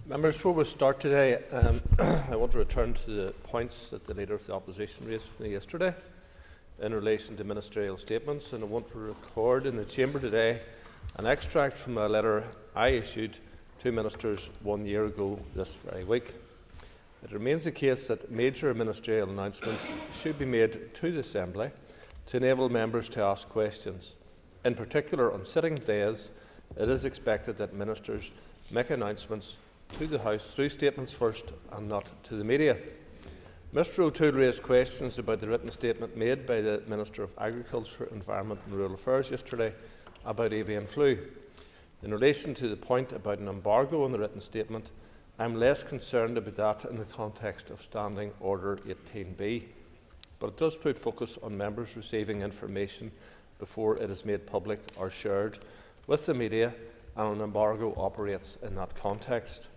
Members, before we start today, I want to return to the points that the Leader of the Opposition raised with me yesterday in relation to ministerial statements, and I want to record in the Chamber today an extract from a letter I issued to Ministers 1 year ago this very week. It remains the case that major ministerial announcements should be made to the Assembly to enable members to ask questions. In particular, on sitting days, it is expected that ministers make announcements to the House through statements first and not to the media. Mr O'Toole raised questions about the written statement made by the Minister of Agriculture, Environment and Rural Affairs yesterday about avian flu. In relation to the point about an embargo on the written statement, I am less concerned about that in the context of Standing Order 18b, but it does put focus on members receiving information before it is made public or shared with the media, and an embargo operates in that context.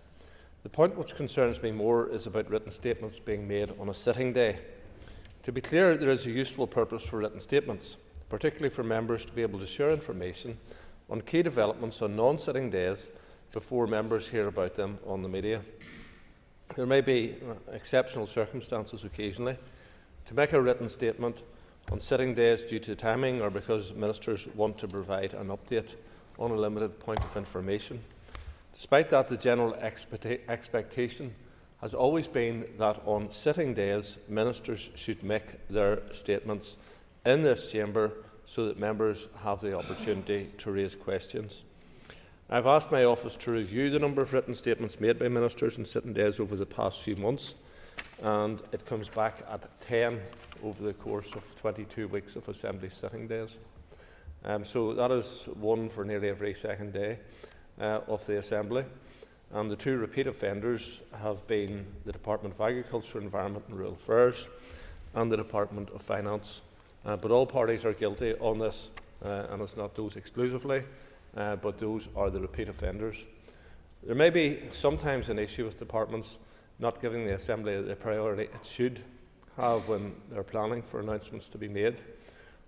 The point which concerns me more is about written statements being made on a sitting day. To be clear, there is a useful purpose for written statements, particularly for members to be able to share information on key developments on non-sitting days before members hear about them on the media. There may be exceptional circumstances occasionally to make a written statement on sitting days due to timing or because ministers want to provide an update on a limited point of information. Despite that, the general expectation has always been that on sitting days, ministers should make their statements in this chamber so that members have the opportunity to raise questions. I have asked my office to review the number of written statements made by ministers on sitting days over the past few months, and it comes back at 10 over the course of 22 weeks of Assembly sitting days. So that is one for nearly every second day of the Assembly. And the two repeat offenders have been the Department of Agriculture, Environment and Rural Affairs and the Department of Finance. But all parties are guilty on this, and it's not those exclusively, but those are the repeat offenders. There may be sometimes an issue with departments not giving the Assembly the priority it should have when they're planning for announcements to be made.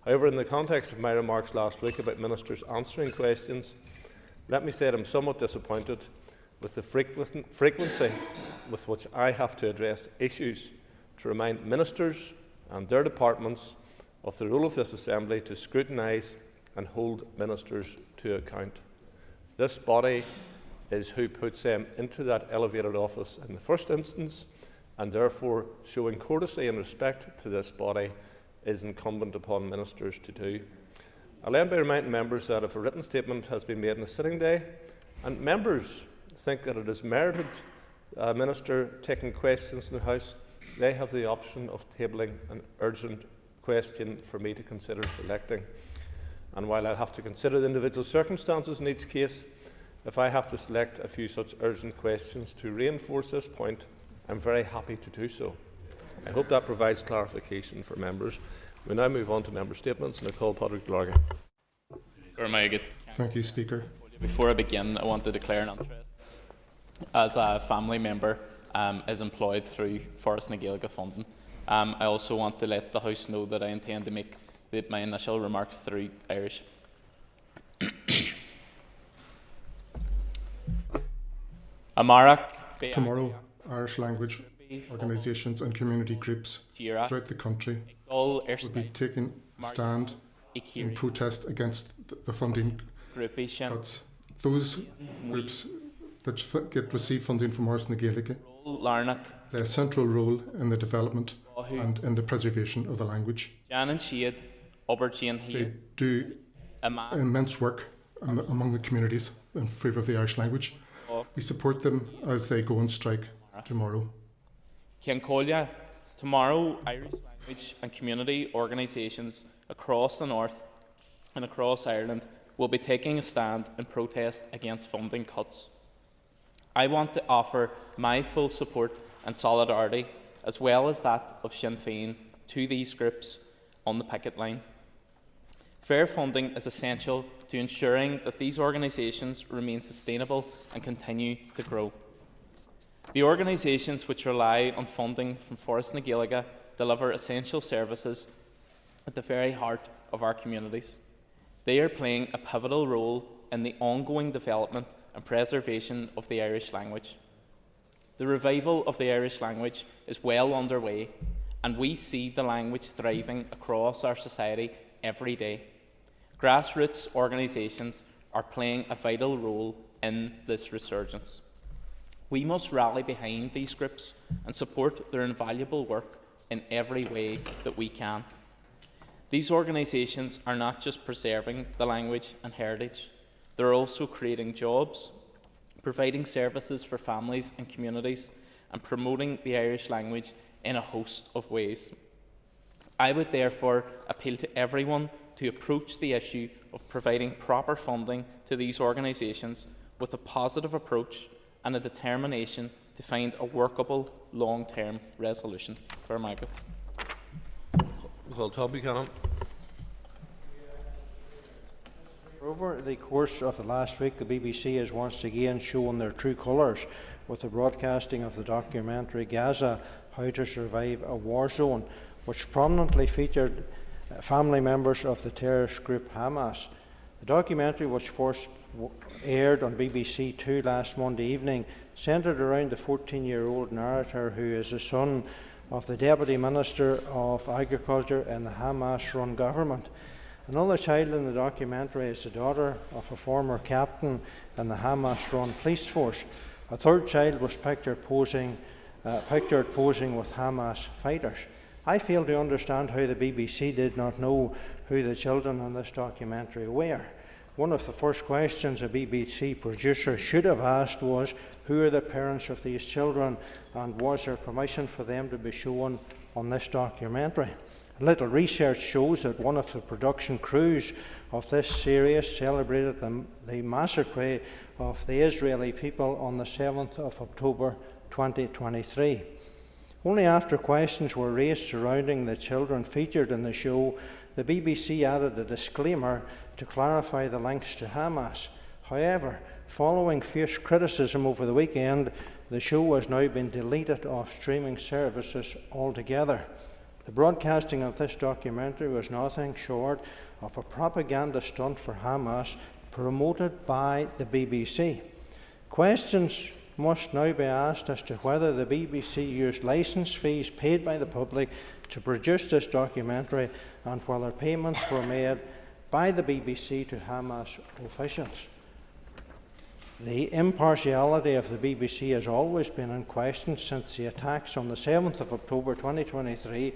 However, in the context of my remarks last week about ministers answering questions, let me say that I'm somewhat disappointed with the frequency with which I have to address issues to remind ministers and their departments of the role of this Assembly to scrutinise and hold ministers to account. This body is who puts them into that elevated office in the first instance, and therefore showing courtesy and respect to this body is incumbent upon ministers to do. I'll end by reminding members that if a written statement has been made on a sitting day and members think that it is merited a minister taking questions in the House, they have the option of tabling an urgent question for me to consider selecting. And while I'll have to consider the individual circumstances in each case, if I have to select a few such urgent questions to reinforce this point, I'm very happy to do so. I hope that provides clarification for members. We now move on to member statements, and I call Patrick Largan. Thank you, Speaker. Before I begin, I want to declare an interest. As a family member is employed through Forest na Gaeilge funding, I also want to let the House know that I intend to make my initial remarks through Irish. Tomorrow, Irish language organisations and community groups throughout the country will be taking a stand in protest against the funding cuts. Those groups that receive funding from Forest na Gaeilge play a central role in the development and in the preservation of the language. They do immense work among the communities in favour of the Irish language. We support them as they go on strike tomorrow. Tomorrow, Irish language and community organisations across the North and across Ireland will be taking a stand in protest against funding cuts. I want to offer my full support and solidarity, as well as that of Sinn Féin, to these groups on the picket line. Fair funding is essential to ensuring that these organisations remain sustainable and continue to grow. The organisations which rely on funding from Forest na Gaeilge deliver essential services at the very heart of our communities. They are playing a pivotal role in the ongoing development and preservation of the Irish language. The revival of the Irish language is well underway, and we see the language thriving across our society every day. Grassroots organisations are playing a vital role in this resurgence. We must rally behind these groups and support their invaluable work in every way that we can. These organisations are not just preserving the language and heritage, they are also creating jobs, providing services for families and communities, and promoting the Irish language in a host of ways. I would therefore appeal to everyone to approach the issue of providing proper funding to these organisations with a positive approach and a determination to find a workable long-term resolution. Tom Buchanan. Over the course of the last week, the BBC has once again shown their true colours with the broadcasting of the documentary Gaza, How to Survive a War Zone, which prominently featured family members of the terrorist group Hamas. The documentary, which first aired on BBC Two last Monday evening, centred around the 14-year-old narrator who is the son of the Deputy Minister of Agriculture in the Hamas-run government. Another child in the documentary is the daughter of a former captain in the Hamas-run police force. A third child was pictured posing with Hamas fighters. I fail to understand how the BBC did not know who the children in this documentary were. One of the first questions a BBC producer should have asked was, who are the parents of these children, and was there permission for them to be shown on this documentary? A little research shows that one of the production crews of this series celebrated the massacre of the Israeli people on the 7th of October 2023. Only after questions were raised surrounding the children featured in the show, the BBC added a disclaimer to clarify the links to Hamas. However, following fierce criticism over the weekend, the show has now been deleted off streaming services altogether. The broadcasting of this documentary was nothing short of a propaganda stunt for Hamas promoted by the BBC. Questions must now be asked as to whether the BBC used licence fees paid by the public to produce this documentary and whether payments were made by the BBC to Hamas officials. The impartiality of the BBC has always been in question since the attacks on the 7th of October 2023,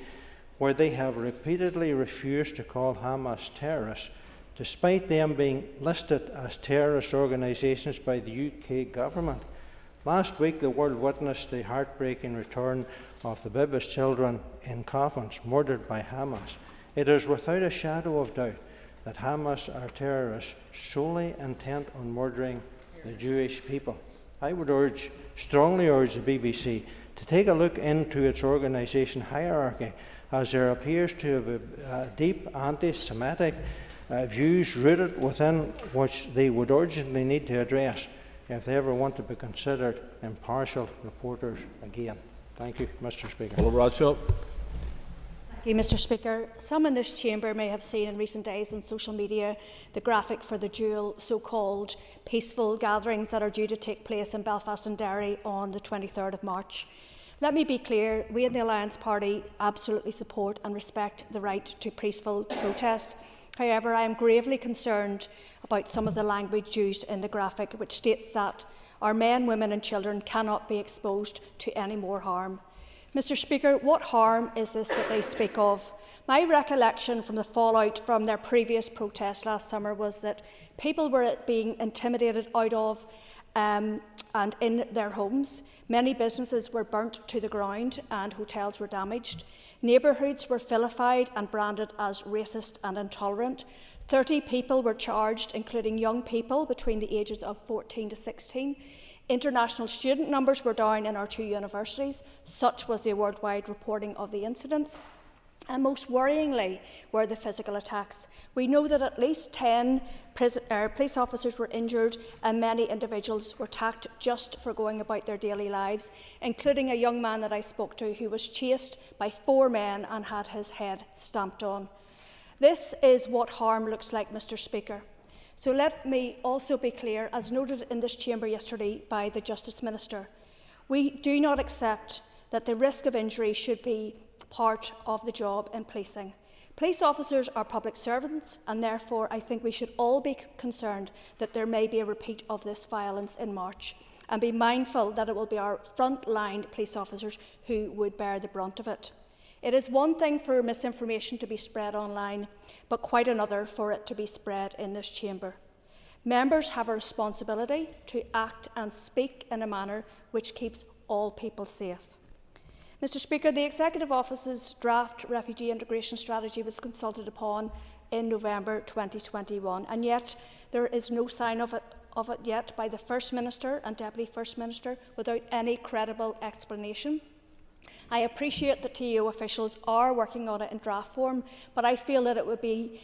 where they have repeatedly refused to call Hamas terrorists, despite them being listed as terrorist organisations by the UK government. Last week, the world witnessed the heartbreaking return of the Bibas children in coffins, murdered by Hamas. It is without a shadow of doubt that Hamas are terrorists solely intent on murdering the Jewish people. I would strongly urge the BBC to take a look into its organisation hierarchy, as there appears to be deep anti-Semitic views rooted within which they would urgently need to address if they ever want to be considered impartial reporters again. Thank you, Mr. Speaker. Thank you, Mr. Speaker. Some in this chamber may have seen in recent days on social media the graphic for the dual so-called peaceful gatherings that are due to take place in Belfast and Derry on the 23rd of March. Let me be clear, we in the Alliance Party absolutely support and respect the right to peaceful protest. However, I am gravely concerned about some of the language used in the graphic, which states that our men, women and children cannot be exposed to any more harm. Mr. Speaker, what harm is this that they speak of? My recollection from the fallout from their previous protest last summer was that people were being intimidated out of and in their homes. Many businesses were burnt to the ground and hotels were damaged. Neighbourhoods were vilified and branded as racist and intolerant. 30 people were charged, including young people between the ages of 14 to 16. International student numbers were down in our two universities. Such was the worldwide reporting of the incidents. And most worryingly were the physical attacks. We know that at least 10 police officers were injured and many individuals were attacked just for going about their daily lives, including a young man that I spoke to who was chased by 4 men and had his head stamped on. This is what harm looks like, Mr. Speaker. So let me also be clear, as noted in this chamber yesterday by the Justice Minister, We do not accept that the risk of injury should be part of the job in policing. Police officers are public servants, and therefore I think we should all be concerned that there may be a repeat of this violence in March, and be mindful that it will be our front-line police officers who would bear the brunt of it. It is one thing for misinformation to be spread online, but quite another for it to be spread in this chamber. Members have a responsibility to act and speak in a manner which keeps all people safe. Mr Speaker, the Executive Office's draft refugee integration strategy was consulted upon in November 2021, and yet there is no sign of it yet by the First Minister and Deputy First Minister without any credible explanation. I appreciate that TEO officials are working on it in draft form, but I feel that it would be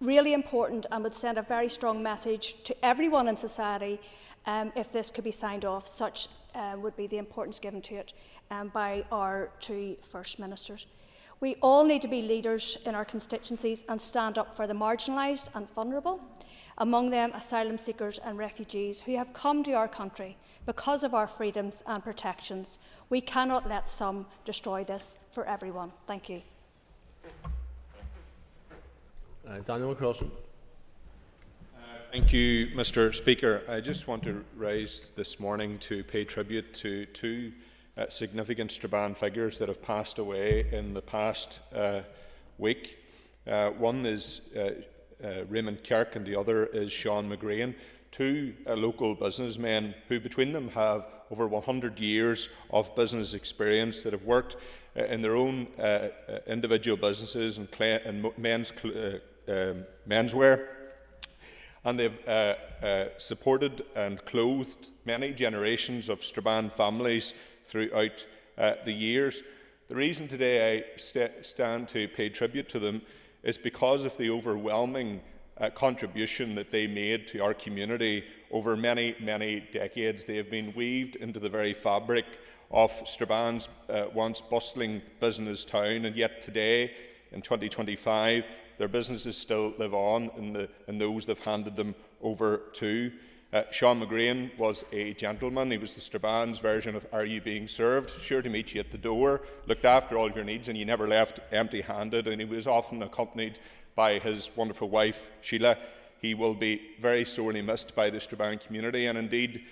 really important and would send a very strong message to everyone in society if this could be signed off. Such would be the importance given to it by our two First Ministers. We all need to be leaders in our constituencies and stand up for the marginalised and vulnerable, among them asylum seekers and refugees who have come to our country because of our freedoms and protections. We cannot let some destroy this for everyone. Thank you. Daniel McCrossan. Thank you, Mr Speaker. I just want to rise this morning to pay tribute to two significant Strabane figures that have passed away in the past week. One is Raymond Kirk and the other is Sean McGrain, two local businessmen who between them have over 100 years of business experience, that have worked in their own individual businesses and menswear, and they've supported and clothed many generations of Strabane families throughout the years. The reason today I stand to pay tribute to them is because of the overwhelming contribution that they made to our community over many, many decades. They have been weaved into the very fabric of Strabane's once bustling business town, and yet today, in 2025, their businesses still live on in those they've handed them over to. Sean McGrain was a gentleman. He was the Strabane's version of "Are you being served?" Sure to meet you at the door, looked after all of your needs, and you never left empty-handed, and he was often accompanied by his wonderful wife, Sheila. He will be very sorely missed by the Strabane community, and indeed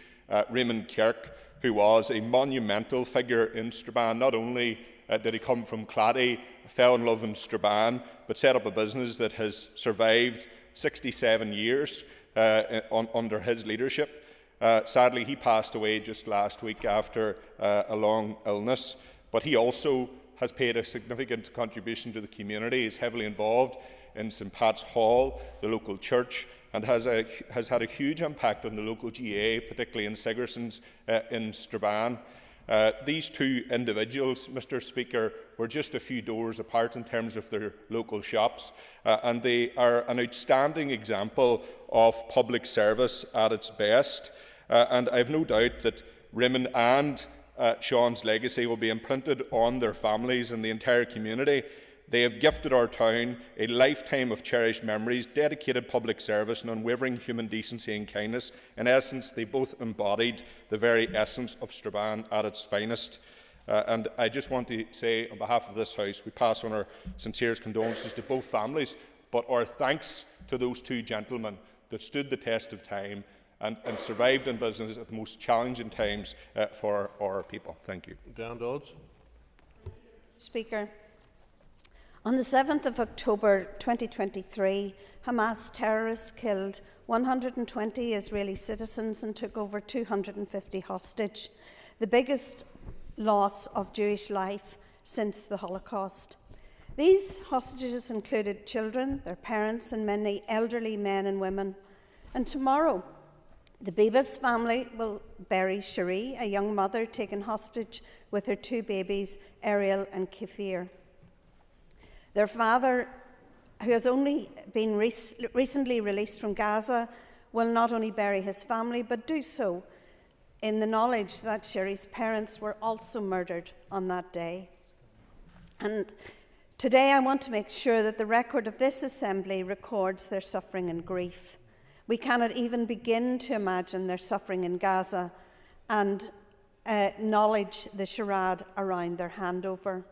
Raymond Kirk, who was a monumental figure in Strabane. Not only did he come from Clady, fell in love in Strabane, but set up a business that has survived 67 years under his leadership. Sadly, he passed away just last week after a long illness, but he also has paid a significant contribution to the community. He's heavily involved in St Pat's Hall, the local church, and has had a huge impact on the local GA, particularly in Sigerson's in Strabane. These two individuals, Mr Speaker, were just a few doors apart in terms of their local shops, and they are an outstanding example of public service at its best. And I have no doubt that Raymond and Sean's legacy will be imprinted on their families and the entire community. They have gifted our town a lifetime of cherished memories, dedicated public service and unwavering human decency and kindness. In essence, they both embodied the very essence of Strabane at its finest. And I just want to say, on behalf of this House, we pass on our sincerest condolences to both families, but our thanks to those two gentlemen that stood the test of time and survived in business at the most challenging times for our people. Thank you. John Dodds. Speaker, on the 7th of October 2023, Hamas terrorists killed 120 Israeli citizens and took over 250 hostage, the biggest loss of Jewish life since the Holocaust. These hostages included children, their parents, and many elderly men and women. And tomorrow, the Bibas family will bury Cherie, a young mother taken hostage with her two babies, Ariel and Kefir. Their father, who has only been recently released from Gaza, will not only bury his family, but do so in the knowledge that Cherie's parents were also murdered on that day. And today I want to make sure that the record of this assembly records their suffering and grief. We cannot even begin to imagine their suffering in Gaza, and knowledge the charade around their handover.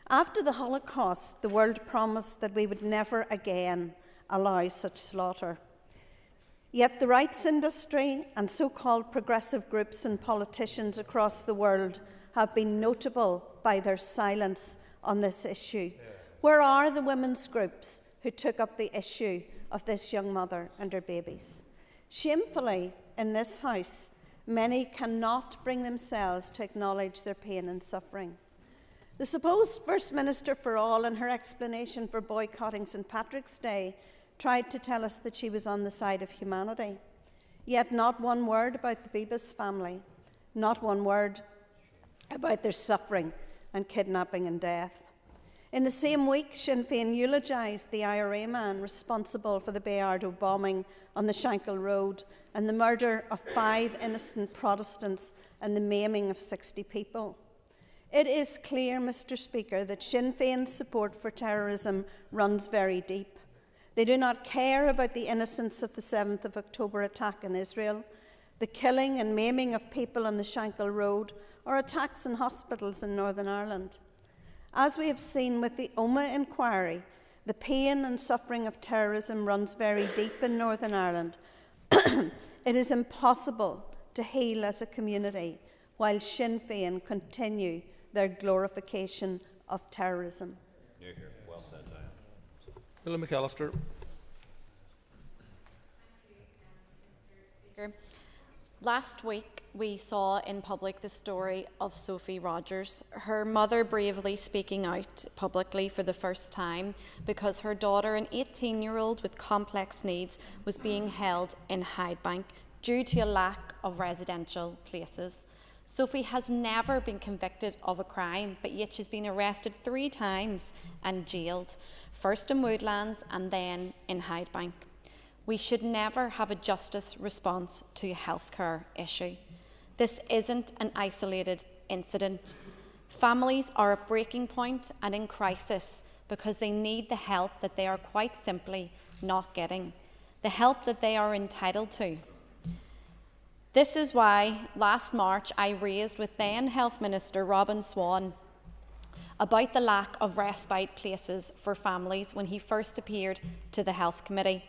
After the Holocaust, the world promised that we would never again allow such slaughter. Yet the rights industry and so-called progressive groups and politicians across the world have been notable by their silence on this issue. Where are the women's groups who took up the issue of this young mother and her babies? Shamefully, in this House, many cannot bring themselves to acknowledge their pain and suffering. The supposed First Minister for All, in her explanation for boycotting St. Patrick's Day, tried to tell us that she was on the side of humanity. Yet not one word about the Bibas family, not one word about their suffering and kidnapping and death. In the same week, Sinn Féin eulogised the IRA man responsible for the Bayardo bombing on the Shankill Road and the murder of 5 innocent Protestants and the maiming of 60 people. It is clear, Mr. Speaker, that Sinn Féin's support for terrorism runs very deep. They do not care about the innocence of the 7th of October attack in Israel, the killing and maiming of people on the Shankill Road, or attacks in hospitals in Northern Ireland. As we have seen with the Omagh inquiry, the pain and suffering of terrorism runs very deep in Northern Ireland. It is impossible to heal as a community while Sinn Féin continue their glorification of terrorism. Well said, Diane. William McAllister. Last week, we saw in public the story of Sophie Rogers, her mother bravely speaking out publicly for the first time because her daughter, an 18-year-old with complex needs, was being held in Hydebank due to a lack of residential places. Sophie has never been convicted of a crime, but yet she's been arrested 3 times and jailed, first in Woodlands and then in Hydebank. We should never have a justice response to a healthcare issue. This isn't an isolated incident. Families are at breaking point and in crisis because they need the help that they are quite simply not getting, the help that they are entitled to. This is why last March I raised with then Health Minister Robin Swan about the lack of respite places for families when he first appeared to the Health Committee.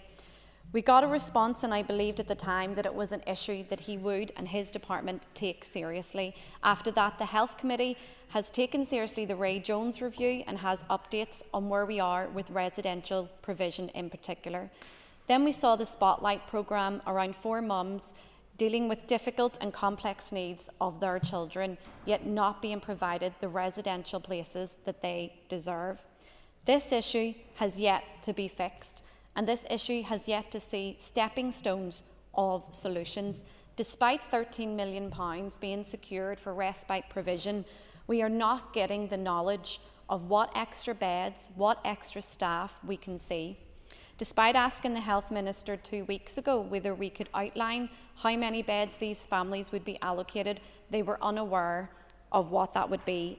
We got a response, and I believed at the time that it was an issue that he would and his department take seriously. After that, the Health Committee has taken seriously the Ray Jones review and has updates on where we are with residential provision in particular. Then we saw the Spotlight programme around 4 mums dealing with difficult and complex needs of their children, yet not being provided the residential places that they deserve. This issue has yet to be fixed, and this issue has yet to see stepping stones of solutions. Despite £13 million being secured for respite provision, we are not getting the knowledge of what extra beds, what extra staff we can see. Despite asking the Health Minister 2 weeks ago whether we could outline how many beds these families would be allocated, they were unaware of what that would be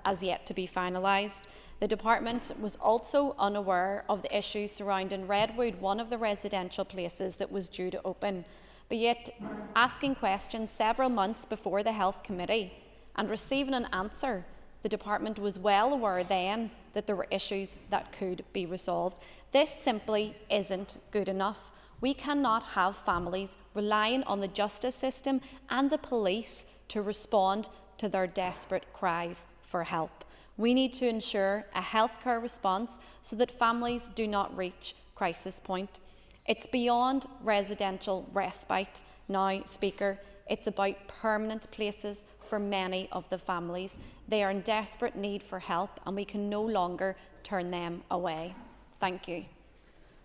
as yet to be finalised. The department was also unaware of the issues surrounding Redwood, one of the residential places that was due to open. But yet, asking questions several months before the Health Committee and receiving an answer, the department was well aware then that there were issues that could be resolved. This simply isn't good enough. We cannot have families relying on the justice system and the police to respond to their desperate cries for help. We need to ensure a healthcare response so that families do not reach crisis point. It's beyond residential respite now, Speaker. It's about permanent places for many of the families. They are in desperate need for help, and we can no longer turn them away. Thank you.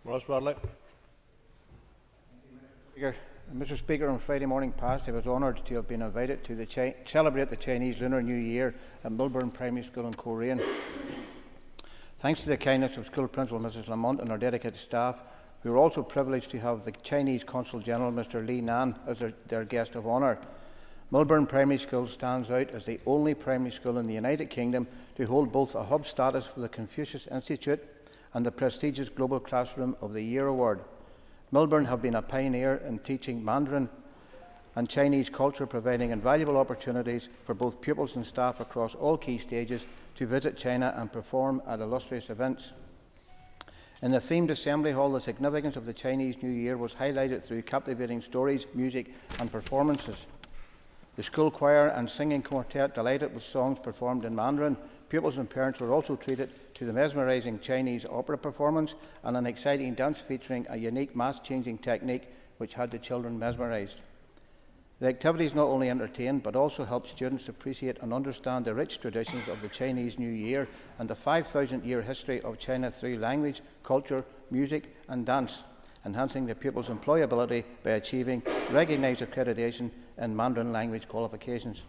Ross Bradley. Mr. Speaker, on Friday morning past, I was honoured to have been invited to celebrate the Chinese Lunar New Year at Millburn Primary School in Coleraine. Thanks to the kindness of School Principal Mrs Lamont and our dedicated staff, we were also privileged to have the Chinese Consul General Mr Li Nan as their guest of honour. Millburn Primary School stands out as the only primary school in the United Kingdom to hold both a hub status for the Confucius Institute and the prestigious Global Classroom of the Year award. Millburn have been a pioneer in teaching Mandarin and Chinese culture, providing invaluable opportunities for both pupils and staff across all key stages to visit China and perform at illustrious events. In the themed Assembly Hall, the significance of the Chinese New Year was highlighted through captivating stories, music and performances. The school choir and singing quartet delighted with songs performed in Mandarin. Pupils and parents were also treated to the mesmerising Chinese opera performance and an exciting dance featuring a unique mask-changing technique which had the children mesmerised. The activities not only entertained but also helped students appreciate and understand the rich traditions of the Chinese New Year and the 5,000-year history of China through language, culture, music and dance, enhancing the pupils' employability by achieving recognised accreditation in Mandarin language qualifications.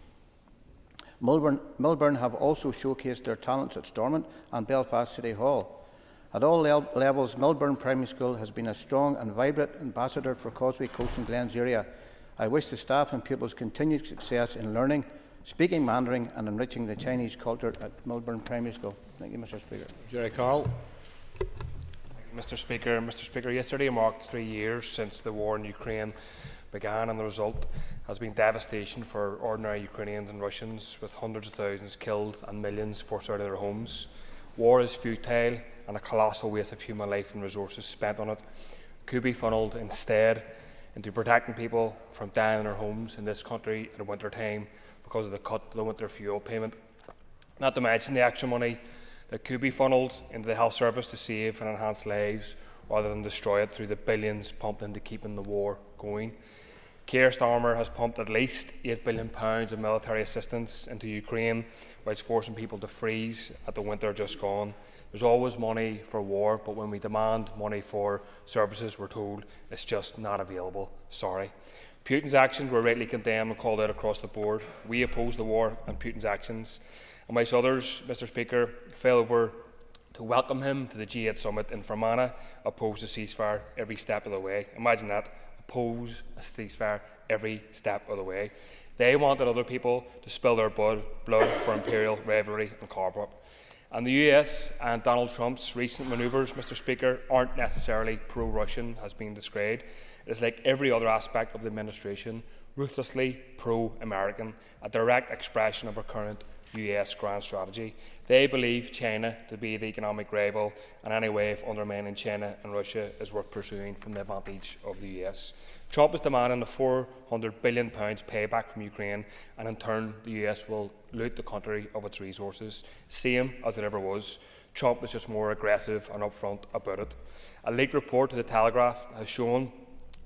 Millburn have also showcased their talents at Stormont and Belfast City Hall. At all levels, Millburn Primary School has been a strong and vibrant ambassador for Causeway Coast and Glens area. I wish the staff and pupils continued success in learning, speaking Mandarin and enriching the Chinese culture at Millburn Primary School. Thank you, Mr. Speaker. Jerry Carroll. Mr. Speaker, yesterday marked 3 years since the war in Ukraine began, and the result has been devastation for ordinary Ukrainians and Russians, with hundreds of thousands killed and millions forced out of their homes. War is futile, and a colossal waste of human life and resources spent on it could be funnelled instead into protecting people from dying in their homes in this country at winter time because of the cut to the winter fuel payment. Not to mention the extra money that could be funnelled into the health service to save and enhance lives rather than destroy it through the billions pumped into keeping the war going. Keir Starmer has pumped at least £8 billion of military assistance into Ukraine, whilst forcing people to freeze at the winter just gone. There's always money for war, but when we demand money for services, we're told it's just not available. Sorry. Putin's actions were rightly condemned and called out across the board. We oppose the war and Putin's actions. And whilst others, Mr. Speaker, fell over to welcome him to the G8 summit in Fermanagh, oppose a ceasefire every step of the way. Imagine that. Oppose a ceasefire every step of the way. They wanted other people to spill their blood for imperial rivalry and carve-up. And the US and Donald Trump's recent manoeuvres, Mr. Speaker, aren't necessarily pro-Russian, as being described. It is like every other aspect of the administration, ruthlessly pro-American, a direct expression of our current US grand strategy. They believe China to be the economic rival, and any way of undermining China and Russia is worth pursuing from the advantage of the US. Trump is demanding a £400 billion payback from Ukraine, and in turn the US will loot the country of its resources, same as it ever was. Trump is just more aggressive and upfront about it. A leaked report to The Telegraph has shown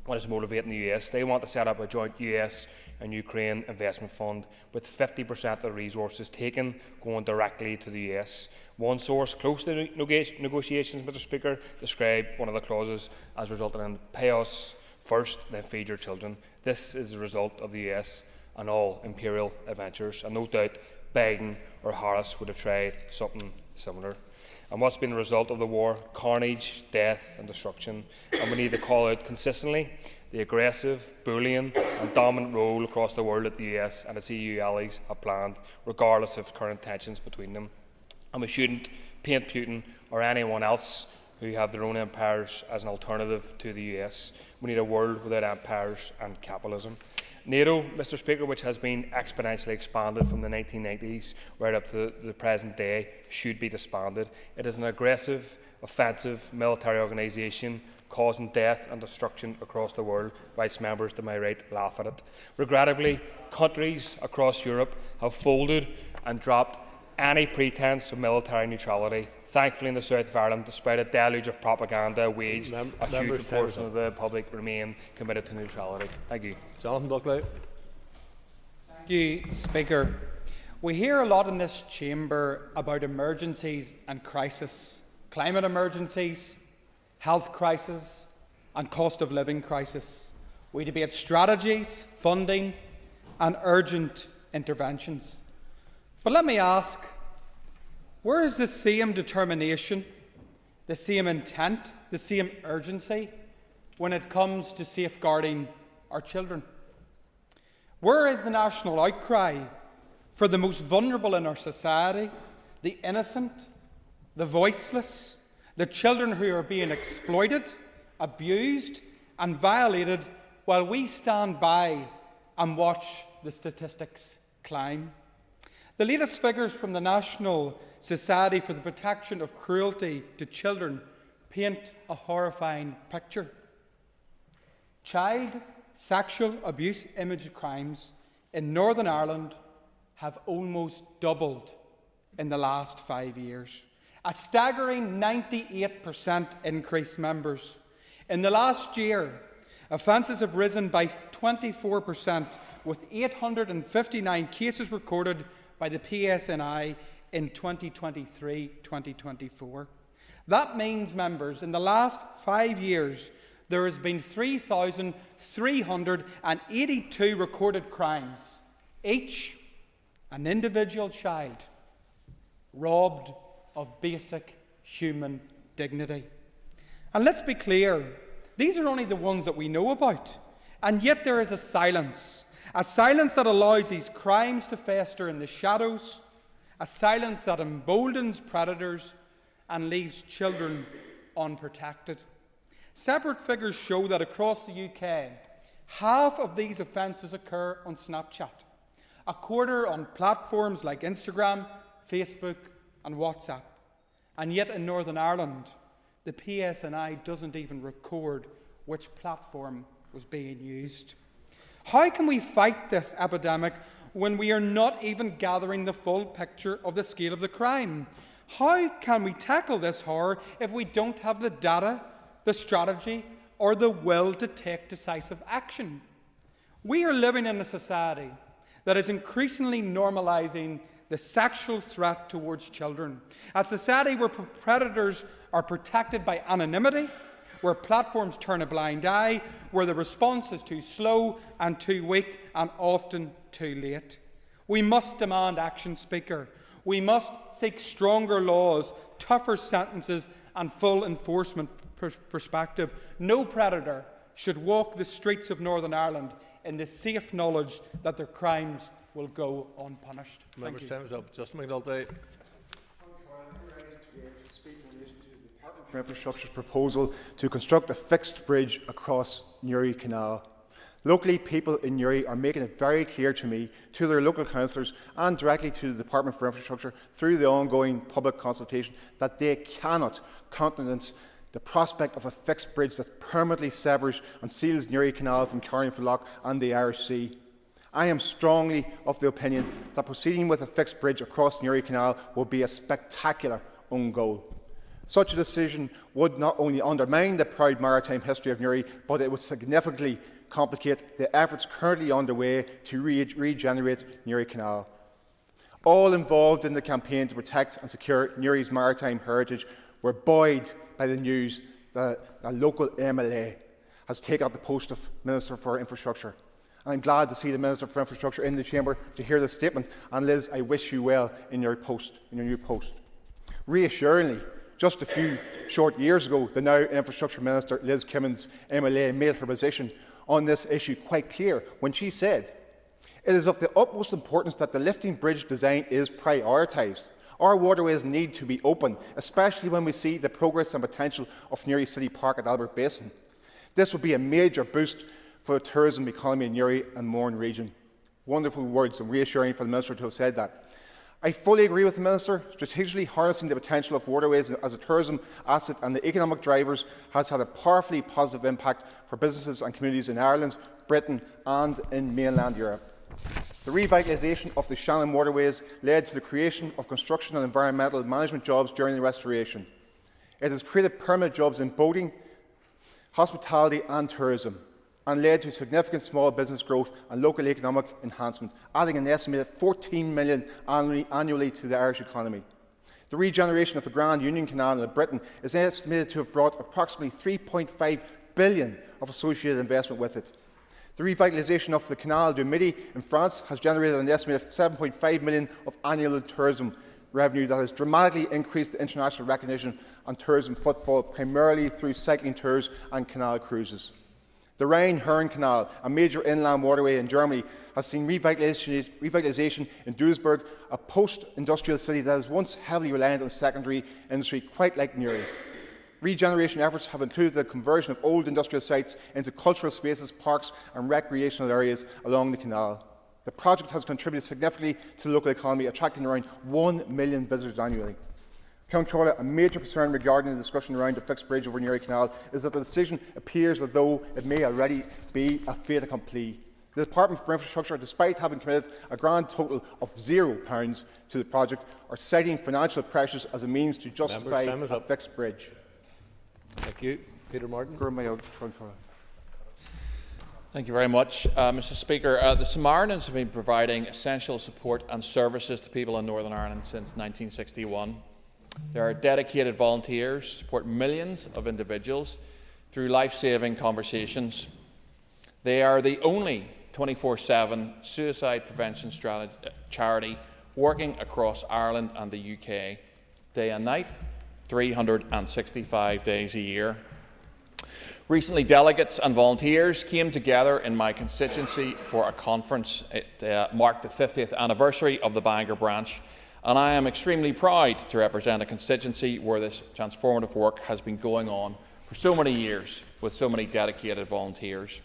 what is motivating the US. They want to set up a joint US and Ukraine investment fund with 50% of the resources taken going directly to the US. One source close to the negotiations, Mr. Speaker, described one of the clauses as resulting in pay us first, then feed your children. This is the result of the US and all imperial adventures, and no doubt Biden or Harris would have tried something similar. And what's been the result of the war? Carnage, death and destruction. And we need to call out consistently the aggressive, bullying and dominant role across the world that the US and its EU allies have planned, regardless of current tensions between them. And we shouldn't paint Putin or anyone else who have their own empires as an alternative to the US. We need a world without empires and capitalism. NATO, Mr. Speaker, which has been exponentially expanded from the 1990s right up to the present day, should be disbanded. It is an aggressive, offensive military organisation causing death and destruction across the world, whilst members to my right laugh at it. Regrettably, countries across Europe have folded and dropped any pretence of military neutrality. Thankfully, in the south of Ireland, despite a deluge of propaganda waged, a huge proportion of the public remain committed to neutrality. Thank you. Jonathan Buckley. Thank you, Speaker. We hear a lot in this chamber about emergencies and crisis, climate emergencies, health crisis and cost of living crisis. We debate strategies, funding and urgent interventions. But let me ask, where is the same determination, the same intent, the same urgency when it comes to safeguarding our children? Where is the national outcry for the most vulnerable in our society, the innocent, the voiceless, the children who are being exploited, abused and violated, while we stand by and watch the statistics climb. The latest figures from the National Society for the Protection of Cruelty to Children paint a horrifying picture. Child sexual abuse image crimes in Northern Ireland have almost doubled in the last 5 years. A staggering 98% increase, members. In the last year, offences have risen by 24%, with 859 cases recorded by the PSNI in 2023-2024. That means, members, in the last 5 years, there has been 3,382 recorded crimes, each an individual child robbed of basic human dignity. And let's be clear, these are only the ones that we know about. And yet there is a silence that allows these crimes to fester in the shadows, a silence that emboldens predators and leaves children unprotected. Separate figures show that across the UK, half of these offences occur on Snapchat, a quarter on platforms like Instagram, Facebook and WhatsApp. And yet in Northern Ireland, the PSNI doesn't even record which platform was being used. How can we fight this epidemic when we are not even gathering the full picture of the scale of the crime? How can we tackle this horror if we don't have the data, the strategy, or the will to take decisive action? We are living in a society that is increasingly normalising the sexual threat towards children, a society where predators are protected by anonymity, where platforms turn a blind eye, where the response is too slow and too weak and often too late. We must demand action, Speaker. We must seek stronger laws, tougher sentences and full enforcement perspective. No predator should walk the streets of Northern Ireland in the safe knowledge that their crimes will go unpunished. Members' time is up. Justin McNulty. For Infrastructure's proposal to construct a fixed bridge across Newry Canal. Locally, people in Newry are making it very clear to me, to their local councillors and directly to the Department for Infrastructure through the ongoing public consultation that they cannot countenance the prospect of a fixed bridge that permanently severs and seals Newry Canal from Carrion-Ferlock and the Irish Sea. I am strongly of the opinion that proceeding with a fixed bridge across Newry Canal will be a spectacular own goal. Such a decision would not only undermine the proud maritime history of Newry, but it would significantly complicate the efforts currently underway to regenerate Newry Canal. All involved in the campaign to protect and secure Newry's maritime heritage were buoyed by the news that a local MLA has taken up the post of Minister for Infrastructure. And I'm glad to see the Minister for Infrastructure in the Chamber to hear this statement. And Liz, I wish you well in your new post. Reassuringly, just a few short years ago, the now Infrastructure Minister Liz Kimmins MLA made her position on this issue quite clear when she said, "It is of the utmost importance that the lifting bridge design is prioritised. Our waterways need to be open, especially when we see the progress and potential of Newry City Park at Albert Basin. This would be a major boost for the tourism economy in Newry and Mourne region." Wonderful words and reassuring for the Minister to have said that. I fully agree with the Minister. Strategically harnessing the potential of waterways as a tourism asset and the economic drivers has had a powerfully positive impact for businesses and communities in Ireland, Britain and in mainland Europe. The revitalisation of the Shannon waterways led to the creation of construction and environmental management jobs during the restoration. It has created permanent jobs in boating, hospitality and tourism, and led to significant small business growth and local economic enhancement, adding an estimated 14 million annually to the Irish economy. The regeneration of the Grand Union Canal in Britain is estimated to have brought approximately 3.5 billion of associated investment with it. The revitalisation of the Canal du Midi in France has generated an estimated 7.5 million of annual tourism revenue that has dramatically increased the international recognition and tourism footfall, primarily through cycling tours and canal cruises. The Rhine-Herne Canal, a major inland waterway in Germany, has seen revitalisation in Duisburg, a post-industrial city that was once heavily reliant on secondary industry, quite like Newry. Regeneration efforts have included the conversion of old industrial sites into cultural spaces, parks and recreational areas along the canal. The project has contributed significantly to the local economy, attracting around 1 million visitors annually. Count Corla, a major concern regarding the discussion around the fixed bridge over Newry Canal is that the decision appears as though it may already be a fait accompli. The Department for Infrastructure, despite having committed a grand total of £0 to the project, are citing financial pressures as a means to justify a fixed bridge. Thank you. Peter Martin. Thank you very much, Mr. Speaker. The Samaritans have been providing essential support and services to people in Northern Ireland since 1961. There are dedicated volunteers who support millions of individuals through life-saving conversations. They are the only 24/7 suicide prevention charity working across Ireland and the UK, day and night, 365 days a year. Recently, delegates and volunteers came together in my constituency for a conference. It marked the 50th anniversary of the Bangor branch, and I am extremely proud to represent a constituency where this transformative work has been going on for so many years with so many dedicated volunteers.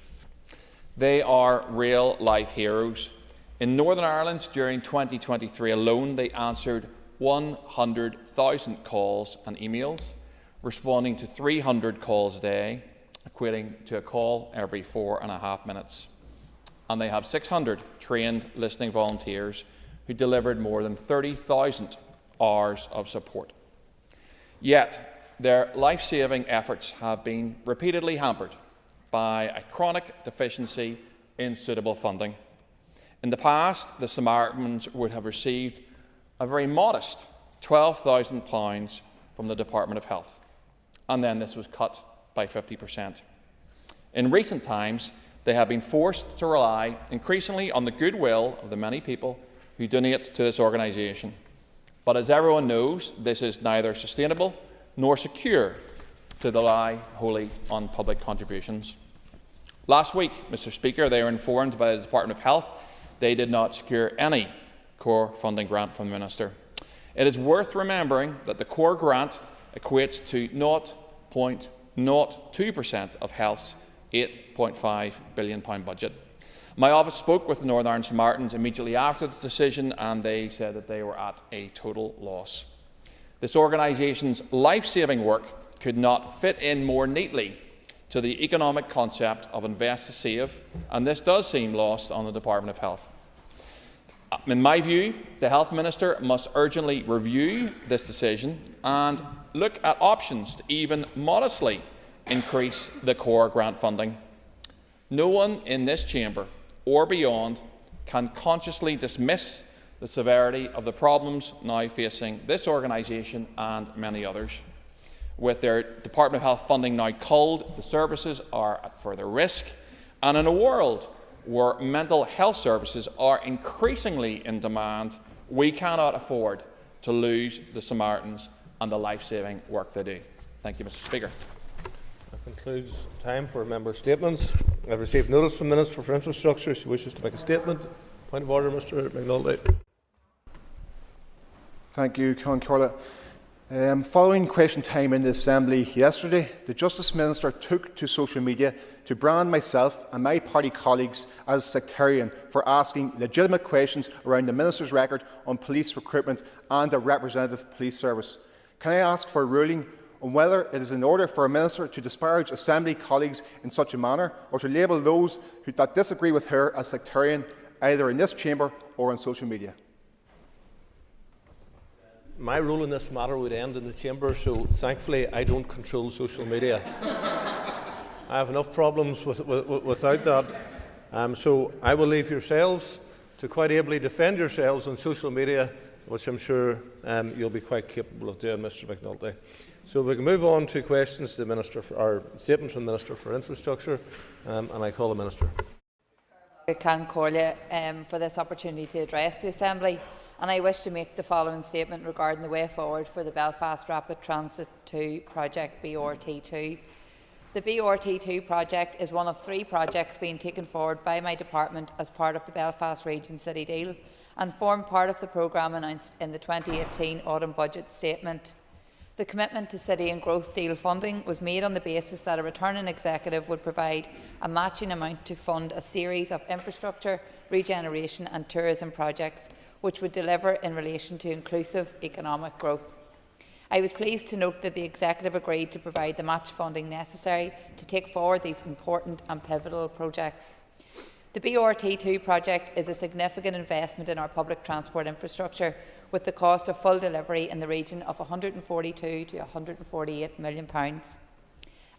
They are real-life heroes. In Northern Ireland, during 2023 alone, they answered 100,000 calls and emails, responding to 300 calls a day, equating to a call every 4.5 minutes. And they have 600 trained listening volunteers who delivered more than 30,000 hours of support. Yet, their life-saving efforts have been repeatedly hampered by a chronic deficiency in suitable funding. In the past, the Samaritans would have received a very modest £12,000 from the Department of Health, and then this was cut by 50%. In recent times, they have been forced to rely increasingly on the goodwill of the many people who donate to this organisation. But as everyone knows, this is neither sustainable nor secure to rely wholly on public contributions. Last week, Mr. Speaker, they were informed by the Department of Health they did not secure any core funding grant from the Minister. It is worth remembering that the core grant equates to 0.02% of Health's £8.5 billion budget. My office spoke with the Northern Ireland Samaritans immediately after the decision, and they said that they were at a total loss. This organisation's life-saving work could not fit in more neatly to the economic concept of invest to save, and this does seem lost on the Department of Health. In my view, the Health Minister must urgently review this decision and look at options to even modestly increase the core grant funding. No one in this chamber or beyond can consciously dismiss the severity of the problems now facing this organisation and many others. With their Department of Health funding now culled, the services are at further risk, and in a world where mental health services are increasingly in demand, we cannot afford to lose the Samaritans and the life-saving work they do. Thank you, Mr. Speaker. That concludes time for member statements. I have received notice from the Minister for Infrastructure. She wishes to make a statement. Point of order, Mr. McNulty. Thank you, Con Corla. Following question time in the Assembly yesterday, the Justice Minister took to social media to brand myself and my party colleagues as sectarian for asking legitimate questions around the Minister's record on police recruitment and a representative police service. Can I ask for a ruling on whether it is in order for a Minister to disparage Assembly colleagues in such a manner, or to label those that disagree with her as sectarian, either in this chamber or on social media? My role in this matter would end in the chamber, so thankfully I don't control social media. I have enough problems without that. So I will leave yourselves to quite ably defend yourselves on social media, which I'm sure you'll be quite capable of doing, Mr. McNulty. So we can move on to questions to the Minister, or statements from the Minister for Infrastructure, and I call the Minister. I can call you for this opportunity to address the Assembly, and I wish to make the following statement regarding the way forward for the Belfast Rapid Transit 2 project, BRT2. The BRT2 project is one of 3 projects being taken forward by my department as part of the Belfast Region City deal, and form part of the programme announced in the 2018 Autumn Budget Statement. The commitment to City and Growth Deal funding was made on the basis that a returning executive would provide a matching amount to fund a series of infrastructure, regeneration and tourism projects which would deliver in relation to inclusive economic growth. I was pleased to note that the Executive agreed to provide the match funding necessary to take forward these important and pivotal projects. The BRT2 project is a significant investment in our public transport infrastructure, with the cost of full delivery in the region of £142 to £148 million.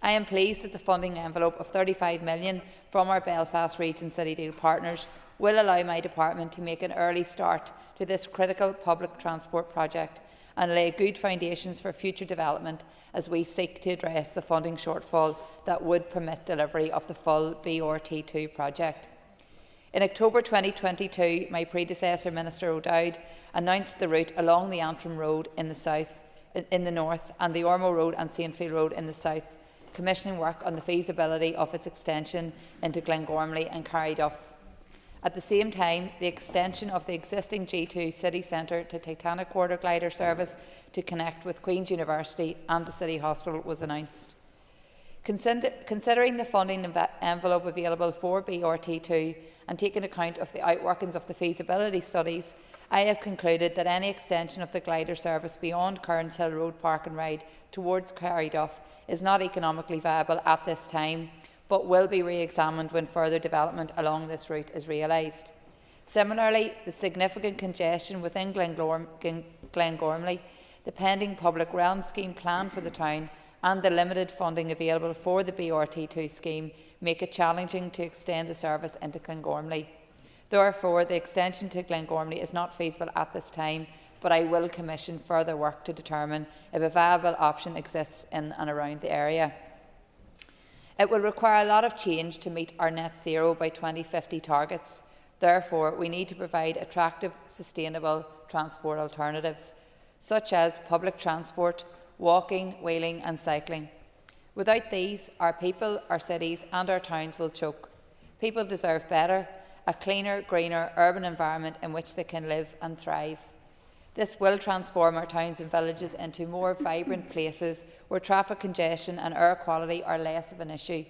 I am pleased that the funding envelope of £35 million from our Belfast Region City Deal partners will allow my department to make an early start to this critical public transport project and lay good foundations for future development as we seek to address the funding shortfall that would permit delivery of the full BRT2 project. In October 2022, my predecessor, Minister O'Dowd, announced the route along the Antrim Road in the north and the Ormeau Road and Saintfield Road in the south, commissioning work on the feasibility of its extension into Glengormley and Carryduff. At the same time, the extension of the existing G2 City Centre to Titanic Quarter glider service to connect with Queen's University and the City Hospital was announced. Considering the funding envelope available for BRT2 and taking account of the outworkings of the feasibility studies, I have concluded that any extension of the glider service beyond Kearns Hill Road Park and Ride towards Carryduff is not economically viable at this time, but will be re-examined when further development along this route is realised. Similarly, the significant congestion within Glengormley, the pending public realm scheme plan for the town, and the limited funding available for the BRT2 scheme make it challenging to extend the service into Glengormley. Therefore, the extension to Glengormley is not feasible at this time, but I will commission further work to determine if a viable option exists in and around the area. It will require a lot of change to meet our net zero by 2050 targets. Therefore, we need to provide attractive, sustainable transport alternatives, such as public transport, walking, wheeling and cycling. Without these, our people, our cities and our towns will choke. People deserve better, a cleaner, greener urban environment in which they can live and thrive. This will transform our towns and villages into more vibrant places where traffic congestion and air quality are less of an issue,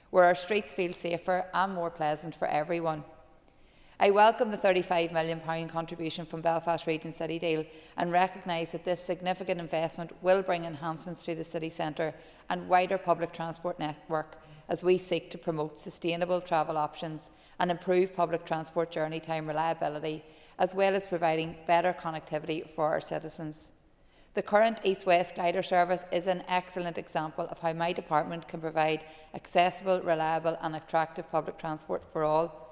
where our streets feel safer and more pleasant for everyone. I welcome the £35 million contribution from Belfast Region City Deal and recognise that this significant investment will bring enhancements to the city centre and wider public transport network as we seek to promote sustainable travel options and improve public transport journey time reliability, as well as providing better connectivity for our citizens. The current East-West glider service is an excellent example of how my department can provide accessible, reliable and attractive public transport for all.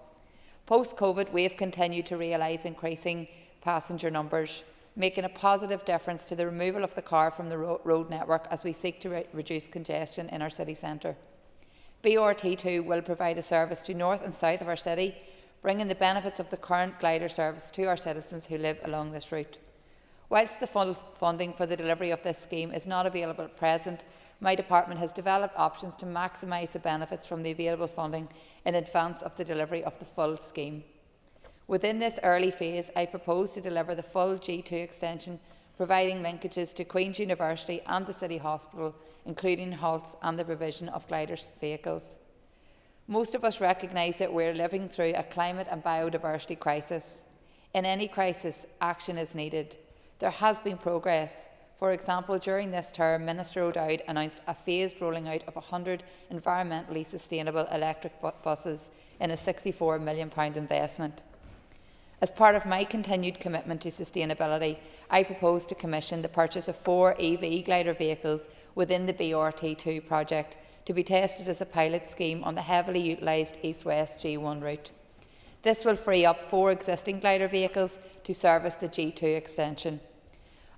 Post-COVID, we have continued to realise increasing passenger numbers, making a positive difference to the removal of the car from the road network as we seek to reduce congestion in our city centre. BRT2 will provide a service to north and south of our city, bringing the benefits of the current glider service to our citizens who live along this route. Whilst the full funding for the delivery of this scheme is not available at present, my department has developed options to maximise the benefits from the available funding in advance of the delivery of the full scheme. Within this early phase, I propose to deliver the full G2 extension, providing linkages to Queen's University and the City Hospital, including halts and the provision of glider vehicles. Most of us recognise that we are living through a climate and biodiversity crisis. In any crisis, action is needed. There has been progress. For example, during this term, Minister O'Dowd announced a phased rolling out of 100 environmentally sustainable electric buses in a £64 million investment. As part of my continued commitment to sustainability, I propose to commission the purchase of 4 EV glider vehicles within the BRT2 project to be tested as a pilot scheme on the heavily utilised East-West G1 route. This will free up 4 existing glider vehicles to service the G2 extension.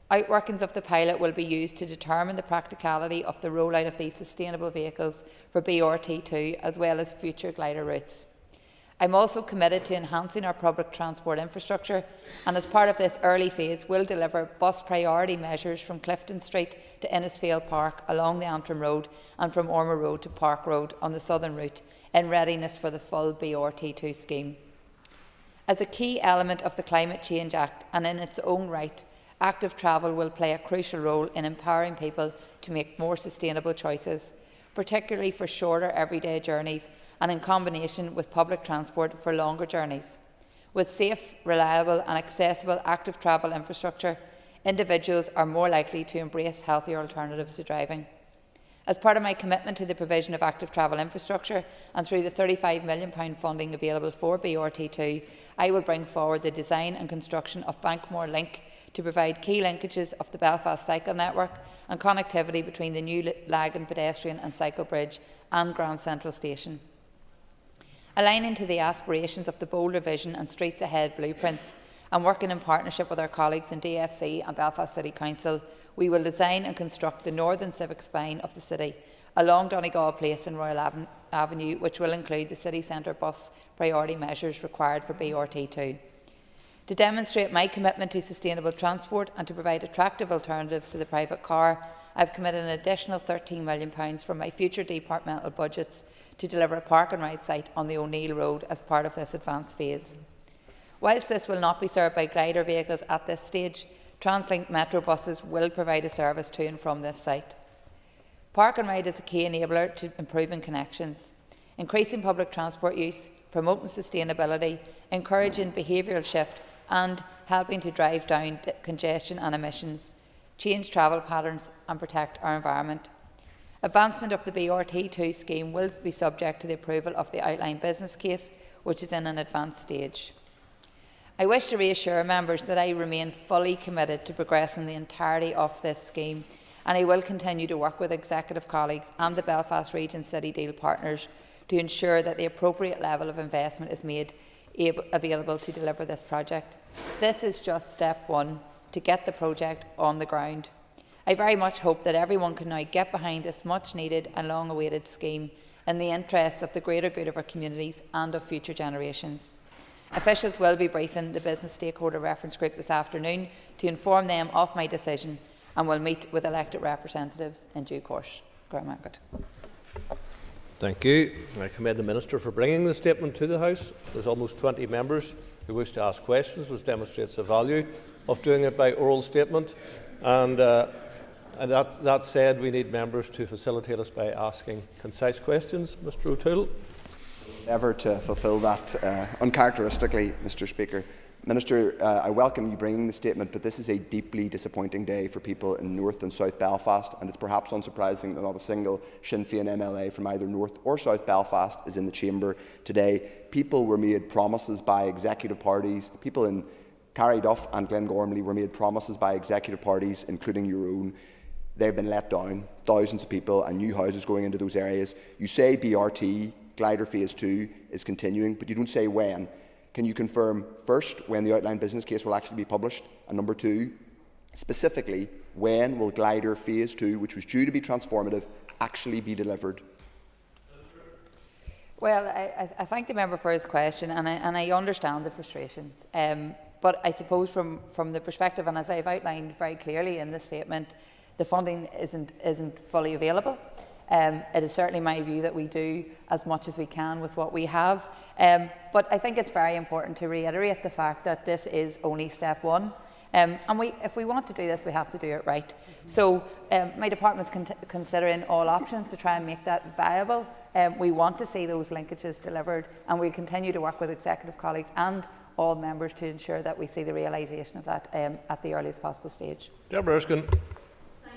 Outworkings of the pilot will be used to determine the practicality of the rollout of these sustainable vehicles for BRT2 as well as future glider routes. I'm also committed to enhancing our public transport infrastructure, and as part of this early phase will deliver bus priority measures from Clifton Street to Innisfail Park along the Antrim Road and from Ormeau Road to Park Road on the southern route in readiness for the full BRT2 scheme. As a key element of the Climate Change Act and in its own right, active travel will play a crucial role in empowering people to make more sustainable choices, particularly for shorter everyday journeys and in combination with public transport for longer journeys. With safe, reliable and accessible active travel infrastructure, individuals are more likely to embrace healthier alternatives to driving. As part of my commitment to the provision of active travel infrastructure and through the £35 million funding available for BRT2, I will bring forward the design and construction of Bankmore Link to provide key linkages of the Belfast cycle network and connectivity between the new Lagan pedestrian and cycle bridge and Grand Central Station. Aligning to the aspirations of the Bolder Vision and Streets Ahead blueprints, and working in partnership with our colleagues in DFC and Belfast City Council, we will design and construct the northern civic spine of the city along Donegal Place and Royal Avenue, which will include the city centre bus priority measures required for BRT2. To demonstrate my commitment to sustainable transport and to provide attractive alternatives to the private car, I have committed an additional £13 million from my future departmental budgets to deliver a park and ride site on the O'Neill Road as part of this advanced phase. Whilst this will not be served by glider vehicles at this stage, TransLink Metro buses will provide a service to and from this site. Park and ride is a key enabler to improving connections, increasing public transport use, promoting sustainability, encouraging behavioural shift and helping to drive down congestion and emissions, change travel patterns and protect our environment. Advancement of the BRT2 scheme will be subject to the approval of the outline business case, which is in an advanced stage. I wish to reassure members that I remain fully committed to progressing the entirety of this scheme, and I will continue to work with executive colleagues and the Belfast Region City Deal partners to ensure that the appropriate level of investment is made available to deliver this project. This is just step one to get the project on the ground. I very much hope that everyone can now get behind this much needed and long awaited scheme in the interests of the greater good of our communities and of future generations. Officials will be briefing the Business Stakeholder Reference Group this afternoon to inform them of my decision and will meet with elected representatives in due course. Thank you. I commend the Minister for bringing the statement to the House. There are almost 20 members who wish to ask questions, which demonstrates the value of doing it by oral statement. And that said, we need members to facilitate us by asking concise questions. Mr O'Toole. Endeavour to fulfil that uncharacteristically, Mr Speaker. Minister, I welcome you bringing the statement, but this is a deeply disappointing day for people in North and South Belfast, and it's perhaps unsurprising that not a single Sinn Féin MLA from either North or South Belfast is in the chamber today. People were made promises by executive parties. People in Carryduff and Glengormley were made promises by executive parties, including your own. They've been let down. Thousands of people and new houses going into those areas. You say BRT Glider Phase 2 is continuing, but you don't say when. Can you confirm, first, when the outline business case will actually be published? And number two, specifically, when will Glider Phase 2, which was due to be transformative, actually be delivered? Well, I thank the member for his question, and I understand the frustrations. But I suppose from the perspective, and as I've outlined very clearly in this statement, the funding isn't fully available. It is certainly my view that we do as much as we can with what we have. But I think it's very important to reiterate the fact that this is only step one. And if we want to do this, we have to do it right. So my department's considering all options to try and make that viable. We want to see those linkages delivered, and we'll continue to work with executive colleagues and all members to ensure that we see the realisation of that at the earliest possible stage. Deborah Erskine.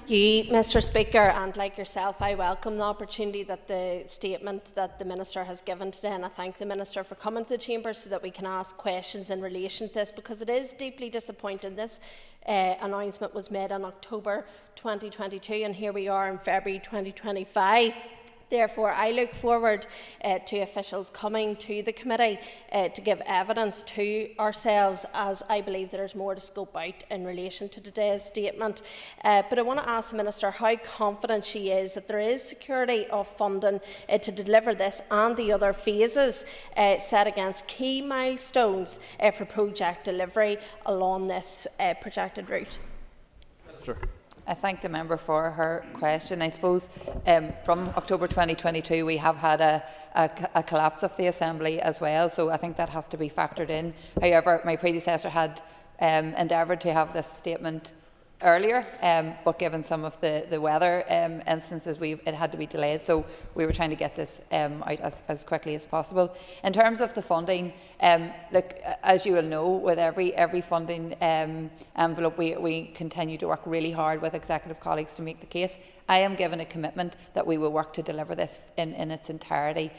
Thank you, Mr Speaker, and like yourself, I welcome the opportunity that the statement that the Minister has given today, and I thank the Minister for coming to the Chamber so that we can ask questions in relation to this, because it is deeply disappointing. This announcement was made in October 2022, and here we are in February 2025. Therefore, I look forward to officials coming to the committee to give evidence to ourselves, as I believe there is more to scope out in relation to today's statement. But I want to ask the Minister how confident she is that there is security of funding to deliver this and the other phases set against key milestones for project delivery along this projected route. Minister. I thank the member for her question. I suppose from October 2022 we have had a collapse of the Assembly as well, so I think that has to be factored in. However, my predecessor had endeavoured to have this statement earlier, but given some of the weather instances, it had to be delayed. So we were trying to get this out as quickly as possible. In terms of the funding, look, as you will know, with every funding envelope, we continue to work really hard with executive colleagues to make the case. I am given a commitment that we will work to deliver this in its entirety.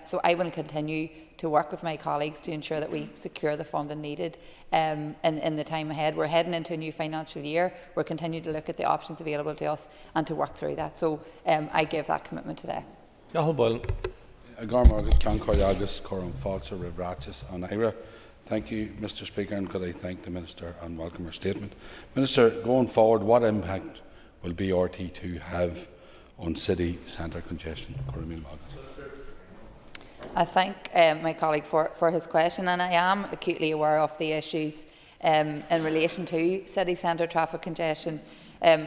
So I will continue to work with my colleagues to ensure that we secure the funding needed in the time ahead. We're heading into a new financial year. We're continuing to look at the options available to us and to work through that. So I give that commitment today. Cathal Boylan. Thank you, Mr. Speaker, and could I thank the Minister and welcome her statement. Minister, going forward, what impact will BRT2 have on city centre congestion? I thank my colleague for his question, and I am acutely aware of the issues in relation to city centre traffic congestion.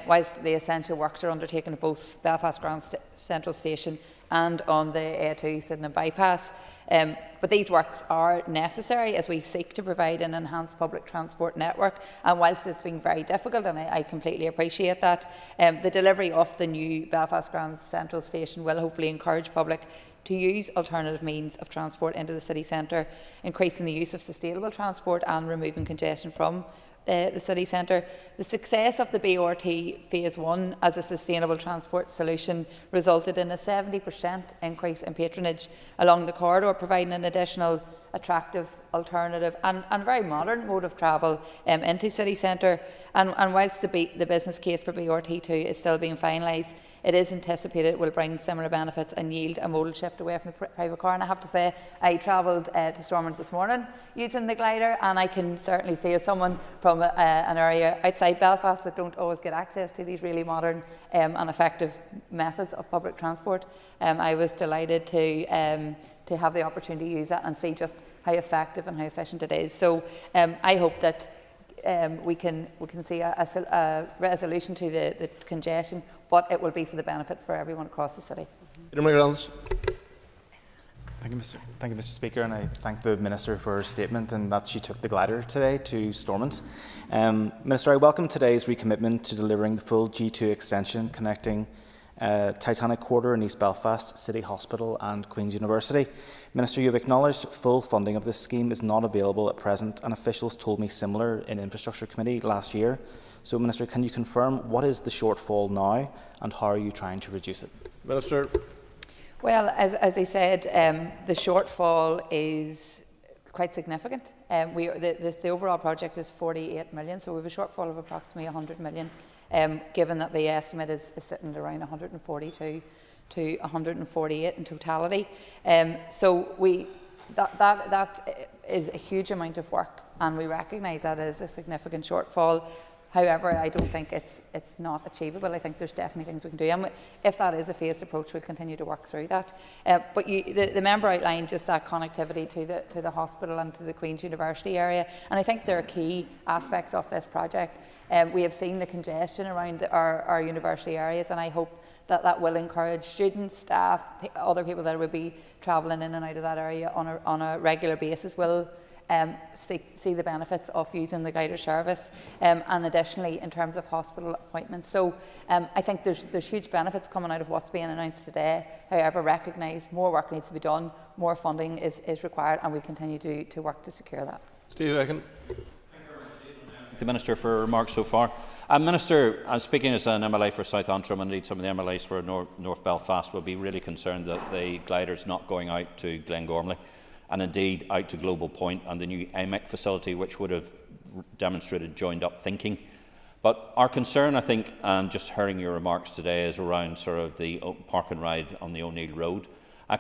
Whilst the essential works are undertaken at both Belfast Grand Central Station and on the A2 Sydenham bypass. But these works are necessary as we seek to provide an enhanced public transport network. And whilst it's been very difficult, and I completely appreciate that, the delivery of the new Belfast Grand Central Station will hopefully encourage public to use alternative means of transport into the city centre, increasing the use of sustainable transport and removing congestion from the city centre. The success of the BRT Phase 1 as a sustainable transport solution resulted in a 70% increase in patronage along the corridor, providing an additional attractive, alternative and very modern mode of travel into city centre. And whilst the business case for BRT2 is still being finalised, it is anticipated it will bring similar benefits and yield a modal shift away from the private car. And I have to say, I travelled to Stormont this morning using the glider, and I can certainly see, as someone from an area outside Belfast that don't always get access to these really modern and effective methods of public transport, I was delighted to have the opportunity to use that and see just how effective and how efficient it is. So I hope that we can see a resolution to the congestion, but it will be for the benefit for everyone across the city. Peter McGrath. Thank you, Mr. Speaker, and I thank the Minister for her statement and that she took the glider today to Stormont. Minister, I welcome today's recommitment to delivering the full G2 extension connecting Titanic Quarter in East Belfast, City Hospital and Queen's University. Minister, you have acknowledged full funding of this scheme is not available at present, and officials told me similar in Infrastructure Committee last year. So, Minister, can you confirm what is the shortfall now and how are you trying to reduce it? Minister. Well, as I said, the shortfall is quite significant. The overall project is 48 million, so we have a shortfall of approximately 100 million. Given that the estimate is sitting at around 142 to 148 in totality. So that is a huge amount of work, and we recognise that as a significant shortfall. However, I don't think it's not achievable. I think there's definitely things we can do, and if that is a phased approach, we'll continue to work through that. But the member outlined just that connectivity to the hospital and to the Queen's University area, and I think there are key aspects of this project. We have seen the congestion around our university areas, and I hope that will encourage students, staff, other people that would be travelling in and out of that area on a regular basis will see the benefits of using the glider service, and additionally in terms of hospital appointments. So I think there's huge benefits coming out of what's being announced today. However, recognise more work needs to be done, more funding is required, and we'll continue to work to secure that. Steve Aiken. The Minister for remarks so far. Minister, I'm speaking as an MLA for South Antrim, and indeed some of the MLAs for North Belfast will be really concerned that the glider is not going out to Glengormley, and indeed out to Global Point and the new AMEC facility, which would have demonstrated joined-up thinking. But our concern, I think, and just hearing your remarks today, is around sort of the park and ride on the O'Neill Road.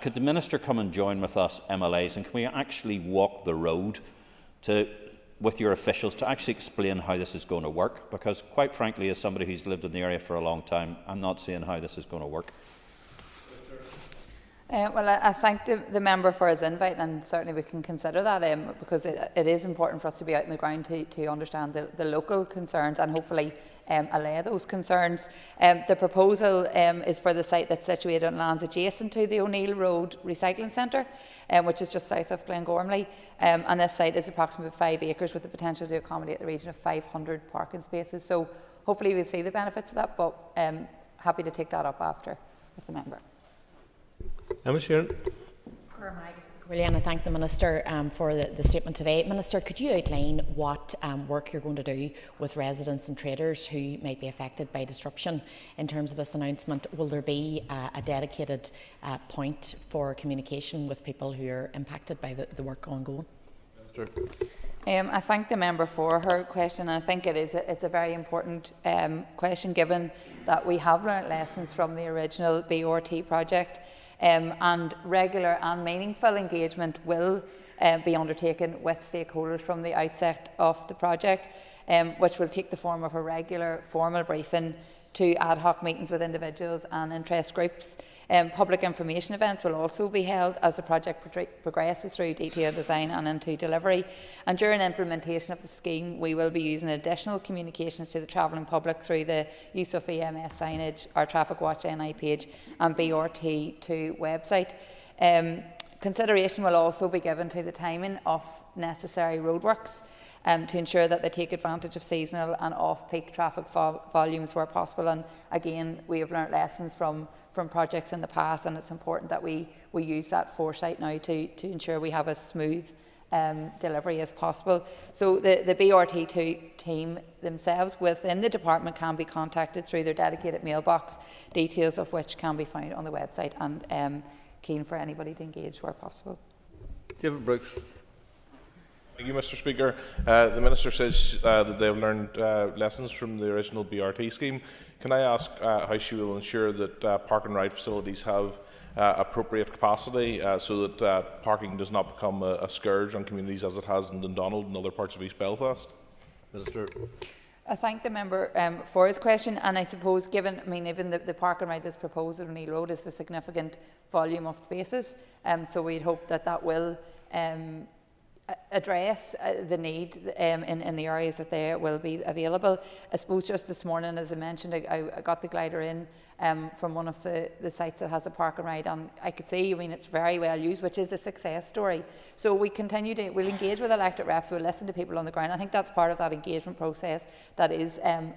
Could the Minister come and join with us MLAs, and can we actually walk the road with your officials to actually explain how this is going to work? Because, quite frankly, as somebody who's lived in the area for a long time, I'm not seeing how this is going to work. Well, I thank the member for his invite, and certainly we can consider that because it is important for us to be out on the ground to understand the local concerns and hopefully allay those concerns. The proposal is for the site that's situated on lands adjacent to the O'Neill Road Recycling Centre, which is just south of Glengormley. And this site is approximately 5 acres with the potential to accommodate the region of 500 parking spaces. So hopefully we'll see the benefits of that, but happy to take that up after with the member. Emma Sheeran. And I thank the Minister for the statement today. Minister, could you outline what work you're going to do with residents and traders who might be affected by disruption in terms of this announcement? Will there be a dedicated point for communication with people who are impacted by the work ongoing? I thank the member for her question, and I think it's a very important question given that we have learnt lessons from the original BRT project. And regular and meaningful engagement will be undertaken with stakeholders from the outset of the project, which will take the form of a regular formal briefing to ad hoc meetings with individuals and interest groups. Public information events will also be held as the project progresses through detailed design and into delivery. And during implementation of the scheme, we will be using additional communications to the travelling public through the use of EMS signage, our Traffic Watch NI page and BRT2 website. Consideration will also be given to the timing of necessary roadworks to ensure that they take advantage of seasonal and off-peak traffic volumes where possible. And again, we have learnt lessons from projects in the past, and it's important that we use that foresight now to ensure we have as smooth delivery as possible. So the BRT2 team themselves within the department can be contacted through their dedicated mailbox, details of which can be found on the website, and keen for anybody to engage where possible. David Brooks. Thank you, Mr. Speaker. The Minister says that they have learned lessons from the original BRT scheme. Can I ask how she will ensure that park and ride facilities have appropriate capacity so that parking does not become a scourge on communities as it has in Dundonald and other parts of East Belfast? Minister. I thank the member for his question, and I suppose given, even the park and ride that's proposed at O'Neill Road is a significant volume of spaces, so we'd hope that will address the need in the areas that they will be available. I suppose just this morning, as I mentioned, I got the glider in from one of the sites that has a park and ride, and I could see, it's very well used, which is a success story. So we'll engage with elected reps, we'll listen to people on the ground. I think that's part of that engagement process that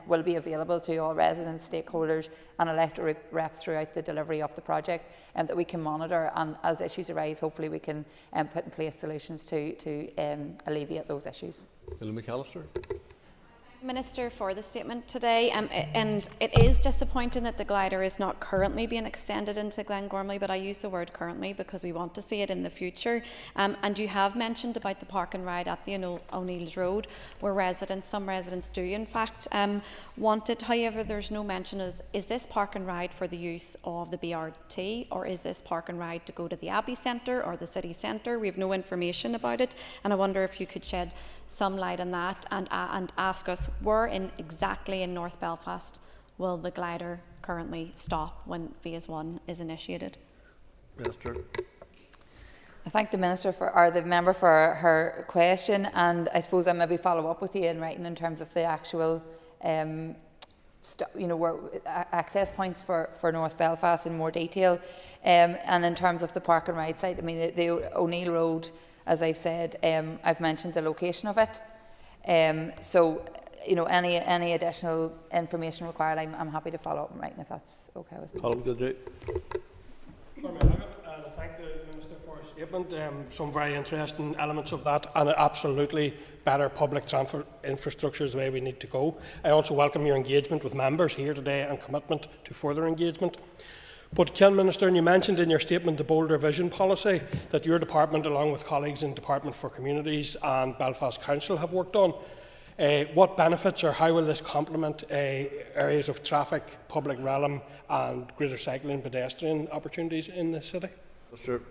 will be available to all residents, stakeholders and elected reps throughout the delivery of the project, and that we can monitor, and as issues arise, hopefully we can put in place solutions to alleviate those issues. Billy McAllister. Minister for the statement today, and it is disappointing that the glider is not currently being extended into Glengormley, but I use the word currently because we want to see it in the future. And you have mentioned about the park and ride at the O'Neill's Road, where some residents do in fact want it. However, there's no mention is this park and ride for the use of the BRT, or is this park and ride to go to the Abbey Centre or the city centre? We have no information about it, and I wonder if you could shed some light on that and ask us where exactly in North Belfast will the glider currently stop when Phase 1 is initiated? Minister. I thank the member for her question, and I suppose I maybe follow up with you in writing in terms of the actual access points for North Belfast in more detail, and in terms of the park and ride site. The O'Neill Road, as I've said, I've mentioned the location of it. So, any additional information required, I'm happy to follow up in writing if that's okay with you. Colin Gilday. I thank the Minister for his statement. Some very interesting elements of that, and absolutely better public transport infrastructure is the way we need to go. I also welcome your engagement with members here today and commitment to further engagement. But, Minister, you mentioned in your statement the Boulder Vision policy that your department, along with colleagues in Department for Communities and Belfast Council, have worked on. What benefits or how will this complement areas of traffic, public realm and greater cycling and pedestrian opportunities in the city? Sure.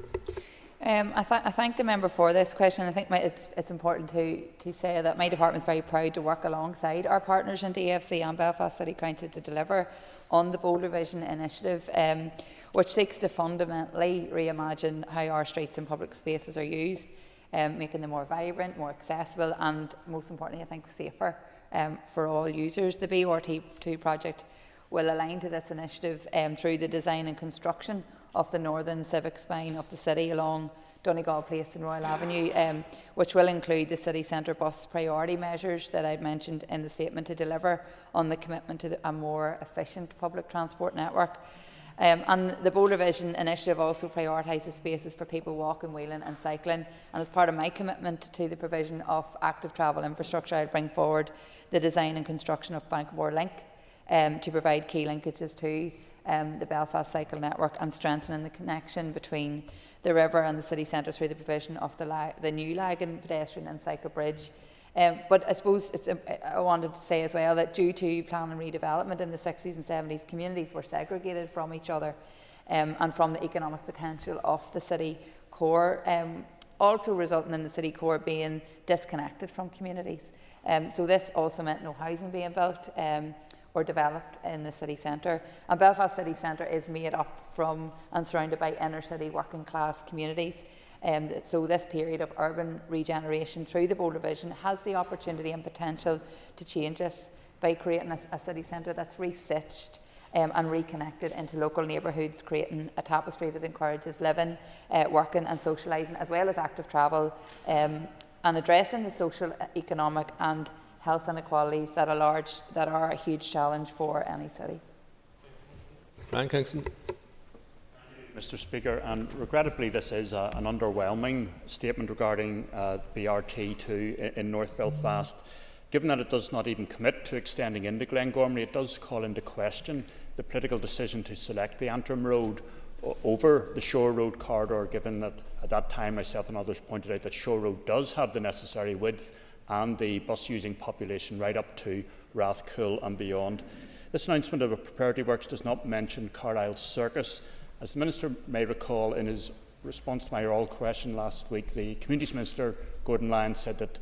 I thank the member for this question. I think it's important to say that my department is very proud to work alongside our partners in DFC and Belfast City Council to deliver on the Bold Revision initiative, which seeks to fundamentally reimagine how our streets and public spaces are used, making them more vibrant, more accessible and, most importantly, I think, safer for all users. The BRT2 project will align to this initiative through the design and construction of the northern civic spine of the city along Donegal Place and Royal Avenue, which will include the city centre bus priority measures that I mentioned in the statement to deliver on the commitment to a more efficient public transport network. And the Bold Revision initiative also prioritises spaces for people walking, wheeling and cycling. And as part of my commitment to the provision of active travel infrastructure, I'll bring forward the design and construction of Bankmore Link to provide key linkages to the Belfast cycle network and strengthening the connection between the river and the city centre through the provision of the new Lagan pedestrian and cycle bridge. But I suppose I wanted to say as well that due to plan and redevelopment in the 60s and 70s, communities were segregated from each other and from the economic potential of the city core, also resulting in the city core being disconnected from communities. So this also meant no housing being built or developed in the city centre. And Belfast City Centre is made up from and surrounded by inner city working class communities. So this period of urban regeneration through the Bold Revision has the opportunity and potential to change this by creating a city centre that's restitched and reconnected into local neighbourhoods, creating a tapestry that encourages living, working and socialising, as well as active travel, and addressing the social, economic and health inequalities that are a huge challenge for any city. Brian Kingston. Mr. Speaker, and regrettably this is an underwhelming statement regarding BRT2 in North Belfast. Given that it does not even commit to extending into Glengormley, it does call into question the political decision to select the Antrim Road over the Shore Road corridor, given that at that time myself and others pointed out that Shore Road does have the necessary width and the bus-using population right up to Rathcoole and beyond. This announcement of a preparatory works does not mention Carlisle Circus. As the Minister may recall, in his response to my oral question last week, the Communities Minister, Gordon Lyons, said that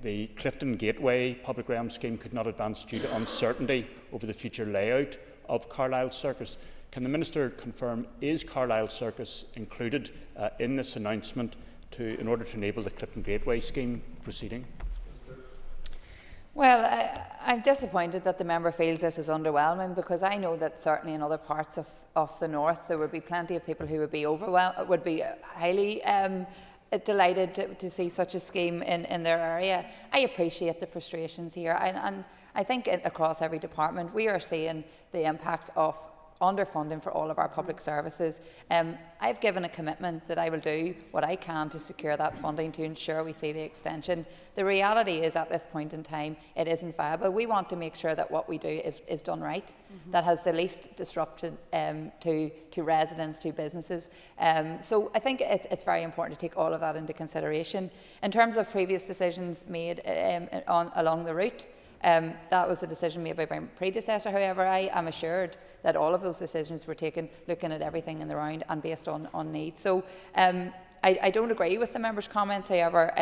the Clifton Gateway public realm scheme could not advance due to uncertainty over the future layout of Carlisle Circus. Can the Minister confirm, is Carlisle Circus included in this announcement in order to enable the Clifton Gateway scheme proceeding? Well, I'm disappointed that the member feels this is underwhelming, because I know that certainly in other parts of the north there would be plenty of people who would be highly delighted to see such a scheme in their area. I appreciate the frustrations here, and I think across every department we are seeing the impact of underfunding for all of our public services. I've given a commitment that I will do what I can to secure that funding to ensure we see the extension. The reality is, at this point in time, it isn't viable. We want to make sure that what we do is done right, that has the least disruption to residents, to businesses. So I think it's very important to take all of that into consideration. In terms of previous decisions made along the route, that was a decision made by my predecessor. However, I am assured that all of those decisions were taken looking at everything in the round and based on needs. So I don't agree with the member's comments. However,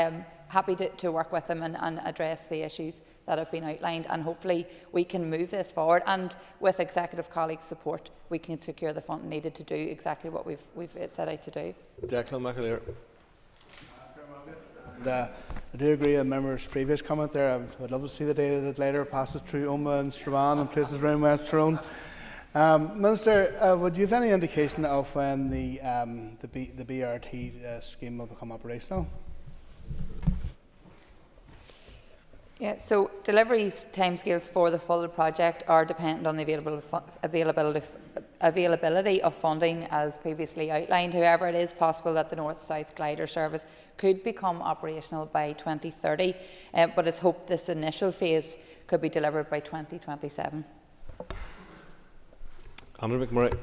happy to work with them and address the issues that have been outlined, and hopefully we can move this forward, and with executive colleagues' support we can secure the funding needed to do exactly what we've set out to do. Declan McAleer. And, I do agree with the member's previous comment there. I would love to see the day that it later passes through Omagh and Strabane and places around West Tyrone. Minister, would you have any indication of when the BRT scheme will become operational? Yeah, so delivery timescales for the full project are dependent on the availability of funding as previously outlined. However, it is possible that the North-South glider service could become operational by 2030, but it's hoped this initial phase could be delivered by 2027. Andrew McMurray.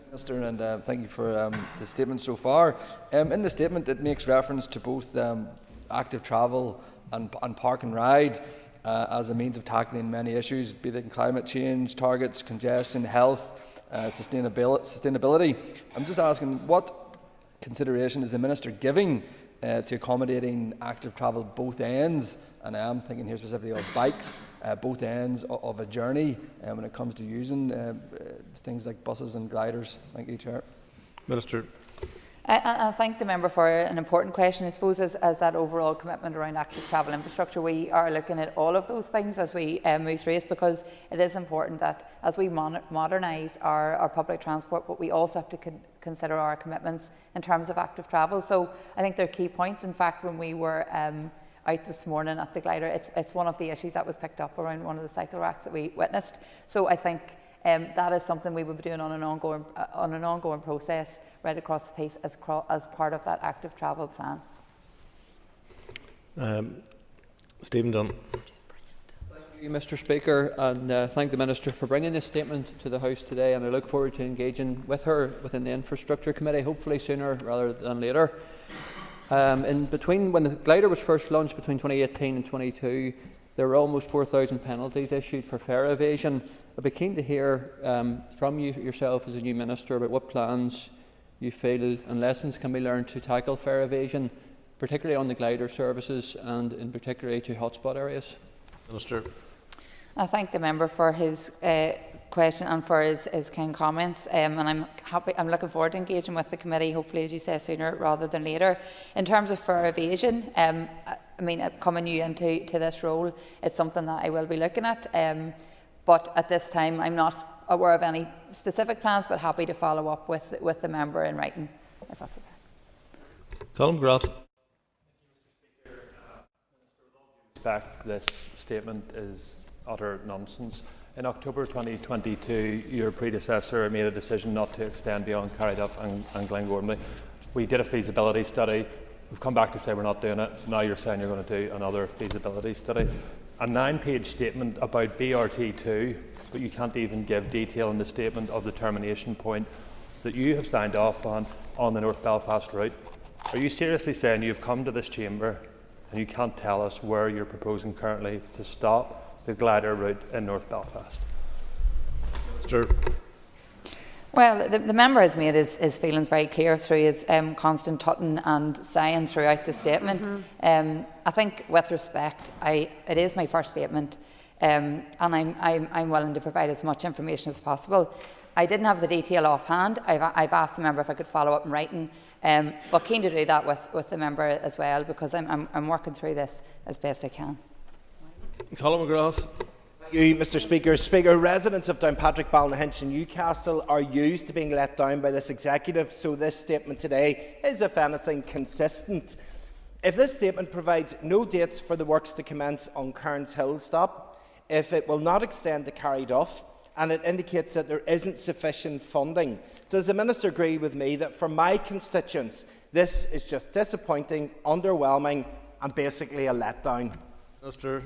Minister, and thank you for the statement so far. In the statement, it makes reference to both active travel and park and ride as a means of tackling many issues, be they climate change targets, congestion, health, sustainability. I'm just asking, what consideration is the Minister giving to accommodating active travel both ends? And I am thinking here specifically of bikes, both ends of a journey when it comes to using things like buses and gliders. Thank you, Chair. Minister. I thank the member for an important question. I suppose as that overall commitment around active travel infrastructure, we are looking at all of those things as we move through this, because it is important that as we modernise our public transport, but we also have to consider our commitments in terms of active travel. So I think they're key points. In fact, when we were out this morning at the glider, it's one of the issues that was picked up around one of the cycle racks that we witnessed. So I think that is something we will be doing on an ongoing process right across the piece as part of that active travel plan. Stephen Dunn. Thank you, Mr. Speaker, and thank the Minister for bringing this statement to the House today, and I look forward to engaging with her within the Infrastructure Committee, hopefully sooner rather than later. In between, when the glider was first launched between 2018 and 2022, there were almost 4,000 penalties issued for fare evasion. I'd be keen to hear from you yourself as a new Minister about what plans you feel and lessons can be learned to tackle fare evasion, particularly on the glider services and in particularly to hotspot areas. Minister. I thank the member for his question and for his kind comments, and I'm looking forward to engaging with the committee, hopefully, as you say, sooner rather than later. In terms of fare evasion, I mean, coming new into this role, it's something that I will be looking at, but at this time I'm not aware of any specific plans, but happy to follow up with the member in writing, if that's okay. Colin McGrath. This statement is utter nonsense. In October 2022, your predecessor made a decision not to extend beyond Carryduff and Glengormley. We did a feasibility study. We've come back to say we're not doing it. Now you're saying you're going to do another feasibility study. A 9-page statement about BRT2, but you can't even give detail in the statement of the termination point that you have signed off on the North Belfast route. Are you seriously saying you've come to this chamber and you can't tell us where you're proposing currently to stop the glider route in North Belfast? Sure. Well, the member has made his feelings very clear through his constant tutting and sighing throughout the statement. I think, with respect, it is my first statement, and I'm willing to provide as much information as possible. I didn't have the detail offhand. I've asked the member if I could follow up in writing, but keen to do that with the member as well, because I'm working through this as best I can. Colin McGrath. You, Mr. Speaker, residents of Downpatrick, Ballynahinch and Newcastle are used to being let down by this executive, so this statement today is, if anything, consistent. If this statement provides no dates for the works to commence on Kearns Hill stop, if it will not extend to Carryduff, and it indicates that there isn't sufficient funding, does the Minister agree with me that for my constituents this is just disappointing, underwhelming and basically a letdown? Minister.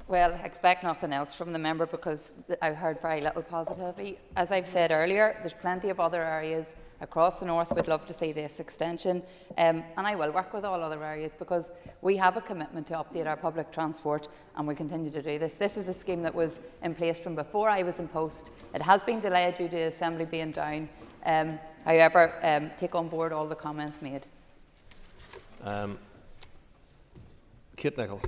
Well, expect nothing else from the member, because I've heard very little positivity. As I've said earlier, there's plenty of other areas across the north we'd love to see this extension, and I will work with all other areas, because we have a commitment to update our public transport and we continue to do this. This is a scheme that was in place from before I was in post. It has been delayed due to Assembly being down. However, take on board all the comments made. Kate Nicholl.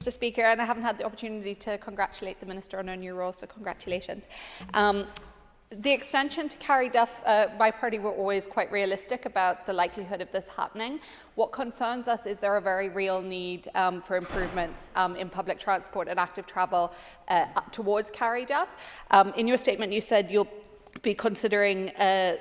Mr. Speaker, and I haven't had the opportunity to congratulate the Minister on her new role, so congratulations. The extension to Carryduff, my party were always quite realistic about the likelihood of this happening. What concerns us is there a very real need for improvements in public transport and active travel towards Carryduff. In your statement, you said you'll be considering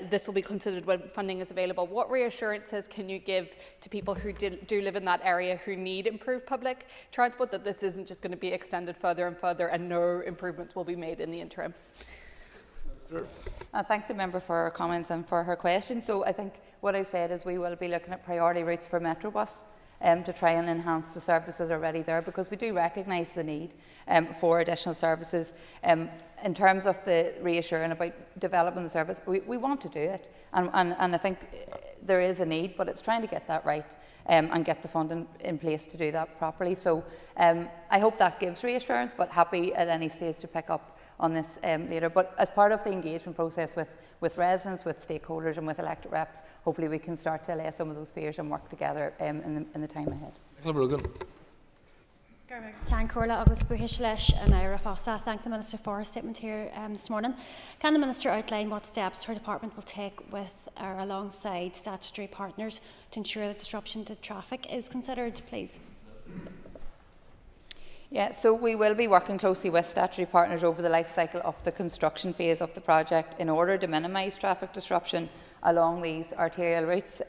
this will be considered when funding is available. What reassurances can you give to people who do live in that area who need improved public transport, that this isn't just going to be extended further and further and no improvements will be made in the interim? I thank the member for her comments and for her question. So I think what I said is we will be looking at priority routes for Metrobus to try and enhance the services already there, because we do recognise the need for additional services. In terms of the reassuring about developing the service, we want to do it, and I think there is a need, but it's trying to get that right and get the funding in place to do that properly. So I hope that gives reassurance, but happy at any stage to pick up on this later. But as part of the engagement process with residents, with stakeholders and with elected reps, hopefully we can start to allay some of those fears and work together in the time ahead. Can Corla agus buhish leis and Ira Fossa. Thank the Minister for her statement here this morning. Can the Minister outline what steps her department will take with or alongside statutory partners to ensure that disruption to traffic is considered, please? Yeah, so we will be working closely with statutory partners over the life cycle of the construction phase of the project in order to minimise traffic disruption along these arterial routes.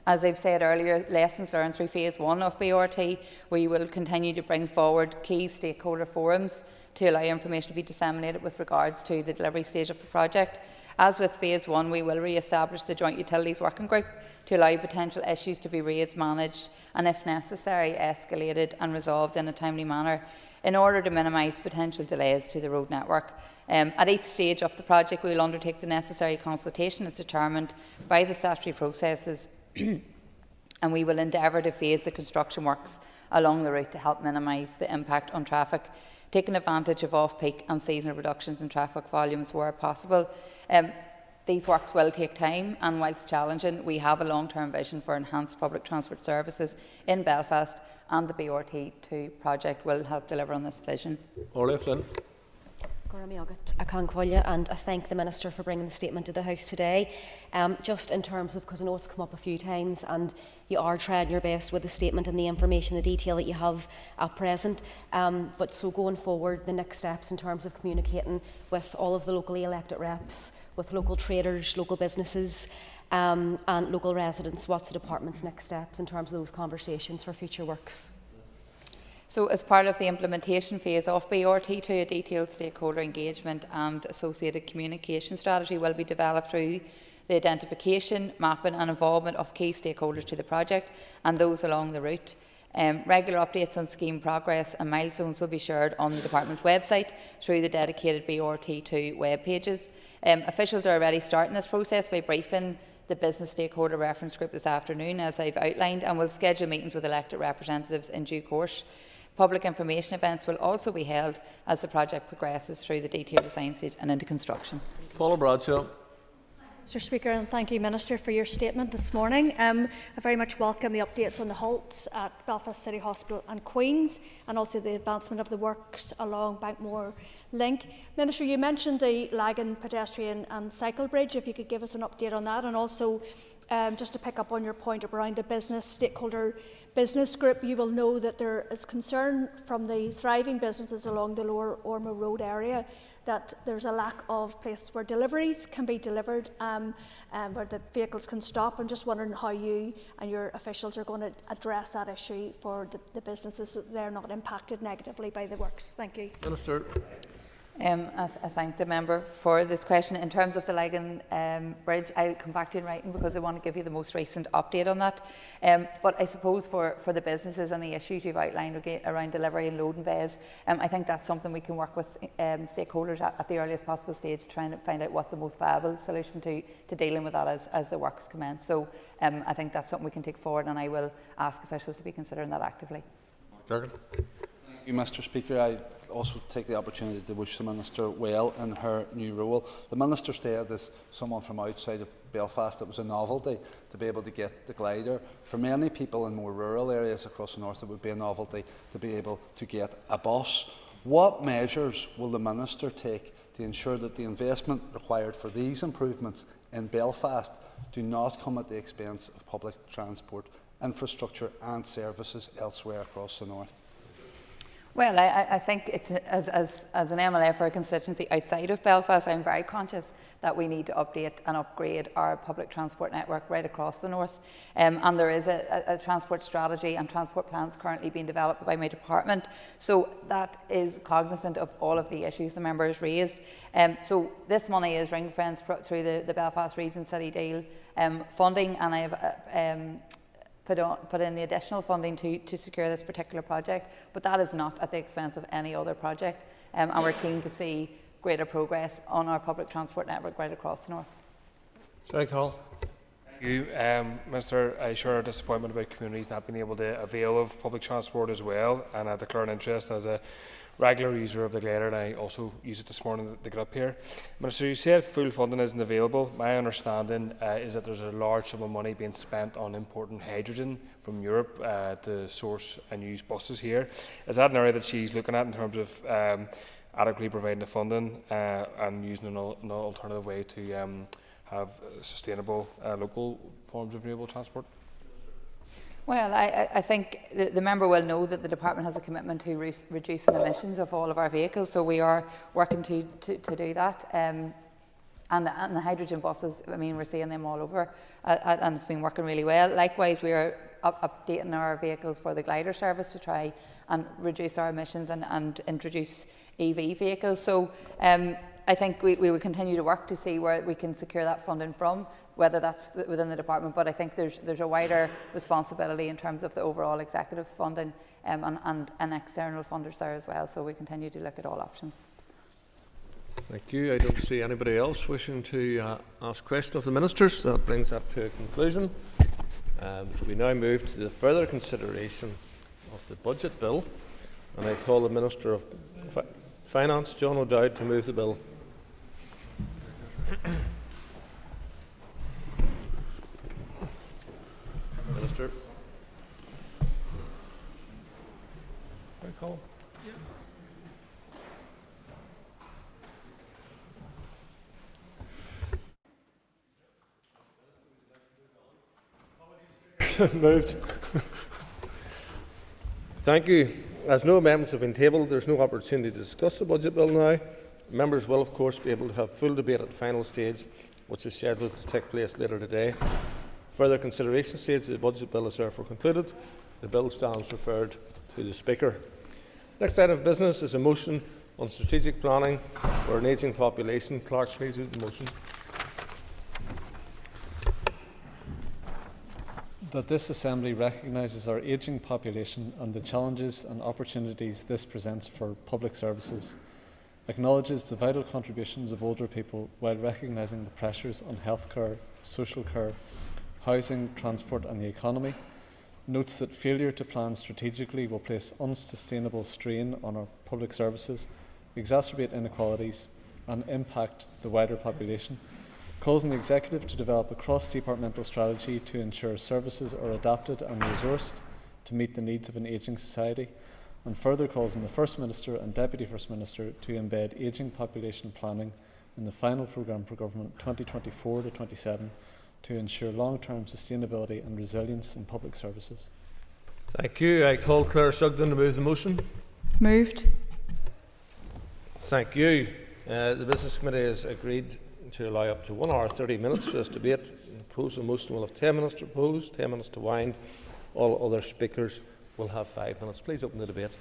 As I've said earlier, lessons learned through phase 1 of BRT, we will continue to bring forward key stakeholder forums to allow information to be disseminated with regards to the delivery stage of the project. As with phase 1, we will re-establish the Joint Utilities Working Group to allow potential issues to be raised, managed and, if necessary, escalated and resolved in a timely manner in order to minimise potential delays to the road network. At each stage of the project, we will undertake the necessary consultation as determined by the statutory processes and we will endeavour to phase the construction works along the route to help minimise the impact on traffic, taking advantage of off-peak and seasonal reductions in traffic volumes where possible. These works will take time, and whilst challenging, we have a long-term vision for enhanced public transport services in Belfast, and the BRT2 project will help deliver on this vision. Orla Flynn. And I thank the Minister for bringing the statement to the House today. Just in terms of, because I know it's come up a few times and you are trying your best with the statement and the information, the detail that you have at present, but so going forward, the next steps in terms of communicating with all of the locally elected reps, with local traders, local businesses and local residents, what's the Department's next steps in terms of those conversations for future works? So, as part of the implementation phase of BRT2, a detailed stakeholder engagement and associated communication strategy will be developed through the identification, mapping and involvement of key stakeholders to the project and those along the route. Regular updates on scheme progress and milestones will be shared on the Department's website through the dedicated BRT2 web pages. Officials are already starting this process by briefing the business stakeholder reference group this afternoon, as I've outlined, and will schedule meetings with elected representatives in due course. Public information events will also be held as the project progresses through the detailed design stage and into construction. Paula Bradshaw. Mr Speaker, and thank you, Minister, for your statement this morning. I very much welcome the updates on the halts at Belfast City Hospital and Queen's, and also the advancement of the works along Bankmore Link. Minister, you mentioned the Lagan pedestrian and cycle bridge. If you could give us an update on that, and also just to pick up on your point around the business stakeholder business group, you will know that there is concern from the thriving businesses along the Lower Ormeau Road area that there's a lack of places where deliveries can be delivered, where the vehicles can stop. I'm just wondering how you and your officials are going to address that issue for the businesses so that they're not impacted negatively by the works. Thank you. Minister. I thank the member for this question. In terms of the Lagan Bridge, I'll come back to you in writing because I want to give you the most recent update on that. But I suppose for the businesses and the issues you've outlined around delivery and loading bays, I think that's something we can work with stakeholders at the earliest possible stage, trying to find out what the most viable solution to dealing with that as the works commence. So I think that's something we can take forward, and I will ask officials to be considering that actively. Durgan. Thank you, Mr Speaker. I also take the opportunity to wish the Minister well in her new role. The Minister said, as someone from outside of Belfast, it was a novelty to be able to get the glider. For many people in more rural areas across the north, it would be a novelty to be able to get a bus. What measures will the Minister take to ensure that the investment required for these improvements in Belfast do not come at the expense of public transport infrastructure and services elsewhere across the north? Well, I think it's, as an MLA for a constituency outside of Belfast, I'm very conscious that we need to update and upgrade our public transport network right across the north. And there is a transport strategy and transport plans currently being developed by my department. So that is cognizant of all of the issues the member has raised. So this money is ring-fenced through the Belfast Region City Deal funding, and I have put in the additional funding to secure this particular project, but that is not at the expense of any other project, and we're keen to see greater progress on our public transport network right across the north. Sorry, Carl. Minister, I share our disappointment about communities not being able to avail of public transport as well, and I declare an interest as a regular user of the glider, and I also use it this morning to get up here. Minister, you said full funding isn't available. My understanding is that there's a large sum of money being spent on importing hydrogen from Europe to source and use buses here. Is that an area that she's looking at in terms of adequately providing the funding and using an alternative way to have sustainable local forms of renewable transport? Well, I think the member will know that the department has a commitment to reducing emissions of all of our vehicles, so we are working to do that. And the hydrogen buses, I mean, we're seeing them all over, and it's been working really well. Likewise, we are updating our vehicles for the glider service to try and reduce our emissions and introduce EV vehicles. So I think we will continue to work to see where we can secure that funding from, whether that's within the department, but I think there's a wider responsibility in terms of the overall executive funding and external funders there as well, so we continue to look at all options. Thank you. I don't see anybody else wishing to ask questions of the ministers. That brings that to a conclusion. We now move to the further consideration of the budget bill, and I call the Minister of Finance, John O'Dowd, to move the bill. Minister. Call. Moved. Thank you. As no amendments have been tabled, there is no opportunity to discuss the budget bill now. Members will, of course, be able to have full debate at the final stage, which is scheduled to take place later today. Further consideration stage of the budget bill is therefore concluded. The bill stands referred to the Speaker. Next item of business is a motion on strategic planning for an ageing population. Clerk, please read the motion. That this Assembly recognises our ageing population and the challenges and opportunities this presents for public services, acknowledges the vital contributions of older people while recognising the pressures on healthcare, social care, housing, transport and the economy, notes that failure to plan strategically will place unsustainable strain on our public services, exacerbate inequalities and impact the wider population, calls on the Executive to develop a cross-departmental strategy to ensure services are adapted and resourced to meet the needs of an ageing society, and further calls on the First Minister and Deputy First Minister to embed ageing population planning in the final programme for Government 2024 to 27 to ensure long-term sustainability and resilience in public services. Thank you. I call Claire Sugden to move the motion. Moved. Thank you. The Business Committee has agreed to allow up to 1 hour 30 minutes for this debate. The proposed motion will have 10 minutes to propose, 10 minutes to wind. All other speakers will have 5 minutes. Please open the debate.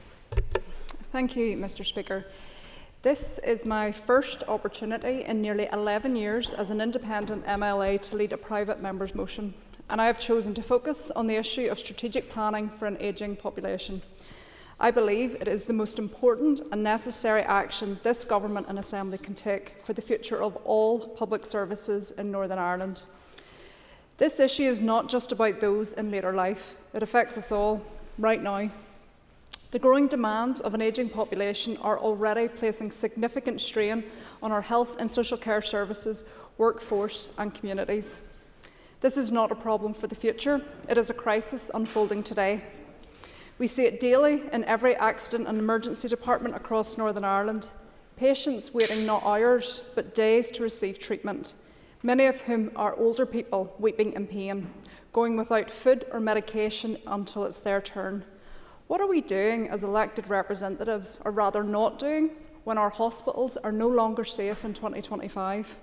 Thank you, Mr. Speaker. This is my first opportunity in nearly 11 years as an independent MLA to lead a private member's motion, and I have chosen to focus on the issue of strategic planning for an ageing population. I believe it is the most important and necessary action this Government and Assembly can take for the future of all public services in Northern Ireland. This issue is not just about those in later life. It affects us all right now. The growing demands of an ageing population are already placing significant strain on our health and social care services, workforce and communities. This is not a problem for the future. It is a crisis unfolding today. We see it daily in every accident and emergency department across Northern Ireland. Patients waiting not hours but days to receive treatment, many of whom are older people weeping in pain, going without food or medication until it's their turn. What are we doing as elected representatives, or rather not doing, when our hospitals are no longer safe in 2025?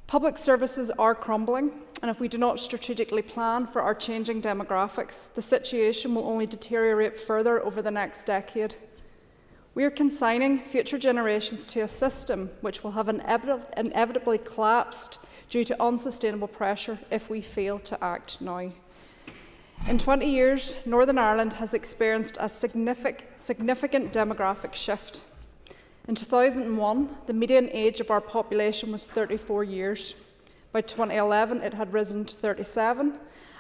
Public services are crumbling, and if we do not strategically plan for our changing demographics, the situation will only deteriorate further over the next decade. We are consigning future generations to a system which will have inevitably collapsed due to unsustainable pressure if we fail to act now. In 20 years, Northern Ireland has experienced a significant demographic shift. In 2001, the median age of our population was 34 years. By 2011, it had risen to 37,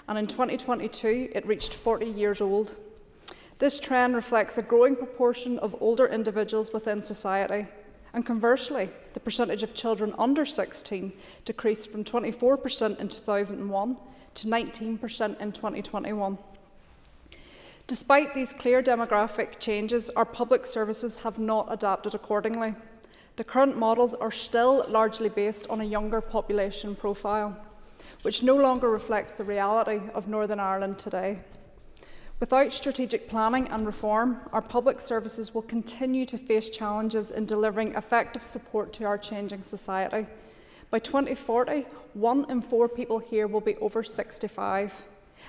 and in 2022, it reached 40 years old. This trend reflects a growing proportion of older individuals within society, and conversely, the percentage of children under 16 decreased from 24% in 2001 to 19% in 2021. Despite these clear demographic changes, our public services have not adapted accordingly. The current models are still largely based on a younger population profile, which no longer reflects the reality of Northern Ireland today. Without strategic planning and reform, our public services will continue to face challenges in delivering effective support to our changing society. By 2040, 1 in 4 people here will be over 65,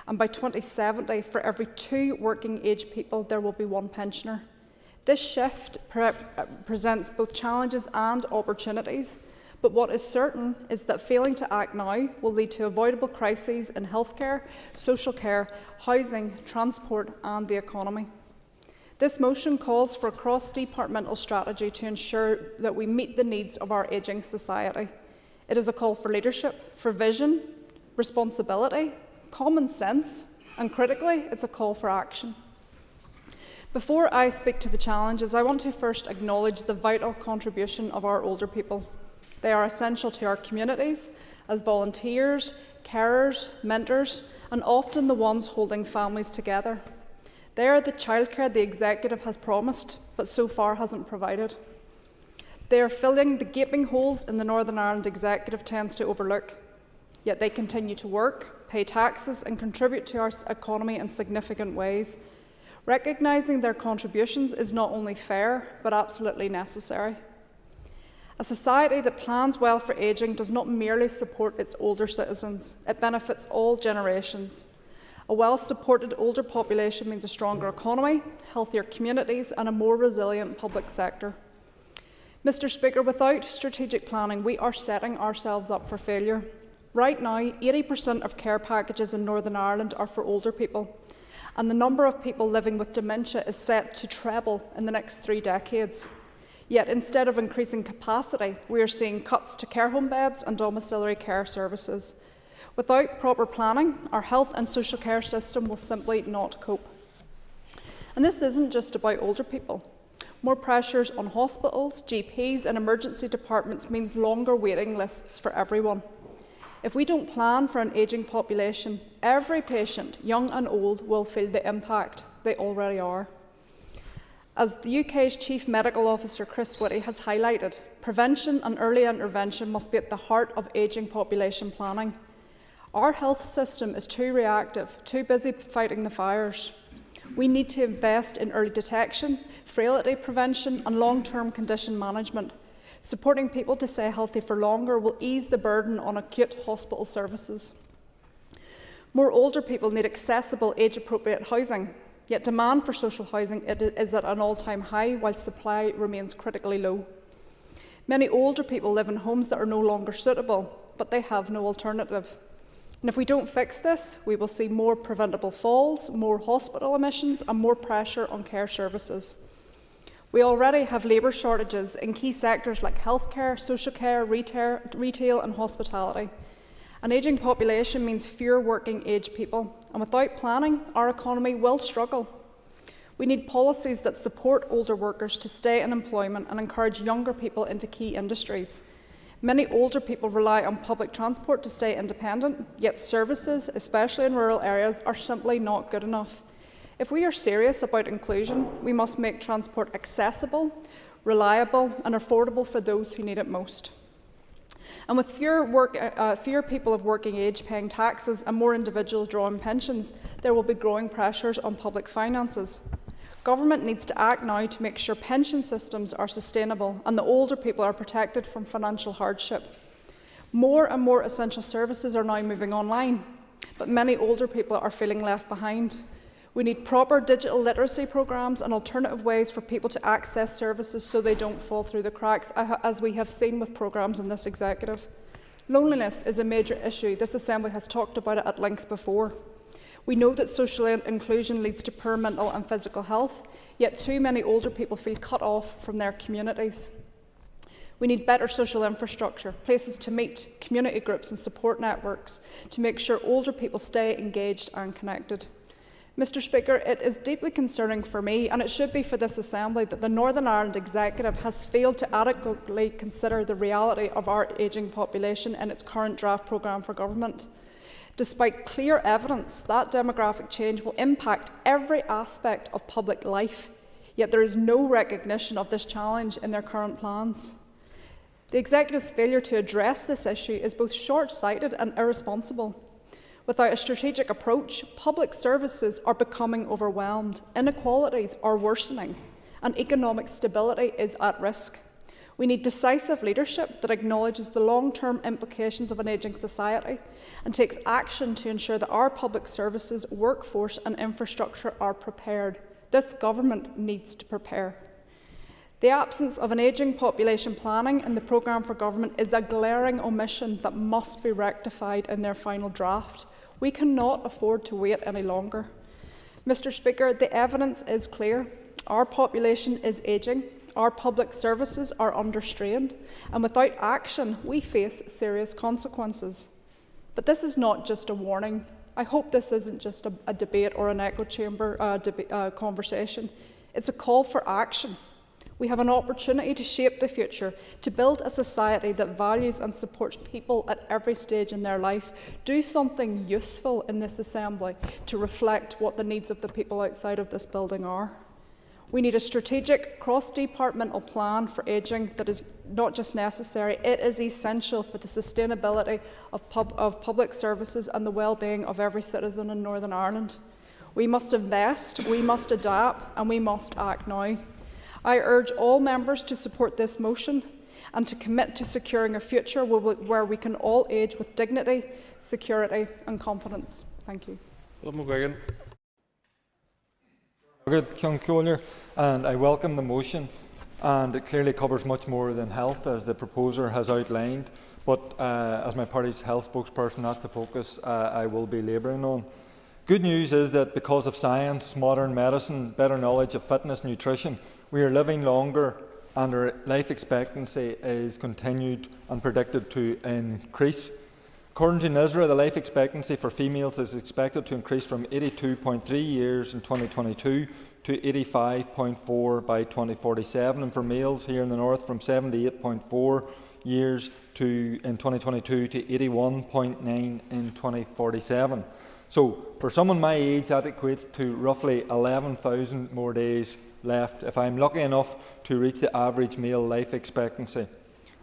and by 2070, for every 2 working-age people, there will be 1 pensioner. This shift presents both challenges and opportunities, but what is certain is that failing to act now will lead to avoidable crises in healthcare, social care, housing, transport and the economy. This motion calls for a cross-departmental strategy to ensure that we meet the needs of our ageing society. It is a call for leadership, for vision, responsibility, common sense, and critically, it's a call for action. Before I speak to the challenges, I want to first acknowledge the vital contribution of our older people. They are essential to our communities as volunteers, carers, mentors, and often the ones holding families together. They are the childcare the Executive has promised, but so far hasn't provided. They are filling the gaping holes in the Northern Ireland Executive tends to overlook, yet they continue to work, pay taxes and contribute to our economy in significant ways. Recognising their contributions is not only fair, but absolutely necessary. A society that plans well for ageing does not merely support its older citizens, it benefits all generations. A well-supported older population means a stronger economy, healthier communities and a more resilient public sector. Mr. Speaker, without strategic planning, we are setting ourselves up for failure. Right now, 80% of care packages in Northern Ireland are for older people, and the number of people living with dementia is set to treble in the next 3 decades. Yet instead of increasing capacity, we are seeing cuts to care home beds and domiciliary care services. Without proper planning, our health and social care system will simply not cope. And this isn't just about older people. More pressures on hospitals, GPs and emergency departments means longer waiting lists for everyone. If we don't plan for an ageing population, every patient, young and old, will feel the impact. They already are. As the UK's Chief Medical Officer Chris Whitty has highlighted, prevention and early intervention must be at the heart of ageing population planning. Our health system is too reactive, too busy fighting the fires. We need to invest in early detection, frailty prevention and long-term condition management. Supporting people to stay healthy for longer will ease the burden on acute hospital services. More older people need accessible, age-appropriate housing, yet demand for social housing is at an all-time high while supply remains critically low. Many older people live in homes that are no longer suitable, but they have no alternative. And if we don't fix this, we will see more preventable falls, more hospital admissions and more pressure on care services. We already have labour shortages in key sectors like healthcare, social care, retail and hospitality. An ageing population means fewer working-age people, and without planning, our economy will struggle. We need policies that support older workers to stay in employment and encourage younger people into key industries. Many older people rely on public transport to stay independent, yet services, especially in rural areas, are simply not good enough. If we are serious about inclusion, we must make transport accessible, reliable and affordable for those who need it most. And with fewer people of working age paying taxes and more individuals drawing pensions, there will be growing pressures on public finances. Government needs to act now to make sure pension systems are sustainable and the older people are protected from financial hardship. More and more essential services are now moving online, but many older people are feeling left behind. We need proper digital literacy programmes and alternative ways for people to access services so they don't fall through the cracks, as we have seen with programmes in this Executive. Loneliness is a major issue. This Assembly has talked about it at length before. We know that social inclusion leads to poor mental and physical health, yet too many older people feel cut off from their communities. We need better social infrastructure, places to meet, community groups and support networks to make sure older people stay engaged and connected. Mr Speaker, it is deeply concerning for me, and it should be for this Assembly, that the Northern Ireland Executive has failed to adequately consider the reality of our ageing population in its current draft programme for government. Despite clear evidence that demographic change will impact every aspect of public life, yet there is no recognition of this challenge in their current plans. The Executive's failure to address this issue is both short-sighted and irresponsible. Without a strategic approach, public services are becoming overwhelmed, inequalities are worsening, and economic stability is at risk. We need decisive leadership that acknowledges the long-term implications of an ageing society and takes action to ensure that our public services, workforce and infrastructure are prepared. This government needs to prepare. The absence of an ageing population planning in the programme for government is a glaring omission that must be rectified in their final draft. We cannot afford to wait any longer. Mr Speaker, the evidence is clear. Our population is ageing, our public services are under strain, and without action, we face serious consequences. But this is not just a warning. I hope this isn't just a debate or an echo chamber conversation. It's a call for action. We have an opportunity to shape the future, to build a society that values and supports people at every stage in their life. Do something useful in this Assembly to reflect what the needs of the people outside of this building are. We need a strategic, cross-departmental plan for ageing that is not just necessary, it is essential for the sustainability of public services and the well-being of every citizen in Northern Ireland. We must invest, we must adapt, and we must act now. I urge all members to support this motion and to commit to securing a future where we can all age with dignity, security and confidence. Thank you. And I welcome the motion, and it clearly covers much more than health, as the proposer has outlined, but as my party's health spokesperson, that's the focus I will be labouring on. Good news is that because of science, modern medicine, better knowledge of fitness, nutrition, we are living longer and our life expectancy is continued and predicted to increase. According to NISRA, the life expectancy for females is expected to increase from 82.3 years in 2022 to 85.4 by 2047, and for males here in the north from 78.4 years in 2022 to 81.9 in 2047. So for someone my age, that equates to roughly 11,000 more days left if I'm lucky enough to reach the average male life expectancy.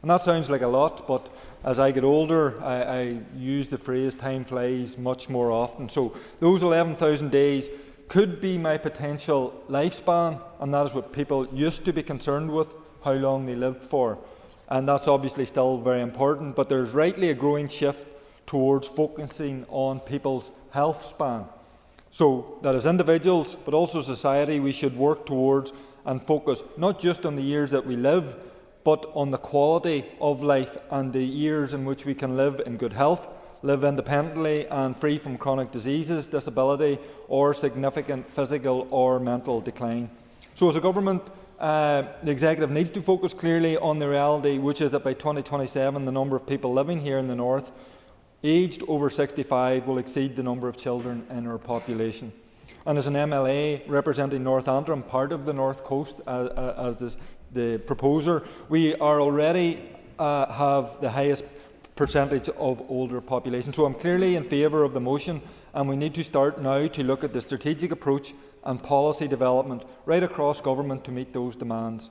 And that sounds like a lot, but as I get older, I use the phrase time flies much more often. So those 11,000 days could be my potential lifespan, and that is what people used to be concerned with, how long they lived for. And that's obviously still very important, but there's rightly a growing shift towards focusing on people's health span. So that as individuals, but also society, we should work towards and focus not just on the years that we live, but on the quality of life and the years in which we can live in good health, live independently and free from chronic diseases, disability or significant physical or mental decline. So as a government, the Executive needs to focus clearly on the reality, which is that by 2027 the number of people living here in the north aged over 65 will exceed the number of children in our population. And as an MLA representing North Antrim, part of the North Coast, as the proposer, we are already have the highest percentage of older population. So I'm clearly in favour of the motion, and we need to start now to look at the strategic approach and policy development right across government to meet those demands.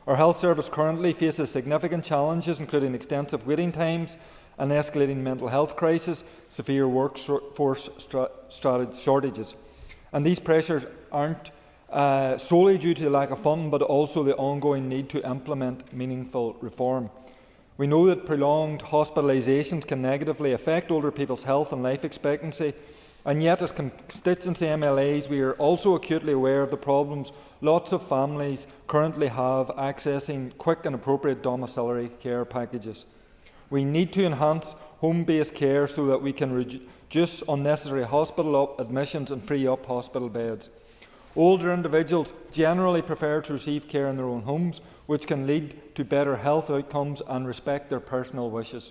Our health service currently faces significant challenges, including extensive waiting times, an escalating mental health crisis, severe workforce shortages. And these pressures aren't solely due to the lack of funding, but also the ongoing need to implement meaningful reform. We know that prolonged hospitalisations can negatively affect older people's health and life expectancy, and yet as constituency MLAs we are also acutely aware of the problems lots of families currently have accessing quick and appropriate domiciliary care packages. We need to enhance home-based care so that we can reduce unnecessary hospital admissions and free up hospital beds. Older individuals generally prefer to receive care in their own homes, which can lead to better health outcomes and respect their personal wishes.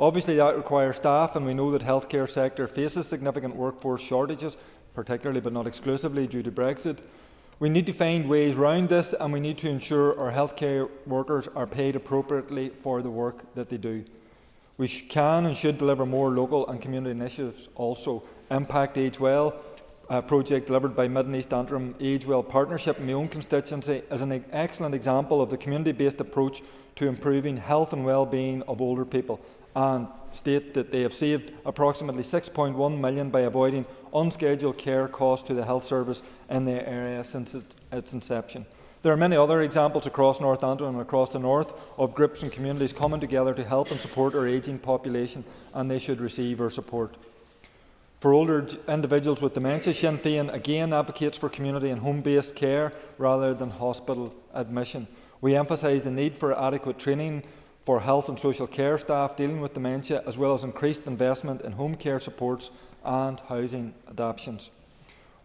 Obviously, that requires staff, and we know that the healthcare sector faces significant workforce shortages, particularly but not exclusively due to Brexit. We need to find ways around this, and we need to ensure our healthcare workers are paid appropriately for the work that they do. We can and should deliver more local and community initiatives also. Impact Age Well, a project delivered by Mid and East Antrim Age Well Partnership in my own constituency, is an excellent example of the community-based approach to improving health and well-being of older people, and state that they have saved approximately $6.1 million by avoiding unscheduled care costs to the health service in the area since its inception. There are many other examples across North Antrim and across the north of groups and communities coming together to help and support our ageing population, and they should receive our support. For older individuals with dementia, Sinn Féin again advocates for community and home-based care rather than hospital admission. We emphasise the need for adequate training for health and social care staff dealing with dementia, as well as increased investment in home care supports and housing adaptations.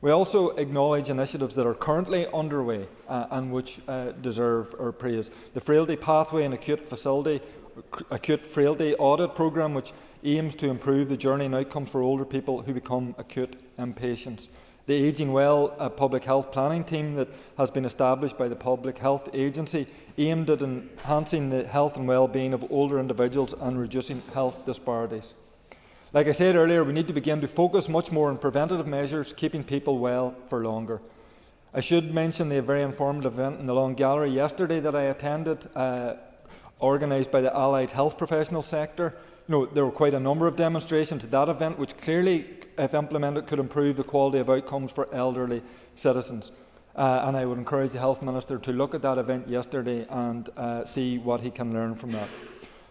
We also acknowledge initiatives that are currently underway and which deserve our praise. The Frailty Pathway and Acute Frailty Audit Programme, which aims to improve the journey and outcomes for older people who become acute inpatients. The Ageing Well public health planning team that has been established by the Public Health Agency, aimed at enhancing the health and well-being of older individuals and reducing health disparities. Like I said earlier, we need to begin to focus much more on preventative measures, keeping people well for longer. I should mention the very informative event in the Long Gallery yesterday that I attended, organised by the allied health professional sector. There were quite a number of demonstrations at that event, which clearly, if implemented, could improve the quality of outcomes for elderly citizens. And I would encourage the Health Minister to look at that event yesterday and see what he can learn from that.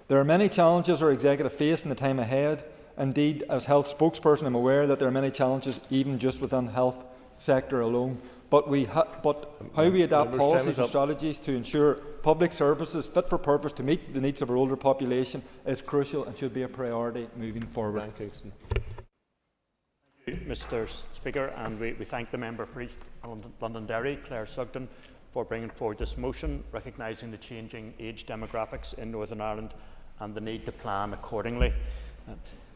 There are many challenges our executive face in the time ahead. Indeed, as health spokesperson, I'm aware that there are many challenges even just within the health sector alone. But how we adapt policies and strategies to ensure public services fit for purpose to meet the needs of our older population is crucial and should be a priority moving forward. Thank you, Mr. Speaker, and we thank the member for East Londonderry, Claire Sugden, for bringing forward this motion, recognising the changing age demographics in Northern Ireland and the need to plan accordingly.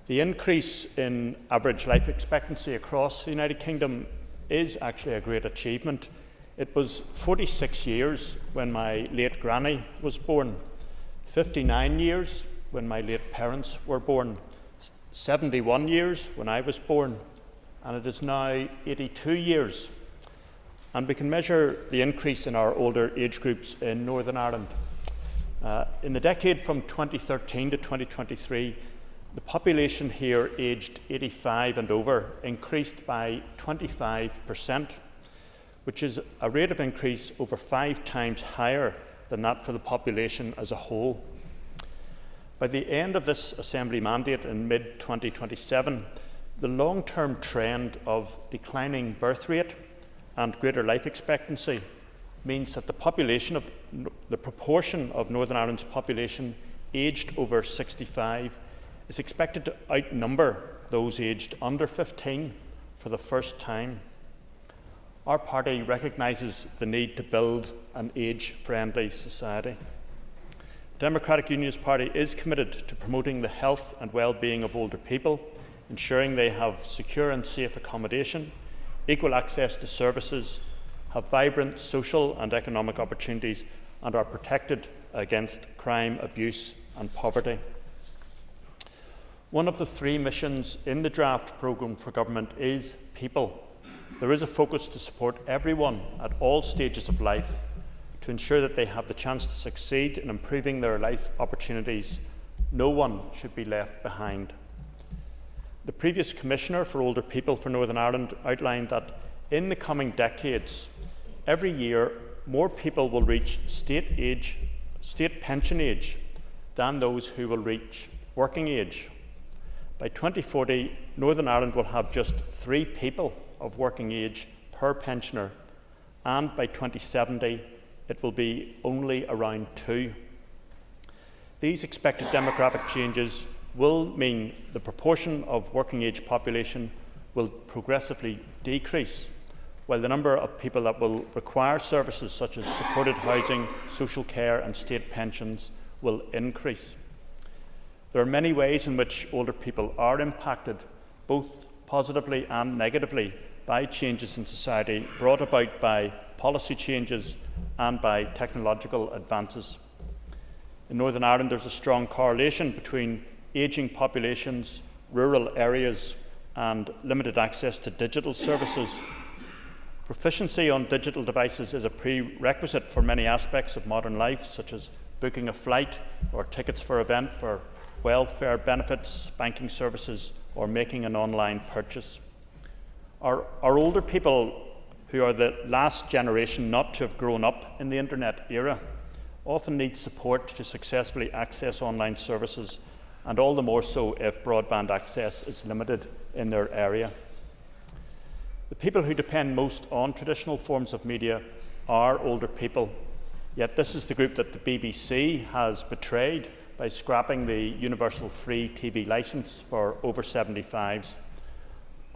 The increase in average life expectancy across the United Kingdom is actually a great achievement. It was 46 years when my late granny was born, 59 years when my late parents were born, 71 years when I was born, and it is now 82 years. And we can measure the increase in our older age groups in Northern Ireland. In the decade from 2013 to 2023, the population here aged 85 and over increased by 25%, which is a rate of increase over 5 times higher than that for the population as a whole. By the end of this Assembly mandate in mid-2027, the long-term trend of declining birth rate and greater life expectancy means that the proportion of Northern Ireland's population aged over 65 is expected to outnumber those aged under 15 for the first time. Our party recognises the need to build an age-friendly society. The Democratic Unionist Party is committed to promoting the health and well-being of older people, ensuring they have secure and safe accommodation, equal access to services, have vibrant social and economic opportunities, and are protected against crime, abuse and poverty. One of the 3 missions in the draft programme for government is people. There is a focus to support everyone at all stages of life to ensure that they have the chance to succeed in improving their life opportunities. No one should be left behind. The previous Commissioner for Older People for Northern Ireland outlined that in the coming decades, every year more people will reach state pension age than those who will reach working age. By 2040, Northern Ireland will have just 3 people of working age per pensioner, and by 2070 it will be only around 2. These expected demographic changes will mean the proportion of working age population will progressively decrease, while the number of people that will require services such as supported housing, social care and state pensions will increase. There are many ways in which older people are impacted, both positively and negatively, by changes in society brought about by policy changes and by technological advances. In Northern Ireland, there is a strong correlation between ageing populations, rural areas and limited access to digital services. Proficiency on digital devices is a prerequisite for many aspects of modern life, such as booking a flight or tickets for an event, for welfare benefits, banking services, or making an online purchase. Our older people, who are the last generation not to have grown up in the internet era, often need support to successfully access online services, and all the more so if broadband access is limited in their area. The people who depend most on traditional forms of media are older people, yet this is the group that the BBC has betrayed by scrapping the universal free TV licence for over 75s.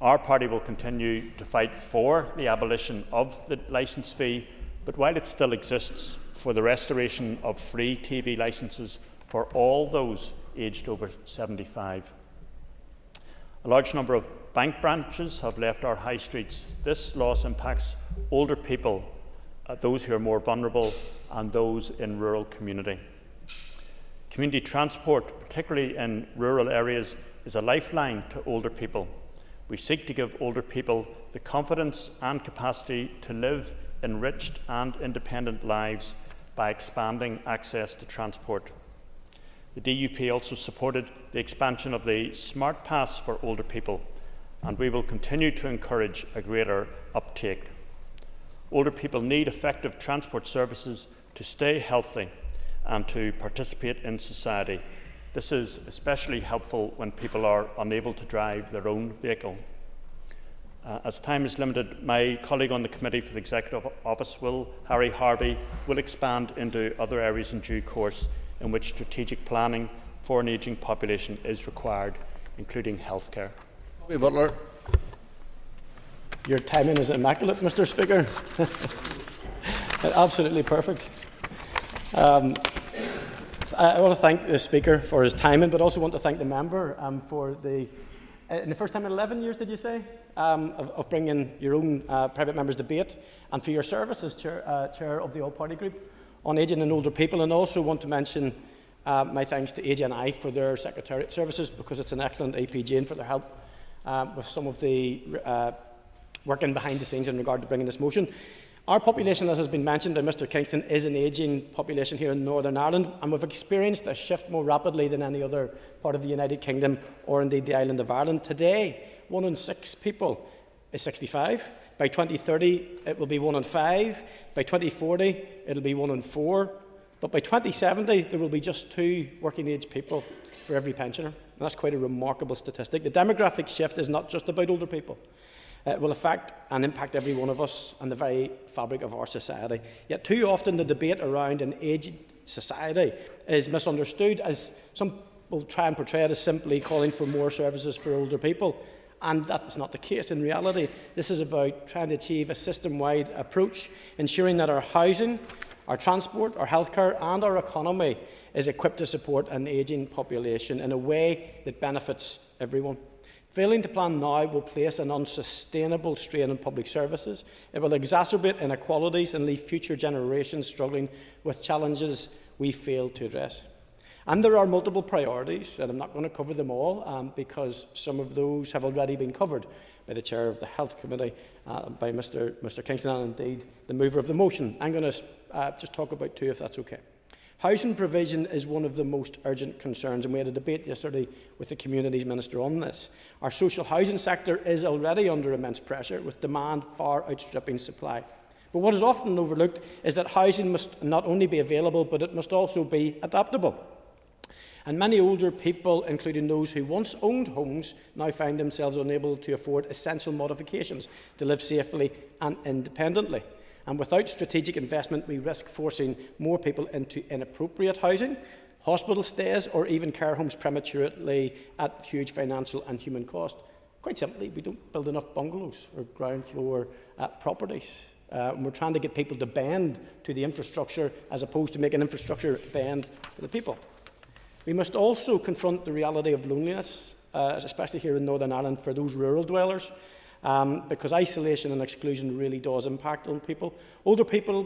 Our party will continue to fight for the abolition of the licence fee, but while it still exists, for the restoration of free TV licences for all those aged over 75. A large number of bank branches have left our high streets. This loss impacts older people, those who are more vulnerable, and those in rural community. Community transport, particularly in rural areas, is a lifeline to older people. We seek to give older people the confidence and capacity to live enriched and independent lives by expanding access to transport. The DUP also supported the expansion of the Smart Pass for older people, and we will continue to encourage a greater uptake. Older people need effective transport services to stay healthy and to participate in society. This is especially helpful when people are unable to drive their own vehicle. As time is limited, my colleague on the Committee for the Executive Office, Harry Harvey, will expand into other areas in due course in which strategic planning for an ageing population is required, including healthcare. Butler. Your timing is immaculate, Mr. Speaker. Absolutely perfect. I want to thank the Speaker for his timing, but also want to thank the member for the first time in 11 years, did you say, of bringing your own private members' debate, and for your service as chair of the All-Party Group on Ageing and Older People. And also want to mention my thanks to AGNI for their secretariat services, because it's an excellent APG, and for their help with some of the working behind the scenes in regard to bringing this motion. Our population, as has been mentioned by Mr Kingston, is an ageing population here in Northern Ireland, and we've experienced a shift more rapidly than any other part of the United Kingdom or indeed the island of Ireland. Today, 1 in 6 people is 65. By 2030, it will be 1 in 5. By 2040, it will be 1 in 4. But by 2070, there will be just 2 working age people for every pensioner. And that's quite a remarkable statistic. The demographic shift is not just about older people. It will affect and impact every one of us and the very fabric of our society. Yet too often the debate around an aging society is misunderstood, as some will try and portray it as simply calling for more services for older people. And that is not the case. In reality, this is about trying to achieve a system-wide approach, ensuring that our housing, our transport, our healthcare and our economy is equipped to support an ageing population in a way that benefits everyone. Failing to plan now will place an unsustainable strain on public services. It will exacerbate inequalities and leave future generations struggling with challenges we fail to address. And there are multiple priorities, and I'm not going to cover them all because some of those have already been covered by the Chair of the Health Committee, by Mr Kingston, and indeed the mover of the motion. I'm going to just talk about 2, if that's okay. Housing provision is one of the most urgent concerns, and we had a debate yesterday with the Communities Minister on this. Our social housing sector is already under immense pressure, with demand far outstripping supply. But what is often overlooked is that housing must not only be available, but it must also be adaptable. And many older people, including those who once owned homes, now find themselves unable to afford essential modifications to live safely and independently. And without strategic investment, we risk forcing more people into inappropriate housing, hospital stays, or even care homes prematurely at huge financial and human cost. Quite simply, we don't build enough bungalows or ground floor properties. And we're trying to get people to bend to the infrastructure as opposed to making infrastructure bend for the people. We must also confront the reality of loneliness, especially here in Northern Ireland for those rural dwellers, because isolation and exclusion really does impact on people. Older people,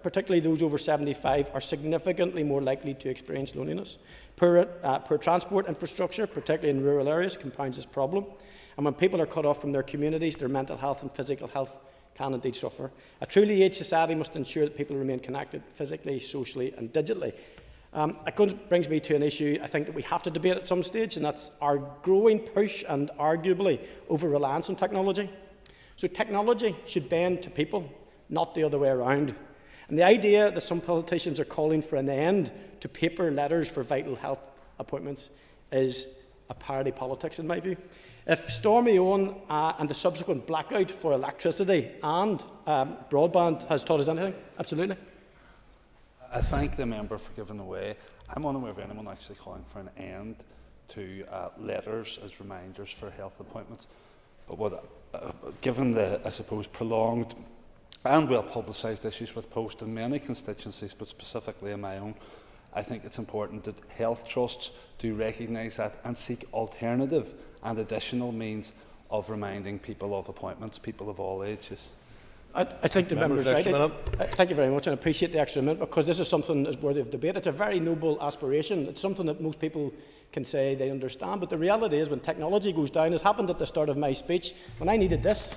particularly those over 75, are significantly more likely to experience loneliness. Poor transport infrastructure, particularly in rural areas, compounds this problem. And when people are cut off from their communities, their mental health and physical health can indeed suffer. A truly aged society must ensure that people remain connected physically, socially and digitally. It brings me to an issue I think that we have to debate at some stage, and that's our growing push and arguably over-reliance on technology. So technology should bend to people, not the other way around. And the idea that some politicians are calling for an end to paper letters for vital health appointments is a parody politics in my view. If Stormy Owen and the subsequent blackout for electricity and broadband has taught us anything, absolutely. I thank the member for giving way. I'm unaware of anyone actually calling for an end to letters as reminders for health appointments. But given the, I suppose, prolonged and well-publicised issues with post in many constituencies, but specifically in my own, I think it's important that health trusts do recognise that and seek alternative and additional means of reminding people of appointments, people of all ages. I think the member is right. Thank you very much, and I appreciate the extra minute, because this is something that's worthy of debate. It's a very noble aspiration. It's something that most people can say they understand, but the reality is when technology goes down, as happened at the start of my speech, when I needed this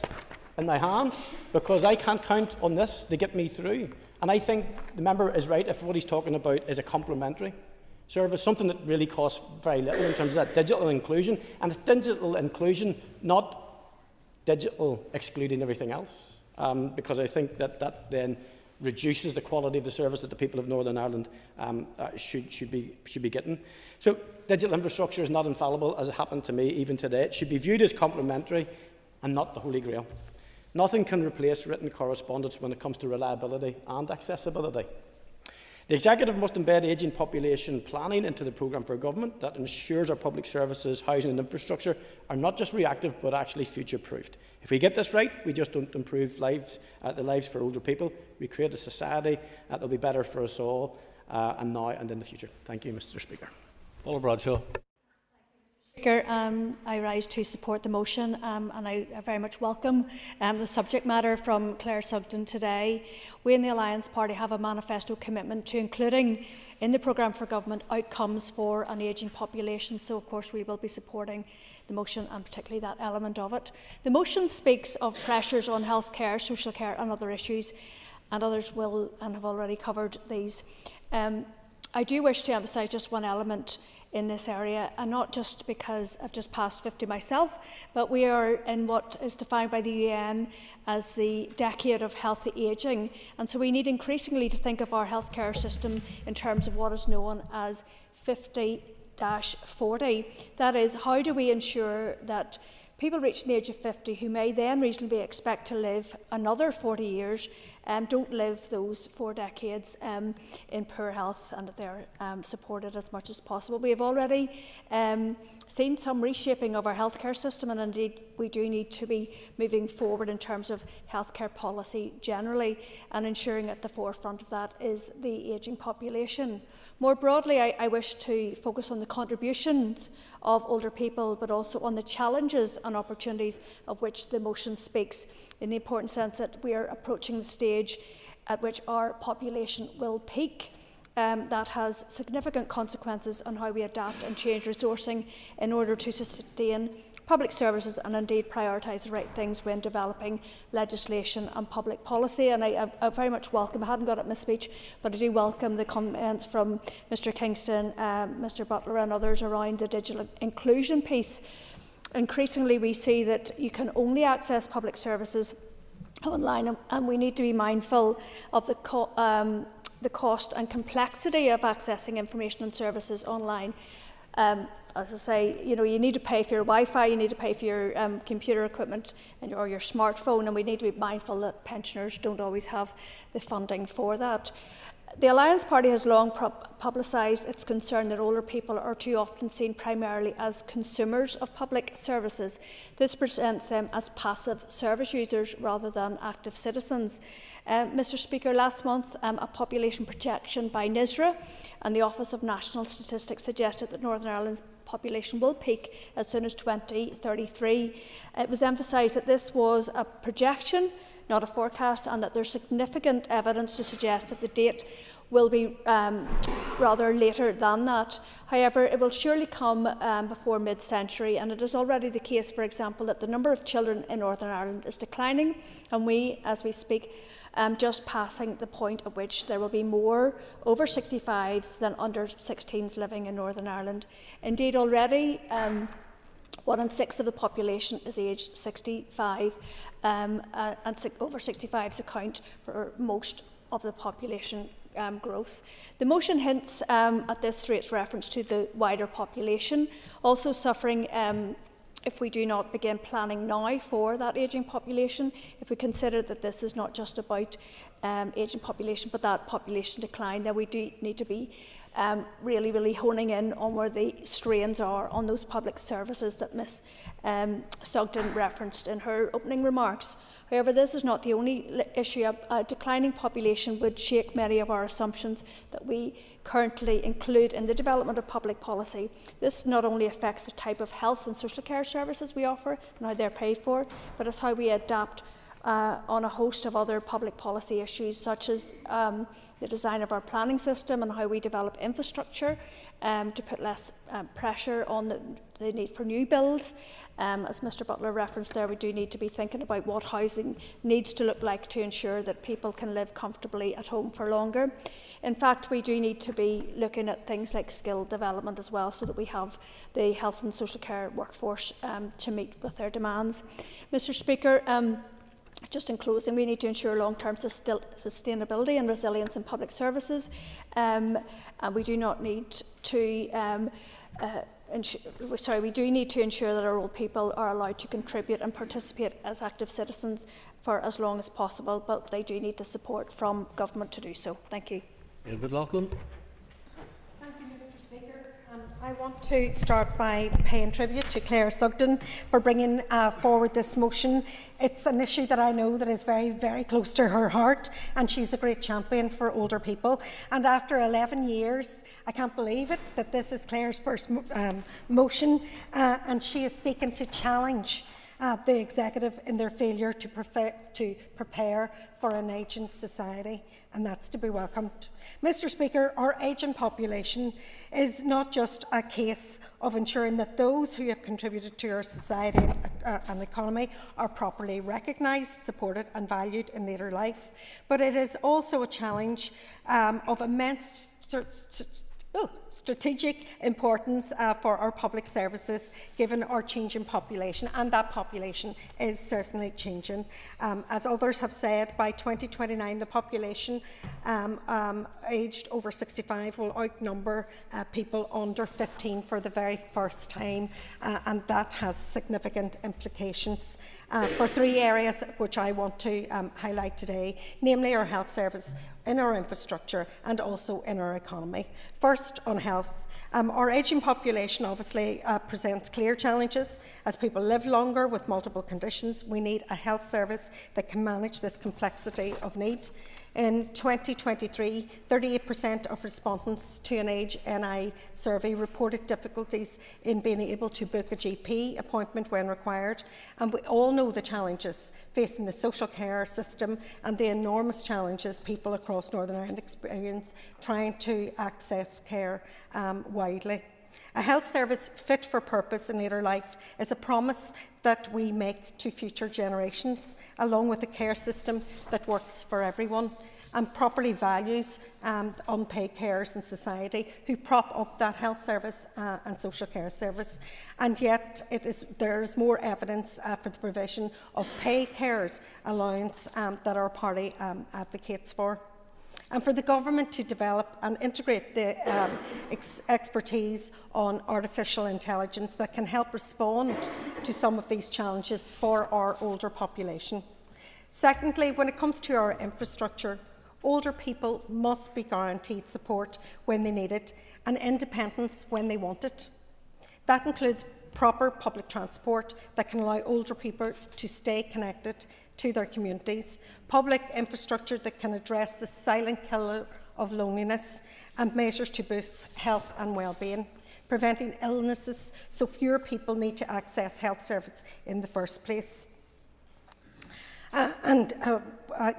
in my hand, because I can't count on this to get me through. And I think the member is right if what he's talking about is a complementary service, something that really costs very little in terms of that digital inclusion. And it's digital inclusion, not digital excluding everything else. Because I think that then reduces the quality of the service that the people of Northern Ireland should be getting. So digital infrastructure is not infallible, as it happened to me even today. It should be viewed as complementary and not the Holy Grail. Nothing can replace written correspondence when it comes to reliability and accessibility. The Executive must embed ageing population planning into the programme for government that ensures our public services, housing and infrastructure are not just reactive but actually future-proofed. If we get this right, we just don't improve the lives for older people. We create a society that will be better for us all, and now and in the future. Thank you, Mr. Speaker. Paula Bradshaw. Speaker, I rise to support the motion, and I very much welcome the subject matter from Claire Sugden today. We in the Alliance Party have a manifesto commitment to including in the programme for government outcomes for an ageing population, so of course we will be supporting the motion and particularly that element of it. The motion speaks of pressures on healthcare, social care and other issues, and others will and have already covered these. I do wish to emphasise just one element in this area, and not just because I've just passed 50 myself, but we are in what is defined by the UN as the decade of healthy ageing, and so we need increasingly to think of our healthcare system in terms of what is known as 50-40. That is, how do we ensure that people reaching the age of 50 who may then reasonably expect to live another 40 years don't live those 4 decades in poor health, and that they're supported as much as possible. We have already seen some reshaping of our healthcare system, and indeed we do need to be moving forward in terms of healthcare policy generally, and ensuring at the forefront of that is the ageing population. More broadly, I wish to focus on the contributions of older people, but also on the challenges and opportunities of which the motion speaks, in the important sense that we are approaching the stage at which our population will peak. That has significant consequences on how we adapt and change resourcing in order to sustain public services and indeed prioritise the right things when developing legislation and public policy. And I very much welcome, I hadn't got it in my speech, but I do welcome the comments from Mr Kingston, Mr Butler and others around the digital inclusion piece. Increasingly we see that you can only access public services online, and we need to be mindful of the cost and complexity of accessing information and services online. as I say, you need to pay for your Wi-Fi, you need to pay for your computer equipment or your smartphone, and we need to be mindful that pensioners don't always have the funding for that. The Alliance Party has long publicised its concern that older people are too often seen primarily as consumers of public services. This presents them as passive service users rather than active citizens. Mr Speaker, last month a population projection by NISRA and the Office of National Statistics suggested that Northern Ireland's population will peak as soon as 2033. It was emphasised that this was a projection, not a forecast, and that there's significant evidence to suggest that the date will be rather later than that. However, it will surely come before mid-century, and it is already the case, for example, that the number of children in Northern Ireland is declining, and we, as we speak, just passing the point at which there will be more over 65s than under 16s living in Northern Ireland. Indeed, already 1 in 6 of the population is aged 65, and over 65s account for most of the population growth. The motion hints at this through its reference to the wider population, also suffering if we do not begin planning now for that ageing population, if we consider that this is not just about ageing population but that population decline, then we do need to be really honing in on where the strains are on those public services that Ms Sugden referenced in her opening remarks. However, this is not the only issue. A declining population would shake many of our assumptions that we currently include in the development of public policy. This not only affects the type of health and social care services we offer and how they're paid for, but it's how we adapt on a host of other public policy issues, such as the design of our planning system and how we develop infrastructure to put less pressure on the need for new builds. As Mr Butler referenced there, we do need to be thinking about what housing needs to look like to ensure that people can live comfortably at home for longer. In fact, we do need to be looking at things like skill development as well, so that we have the health and social care workforce to meet with their demands. Mr Speaker, just in closing, we need to ensure long-term sustainability and resilience in public services, and we do not need to we do need to ensure that our old people are allowed to contribute and participate as active citizens for as long as possible, but they do need the support from government to do so. Thank you. Edward Loughlin. Thank you, Mr Speaker. I want to start by paying tribute to Claire Sugden for bringing forward this motion. It's an issue that I know that is very close to her heart, and she's a great champion for older people. And after 11 years, I can't believe it, that this is Claire's first motion, and she is seeking to challenge the executive in their failure to prepare for an ageing society, and that's to be welcomed. Mr Speaker, our ageing population is not just a case of ensuring that those who have contributed to our society and economy are properly recognised, supported and valued in later life, but it is also a challenge of immense strategic importance for our public services, given our changing population, and that population is certainly changing. As others have said, by 2029 the population aged over 65 will outnumber people under 15 for the very first time, and that has significant implications for 3 areas which I want to highlight today, namely our health service, in our infrastructure and also in our economy. First, on health. Our ageing population obviously presents clear challenges. As people live longer with multiple conditions, we need a health service that can manage this complexity of need. In 2023, 38% of respondents to an Age NI survey reported difficulties in being able to book a GP appointment when required. And we all know the challenges facing the social care system and the enormous challenges people across Northern Ireland experience trying to access care widely. A health service fit for purpose in later life is a promise that we make to future generations, along with a care system that works for everyone and properly values unpaid carers in society who prop up that health service and social care service. And yet there is more evidence for the provision of paid carers allowance that our party advocates for. and for the Government to develop and integrate the expertise on artificial intelligence that can help respond to some of these challenges for our older population. Secondly, when it comes to our infrastructure, older people must be guaranteed support when they need it and independence when they want it. That includes proper public transport that can allow older people to stay connected to their communities, public infrastructure that can address the silent killer of loneliness, and measures to boost health and well-being, preventing illnesses so fewer people need to access health services in the first place.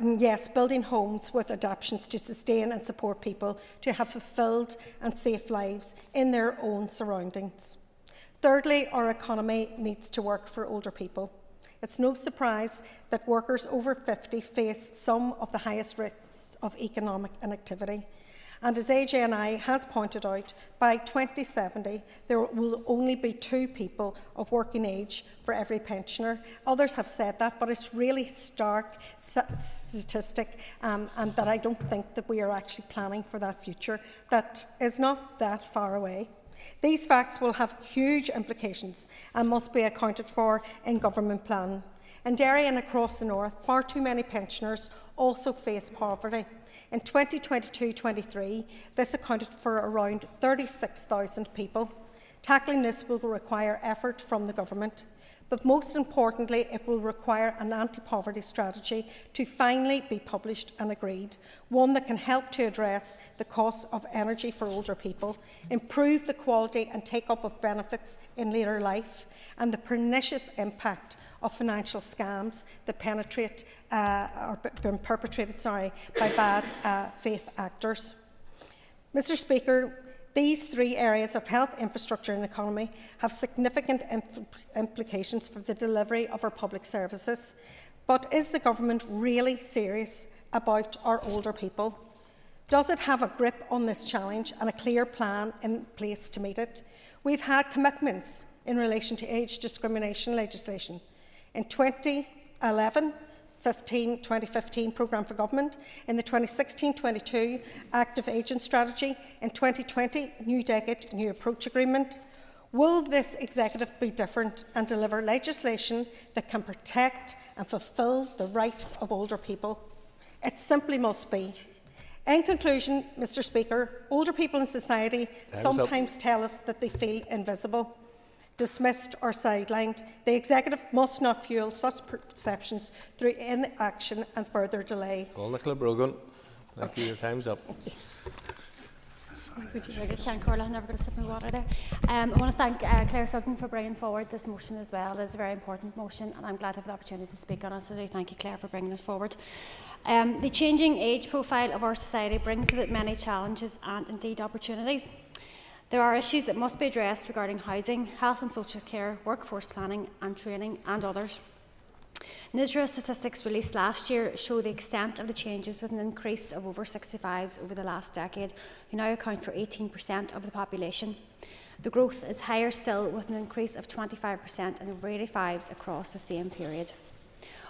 Yes, building homes with adaptations to sustain and support people to have fulfilled and safe lives in their own surroundings. Thirdly, our economy needs to work for older people. It's no surprise that workers over 50 face some of the highest risks of economic inactivity. And as AGNI has pointed out, by 2070 there will only be 2 people of working age for every pensioner. Others have said that, but it's really stark statistic, and that I don't think that we are actually planning for that future that is not that far away. These facts will have huge implications and must be accounted for in government planning. In Derry and across the north, far too many pensioners also face poverty. In 2022-23, this accounted for around 36,000 people. Tackling this will require effort from the government, but most importantly, it will require an anti-poverty strategy to finally be published and agreed, one that can help to address the cost of energy for older people, improve the quality and take-up of benefits in later life, and the pernicious impact of financial scams that been perpetrated by bad faith actors. Mr. Speaker, these 3 areas of health, infrastructure and economy have significant implications for the delivery of our public services. But is the Government really serious about our older people? Does it have a grip on this challenge and a clear plan in place to meet it? We've had commitments in relation to age discrimination legislation. In 2015 Programme for Government, in the 2016-22 Active Aging Strategy, in 2020 New Decade New Approach Agreement. Will this executive be different and deliver legislation that can protect and fulfil the rights of older people? It simply must be. In conclusion, Mr. Speaker, older people in society sometimes tell us that they feel invisible, dismissed or sidelined. The executive must not fuel such perceptions through inaction and further delay. Well, Nicola Brogan, thank you. Your time's up. I'm never going to sip my water there. I want to thank Claire Sutton for bringing forward this motion as well. It's a very important motion, and I'm glad to have the opportunity to speak on it. So I do thank you, Claire, for bringing it forward. The changing age profile of our society brings with it many challenges and indeed opportunities. There are issues that must be addressed regarding housing, health and social care, workforce planning and training and others. NISRA statistics released last year show the extent of the changes with an increase of over 65s over the last decade, who now account for 18% of the population. The growth is higher still with an increase of 25% in over 85s across the same period.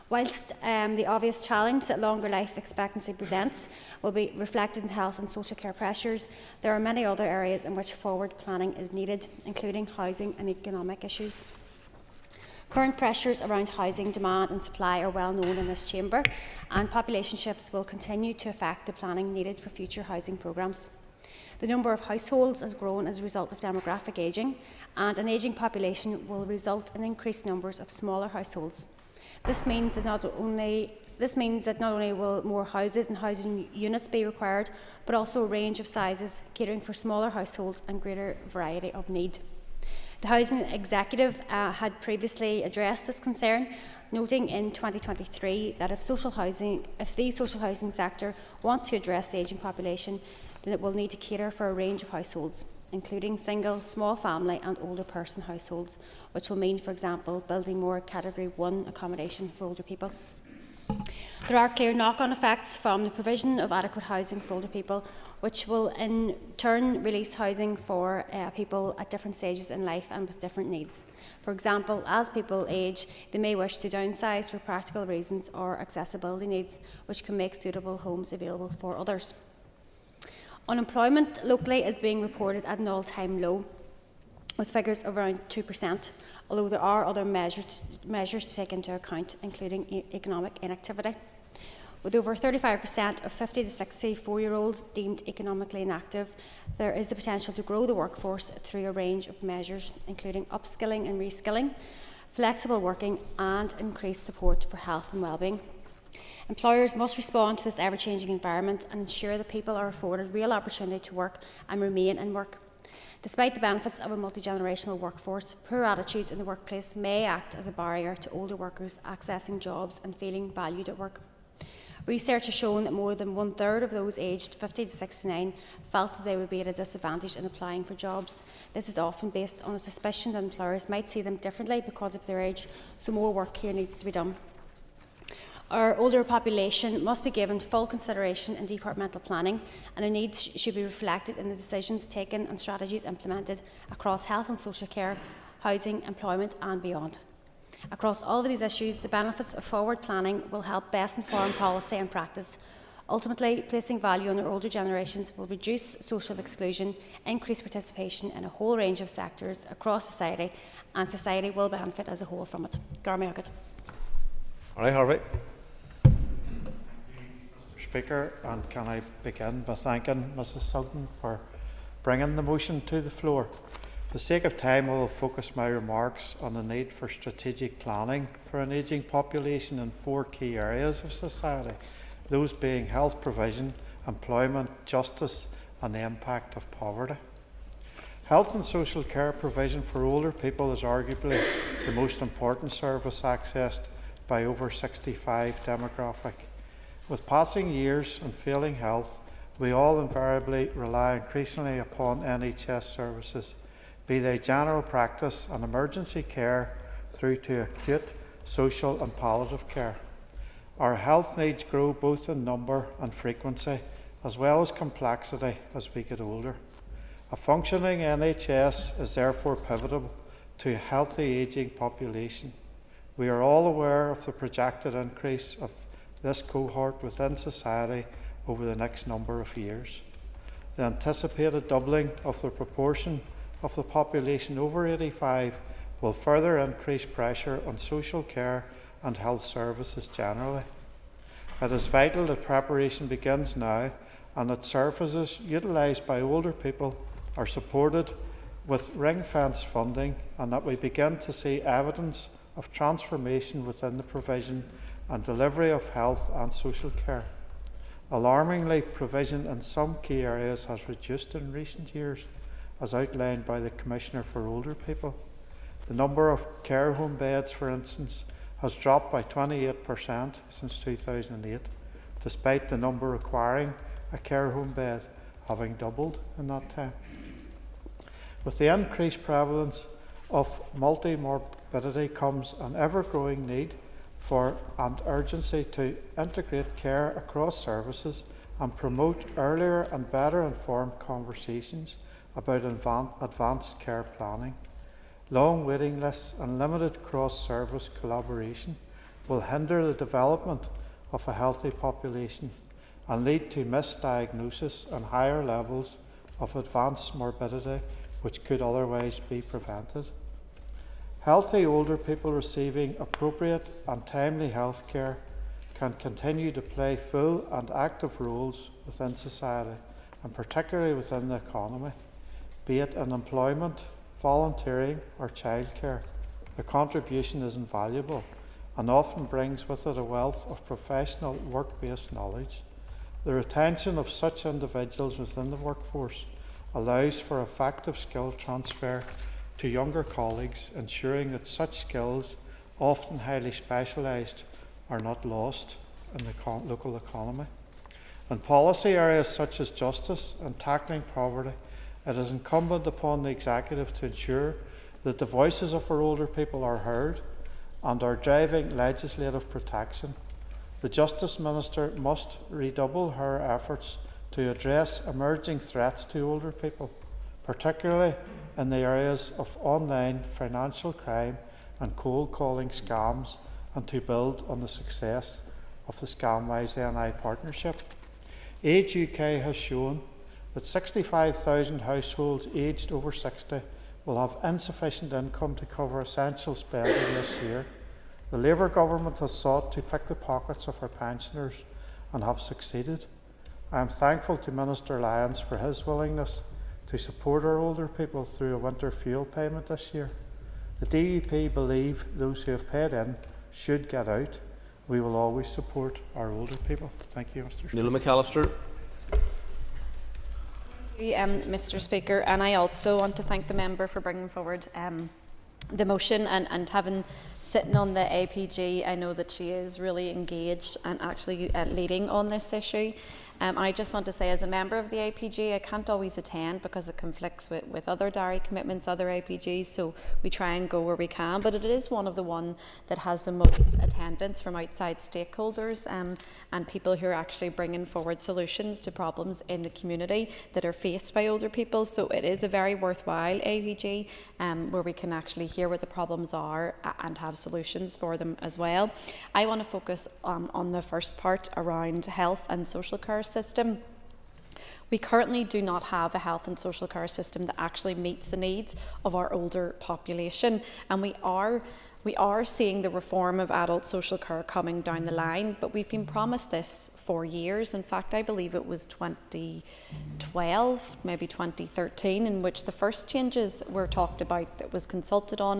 Whilst the obvious challenge that longer life expectancy presents will be reflected in health and social care pressures, there are many other areas in which forward planning is needed, including housing and economic issues. Current pressures around housing demand and supply are well known in this chamber, and population shifts will continue to affect the planning needed for future housing programmes. The number of households has grown as a result of demographic ageing, and an ageing population will result in increased numbers of smaller households. This means that not only will more houses and housing units be required, but also a range of sizes catering for smaller households and greater variety of need. The Housing Executive had previously addressed this concern, noting in 2023 that if the social housing sector wants to address the ageing population, then it will need to cater for a range of households, including single, small family and older person households, which will mean, for example, building more Category 1 accommodation for older people. There are clear knock-on effects from the provision of adequate housing for older people, which will in turn release housing for people at different stages in life and with different needs. For example, as people age, they may wish to downsize for practical reasons or accessibility needs, which can make suitable homes available for others. Unemployment locally is being reported at an all-time low, with figures of around 2%, although there are other measures to take into account, including economic inactivity. With over 35% of 50 to 64-year-olds deemed economically inactive, there is the potential to grow the workforce through a range of measures, including upskilling and reskilling, flexible working and increased support for health and wellbeing. Employers must respond to this ever-changing environment and ensure that people are afforded real opportunity to work and remain in work. Despite the benefits of a multi-generational workforce, poor attitudes in the workplace may act as a barrier to older workers accessing jobs and feeling valued at work. Research has shown that more than 1/3 of those aged 50 to 69 felt that they would be at a disadvantage in applying for jobs. This is often based on a suspicion that employers might see them differently because of their age, so more work here needs to be done. Our older population must be given full consideration in departmental planning, and their needs should be reflected in the decisions taken and strategies implemented across health and social care, housing, employment and beyond. Across all of these issues, the benefits of forward planning will help best inform policy and practice. Ultimately, placing value on our older generations will reduce social exclusion, increase participation in a whole range of sectors across society, and society will benefit as a whole from it. Garma Agat. All right, Harvey. Speaker, and can I begin by thanking Mrs Sutton for bringing the motion to the floor. For the sake of time, I will focus my remarks on the need for strategic planning for an ageing population in 4 key areas of society, those being health provision, employment, justice and the impact of poverty. Health and social care provision for older people is arguably the most important service accessed by over 65 demographic. With passing years and failing health, we all invariably rely increasingly upon NHS services, be they general practice and emergency care through to acute, social and palliative care. Our health needs grow both in number and frequency, as well as complexity as we get older. A functioning NHS is therefore pivotal to a healthy ageing population. We are all aware of the projected increase of this cohort within society over the next number of years. The anticipated doubling of the proportion of the population over 85 will further increase pressure on social care and health services generally. It is vital that preparation begins now and that services utilised by older people are supported with ring-fence funding, and that we begin to see evidence of transformation within the provision and delivery of health and social care. Alarmingly, provision in some key areas has reduced in recent years, as outlined by the Commissioner for Older People. The number of care home beds, for instance, has dropped by 28% since 2008, despite the number requiring a care home bed having doubled in that time. With the increased prevalence of multi-morbidity comes an ever-growing need for and urgency to integrate care across services and promote earlier and better informed conversations about advanced care planning. Long waiting lists and limited cross-service collaboration will hinder the development of a healthy population and lead to misdiagnosis and higher levels of advanced morbidity which could otherwise be prevented. Healthy older people receiving appropriate and timely health care can continue to play full and active roles within society, and particularly within the economy, be it in employment, volunteering or childcare. The contribution is invaluable and often brings with it a wealth of professional work-based knowledge. The retention of such individuals within the workforce allows for effective skill transfer to younger colleagues, ensuring that such skills, often highly specialised, are not lost in the local economy. In policy areas such as justice and tackling poverty, it is incumbent upon the Executive to ensure that the voices of our older people are heard and are driving legislative protection. The Justice Minister must redouble her efforts to address emerging threats to older people, particularly in the areas of online financial crime and cold calling scams, and to build on the success of the Scamwise NI partnership. Age UK has shown that 65,000 households aged over 60 will have insufficient income to cover essential spending this year. The Labour government has sought to pick the pockets of our pensioners and have succeeded. I am thankful to Minister Lyons for his willingness to support our older people through a winter fuel payment this year. The DUP believe those who have paid in should get out. We will always support our older people. Thank you, Mr. Speaker. Neil McAllister. Mr. Speaker, and I also want to thank the member for bringing forward the motion and having sitting on the APG. I know that she is really engaged and actually leading on this issue. I just want to say, as a member of the APG, I can't always attend because it conflicts with other diary commitments, other APGs, so we try and go where we can, but it is one of the one that has the most attendance from outside stakeholders and people who are actually bringing forward solutions to problems in the community that are faced by older people. So it is a very worthwhile APG where we can actually hear what the problems are and have solutions for them as well. I want to focus on the first part around health and social care system. We currently do not have a health and social care system that actually meets the needs of our older population, and we are seeing the reform of adult social care coming down the line, but we've been promised this for years. In fact, I believe it was 2012, maybe 2013, in which the first changes were talked about, that was consulted on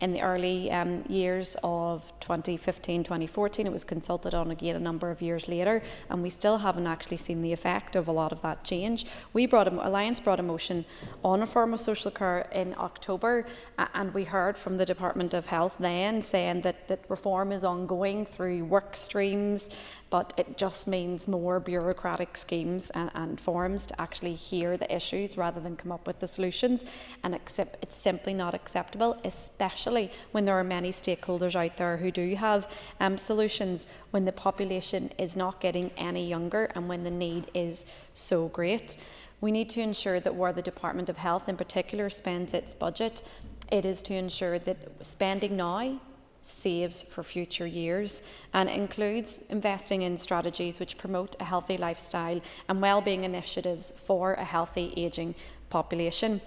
in the early years of 2015, 2014. It was consulted on again a number of years later, and we still haven't actually seen the effect of a lot of that change. Alliance brought a motion on reform of social care in October, and we heard from the Department of Health then saying that reform is ongoing through work streams, but it just means more bureaucratic schemes and forms to actually hear the issues rather than come up with the solutions. And it's simply not acceptable, especially when there are many stakeholders out there who do have solutions, when the population is not getting any younger and when the need is so great. We need to ensure that where the Department of Health in particular spends its budget, it is to ensure that spending now saves for future years, and includes investing in strategies which promote a healthy lifestyle and well-being initiatives for a healthy ageing population.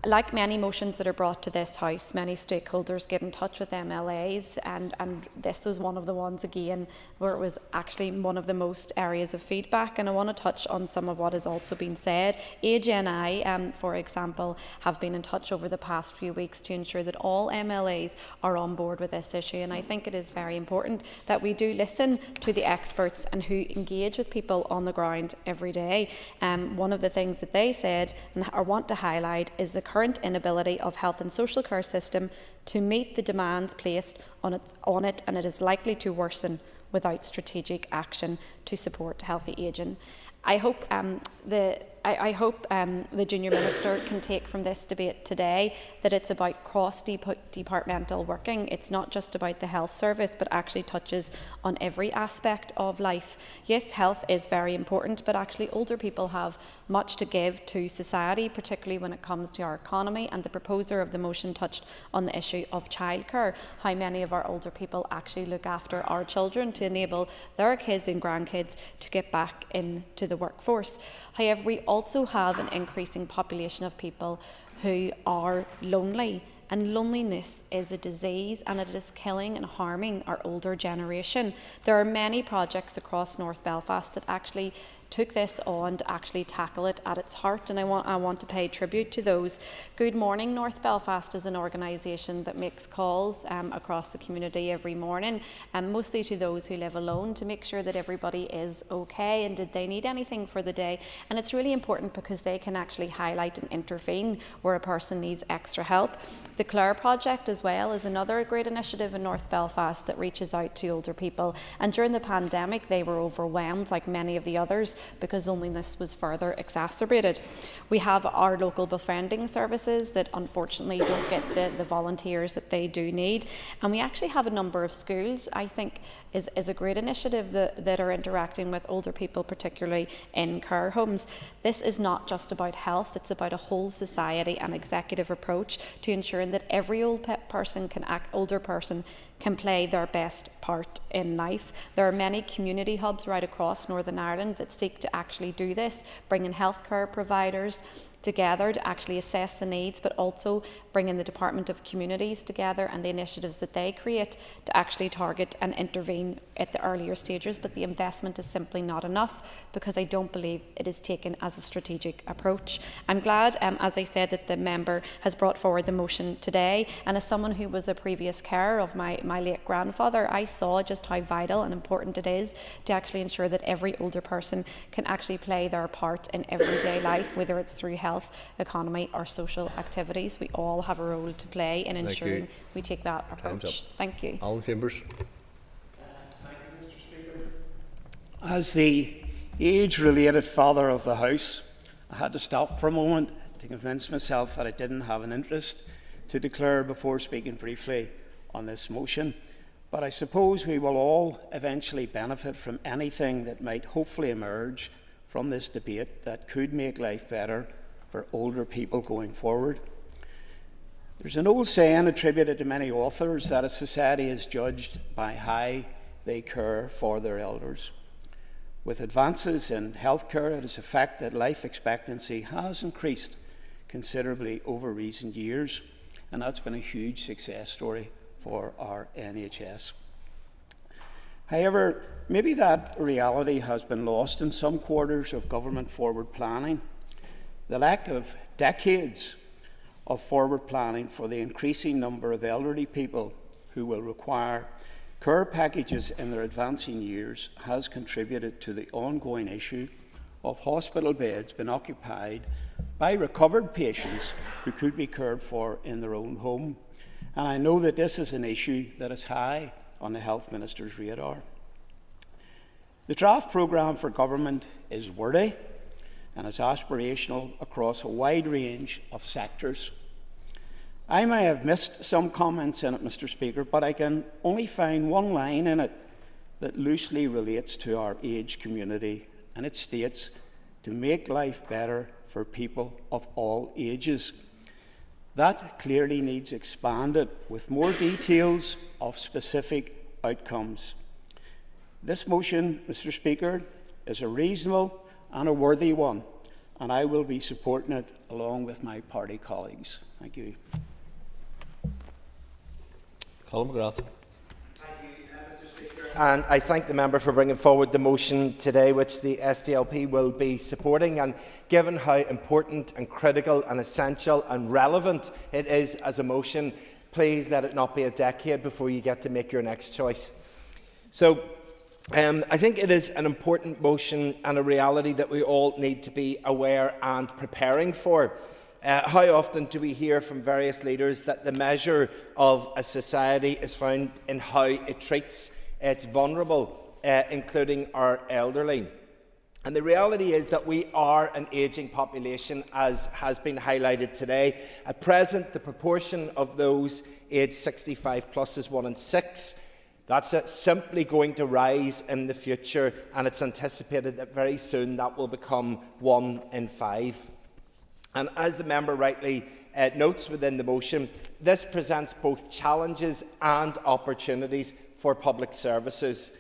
Like many motions that are brought to this House, many stakeholders get in touch with MLAs, and this was one of the ones again where it was actually one of the most areas of feedback, and I want to touch on some of what has also been said. Age NI, for example, have been in touch over the past few weeks to ensure that all MLAs are on board with this issue, and I think it is very important that we do listen to the experts and who engage with people on the ground every day. One of the things that they said and I want to highlight is the current inability of health and social care system to meet the demands placed on it, and it is likely to worsen without strategic action to support healthy ageing. I hope the Junior Minister can take from this debate today that it's about cross-departmental working. It's not just about the health service, but actually touches on every aspect of life. Yes, health is very important, but actually older people have much to give to society, particularly when it comes to our economy, and the proposer of the motion touched on the issue of childcare, how many of our older people actually look after our children to enable their kids and grandkids to get back into the workforce. However, we also have an increasing population of people who are lonely, and loneliness is a disease, and it is killing and harming our older generation. There are many projects across North Belfast that actually took this on to actually tackle it at its heart, and I want to pay tribute to those. Good Morning North Belfast is an organisation that makes calls across the community every morning, mostly to those who live alone, to make sure that everybody is okay and did they need anything for the day. And it's really important because they can actually highlight and intervene where a person needs extra help. The Clare Project as well is another great initiative in North Belfast that reaches out to older people, and during the pandemic they were overwhelmed, like many of the others, because loneliness was further exacerbated. We have our local befriending services that unfortunately don't get the volunteers that they do need. And we actually have a number of schools, I think, is a great initiative that are interacting with older people, particularly in care homes. This is not just about health, it's about a whole society and executive approach to ensuring that every older person can play their best part in life. There are many community hubs right across Northern Ireland that seek to actually do this, bringing healthcare providers together to actually assess the needs, but also bringing the Department of Communities together and the initiatives that they create to actually target and intervene at the earlier stages. But the investment is simply not enough, because I don't believe it is taken as a strategic approach. I'm glad, as I said, that the member has brought forward the motion today, and as someone who was a previous carer of my late grandfather, I saw just how vital and important it is to actually ensure that every older person can actually play their part in everyday life, whether it's through health, economy or social activities. We all have a role to play in ensuring we take that approach. Thank you. Alan Chambers. As the age-related father of the House, I had to stop for a moment to convince myself that I didn't have an interest to declare before speaking briefly on this motion. But I suppose we will all eventually benefit from anything that might hopefully emerge from this debate that could make life better for older people going forward. There's an old saying attributed to many authors that a society is judged by how they care for their elders. With advances in healthcare, it is a fact that life expectancy has increased considerably over recent years, and that's been a huge success story for our NHS. However, maybe that reality has been lost in some quarters of government forward planning. The lack of decades of forward planning for the increasing number of elderly people who will require care packages in their advancing years has contributed to the ongoing issue of hospital beds being occupied by recovered patients who could be cared for in their own home. And I know that this is an issue that is high on the Health Minister's radar. The draft programme for government is wordy and is aspirational across a wide range of sectors. I may have missed some comments in it, Mr. Speaker, but I can only find one line in it that loosely relates to our aged community, and it states, to make life better for people of all ages. That clearly needs expanded with more details of specific outcomes. This motion, Mr. Speaker, is a reasonable and a worthy one, and I will be supporting it along with my party colleagues. Thank you. Colin McGrath. And I thank the member for bringing forward the motion today, which the SDLP will be supporting. And given how important and critical and essential and relevant it is as a motion, please let it not be a decade before you get to make your next choice. So I think it is an important motion and a reality that we all need to be aware and preparing for. How often do we hear from various leaders that the measure of a society is found in how it treats its vulnerable, including our elderly? And the reality is that we are an ageing population, as has been highlighted today. At present, the proportion of those aged 65 plus is 1 in 6. That's simply going to rise in the future, and it's anticipated that very soon that will become 1 in 5. And as the member rightly notes within the motion, this presents both challenges and opportunities for public services.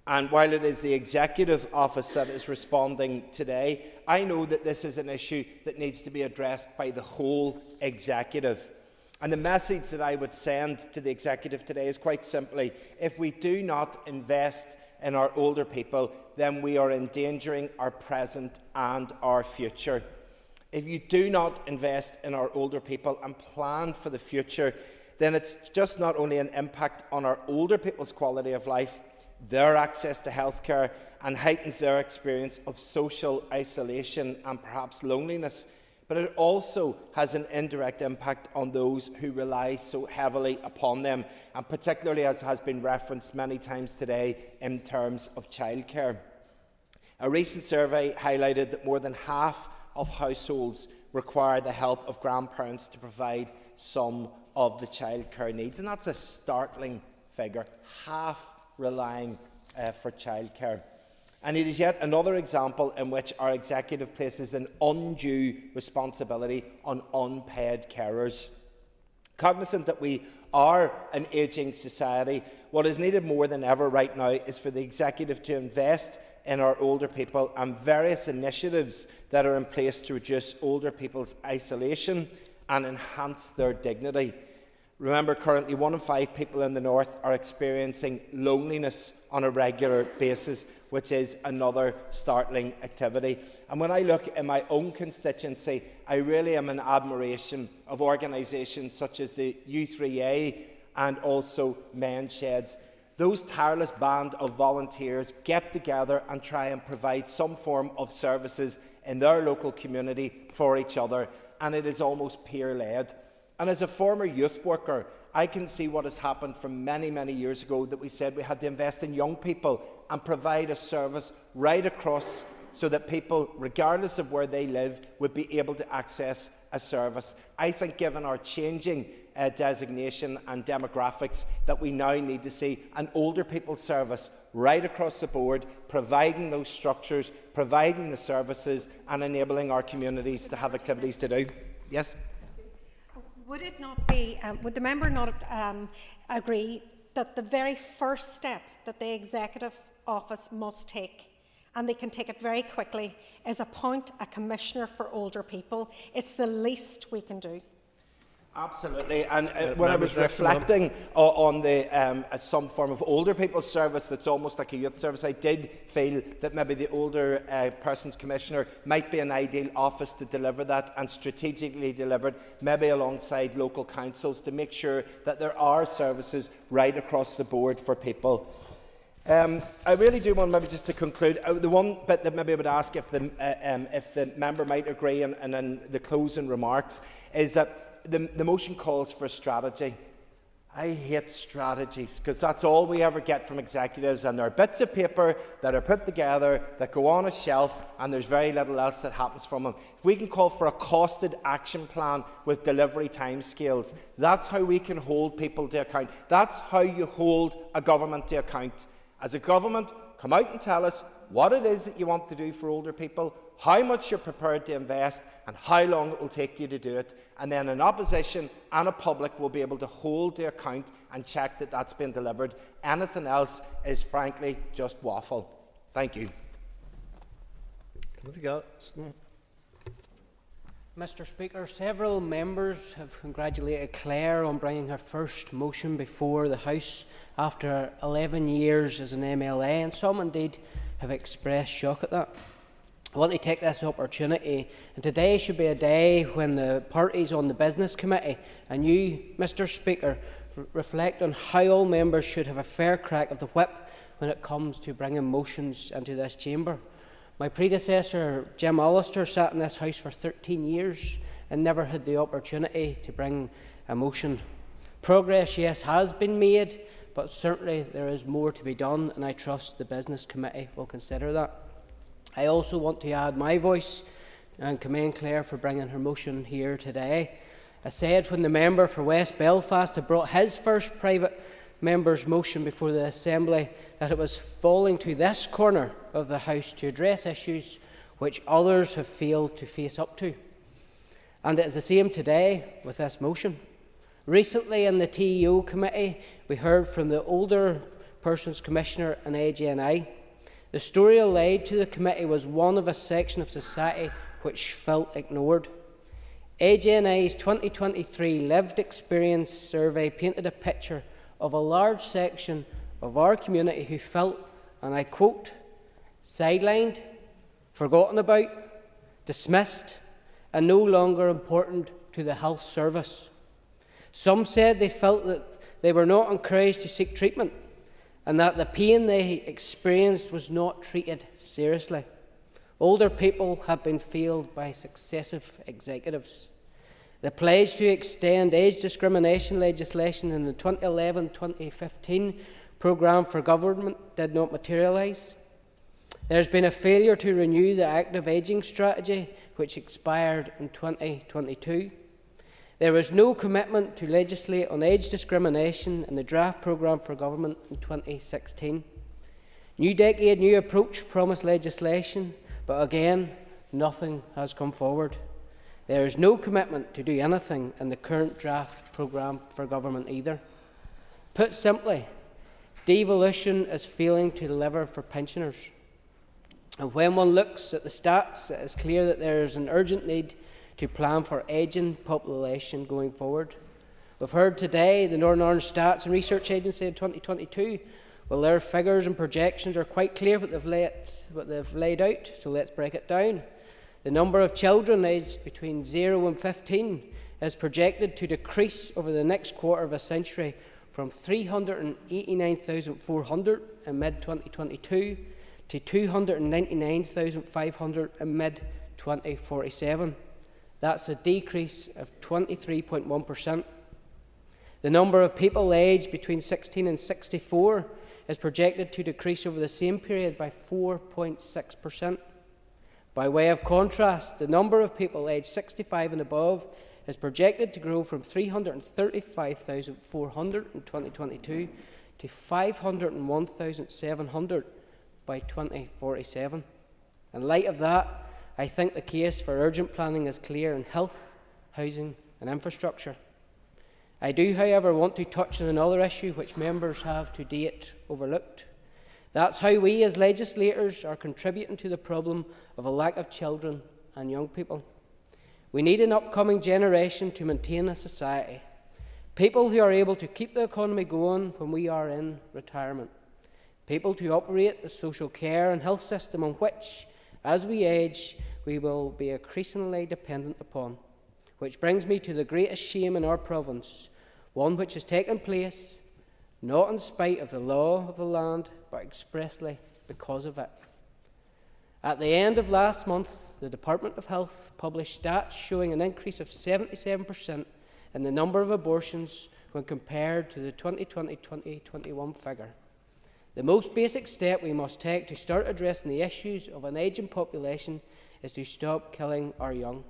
And while it is the Executive Office that is responding today, I know that this is an issue that needs to be addressed by the whole Executive. And the message that I would send to the Executive today is quite simply, if we do not invest in our older people, then we are endangering our present and our future. If you do not invest in our older people and plan for the future, then it's just not only an impact on our older people's quality of life, their access to healthcare, and heightens their experience of social isolation and perhaps loneliness, but it also has an indirect impact on those who rely so heavily upon them, and particularly, as has been referenced many times today, in terms of childcare. A recent survey highlighted that more than half of households require the help of grandparents to provide some of the childcare needs, and that's a startling figure, half relying for childcare. And it is yet another example in which our executive places an undue responsibility on unpaid carers. Cognizant that we are an ageing society, what is needed more than ever right now is for the executive to invest in our older people and various initiatives that are in place to reduce older people's isolation and enhance their dignity. Remember, currently 1 in 5 people in the North are experiencing loneliness on a regular basis, which is another startling activity. And when I look in my own constituency, I really am in admiration of organisations such as the U3A and also Men's Sheds. Those tireless band of volunteers get together and try and provide some form of services in their local community for each other, and it is almost peer-led. And as a former youth worker, I can see what has happened from many, many years ago, that we said we had to invest in young people and provide a service right across so that people, regardless of where they live, would be able to access a service. I think given our changing designation and demographics, that we now need to see an older people's service right across the board, providing those structures, providing the services and enabling our communities to have activities to do. Yes? Would it not be, would the member not agree that the very first step that the Executive Office must take, and they can take it very quickly, is appoint a Commissioner for Older People? It's the least we can do. Absolutely, and when I was reflecting on the some form of older people's service that's almost like a youth service, I did feel that maybe the Older Persons Commissioner might be an ideal office to deliver that, and strategically delivered, maybe alongside local councils, to make sure that there are services right across the board for people. I really do want, maybe just to conclude, the one bit that maybe I would ask if the member might agree, and in the closing remarks, is that the motion calls for a strategy. I hate strategies, because that's all we ever get from executives, and they're bits of paper that are put together that go on a shelf, and there's very little else that happens from them. If we can call for a costed action plan with delivery timescales, that's how we can hold people to account. That's how you hold a government to account. As a government, come out and tell us what it is that you want to do for older people, how much you're prepared to invest, and how long it will take you to do it. And then an opposition and a public will be able to hold the account and check that that's been delivered. Anything else is frankly just waffle. Thank you. Mr. Speaker, several members have congratulated Claire on bringing her first motion before the House after 11 years as an MLA, and some indeed have expressed shock at that. I want to take this opportunity, and today should be a day when the parties on the Business Committee and you, Mr. Speaker, reflect on how all members should have a fair crack of the whip when it comes to bringing motions into this chamber. My predecessor, Jim Allister, sat in this House for 13 years and never had the opportunity to bring a motion. Progress, yes, has been made, but certainly there is more to be done, and I trust the Business Committee will consider that. I also want to add my voice and commend Claire for bringing her motion here today. I said when the member for West Belfast had brought his first private member's motion before the Assembly that it was falling to this corner of the House to address issues which others have failed to face up to. And it is the same today with this motion. Recently in the TEO Committee, we heard from the Older Persons Commissioner and AGNI. The story allayed to the committee was one of a section of society which felt ignored. AGNI's 2023 Lived Experience Survey painted a picture of a large section of our community who felt, and I quote, sidelined, forgotten about, dismissed, and no longer important to the health service. Some said they felt that they were not encouraged to seek treatment, and that the pain they experienced was not treated seriously. Older people have been failed by successive executives. The pledge to extend age discrimination legislation in the 2011-2015 programme for government did not materialise. There has been a failure to renew the active ageing strategy, which expired in 2022. There was no commitment to legislate on age discrimination in the draft programme for government in 2016. New Decade, New Approach promised legislation, but again, nothing has come forward. There is no commitment to do anything in the current draft programme for government either. Put simply, devolution is failing to deliver for pensioners. And when one looks at the stats, it is clear that there is an urgent need to plan for ageing population going forward. We've heard today the Northern Ireland Stats and Research Agency in 2022. Well, their figures and projections are quite clear what they've laid out, so let's break it down. The number of children aged between 0 and 15 is projected to decrease over the next quarter of a century from 389,400 in mid-2022 to 299,500 in mid-2047. That's a decrease of 23.1%. The number of people aged between 16 and 64 is projected to decrease over the same period by 4.6%. By way of contrast, the number of people aged 65 and above is projected to grow from 335,400 in 2022 to 501,700 by 2047. In light of that, I think the case for urgent planning is clear in health, housing and infrastructure. I do, however, want to touch on another issue which members have to date overlooked. That's how we as legislators are contributing to the problem of a lack of children and young people. We need an upcoming generation to maintain a society, people who are able to keep the economy going when we are in retirement, people to operate the social care and health system on which, as we age, we will be increasingly dependent upon. Which brings me to the greatest shame in our province, one which has taken place not in spite of the law of the land, but expressly because of it. At the end of last month, the Department of Health published stats showing an increase of 77% in the number of abortions when compared to the 2020-2021 figure. The most basic step we must take to start addressing the issues of an ageing population is to stop killing our young.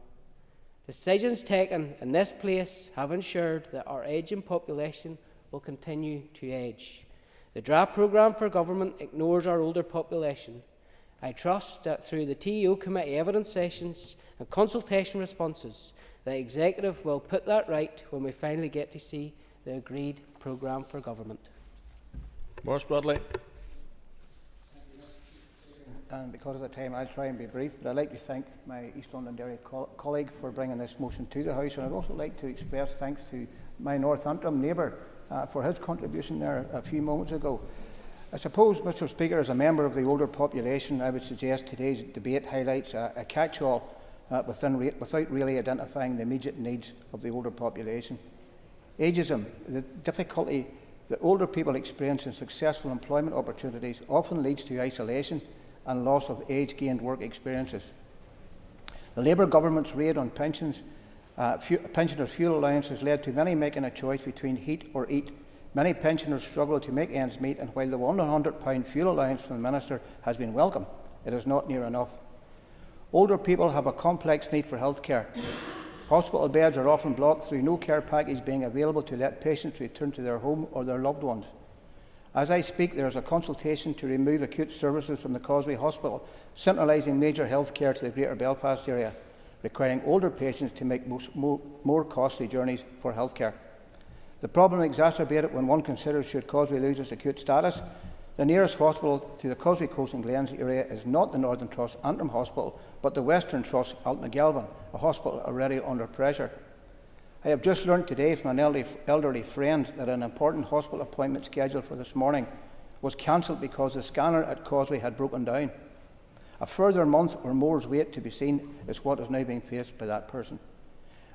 Decisions taken in this place have ensured that our ageing population will continue to age. The draft programme for government ignores our older population. I trust that through the TEO committee evidence sessions and consultation responses, the Executive will put that right when we finally get to see the agreed programme for government. Maurice Bradley. And because of the time, I'll try and be brief, but I'd like to thank my East Londonderry colleague for bringing this motion to the House, and I'd also like to express thanks to my North Antrim neighbour for his contribution there a few moments ago. I suppose, Mr. Speaker, as a member of the older population, I would suggest today's debate highlights a catch-all without really identifying the immediate needs of the older population. Ageism, the difficulty that older people experience in successful employment opportunities, often leads to isolation and loss of age-gained work experiences. The Labour government's raid on pensioners' fuel allowance has led to many making a choice between heat or eat. Many pensioners struggle to make ends meet, and while the £100 fuel allowance from the Minister has been welcome, it is not near enough. Older people have a complex need for health care. Hospital beds are often blocked through no care package being available to let patients return to their home or their loved ones. As I speak, there is a consultation to remove acute services from the Causeway Hospital, centralising major health care to the Greater Belfast area, requiring older patients to make more costly journeys for health care. The problem exacerbated when one considers should Causeway lose its acute status. The nearest hospital to the Causeway Coast and Glens area is not the Northern Trust Antrim Hospital, but the Western Trust Altnagelvin, a hospital already under pressure. I have just learned today from an elderly friend that an important hospital appointment scheduled for this morning was cancelled because the scanner at Causeway had broken down. A further month or more's wait to be seen is what is now being faced by that person.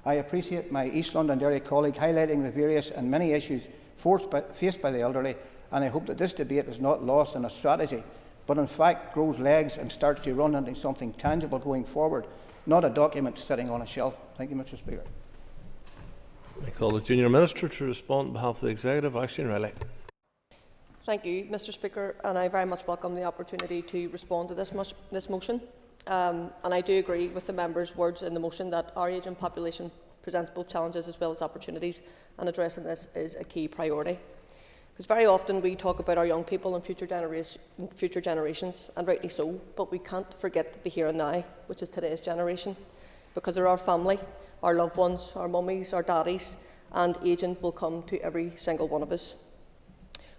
I appreciate my East Londonderry colleague highlighting the various and many issues faced by the elderly, and I hope that this debate is not lost in a strategy, but in fact grows legs and starts to run into something tangible going forward, not a document sitting on a shelf. Thank you, Mr. Speaker. I call the Junior Minister to respond on behalf of the Executive. Aisling Riley. Thank you, Mr Speaker, and I very much welcome the opportunity to respond to this motion. And I do agree with the member's words in the motion that our ageing population presents both challenges as well as opportunities, and addressing this is a key priority. Because very often we talk about our young people and future generations, and rightly so, but we can't forget the here and now, which is today's generation, because they're our family, our loved ones, our mummies, our daddies, and ageing will come to every single one of us.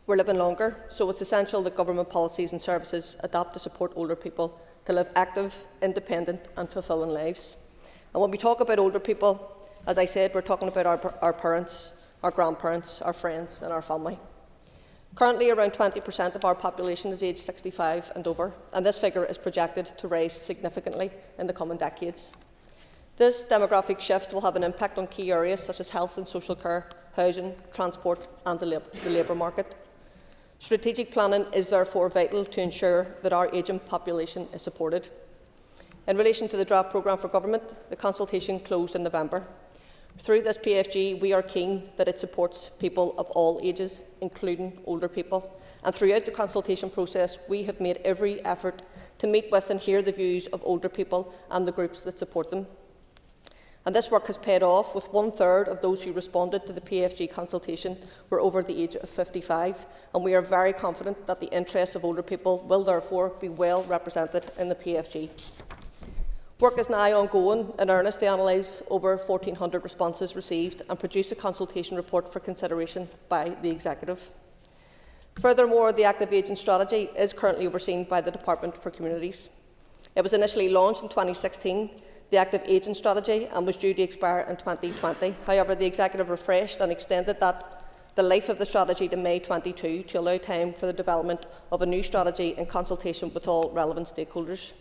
We're living longer, so it's essential that government policies and services adapt to support older people to live active, independent and fulfilling lives. And when we talk about older people, as I said, we're talking about our parents, our grandparents, our friends and our family. Currently, around 20% of our population is aged 65 and over, and this figure is projected to rise significantly in the coming decades. This demographic shift will have an impact on key areas such as health and social care, housing, transport and the labour market. Strategic planning is therefore vital to ensure that our ageing population is supported. In relation to the draft programme for government, the consultation closed in November. Through this PFG, we are keen that it supports people of all ages, including older people. And throughout the consultation process, we have made every effort to meet with and hear the views of older people and the groups that support them. And this work has paid off, with 1/3 of those who responded to the PFG consultation were over the age of 55, and we are very confident that the interests of older people will therefore be well represented in the PFG. Work is now ongoing in earnest to analyse over 1,400 responses received and produce a consultation report for consideration by the Executive. Furthermore, the Active Ageing Strategy is currently overseen by the Department for Communities. It was initially launched in 2016, the Active Ageing Strategy, and was due to expire in 2020. However, the Executive refreshed and extended the life of the strategy to May 22 to allow time for the development of a new strategy in consultation with all relevant stakeholders.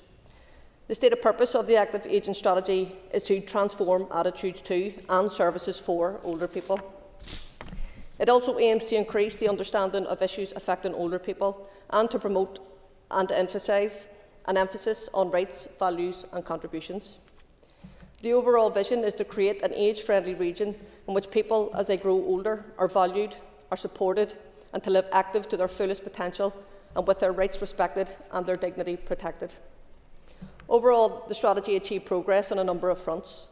The stated purpose of the Active Ageing Strategy is to transform attitudes to and services for older people. It also aims to increase the understanding of issues affecting older people and to promote and to emphasise an emphasis on rights, values and contributions. The overall vision is to create an age-friendly region in which people, as they grow older, are valued, are supported, and to live active to their fullest potential and with their rights respected and their dignity protected. Overall, the strategy achieved progress on a number of fronts.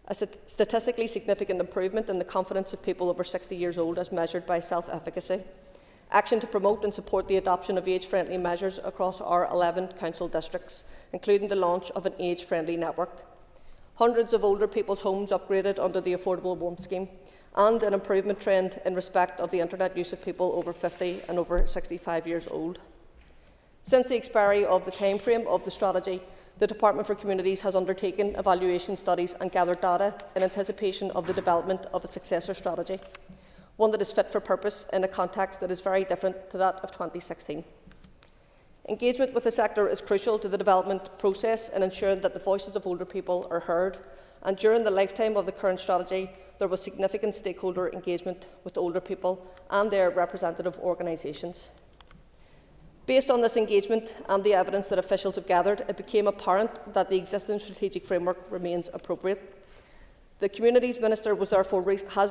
A statistically significant improvement in the confidence of people over 60 years old as measured by self-efficacy. Action to promote and support the adoption of age-friendly measures across our 11 council districts, including the launch of an age-friendly network. Hundreds of older people's homes upgraded under the Affordable Home Scheme, and an improvement trend in respect of the internet use of people over 50 and over 65 years old. Since the expiry of the timeframe of the strategy, the Department for Communities has undertaken evaluation studies and gathered data in anticipation of the development of a successor strategy, one that is fit for purpose in a context that is very different to that of 2016. Engagement with the sector is crucial to the development process in ensuring that the voices of older people are heard, and during the lifetime of the current strategy, there was significant stakeholder engagement with older people and their representative organisations. Based on this engagement and the evidence that officials have gathered, it became apparent that the existing strategic framework remains appropriate. The Communities Minister has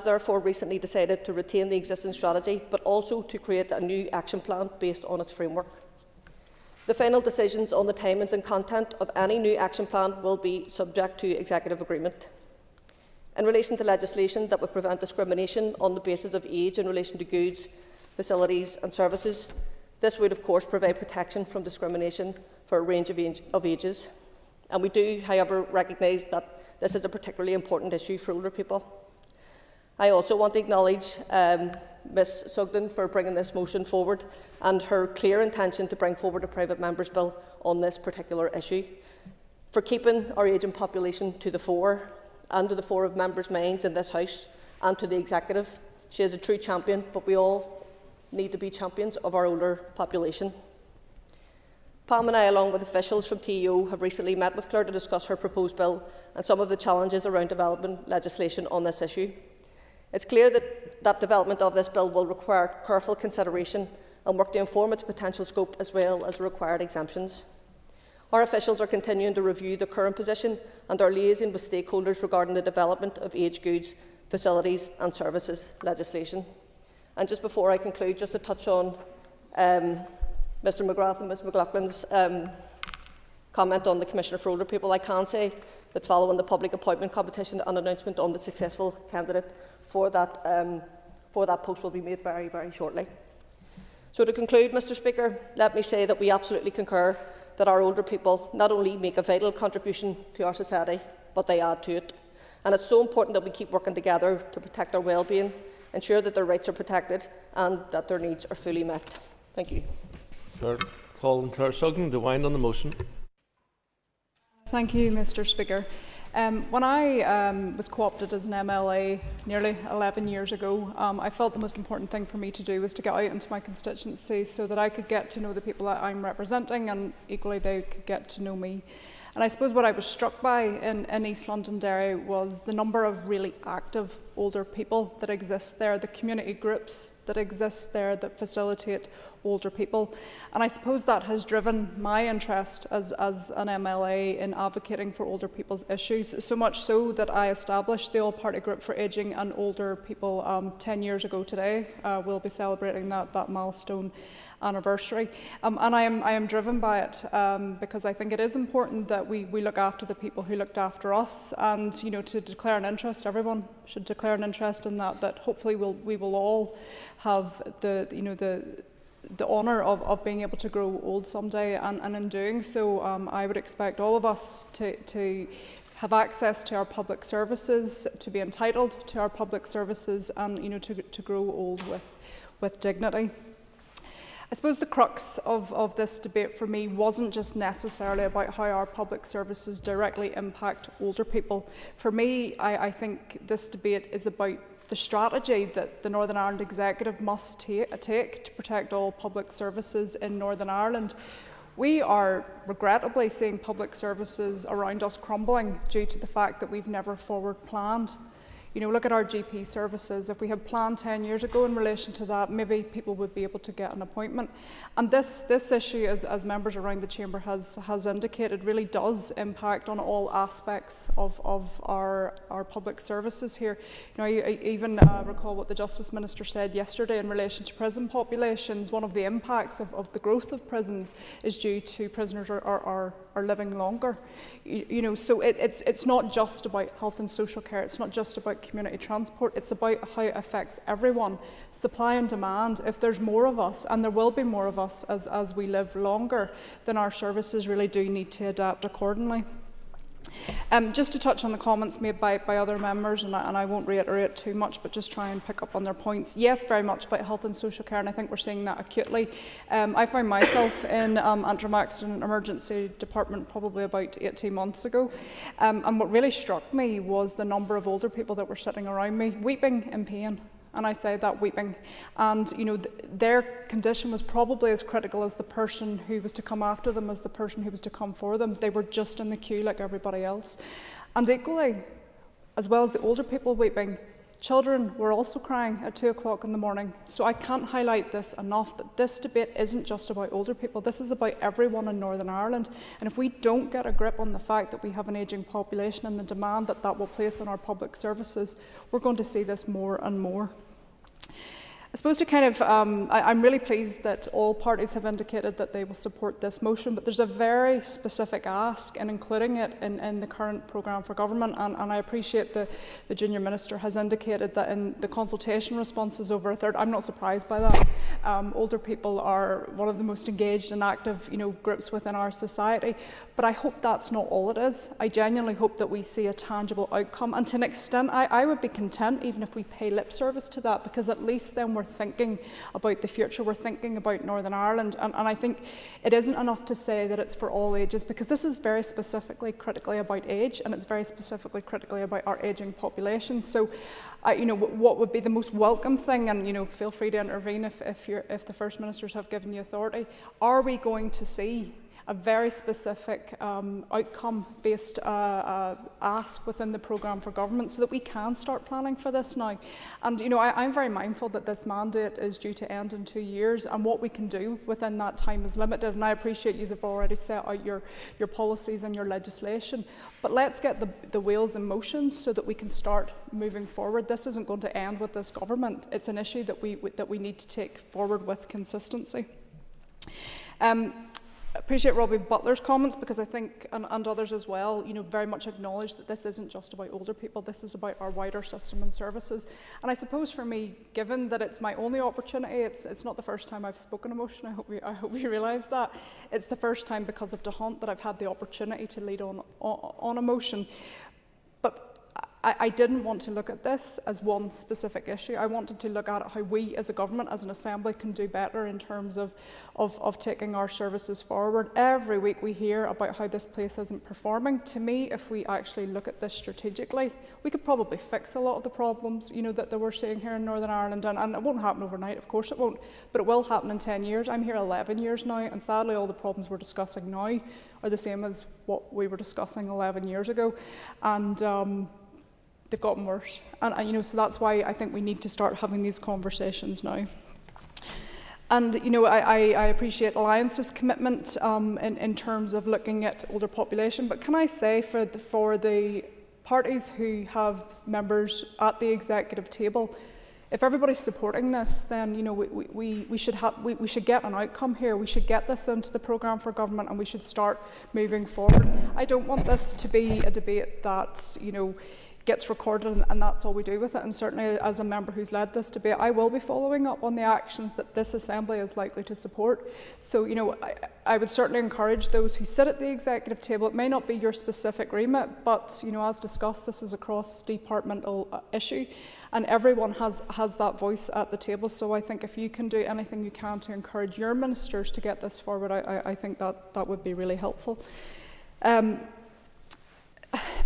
therefore recently decided to retain the existing strategy, but also to create a new action plan based on its framework. The final decisions on the timings and content of any new action plan will be subject to executive agreement. In relation to legislation that would prevent discrimination on the basis of age in relation to goods, facilities and services, this would of course provide protection from discrimination for a range of ages. And we do, however, recognise that this is a particularly important issue for older people. I also want to acknowledge Ms Sugden for bringing this motion forward and her clear intention to bring forward a private member's bill on this particular issue, for keeping our ageing population to the fore and to the fore of members' minds in this House and to the Executive. She is a true champion, but we all need to be champions of our older population. Pam and I, along with officials from TEO, have recently met with Claire to discuss her proposed bill and some of the challenges around developing legislation on this issue. It's clear that development of this bill will require careful consideration and work to inform its potential scope as well as the required exemptions. Our officials are continuing to review the current position and are liaising with stakeholders regarding the development of aged goods, facilities and services legislation. And just before I conclude, just to touch on Mr McGrath and Ms McLaughlin's comment on the Commissioner for Older People, I can say that following the public appointment competition, an announcement on the successful candidate for that post will be made very, very shortly. So to conclude, Mr Speaker, let me say that we absolutely concur that our older people not only make a vital contribution to our society, but they add to it. And it's so important that we keep working together to protect their well-being, ensure that their rights are protected and that their needs are fully met. Thank you. Claire Sugden to wind on the motion. Thank you, Mr Speaker. When I was co-opted as an MLA nearly 11 years ago, I felt the most important thing for me to do was to get out into my constituency so that I could get to know the people that I'm representing and equally they could get to know me. And I suppose what I was struck by in East Londonderry was the number of really active older people that exist there, the community groups that exist there that facilitate older people. And I suppose that has driven my interest as an MLA in advocating for older people's issues, so much so that I established the All-Party Group for Ageing and Older People 10 years ago today. We'll be celebrating that milestone anniversary. And I am driven by it because I think it is important that we look after the people who looked after us, and to declare an interest, everyone should declare an interest in that hopefully we will all have the honour of being able to grow old someday, and in doing so I would expect all of us to have access to our public services, to be entitled to our public services, and to grow old with dignity. I suppose the crux of this debate for me wasn't just necessarily about how our public services directly impact older people. For me, I think this debate is about the strategy that the Northern Ireland Executive must take to protect all public services in Northern Ireland. We are regrettably seeing public services around us crumbling due to the fact that we've never forward planned. Look at our GP services. If we had planned 10 years ago in relation to that, maybe people would be able to get an appointment. And this issue, as members around the Chamber has indicated, really does impact on all aspects of our public services here. I even recall what the Justice Minister said yesterday in relation to prison populations. One of the impacts of the growth of prisons is due to prisoners are living longer. So it's not just about health and social care. It's not just about community transport. It's about how it affects everyone. Supply and demand. If there's more of us, and there will be more of us as we live longer, then our services really do need to adapt accordingly. Just to touch on the comments made by other members, and I won't reiterate too much, but just try and pick up on their points. Yes, very much about health and social care, and I think we're seeing that acutely. I found myself in Antrim Accident Emergency Department probably about 18 months ago, and what really struck me was the number of older people that were sitting around me, weeping in pain. And I say that weeping. And their condition was probably as critical as the person who was to come after them, as the person who was to come for them. They were just in the queue like everybody else. And equally, as well as the older people weeping, children were also crying at 2 o'clock in the morning. So I can't highlight this enough, that this debate isn't just about older people. This is about everyone in Northern Ireland. And if we don't get a grip on the fact that we have an ageing population and the demand that will place on our public services, we're going to see this more and more. I suppose to kind of, I'm really pleased that all parties have indicated that they will support this motion, but there's a very specific ask in including it in the current programme for government, and I appreciate the Junior Minister has indicated that in the consultation responses over a third. I'm not surprised by that. Older people are one of the most engaged and active groups within our society, but I hope that's not all it is. I genuinely hope that we see a tangible outcome, and to an extent I would be content even if we pay lip service to that, because at least then we're thinking about the future, we're thinking about Northern Ireland, and I think it isn't enough to say that it's for all ages, because this is very specifically critically about age, and it's very specifically critically about our ageing population. So what would be the most welcome thing, and feel free to intervene if the First Ministers have given you authority, are we going to see a very specific outcome-based ask within the programme for government so that we can start planning for this now. And I'm very mindful that this mandate is due to end in 2 years, and what we can do within that time is limited, and I appreciate you have already set out your policies and your legislation, but let's get the wheels in motion so that we can start moving forward. This isn't going to end with this government. It's an issue that we need to take forward with consistency. Appreciate Robbie Butler's comments, because I think, and others as well, very much acknowledge that this isn't just about older people, this is about our wider system and services. And I suppose for me, given that it's my only opportunity, it's not the first time I've spoken a motion, I hope you realise that. It's the first time, because of DeHunt, that I've had the opportunity to lead on a motion. But I didn't want to look at this as one specific issue. I wanted to look at how we as a government, as an assembly, can do better in terms of taking our services forward. Every week we hear about how this place isn't performing. To me, if we actually look at this strategically, we could probably fix a lot of the problems that we're seeing here in Northern Ireland. And it won't happen overnight, of course it won't, but it will happen in 10 years. I'm here 11 years now, and sadly all the problems we're discussing now are the same as what we were discussing 11 years ago. And they've gotten worse, and so that's why I think we need to start having these conversations now. And I appreciate Alliance's commitment in terms of looking at older population. But can I say, for the parties who have members at the executive table, if everybody's supporting this, then we should get an outcome here. We should get this into the programme for government, and we should start moving forward. I don't want this to be a debate that gets recorded and that's all we do with it. And certainly, as a member who's led this debate, I will be following up on the actions that this Assembly is likely to support. So, I would certainly encourage those who sit at the executive table. It may not be your specific remit, but as discussed, this is a cross-departmental issue, and everyone has that voice at the table. So I think if you can do anything you can to encourage your ministers to get this forward, I think that would be really helpful.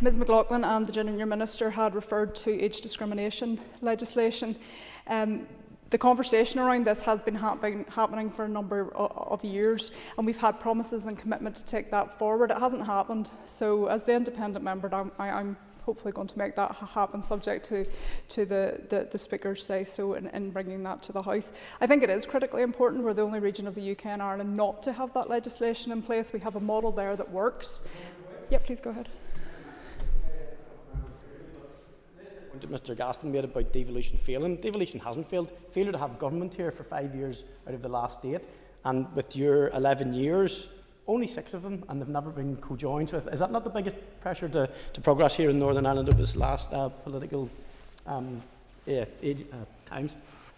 Ms McLaughlin and the Junior Minister had referred to age discrimination legislation. The conversation around this has been happening for a number of years, and we've had promises and commitment to take that forward. It hasn't happened, so as the independent member, I'm hopefully going to make that happen, subject to the Speaker's say-so in bringing that to the House. I think it is critically important. We're the only region of the UK and Ireland not to have that legislation in place. We have a model there that works. Yeah, please go ahead. That Mr Gaston made about devolution failing. Devolution hasn't failed. Failure to have government here for 5 years out of the last 8, and with your 11 years, only 6 of them, and they've never been co-joined with. Is that not the biggest pressure to progress here in Northern Ireland over this last political times?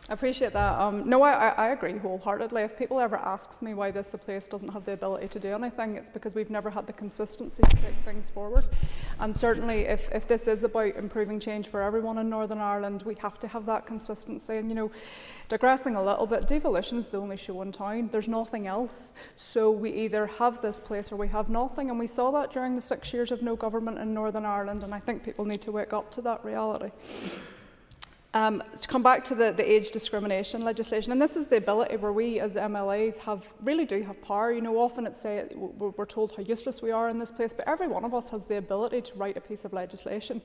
I appreciate that. No, I agree wholeheartedly. If people ever ask me why this place doesn't have the ability to do anything, it's because we've never had the consistency to take things forward. And certainly, if this is about improving change for everyone in Northern Ireland, we have to have that consistency. And digressing a little bit, devolution is the only show in town. There's nothing else. So we either have this place or we have nothing. And we saw that during the 6 years of no government in Northern Ireland. And I think people need to wake up to that reality. To come back to the age discrimination legislation, and this is the ability where we as MLAs really do have power. Often we're told how useless we are in this place, but every one of us has the ability to write a piece of legislation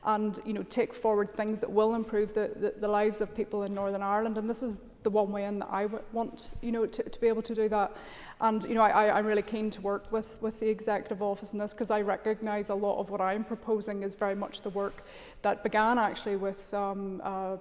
and take forward things that will improve the lives of people in Northern Ireland. And this is the one way in that I want to be able to do that. And I'm really keen to work with the Executive Office in this, because I recognise a lot of what I'm proposing is very much the work that began actually with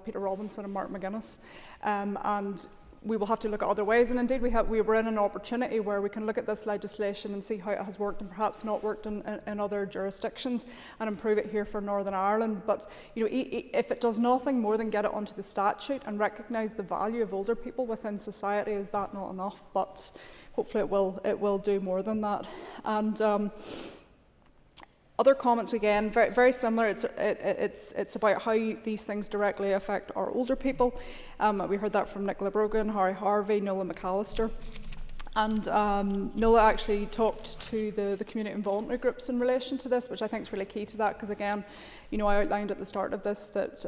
Peter Robinson and Mark McGuinness. And we will have to look at other ways, and indeed we were in an opportunity where we can look at this legislation and see how it has worked and perhaps not worked in other jurisdictions and improve it here for Northern Ireland. But if it does nothing more than get it onto the statute and recognise the value of older people within society, is that not enough? But hopefully it will do more than that. And other comments, again, very, very similar. It's about how these things directly affect our older people. We heard that from Nicola Brogan, Harry Harvey, Nola McAllister. And Nola actually talked to the community and voluntary groups in relation to this, which I think is really key to that, because again, I outlined at the start of this that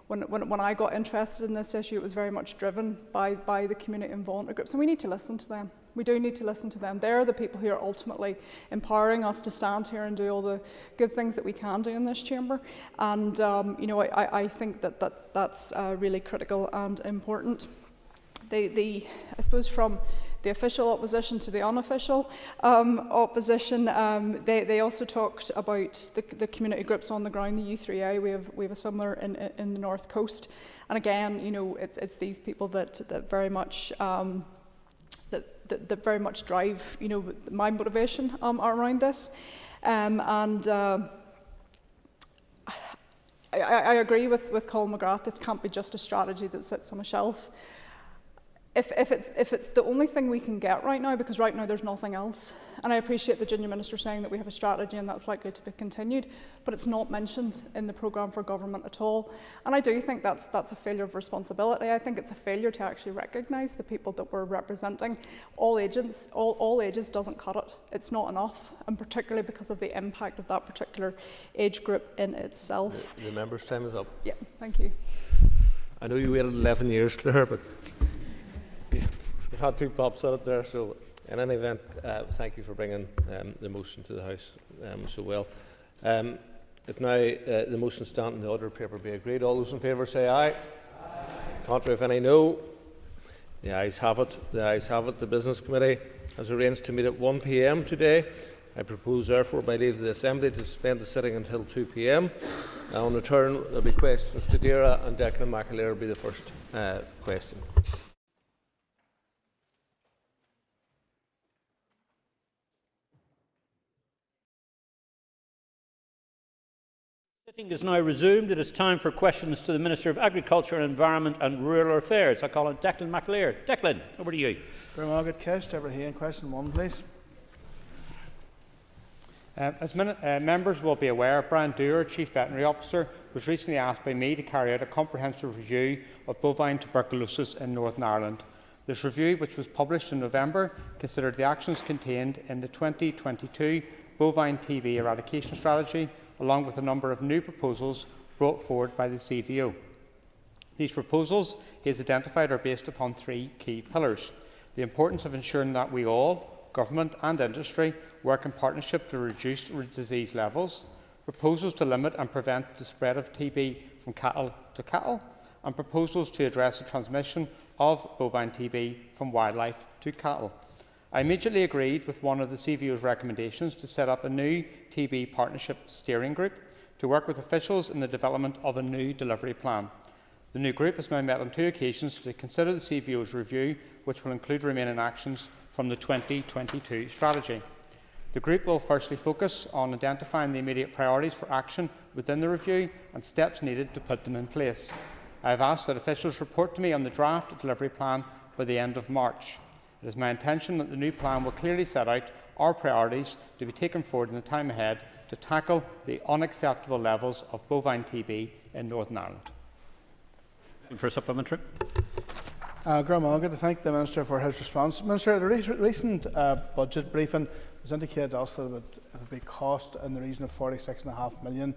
when I got interested in this issue, it was very much driven by the community and voluntary groups, and we need to listen to them. We do need to listen to them. They're the people who are ultimately empowering us to stand here and do all the good things that we can do in this chamber. And I think that's really critical and important. I suppose from the official opposition to the unofficial opposition, they also talked about the community groups on the ground, the U3A. We have a similar in the North Coast, and again, it's these people that very much that very much drive, my motivation around this. I agree with Colin McGrath. This can't be just a strategy that sits on a shelf. If it's the only thing we can get right now, because right now there's nothing else, and I appreciate the Junior Minister saying that we have a strategy and that's likely to be continued, but it's not mentioned in the programme for government at all. And I do think that's a failure of responsibility. I think it's a failure to actually recognise the people that we're representing. All ages doesn't cut it. It's not enough, and particularly because of the impact of that particular age group in itself. The member's time is up. Yeah, thank you. I know you waited 11 years, Claire, but we've had two pops at it there, so in any event, thank you for bringing the motion to the House so well. If now the motion stand in the order paper be agreed, all those in favour say aye. Aye. Contrary, if any, no. The ayes have it. The ayes have it. The Business Committee has arranged to meet at 1 p.m. today. I propose, therefore, by leave of the Assembly to suspend the sitting until 2 p.m. On return, there will be questions to Deirdre, and Declan McAleer will be the first question. Sitting is now resumed. It is time for questions to the Minister of Agriculture, Environment and Rural Affairs. I call on Declan McAleer. Declan, over to you. Question 1, please. As members will be aware, Brian Dewar, Chief Veterinary Officer, was recently asked by me to carry out a comprehensive review of bovine tuberculosis in Northern Ireland. This review, which was published in November, considered the actions contained in the 2022 Bovine TB Eradication Strategy, along with a number of new proposals brought forward by the CVO. These proposals, he has identified, are based upon 3 key pillars: the importance of ensuring that we all, government and industry, work in partnership to reduce disease levels, proposals to limit and prevent the spread of TB from cattle to cattle, and proposals to address the transmission of bovine TB from wildlife to cattle. I immediately agreed with one of the CVO's recommendations to set up a new TB partnership steering group to work with officials in the development of a new delivery plan. The new group has now met on 2 occasions to consider the CVO's review, which will include remaining actions from the 2022 strategy. The group will firstly focus on identifying the immediate priorities for action within the review and steps needed to put them in place. I have asked that officials report to me on the draft delivery plan by the end of March. It is my intention that the new plan will clearly set out our priorities to be taken forward in the time ahead to tackle the unacceptable levels of bovine TB in Northern Ireland. For a supplementary. Graham, to thank the Minister for his response. Minister, at a recent budget briefing, it was indicated to us that it would be cost in the region of $46.5 million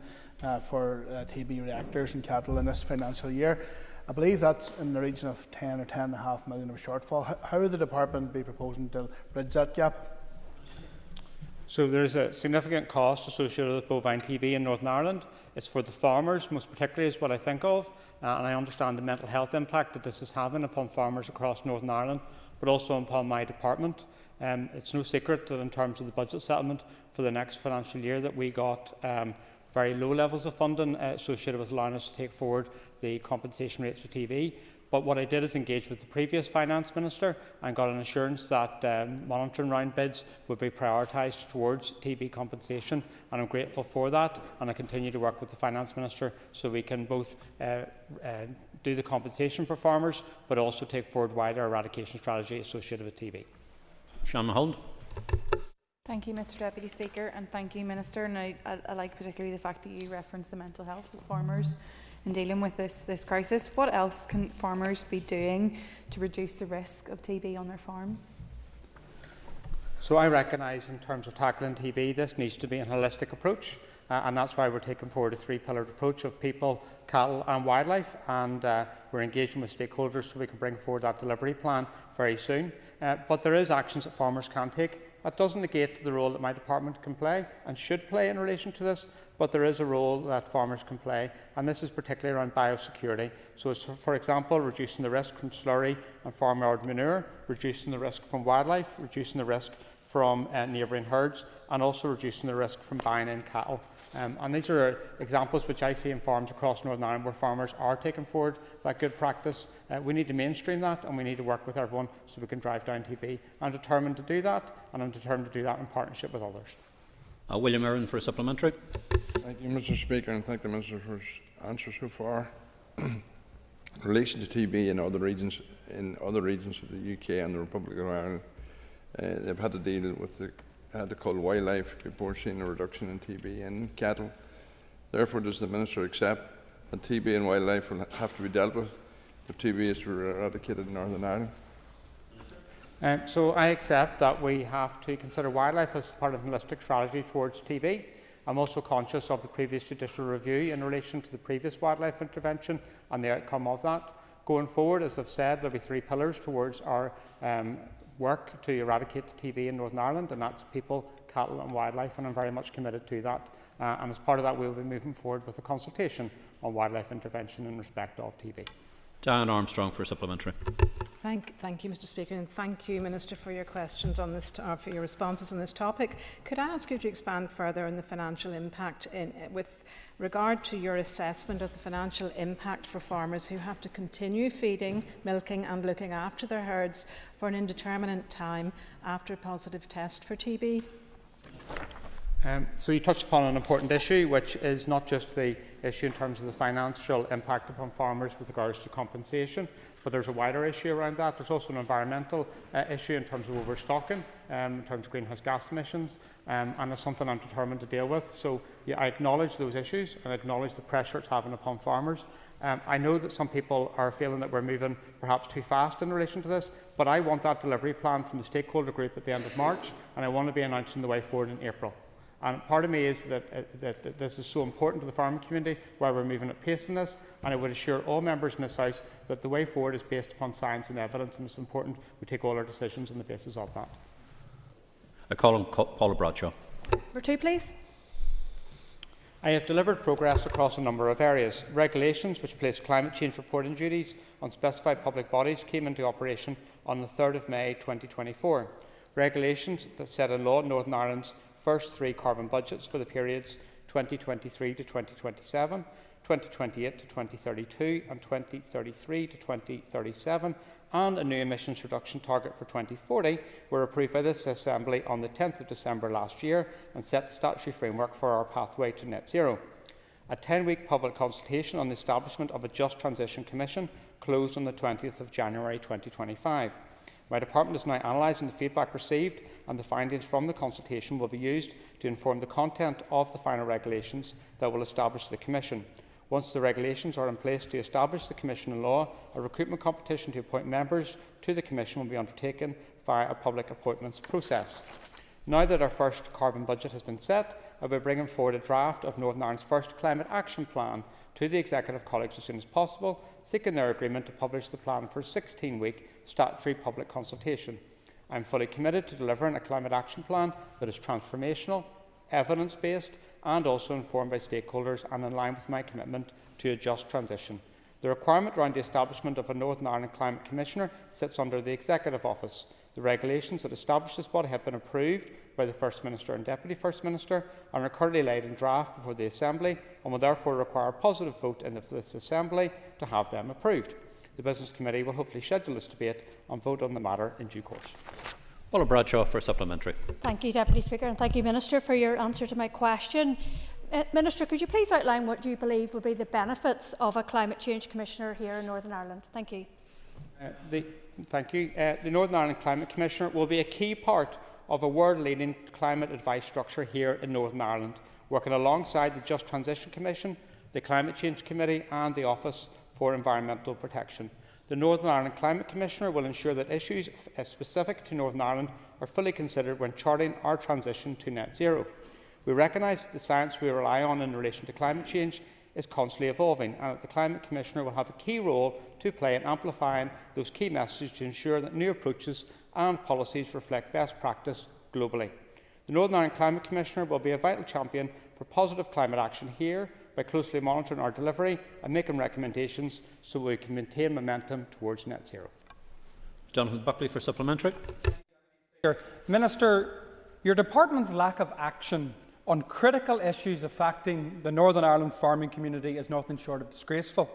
for TB reactors in cattle in this financial year. I believe that's in the region of 10 or $10.5 million of shortfall. How will the department be proposing to bridge that gap? So there is a significant cost associated with bovine TB in Northern Ireland. It's for the farmers, most particularly, is what I think of, and I understand the mental health impact that this is having upon farmers across Northern Ireland, but also upon my department. It's no secret that in terms of the budget settlement for the next financial year that we got very low levels of funding associated with allowing us to take forward the compensation rates for TB. But what I did is engage with the previous Finance Minister and got an assurance that monitoring round bids would be prioritised towards TB compensation, and I'm grateful for that, and I continue to work with the Finance Minister so we can both do the compensation for farmers but also take forward wider eradication strategy associated with TB. Sean Mulholland. Thank you, Mr Deputy Speaker, and thank you, Minister. And I like particularly the fact that you reference the mental health of farmers in dealing with this crisis. What else can farmers be doing to reduce the risk of TB on their farms? So I recognise in terms of tackling TB, this needs to be a holistic approach, and that's why we're taking forward a 3-pillared approach of people, cattle and wildlife, and we're engaging with stakeholders so we can bring forward that delivery plan very soon. But there is actions that farmers can take. That doesn't negate the role that my department can play and should play in relation to this, but there is a role that farmers can play, and this is particularly around biosecurity. So, for example, reducing the risk from slurry and farmyard manure, reducing the risk from wildlife, reducing the risk from neighbouring herds, and also reducing the risk from buying in cattle. And these are examples which I see in farms across Northern Ireland where farmers are taking forward that good practice. We need to mainstream that, and we need to work with everyone so we can drive down TB. I'm determined to do that, and I'm determined to do that in partnership with others. William Irwin for a supplementary. Thank you, Mr. Speaker, and thank the Minister for his answer so far. In relation to TB in other regions of the UK and the Republic of Ireland, they've had to deal with had to cull wildlife before seeing a reduction in TB in cattle. Therefore, does the Minister accept that TB in wildlife will have to be dealt with if TB is eradicated in Northern Ireland? So I accept that we have to consider wildlife as part of a holistic strategy towards TB. I'm also conscious of the previous judicial review in relation to the previous wildlife intervention and the outcome of that. Going forward, as I've said, there will be 3 pillars towards our work to eradicate TB in Northern Ireland, and that's people, cattle and wildlife, and I'm very much committed to that. And as part of that, we will be moving forward with a consultation on wildlife intervention in respect of TB. Diane Armstrong for a supplementary. Thank you, Mr. Speaker, and thank you, Minister, for your questions on this, for your responses on this topic. Could I ask you to expand further on the financial impact with regard to your assessment of the financial impact for farmers who have to continue feeding, milking and looking after their herds for an indeterminate time after a positive test for TB? So you touched upon an important issue, which is not just the issue in terms of the financial impact upon farmers with regards to compensation, but there's a wider issue around that. There's also an environmental issue in terms of overstocking, in terms of greenhouse gas emissions, and it's something I'm determined to deal with. So I acknowledge those issues and I acknowledge the pressure it's having upon farmers. I know that some people are feeling that we're moving perhaps too fast in relation to this, but I want that delivery plan from the stakeholder group at the end of March, and I want to be announcing the way forward in April. And part of me is that this is so important to the farming community, why we're moving at pace in this, and I would assure all members in this House that the way forward is based upon science and evidence, and it's important we take all our decisions on the basis of that. I call on Paula Bradshaw. Number 2, please. I have delivered progress across a number of areas. Regulations which place climate change reporting duties on specified public bodies came into operation on the 3rd of May 2024. Regulations that set in law Northern Ireland's first 3 carbon budgets for the periods 2023 to 2027, 2028 to 2032 and 2033 to 2037, and a new emissions reduction target for 2040 were approved by this Assembly on the 10th of December last year and set the statutory framework for our pathway to net zero. A 10-week public consultation on the establishment of a Just Transition Commission closed on the 20th of January 2025. My department is now analysing the feedback received, and the findings from the consultation will be used to inform the content of the final regulations that will establish the Commission. Once the regulations are in place to establish the Commission in law, a recruitment competition to appoint members to the Commission will be undertaken via a public appointments process. Now that our first carbon budget has been set, I will be bringing forward a draft of Northern Ireland's first climate action plan to the Executive College as soon as possible, seeking their agreement to publish the plan for a 16-week statutory public consultation. I am fully committed to delivering a climate action plan that is transformational, evidence-based and also informed by stakeholders and in line with my commitment to a just transition. The requirement around the establishment of a Northern Ireland Climate Commissioner sits under the Executive Office. The regulations that establish this body have been approved by the First Minister and Deputy First Minister and are currently laid in draft before the Assembly and will therefore require a positive vote in this Assembly to have them approved. The Business Committee will hopefully schedule this debate and vote on the matter in due course. Paula Bradshaw for a supplementary. Thank you, Deputy Speaker, and thank you, Minister, for your answer to my question. Minister, could you please outline what you believe will be the benefits of a Climate Change Commissioner here in Northern Ireland? Thank you. Thank you. The Northern Ireland Climate Commissioner will be a key part of a world-leading climate advice structure here in Northern Ireland, working alongside the Just Transition Commission, the Climate Change Committee and the Office for Environmental Protection. The Northern Ireland Climate Commissioner will ensure that issues specific to Northern Ireland are fully considered when charting our transition to net zero. We recognise that the science we rely on in relation to climate change is constantly evolving, and that the Climate Commissioner will have a key role to play in amplifying those key messages to ensure that new approaches and policies reflect best practice globally. The Northern Ireland Climate Commissioner will be a vital champion for positive climate action here by closely monitoring our delivery and making recommendations so we can maintain momentum towards net zero. Jonathan Buckley for supplementary. Minister, your department's lack of action on critical issues affecting the Northern Ireland farming community is nothing short of disgraceful.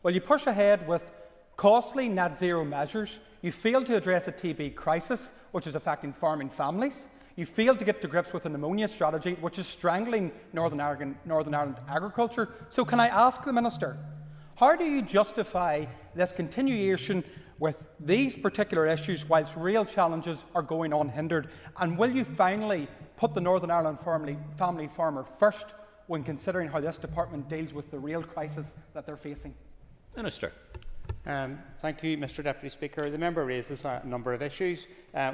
While you push ahead with costly net zero measures, you fail to address a TB crisis, which is affecting farming families. You failed to get to grips with an ammonia strategy, which is strangling Northern Ireland agriculture. So can I ask the Minister, how do you justify this continuation with these particular issues whilst real challenges are going unhindered? And will you finally put the Northern Ireland family farmer first when considering how this department deals with the real crisis that they're facing? Minister. Thank you, Mr Deputy Speaker. The member raises a number of issues.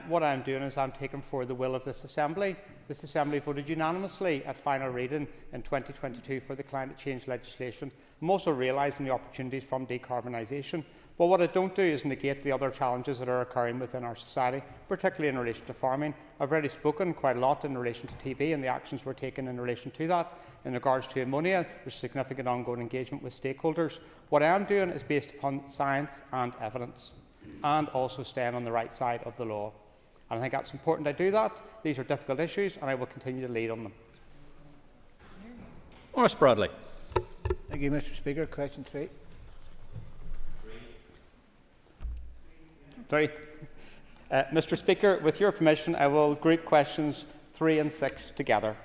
What I'm doing is I'm taking forward the will of this Assembly. This Assembly voted unanimously at final reading in 2022 for the climate change legislation. I'm also realising the opportunities from decarbonisation. But what I don't do is negate the other challenges that are occurring within our society, particularly in relation to farming. I've already spoken quite a lot in relation to TB and the actions we're taking in relation to that. In regards to ammonia, there's significant ongoing engagement with stakeholders. What I am doing is based upon science and evidence, and also staying on the right side of the law. And I think that's important I do that. These are difficult issues, and I will continue to lead on them. Maurice Bradley. Thank you, Mr Speaker. Question 3. 3. Mr Speaker, with your permission, I will group questions 3 and 6 together.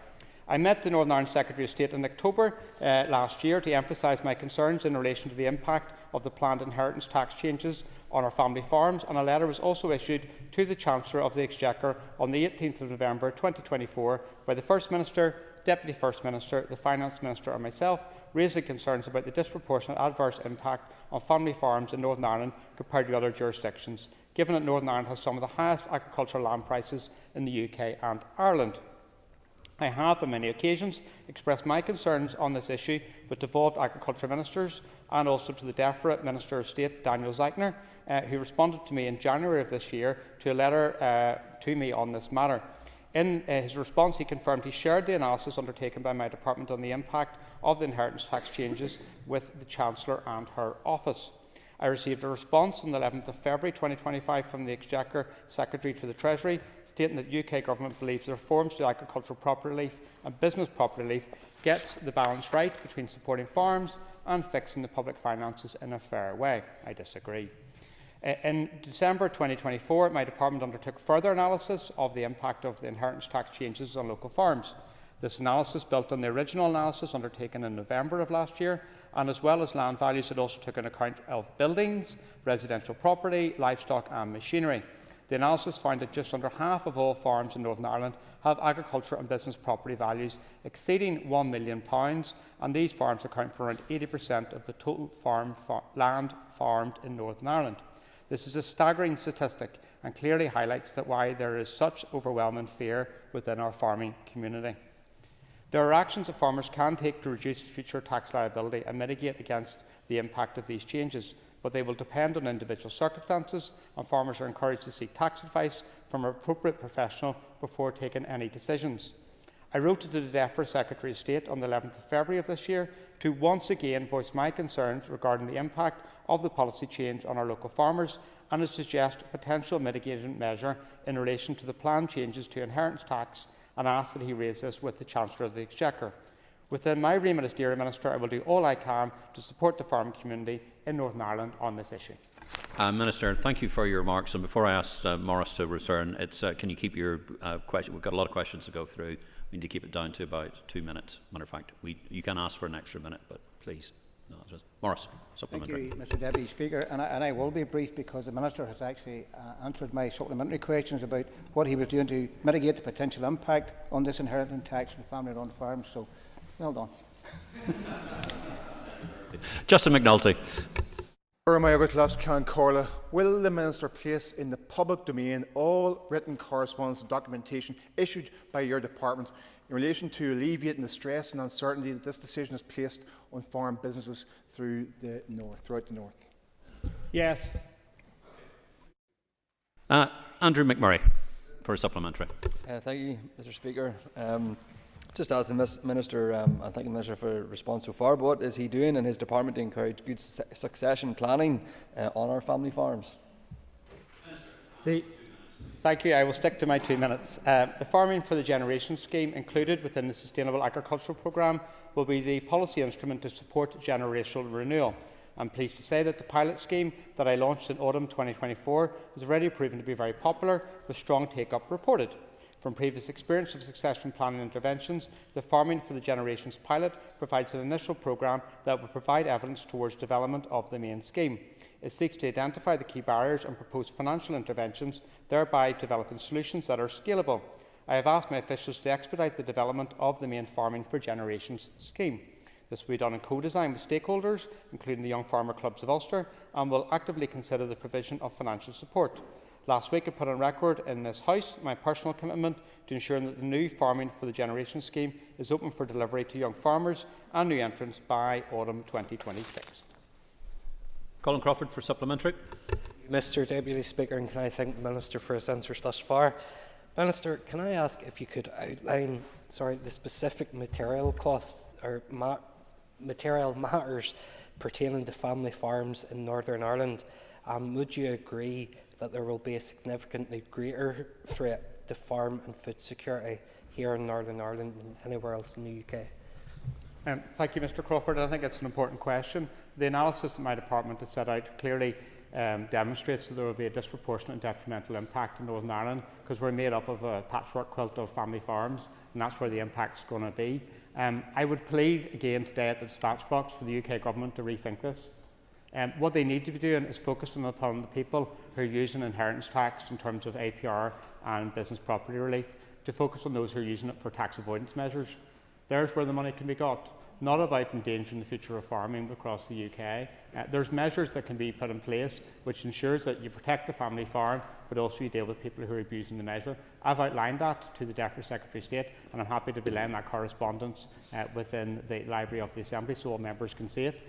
I met the Northern Ireland Secretary of State in October last year to emphasise my concerns in relation to the impact of the planned inheritance tax changes on our family farms, and a letter was also issued to the Chancellor of the Exchequer on the 18th of November 2024 by the First Minister, Deputy First Minister, the Finance Minister and myself, raising concerns about the disproportionate adverse impact on family farms in Northern Ireland compared to other jurisdictions, given that Northern Ireland has some of the highest agricultural land prices in the UK and Ireland. I have on many occasions expressed my concerns on this issue with devolved agriculture ministers and also to the deferred Minister of State, Daniel Zeichner, who responded to me in January of this year to a letter to me on this matter. In his response, he confirmed he shared the analysis undertaken by my department on the impact of the inheritance tax changes with the Chancellor and her office. I received a response on the 11th of February 2025 from the Exchequer Secretary to the Treasury, stating that the UK Government believes the reforms to agricultural property relief and business property relief gets the balance right between supporting farms and fixing the public finances in a fair way. I disagree. In December 2024, my department undertook further analysis of the impact of the inheritance tax changes on local farms. This analysis built on the original analysis undertaken in November of last year, and as well as land values, it also took into account of buildings, residential property, livestock and machinery. The analysis found that just under half of all farms in Northern Ireland have agriculture and business property values exceeding £1 million, and these farms account for around 80% of the total land farmed in Northern Ireland. This is a staggering statistic and clearly highlights that why there is such overwhelming fear within our farming community. There are actions that farmers can take to reduce future tax liability and mitigate against the impact of these changes, but they will depend on individual circumstances, and farmers are encouraged to seek tax advice from an appropriate professional before taking any decisions. I wrote to the DEFRA Secretary of State on the 11th of February of this year to once again voice my concerns regarding the impact of the policy change on our local farmers and to suggest a potential mitigating measure in relation to the planned changes to inheritance tax, and asked that he raise this with the Chancellor of the Exchequer. Within my remit as Dairy Minister, I will do all I can to support the farming community in Northern Ireland on this issue. Minister, thank you for your remarks. And before I ask Maurice to return, can you keep your question? We've got a lot of questions to go through. We need to keep it down to about 2 minutes. Matter of fact, you can ask for an extra minute, but please. No, Maurice, supplementary. Thank you, Mr Deputy Speaker. And I will be brief because the Minister has actually answered my supplementary questions about what he was doing to mitigate the potential impact on this inheritance tax on family-run farms. So, well done. Justin McNulty. Will the Minister place in the public domain all written correspondence and documentation issued by your department in relation to alleviating the stress and uncertainty that this decision has placed on farm businesses throughout the North? Yes. Andrew McMurray for a supplementary. Thank you, Mr Speaker. Just as the Minister, and thank the Minister for the response so far, but what is he doing in his department to encourage good succession planning on our family farms? Thank you. I will stick to my 2 minutes. The Farming for the Generation scheme included within the Sustainable Agricultural Programme will be the policy instrument to support generational renewal. I'm pleased to say that the pilot scheme that I launched in autumn 2024 has already proven to be very popular, with strong take-up reported. From previous experience of succession planning interventions, the Farming for the Generations pilot provides an initial programme that will provide evidence towards development of the main scheme. It seeks to identify the key barriers and propose financial interventions, thereby developing solutions that are scalable. I have asked my officials to expedite the development of the main Farming for Generations scheme. This will be done in co-design with stakeholders, including the Young Farmer Clubs of Ulster, and will actively consider the provision of financial support. Last week I put on record in this House my personal commitment to ensuring that the new Farming for the Generation scheme is open for delivery to young farmers and new entrants by autumn 2026. Colin Crawford for supplementary. Mr Deputy Speaker, and can I thank the Minister for his answers thus far. Minister, can I ask if you could outline the specific material costs or material matters pertaining to family farms in Northern Ireland? Would you agree that there will be a significantly greater threat to farm and food security here in Northern Ireland than anywhere else in the UK? Thank you, Mr Crawford. I think it's an important question. The analysis that my department has set out clearly demonstrates that there will be a disproportionate and detrimental impact in Northern Ireland, because we're made up of a patchwork quilt of family farms, and that's where the impact is going to be. I would plead again today at the dispatch box for the UK Government to rethink this. What they need to be doing is focusing upon the people who are using inheritance tax in terms of APR and business property relief, to focus on those who are using it for tax avoidance measures. There's where the money can be got, not about endangering the future of farming across the UK. There's measures that can be put in place which ensures that you protect the family farm, but also you deal with people who are abusing the measure. I've outlined that to the Deputy Secretary of State, and I'm happy to be laying that correspondence within the Library of the Assembly so all members can see it.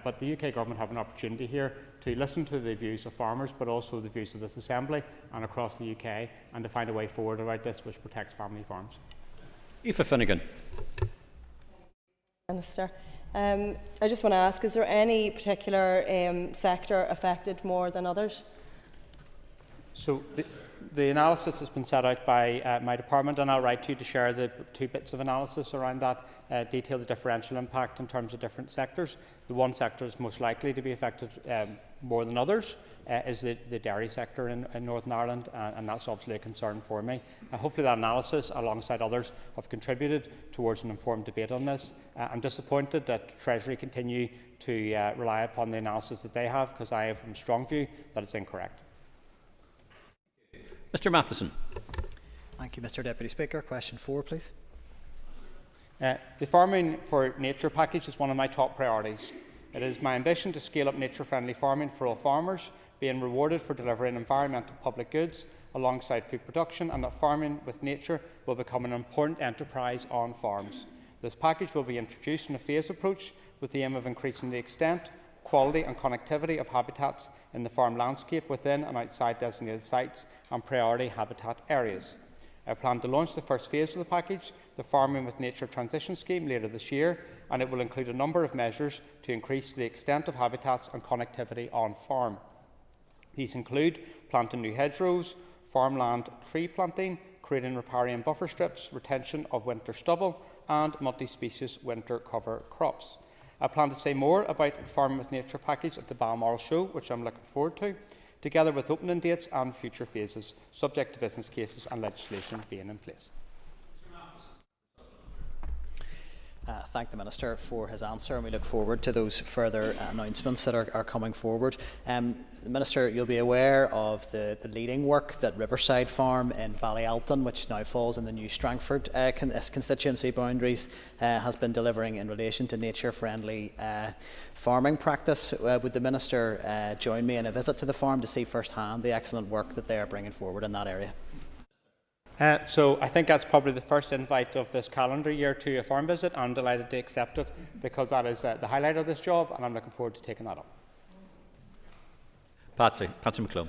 But the UK Government have an opportunity here to listen to the views of farmers, but also the views of this Assembly and across the UK, and to find a way forward about this which protects family farms. Aoife Finnegan. Minister, I just want to ask, is there any particular sector affected more than others? So the analysis has been set out by my department, and I'll write to you to share the 2 bits of analysis around that, detail the differential impact in terms of different sectors. The one sector is most likely to be affected more than others is the dairy sector in Northern Ireland, and that's obviously a concern for me. Hopefully that analysis, alongside others, have contributed towards an informed debate on this. I'm disappointed that Treasury continue to rely upon the analysis that they have, because I have a strong view that it's incorrect. Mr Matheson. Thank you, Mr Deputy Speaker. Question 4, please. The Farming for Nature package is one of my top priorities. It is my ambition to scale up nature-friendly farming for all farmers, being rewarded for delivering environmental public goods alongside food production, and that farming with nature will become an important enterprise on farms. This package will be introduced in a phased approach with the aim of increasing the extent, quality and connectivity of habitats in the farm landscape within and outside designated sites and priority habitat areas. I plan to launch the first phase of the package, the Farming with Nature Transition Scheme, later this year, and it will include a number of measures to increase the extent of habitats and connectivity on farm. These include planting new hedgerows, farmland tree planting, creating riparian buffer strips, retention of winter stubble and multi-species winter cover crops. I plan to say more about the Farming with Nature package at the Balmoral show, which I'm looking forward to, together with opening dates and future phases, subject to business cases and legislation being in place. Thank the Minister for his answer, and we look forward to those further announcements that are coming forward. Minister, you'll be aware of the leading work that Riverside Farm in Ballyalton, which now falls in the new Strangford constituency boundaries, has been delivering in relation to nature-friendly farming practice. Would the Minister join me in a visit to the farm to see firsthand the excellent work that they are bringing forward in that area? So I think that's probably the first invite of this calendar year to a farm visit. I'm delighted to accept it, because that is the highlight of this job, and I'm looking forward to taking that up. Patsy McClone.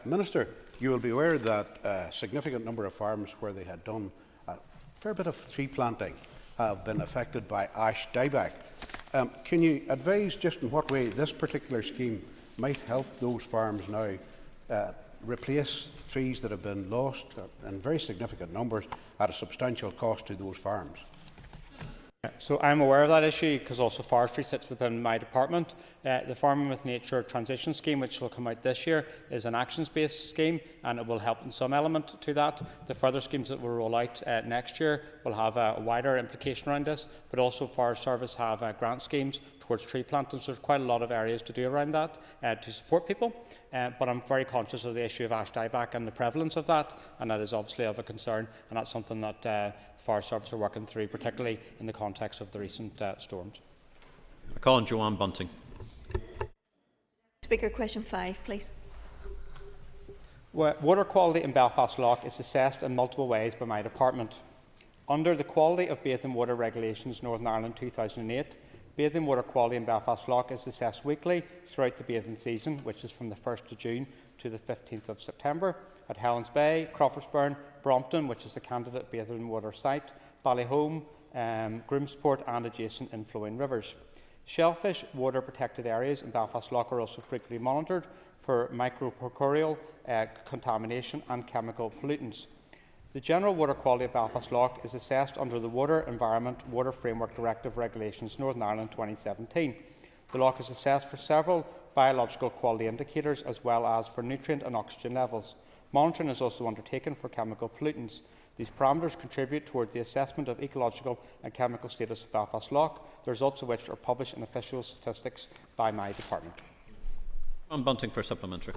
Minister, you will be aware that a significant number of farms where they had done a fair bit of tree planting have been affected by ash dieback. Can you advise just in what way this particular scheme might help those farms now replace trees that have been lost in very significant numbers at a substantial cost to those farms? So I'm aware of that issue because also forestry sits within my department. The Farming with Nature Transition Scheme, which will come out this year, is an actions-based scheme and it will help in some element to that. The further schemes that will roll out next year will have a wider implication around this, but also Forest Service have grant schemes towards tree planting. So there's quite a lot of areas to do around that to support people. But I'm very conscious of the issue of ash dieback and the prevalence of that, and that is obviously of a concern, and that's something that Forest Service are working through, particularly in the context of the recent storms. I call on Joanne Bunting. Speaker, question 5, please. Water quality in Belfast Lough is assessed in multiple ways by my department. Under the Quality of Bathing Water Regulations Northern Ireland 2008, bathing water quality in Belfast Lough is assessed weekly throughout the bathing season, which is from the 1st of June to the 15th of September, at Helens Bay, Crawfordsburn, Brompton, which is the candidate bathing water site, Ballyholme, Groomsport and adjacent inflowing rivers. Shellfish water protected areas in Belfast Lough are also frequently monitored for micromercurial contamination and chemical pollutants. The general water quality of Belfast Lough is assessed under the Water Environment Water Framework Directive Regulations Northern Ireland 2017. The Lough is assessed for several biological quality indicators as well as for nutrient and oxygen levels. Monitoring is also undertaken for chemical pollutants. These parameters contribute towards the assessment of ecological and chemical status of Belfast Lough, the results of which are published in official statistics by my department. Joanne Bunting for supplementary.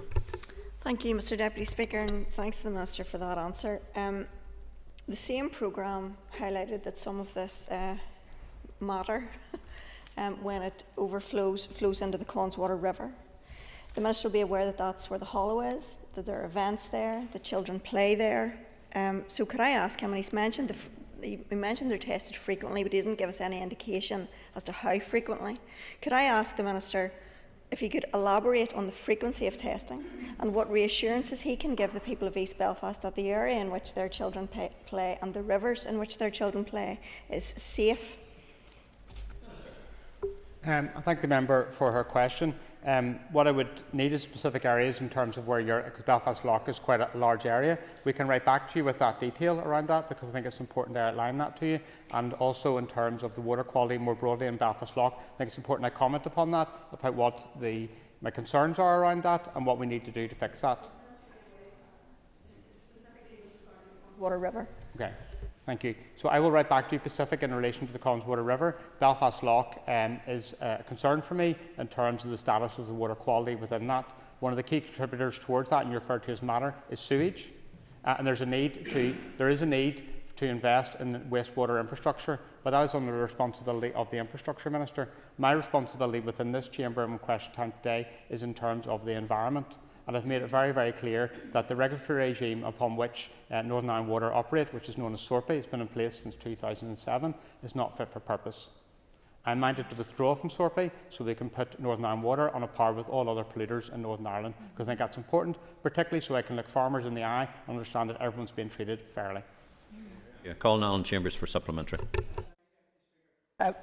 Thank you, Mr Deputy Speaker, and thanks to the Minister for that answer. The same programme highlighted that some of this matter, when it flows into the Connswater River. The Minister will be aware that that's where the hollow is, that there are events there, the children play there. So could I ask him, and he mentioned they're tested frequently, but he didn't give us any indication as to how frequently. Could I ask the Minister if he could elaborate on the frequency of testing and what reassurances he can give the people of East Belfast that the area in which their children play and the rivers in which their children play is safe? I thank the member for her question. What I would need is specific areas in terms of where because Belfast Lough is quite a large area. We can write back to you with that detail around that because I think it's important to outline that to you. And also in terms of the water quality more broadly in Belfast Lough, I think it's important I comment upon that, about what my concerns are around that and what we need to do to fix that. Water River. Okay. Thank you. So I will write back to you specific in relation to the Connswater River. Belfast Lough is a concern for me in terms of the status of the water quality within that. One of the key contributors towards that, and you referred to as matter, is sewage. And there is a need to invest in wastewater infrastructure, but that is under the responsibility of the Infrastructure Minister. My responsibility within this chamber and question time today is in terms of the environment. And I've made it very, very clear that the regulatory regime upon which Northern Ireland Water operate, which is known as SORPE, it's been in place since 2007, is not fit for purpose. I'm minded to withdraw from SORPE so they can put Northern Ireland Water on a par with all other polluters in Northern Ireland, because I think that's important, particularly so I can look farmers in the eye and understand that everyone's being treated fairly. Yeah, call on Alan Chambers for supplementary.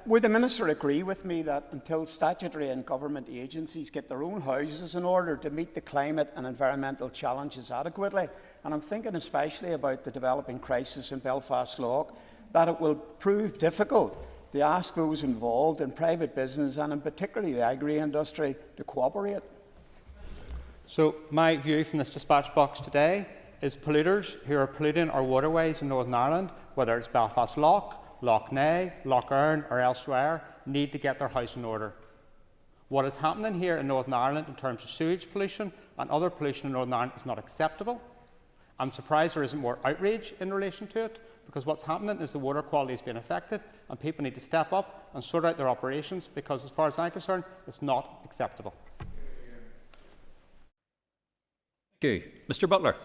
Would the Minister agree with me that until statutory and government agencies get their own houses in order to meet the climate and environmental challenges adequately, and I'm thinking especially about the developing crisis in Belfast Lough, that it will prove difficult to ask those involved in private business and in particularly the agri-industry to cooperate? So my view from this dispatch box today is polluters who are polluting our waterways in Northern Ireland, whether it's Belfast Lough, Lough Neagh, Lough Erne or elsewhere, need to get their house in order. What is happening here in Northern Ireland in terms of sewage pollution and other pollution in Northern Ireland is not acceptable. I'm surprised there isn't more outrage in relation to it, because what's happening is the water quality is being affected and people need to step up and sort out their operations, because as far as I'm concerned, it's not acceptable. Thank you. Mr Butler.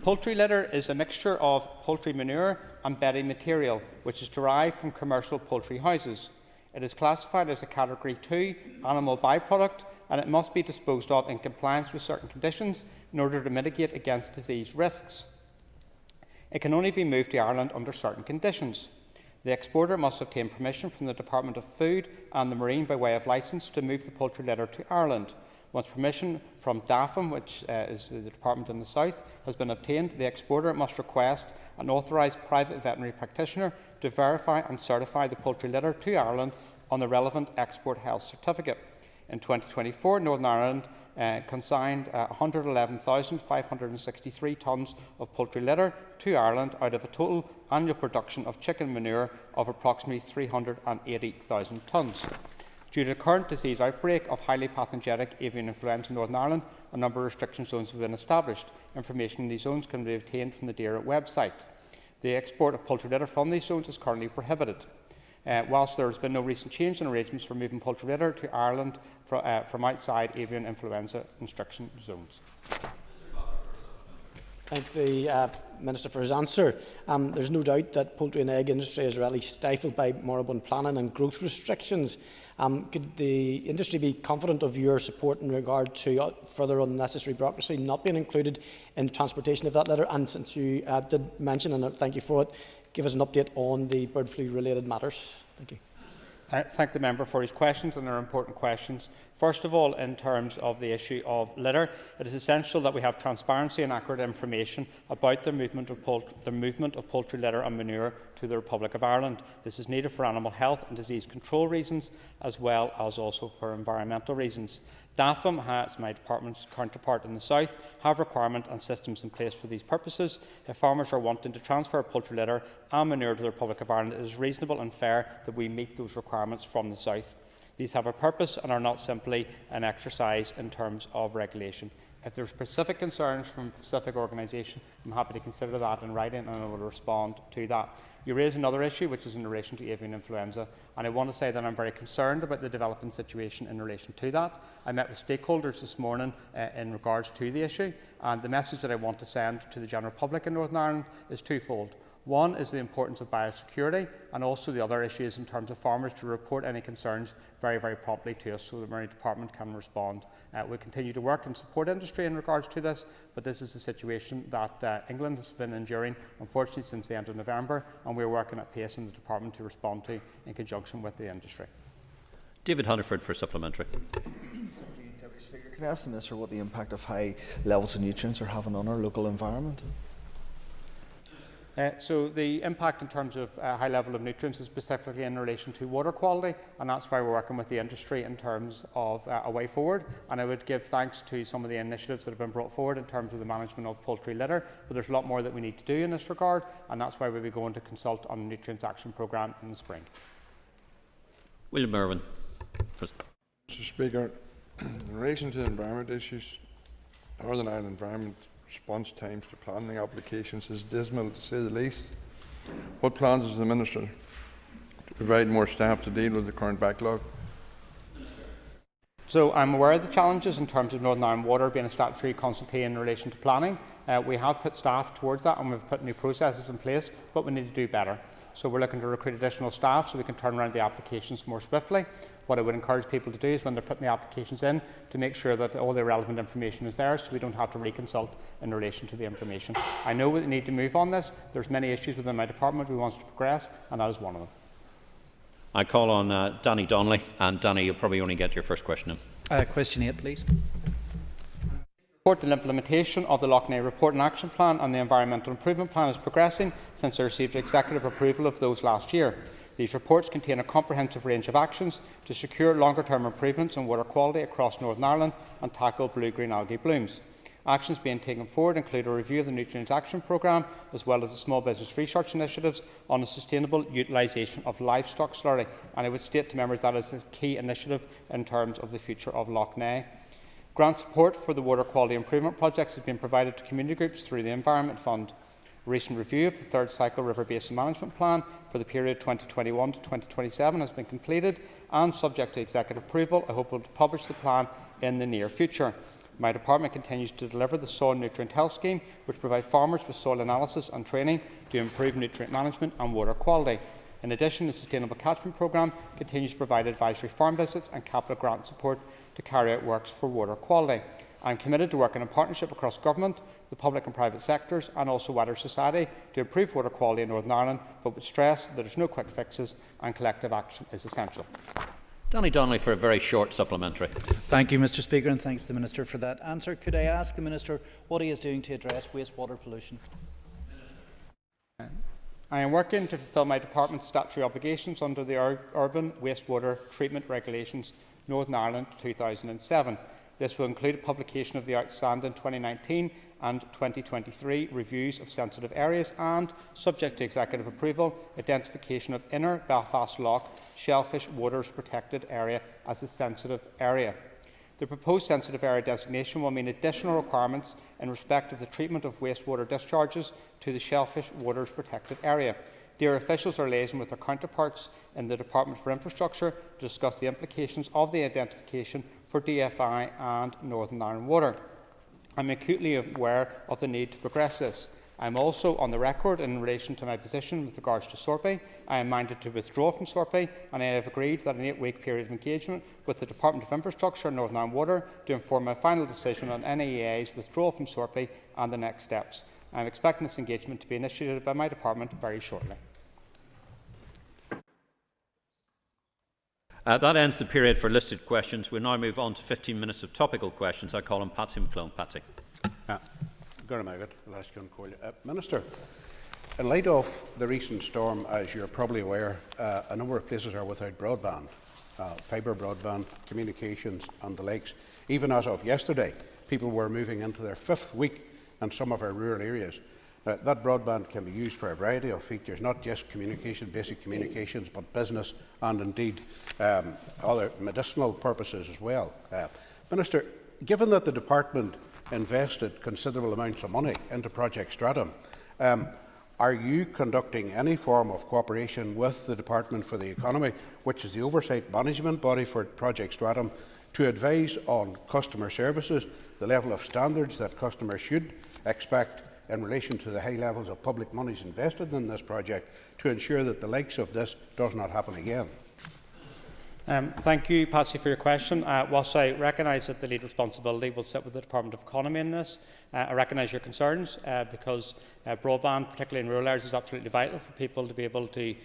Poultry litter is a mixture of poultry manure and bedding material, which is derived from commercial poultry houses. It is classified as a Category 2 animal byproduct, and it must be disposed of in compliance with certain conditions in order to mitigate against disease risks. It can only be moved to Ireland under certain conditions. The exporter must obtain permission from the Department of Food and the Marine by way of licence to move the poultry litter to Ireland. Once permission from DAFM, which is the department in the south, has been obtained, the exporter must request an authorised private veterinary practitioner to verify and certify the poultry litter to Ireland on the relevant export health certificate. In 2024, Northern Ireland consigned 111,563 tonnes of poultry litter to Ireland out of a total annual production of chicken manure of approximately 380,000 tonnes. Due to the current disease outbreak of highly pathogenic avian influenza in Northern Ireland, a number of restriction zones have been established. Information in these zones can be obtained from the DAERA website. The export of poultry litter from these zones is currently prohibited. Whilst there has been no recent change in arrangements for moving poultry litter to Ireland from outside avian influenza restriction zones. Thank the Minister for his answer. There is no doubt that poultry and egg industry is really stifled by moribund planning and growth restrictions. Could the industry be confident of your support in regard to further unnecessary bureaucracy not being included in the transportation of that litter? And since you did mention, and thank you for it, give us an update on the bird flu related matters. Thank you. I thank the member for his questions, and they are important questions. First of all, in terms of the issue of litter, it is essential that we have transparency and accurate information about the movement of poultry litter and manure to the Republic of Ireland. This is needed for animal health and disease control reasons, as well as also for environmental reasons. DAFM, as my department's counterpart in the south, have requirements and systems in place for these purposes. If farmers are wanting to transfer poultry litter and manure to the Republic of Ireland, it is reasonable and fair that we meet those requirements from the south. These have a purpose and are not simply an exercise in terms of regulation. If there are specific concerns from a specific organisation, I'm happy to consider that in writing, and I will respond to that. You raise another issue, which is in relation to avian influenza, and I want to say that I'm very concerned about the developing situation in relation to that. I met with stakeholders this morning in regards to the issue, and the message that I want to send to the general public in Northern Ireland is twofold. One is the importance of biosecurity, and also the other issue is in terms of farmers to report any concerns very, very promptly to us so that my department can respond. We continue to work and support industry in regards to this, but this is the situation that England has been enduring, unfortunately, since the end of November, and we are working at pace in the department to respond to in conjunction with the industry. David Hunterford for supplementary. Thank you, Deputy Speaker. Can I ask the Minister what the impact of high levels of nutrients are having on our local environment? So the impact in terms of high level of nutrients is specifically in relation to water quality, and that's why we're working with the industry in terms of a way forward. And I would give thanks to some of the initiatives that have been brought forward in terms of the management of poultry litter, but there's a lot more that we need to do in this regard, and that's why we'll be going to consult on the Nutrients Action Programme in the spring. William Irwin. Mr. Speaker, in relation to environment issues, Northern Ireland Environment response times to planning applications is dismal, to say the least. What plans has the Minister to provide more staff to deal with the current backlog? So I'm aware of the challenges in terms of Northern Ireland Water being a statutory consultee in relation to planning. We have put staff towards that, and we've put new processes in place, but we need to do better. So we're looking to recruit additional staff so we can turn around the applications more swiftly. What I would encourage people to do is when they're putting the applications in, to make sure that all the relevant information is there so we don't have to reconsult in relation to the information. I know we need to move on this. There's many issues within my department we want to progress, and that is one of them. I call on Danny Donnelly, and Danny, you'll probably only get your first question in. Question 8, please. Report the implementation of the Loughnane Report and Action Plan and the Environmental Improvement Plan is progressing since I received executive approval of those last year. These reports contain a comprehensive range of actions to secure longer-term improvements in water quality across Northern Ireland and tackle blue-green algae blooms. Actions being taken forward include a review of the Nutrients Action Programme, as well as the small business research initiatives on the sustainable utilisation of livestock slurry. And I would state to members that is a key initiative in terms of the future of Loughnane. Grant support for the water quality improvement projects has been provided to community groups through the Environment Fund. A recent review of the third cycle River Basin Management Plan for the period 2021 to 2027 has been completed, and subject to executive approval, I hope we will publish the plan in the near future. My department continues to deliver the Soil Nutrient Health Scheme, which provides farmers with soil analysis and training to improve nutrient management and water quality. In addition, the Sustainable Catchment Programme continues to provide advisory farm visits and capital grant support to carry out works for water quality. I am committed to working in partnership across government, the public and private sectors, and also wider society to improve water quality in Northern Ireland, but with stress that there are no quick fixes and collective action is essential. Danny Donnelly for a very short supplementary. Thank you, Mr. Speaker, and thanks to the Minister for that answer. Could I ask the Minister what he is doing to address wastewater pollution? I am working to fulfil my department's statutory obligations under the Urban Wastewater Treatment Regulations Northern Ireland 2007. This will include a publication of the outstanding 2019 and 2023 reviews of sensitive areas and, subject to executive approval, identification of Inner Belfast Lough Shellfish Waters Protected Area as a sensitive area. The proposed sensitive area designation will mean additional requirements in respect of the treatment of wastewater discharges to the Shellfish Waters Protected Area. DAERA officials are liaising with their counterparts in the Department for Infrastructure to discuss the implications of the identification for DFI and Northern Ireland Water. I am acutely aware of the need to progress this. I am also on the record in relation to my position with regards to SORPE. I am minded to withdraw from SORPE, and I have agreed that an 8-week period of engagement with the Department of Infrastructure and Northern Ireland Water to inform my final decision on NIEA's withdrawal from SORPE and the next steps. I am expecting this engagement to be initiated by my department very shortly. That ends the period for listed questions. We'll now move on to 15 minutes of topical questions. I call on Patsy McClone. Patsy. Minister, in light of the recent storm, as you're probably aware, a number of places are without broadband, fibre broadband, communications and the likes. Even as of yesterday, people were moving into their 5th week in some of our rural areas. That broadband can be used for a variety of features, not just communication, basic communications, but business and indeed other medicinal purposes as well. Minister, given that the department invested considerable amounts of money into Project Stratum, are you conducting any form of cooperation with the Department for the Economy, which is the oversight management body for Project Stratum, to advise on customer services, the level of standards that customers should expect in relation to the high levels of public monies invested in this project, to ensure that the likes of this does not happen again? Thank you, Patsy, for your question. Whilst I recognise that the lead responsibility will sit with the Department of Economy in this, I recognise your concerns because broadband, particularly in rural areas, is absolutely vital for people to be able to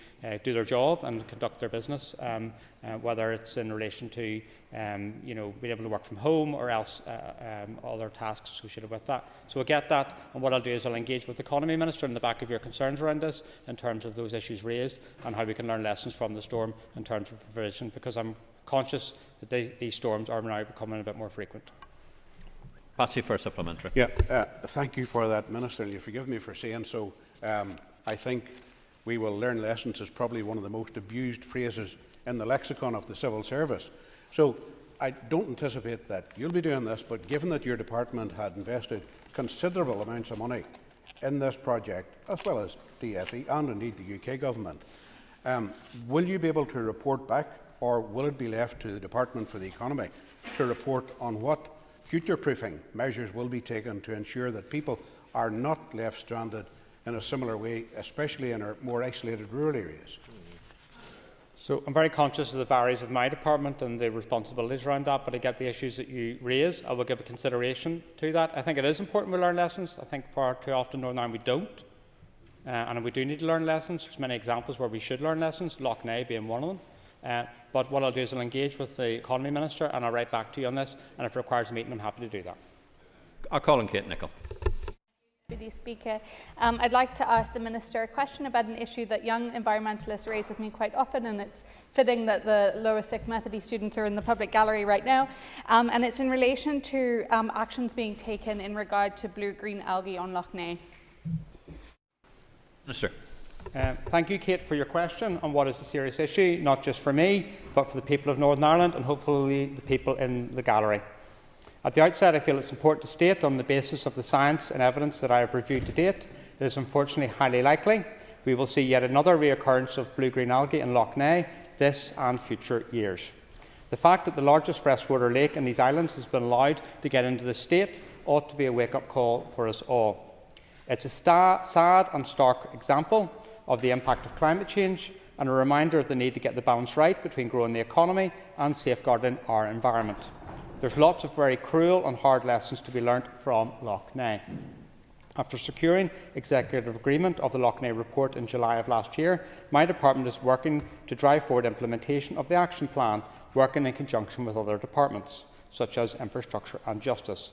do their job and conduct their business, whether it's in relation to being able to work from home or else other tasks associated with that. So I get that, and what I'll do is I'll engage with the Economy Minister in the back of your concerns around this in terms of those issues raised and how we can learn lessons from the storm in terms of provision, because I'm conscious that these storms are now becoming a bit more frequent. Patsy for a supplementary. Thank you for that, Minister, and you forgive me for saying so. I think we will learn lessons is probably one of the most abused phrases in the lexicon of the civil service. So I don't anticipate that you'll be doing this, but given that your department had invested considerable amounts of money in this project, as well as DFE and indeed the UK government, will you be able to report back, or will it be left to the Department for the Economy to report on what future-proofing measures will be taken to ensure that people are not left stranded in a similar way, especially in our more isolated rural areas? So I'm very conscious of the varies of my department and the responsibilities around that, but I get the issues that you raise. I will give a consideration to that. I think it is important we learn lessons. I think far too often Northern Ireland we don't. And we do need to learn lessons. There's many examples where we should learn lessons, Lough Neagh being one of them. But what I'll do is I'll engage with the Economy Minister and I'll write back to you on this, and if it requires a meeting, I'm happy to do that. I'll call on Kate Nicholl. Deputy Speaker, I'd like to ask the Minister a question about an issue that young environmentalists raise with me quite often, and it's fitting that the Lower Sixth Methody students are in the public gallery right now, and it's in relation to actions being taken in regard to blue-green algae on Lough Neagh. Minister. Thank you, Kate, for your question on what is a serious issue, not just for me, but for the people of Northern Ireland and hopefully the people in the gallery. At the outset, I feel it's important to state, on the basis of the science and evidence that I have reviewed to date, it is unfortunately highly likely we will see yet another reoccurrence of blue-green algae in Lough Neagh this and future years. The fact that the largest freshwater lake in these islands has been allowed to get into the state ought to be a wake-up call for us all. It's a sad and stark example of the impact of climate change and a reminder of the need to get the balance right between growing the economy and safeguarding our environment. There's lots of very cruel and hard lessons to be learnt from Lough Neagh. After securing executive agreement of the Lough Neagh report in July of last year, my department is working to drive forward implementation of the action plan, working in conjunction with other departments, such as infrastructure and justice.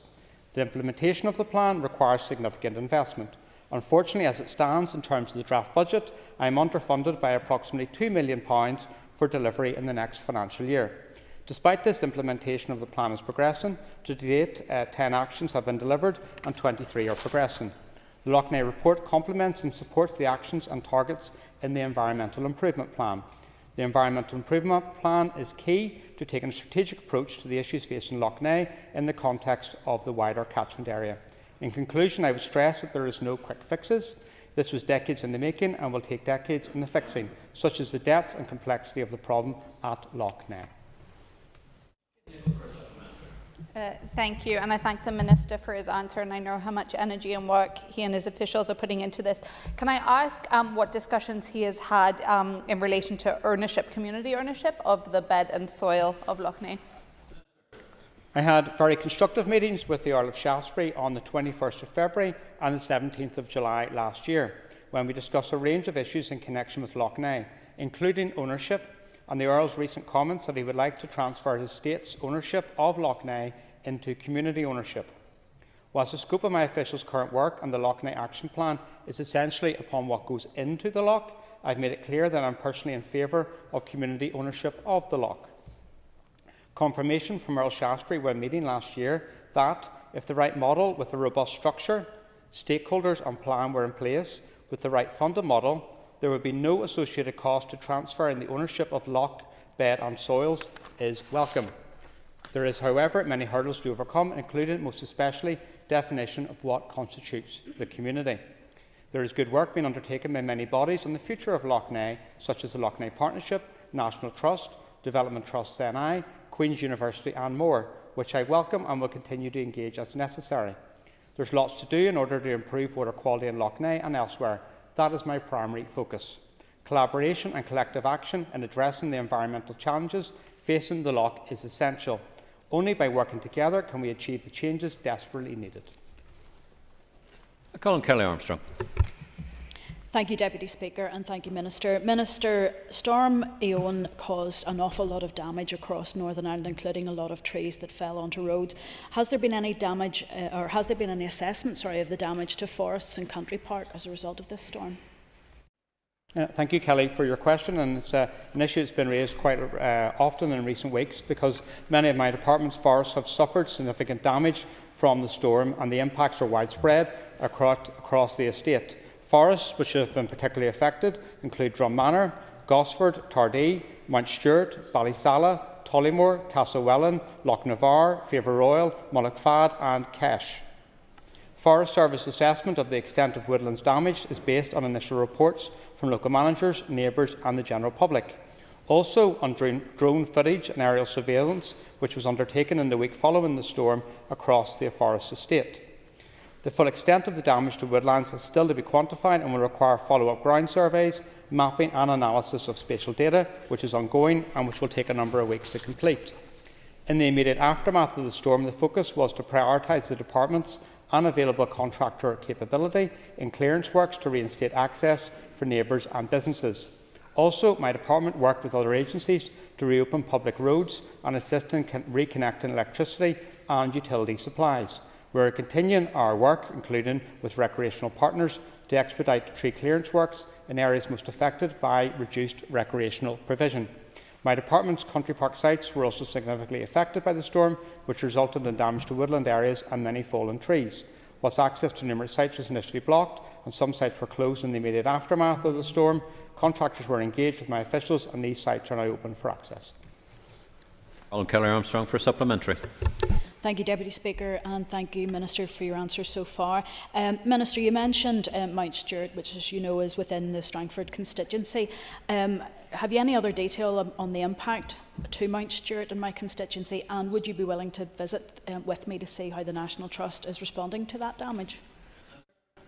The implementation of the plan requires significant investment. Unfortunately, as it stands in terms of the draft budget, I am underfunded by approximately £2 million for delivery in the next financial year. Despite this, implementation of the plan is progressing. To date, 10 actions have been delivered and 23 are progressing. The Loughnane report complements and supports the actions and targets in the Environmental Improvement Plan. The Environmental Improvement Plan is key to taking a strategic approach to the issues facing Loughnane in the context of the wider catchment area. In conclusion, I would stress that there is no quick fixes. This was decades in the making and will take decades in the fixing, such as the depth and complexity of the problem at Loughnane. Thank you, and I thank the Minister for his answer, and I know how much energy and work he and his officials are putting into this. Can I ask what discussions he has had in relation to ownership, community ownership of the bed and soil of Loughnane? I had very constructive meetings with the Earl of Shaftesbury on the 21st of February and the 17th of July last year, when we discussed a range of issues in connection with Loughnane, including ownership, and the Earl's recent comments that he would like to transfer his state's ownership of Loughnane into community ownership. Whilst the scope of my official's current work and the Loughnane Action Plan is essentially upon what goes into the lough, I have made it clear that I am personally in favour of community ownership of the lough. Confirmation from Earl Shaftesbury when meeting last year that, if the right model with a robust structure, stakeholders and plan were in place with the right funded model, there would be no associated cost to transferring the ownership of lough, bed and soils is welcome. There is, however, many hurdles to overcome, including, most especially, definition of what constitutes the community. There is good work being undertaken by many bodies on the future of Loughnane, such as the Loughnane Partnership, National Trust, Development Trusts NI, Queen's University and more, which I welcome and will continue to engage as necessary. There is lots to do in order to improve water quality in Loughnane and elsewhere. That is my primary focus. Collaboration and collective action in addressing the environmental challenges facing the lough is essential. Only by working together can we achieve the changes desperately needed. Colin Kelly-Armstrong. Thank you, Deputy Speaker, and thank you, Minister. Minister, Storm Eowyn caused an awful lot of damage across Northern Ireland, including a lot of trees that fell onto roads. Has there been any damage, or has there been any assessment, of the damage to forests and country park as a result of this storm? Thank you, Kelly, for your question, and it's an issue that's been raised quite often in recent weeks because many of my department's forests have suffered significant damage from the storm, and the impacts are widespread across the estate. Forests which have been particularly affected include Drummanor, Gosford, Tardee, Mount Stewart, Ballysalla, Tollymore, Castlewellan, Lochnavar, Favour Royal, Mullaghfad and Kesh. Forest Service assessment of the extent of woodlands damage is based on initial reports from local managers, neighbours and the general public. Also on drone footage and aerial surveillance which was undertaken in the week following the storm across the forest estate. The full extent of the damage to woodlands is still to be quantified and will require follow-up ground surveys, mapping and analysis of spatial data, which is ongoing and which will take a number of weeks to complete. In the immediate aftermath of the storm, the focus was to prioritise the department's unavailable contractor capability in clearance works to reinstate access for neighbours and businesses. Also, my department worked with other agencies to reopen public roads and assist in reconnecting electricity and utility supplies. We are continuing our work, including with recreational partners, to expedite tree clearance works in areas most affected by reduced recreational provision. My department's country park sites were also significantly affected by the storm, which resulted in damage to woodland areas and many fallen trees. Whilst access to numerous sites was initially blocked and some sites were closed in the immediate aftermath of the storm, contractors were engaged with my officials and these sites are now open for access. Colin Kelly-Armstrong for a supplementary. Thank you, Deputy Speaker, and thank you, Minister, for your answers so far. Minister, you mentioned Mount Stewart, which, as you know, is within the Strangford constituency. Have you any other detail on the impact to Mount Stewart in my constituency, and would you be willing to visit with me to see how the National Trust is responding to that damage?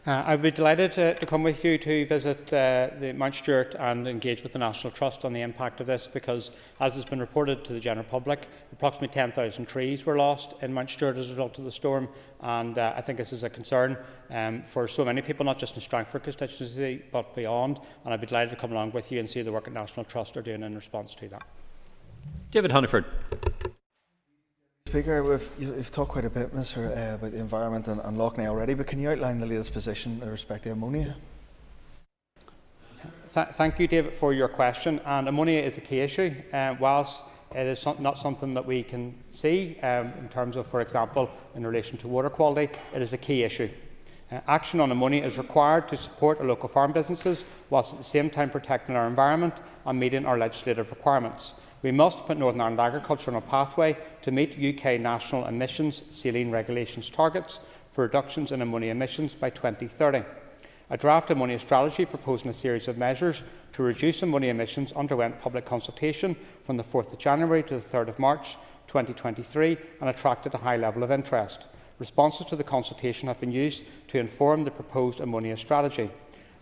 I'd be delighted to come with you to visit the Mount Stewart and engage with the National Trust on the impact of this because, as has been reported to the general public, approximately 10,000 trees were lost in Mount Stewart as a result of the storm, and I think this is a concern for so many people, not just in Strangford constituency but beyond, and I'd be delighted to come along with you and see the work that National Trust are doing in response to that. David Hunniford. Speaker, you've talked quite a bit, Minister, about the environment and Loughnane already, but can you outline the latest position with respect to ammonia? Thank you, David, for your question. And ammonia is a key issue. Whilst it is not something that we can see in terms of, for example, in relation to water quality, it is a key issue. Action on ammonia is required to support our local farm businesses, whilst at the same time protecting our environment and meeting our legislative requirements. We must put Northern Ireland agriculture on a pathway to meet UK national emissions ceiling regulations targets for reductions in ammonia emissions by 2030. A draft ammonia strategy proposing a series of measures to reduce ammonia emissions underwent public consultation from the 4th of January to the 3rd of March 2023 and attracted a high level of interest. Responses to the consultation have been used to inform the proposed ammonia strategy.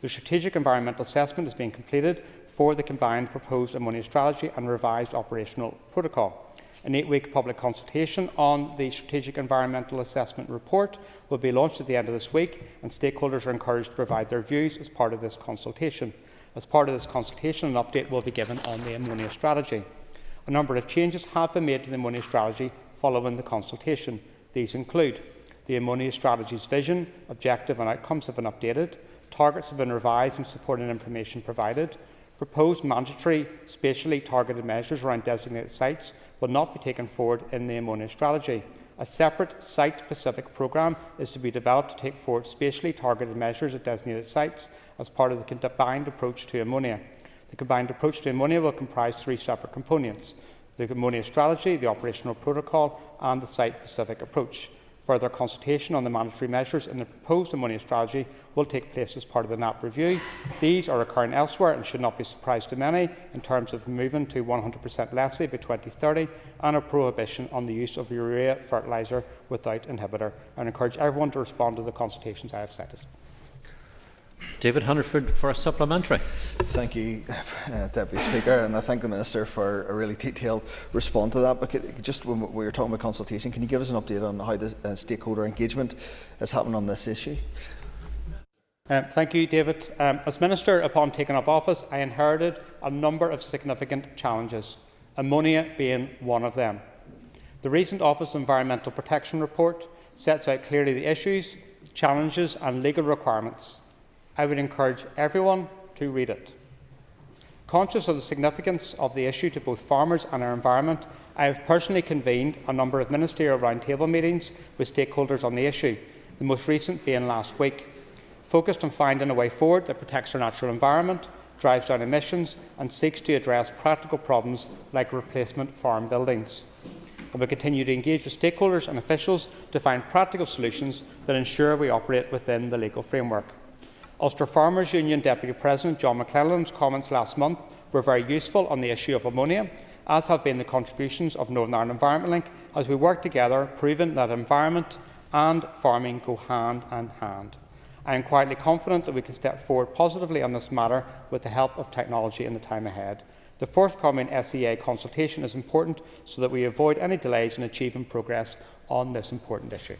The strategic environmental assessment is being completed for the combined proposed ammonia strategy and revised operational protocol. An 8-week public consultation on the Strategic Environmental Assessment Report will be launched at the end of this week, and stakeholders are encouraged to provide their views as part of this consultation. As part of this consultation, an update will be given on the ammonia strategy. A number of changes have been made to the ammonia strategy following the consultation. These include the ammonia strategy's vision, objective and outcomes have been updated, targets have been revised and supporting information provided, proposed mandatory spatially targeted measures around designated sites will not be taken forward in the ammonia strategy. A separate site-specific programme is to be developed to take forward spatially targeted measures at designated sites as part of the combined approach to ammonia. The combined approach to ammonia will comprise 3 separate components: the ammonia strategy, the operational protocol and the site-specific approach. Further consultation on the mandatory measures in the proposed ammonia strategy will take place as part of the NAP review. These are occurring elsewhere and should not be a surprise to many in terms of moving to 100% lessee by 2030 and a prohibition on the use of urea fertiliser without inhibitor. I encourage everyone to respond to the consultations I have cited. David Hunniford for a supplementary. Thank you, Deputy Speaker, and I thank the Minister for a really detailed response to that. But just when we were talking about consultation, can you give us an update on how the stakeholder engagement is happening on this issue? Thank you, David. As Minister, upon taking up office, I inherited a number of significant challenges, ammonia being one of them. The recent Office of Environmental Protection report sets out clearly the issues, challenges and legal requirements. I would encourage everyone to read it. Conscious of the significance of the issue to both farmers and our environment, I have personally convened a number of ministerial roundtable meetings with stakeholders on the issue, the most recent being last week, focused on finding a way forward that protects our natural environment, drives down emissions and seeks to address practical problems like replacement farm buildings. And we continue to engage with stakeholders and officials to find practical solutions that ensure we operate within the legal framework. Ulster Farmers Union Deputy President John McClellan's comments last month were very useful on the issue of ammonia, as have been the contributions of Northern Ireland Environment Link as we work together, proving that environment and farming go hand in hand. I am quietly confident that we can step forward positively on this matter with the help of technology in the time ahead. The forthcoming SEA consultation is important so that we avoid any delays in achieving progress on this important issue.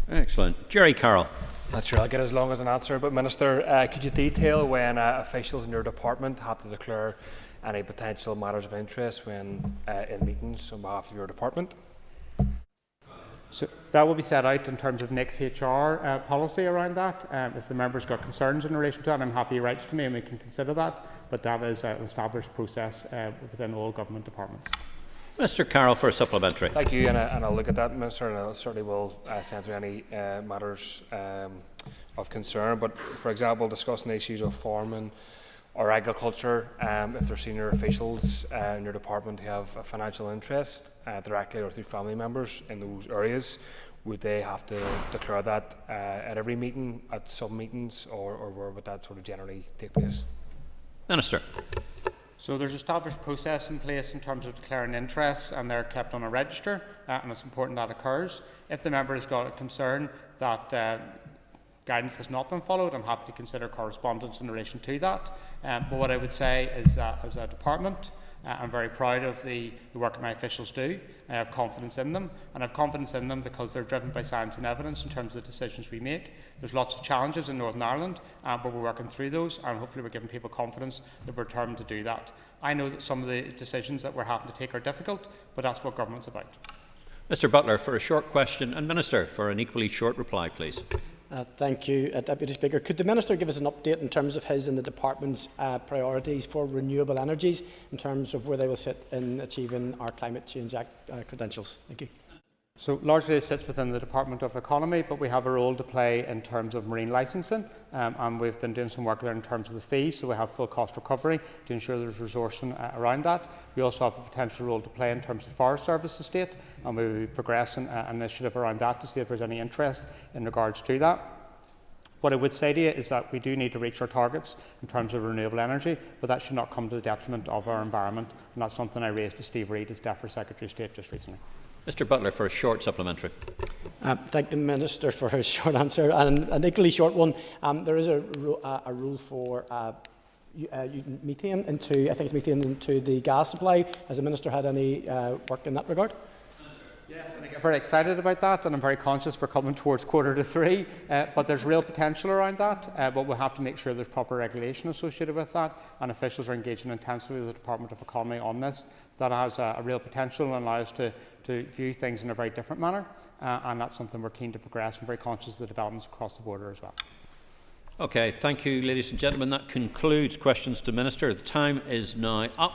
Excellent. Jerry Carroll. Not sure I'll get as long as an answer, but Minister, could you detail when officials in your department have to declare any potential matters of interest when in meetings on behalf of your department? So that will be set out in terms of next HR policy around that. If the member's got concerns in relation to that, I'm happy he writes to me and we can consider that. But that is an established process within all government departments. Mr. Carroll for a supplementary. Thank you, and I'll look at that, Minister, and I certainly will send through any matters of concern. But, for example, discussing issues of farming or agriculture, if there are senior officials in your department who have a financial interest, directly or through family members in those areas, would they have to declare that at every meeting, at some meetings, or where would that sort of generally take place? Minister. So there's an established process in place in terms of declaring interests, and they're kept on a register, and it's important that occurs. If the member has got a concern that guidance has not been followed, I'm happy to consider correspondence in relation to that. But what I would say is that as a department, I'm very proud of the work my officials do. I have confidence in them, and I have confidence in them because they're driven by science and evidence in terms of the decisions we make. There's lots of challenges in Northern Ireland, but we're working through those, and hopefully we're giving people confidence that we're determined to do that. I know that some of the decisions that we're having to take are difficult, but that's what government's about. Mr Butler for a short question, and Minister for an equally short reply, please. Thank you, Deputy Speaker. Could the Minister give us an update in terms of his and the Department's priorities for renewable energies, in terms of where they will sit in achieving our Climate Change Act credentials? Thank you. So largely it sits within the Department of Economy, but we have a role to play in terms of marine licensing, and we've been doing some work there in terms of the fees, so we have full cost recovery to ensure there's resourcing around that. We also have a potential role to play in terms of Forest Service estate, and we will be progressing an initiative around that to see if there's any interest in regards to that. What I would say to you is that we do need to reach our targets in terms of renewable energy, but that should not come to the detriment of our environment, and that's something I raised with Steve Reid as DEFRA Secretary of State just recently. Mr Butler for a short supplementary. Thank the Minister for his short answer, and an equally short one. There is a rule for methane into, I think it's methane into the gas supply. Has the Minister had any work in that regard? Yes, and I get very excited about that, and I'm very conscious we're coming towards 2:45, but there's real potential around that, but we'll have to make sure there's proper regulation associated with that, and officials are engaging intensively with the Department of Economy on this. That has a real potential and allows us to view things in a very different manner, and that's something we're keen to progress and very conscious of the developments across the border as well. Okay, thank you, ladies and gentlemen. That concludes questions to Minister. The time is now up,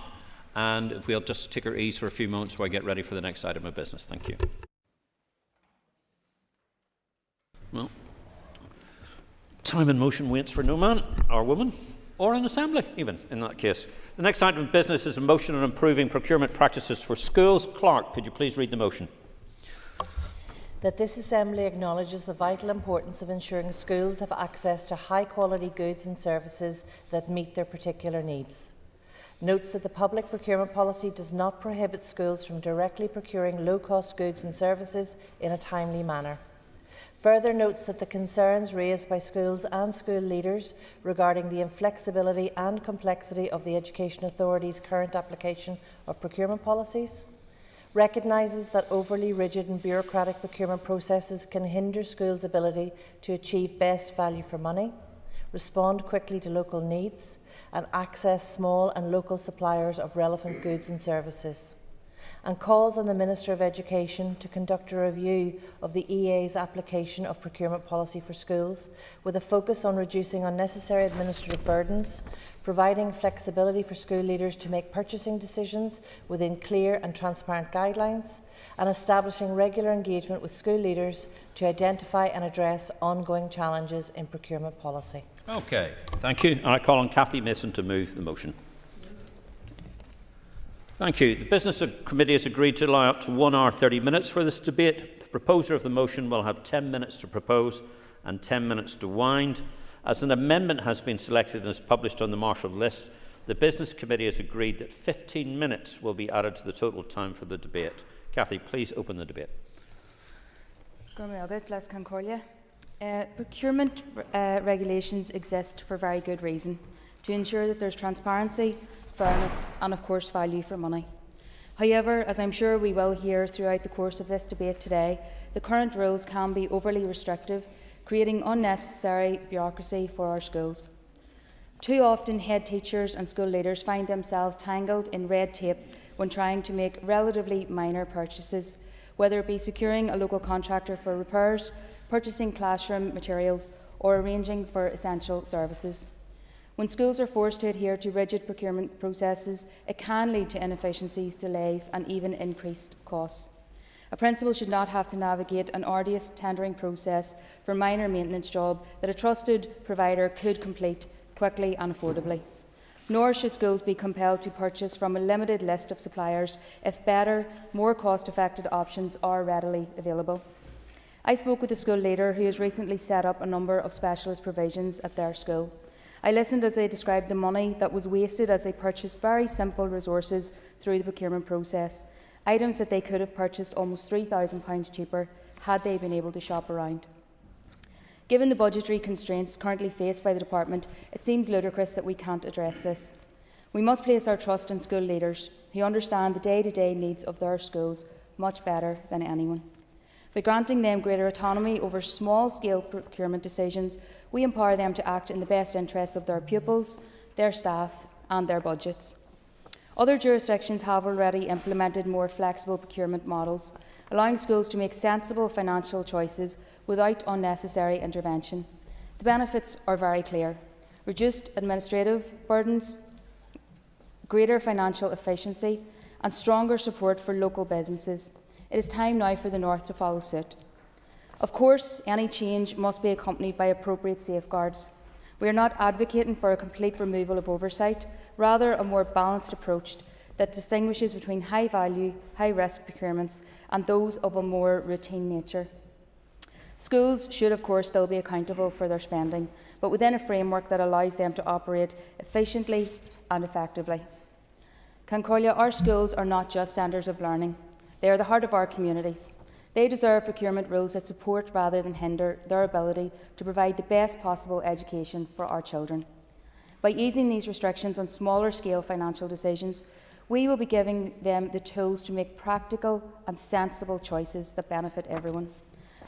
and if we'll just take our ease for a few moments while I get ready for the next item of business. Thank you. Well, time and motion waits for no man or woman, or an assembly even in that case. The next item of business is a motion on improving procurement practices for schools. Clark, could you please read the motion? That this Assembly acknowledges the vital importance of ensuring schools have access to high-quality goods and services that meet their particular needs. Notes that the public procurement policy does not prohibit schools from directly procuring low-cost goods and services in a timely manner. Further notes that the concerns raised by schools and school leaders regarding the inflexibility and complexity of the Education Authority's current application of procurement policies, recognises that overly rigid and bureaucratic procurement processes can hinder schools' ability to achieve best value for money, respond quickly to local needs, and access small and local suppliers of relevant goods and services, and calls on the Minister of Education to conduct a review of the EA's application of procurement policy for schools, with a focus on reducing unnecessary administrative burdens, providing flexibility for school leaders to make purchasing decisions within clear and transparent guidelines, and establishing regular engagement with school leaders to identify and address ongoing challenges in procurement policy. Okay, thank you. And I call on Cathy Mason to move the motion. Thank you. The Business Committee has agreed to allow up to 1 hour 30 minutes for this debate. The proposer of the motion will have 10 minutes to propose and 10 minutes to wind. As an amendment has been selected and is published on the marshal list, the Business Committee has agreed that 15 minutes will be added to the total time for the debate. Cathy, please open the debate. Procurement regulations exist for very good reason, to ensure that there's transparency, fairness and of course value for money. However, as I'm sure we will hear throughout the course of this debate today, the current rules can be overly restrictive, creating unnecessary bureaucracy for our schools. Too often head teachers and school leaders find themselves tangled in red tape when trying to make relatively minor purchases, whether it be securing a local contractor for repairs, purchasing classroom materials or arranging for essential services. When schools are forced to adhere to rigid procurement processes, it can lead to inefficiencies, delays and even increased costs. A principal should not have to navigate an arduous tendering process for a minor maintenance job that a trusted provider could complete quickly and affordably. Nor should schools be compelled to purchase from a limited list of suppliers if better, more cost-effective options are readily available. I spoke with a school leader who has recently set up a number of specialist provisions at their school. I listened as they described the money that was wasted as they purchased very simple resources through the procurement process, items that they could have purchased almost £3,000 cheaper had they been able to shop around. Given the budgetary constraints currently faced by the department, it seems ludicrous that we can't address this. We must place our trust in school leaders who understand the day-to-day needs of their schools much better than anyone. By granting them greater autonomy over small-scale procurement decisions, we empower them to act in the best interests of their pupils, their staff and their budgets. Other jurisdictions have already implemented more flexible procurement models, allowing schools to make sensible financial choices without unnecessary intervention. The benefits are very clear: reduced administrative burdens, greater financial efficiency and stronger support for local businesses. It is time now for the North to follow suit. Of course, any change must be accompanied by appropriate safeguards. We are not advocating for a complete removal of oversight, rather a more balanced approach that distinguishes between high-value, high-risk procurements and those of a more routine nature. Schools should, of course, still be accountable for their spending, but within a framework that allows them to operate efficiently and effectively. Concordia, our schools are not just centres of learning. They are the heart of our communities. They deserve procurement rules that support rather than hinder their ability to provide the best possible education for our children. By easing these restrictions on smaller scale financial decisions, we will be giving them the tools to make practical and sensible choices that benefit everyone.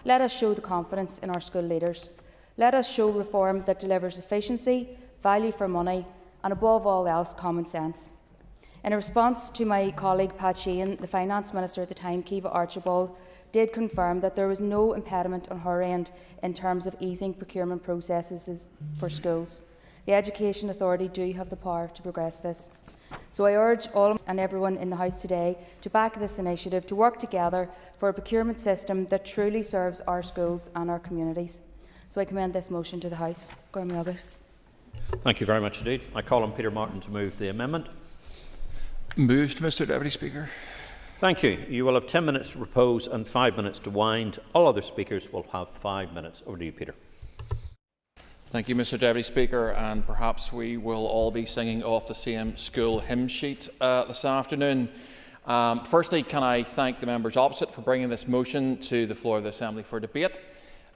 Let us show the confidence in our school leaders. Let us show reform that delivers efficiency, value for money and above all else common sense. In a response to my colleague Pat Sheehan, the Finance Minister at the time, Kiva Archibald, did confirm that there was no impediment on her end in terms of easing procurement processes for schools. The Education Authority do have the power to progress this. So I urge all and everyone in the House today to back this initiative, to work together for a procurement system that truly serves our schools and our communities. So I commend this motion to the House. Thank you very much indeed. I call on Peter Martin to move the amendment. Moved, Mr Deputy Speaker. Thank you. You will have 10 minutes to propose and 5 minutes to wind. All other speakers will have 5 minutes. Over to you, Peter. Thank you, Mr Deputy Speaker, and perhaps we will all be singing off the same school hymn sheet this afternoon. Firstly, can I thank the members opposite for bringing this motion to the floor of the Assembly for debate.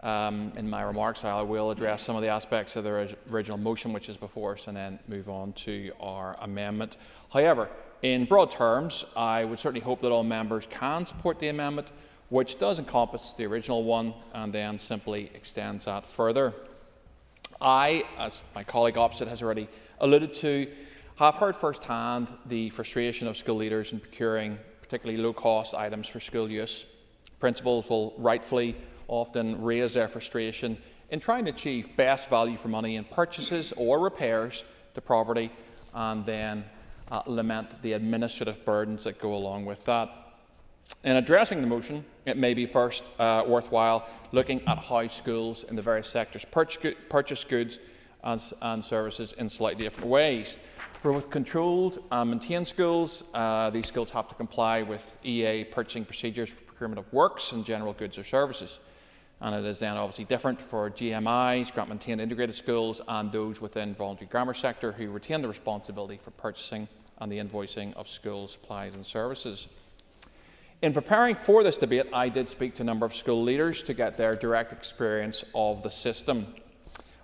In my remarks, I will address some of the aspects of the original motion which is before us and then move on to our amendment. However, in broad terms, I would certainly hope that all members can support the amendment, which does encompass the original one and then simply extends that further. I, as my colleague opposite has already alluded to, have heard firsthand the frustration of school leaders in procuring particularly low-cost items for school use. Principals will rightfully often raise their frustration in trying to achieve best value for money in purchases or repairs to property and then lament the administrative burdens that go along with that. In addressing the motion, it may be first worthwhile looking at how schools in the various sectors purchase goods and services in slightly different ways. For with controlled and maintained schools, these schools have to comply with EA purchasing procedures for procurement of works and general goods or services. And it is then obviously different for GMIs, grant maintained integrated schools, and those within voluntary grammar sector who retain the responsibility for purchasing and the invoicing of school supplies and services. In preparing for this debate, I did speak to a number of school leaders to get their direct experience of the system.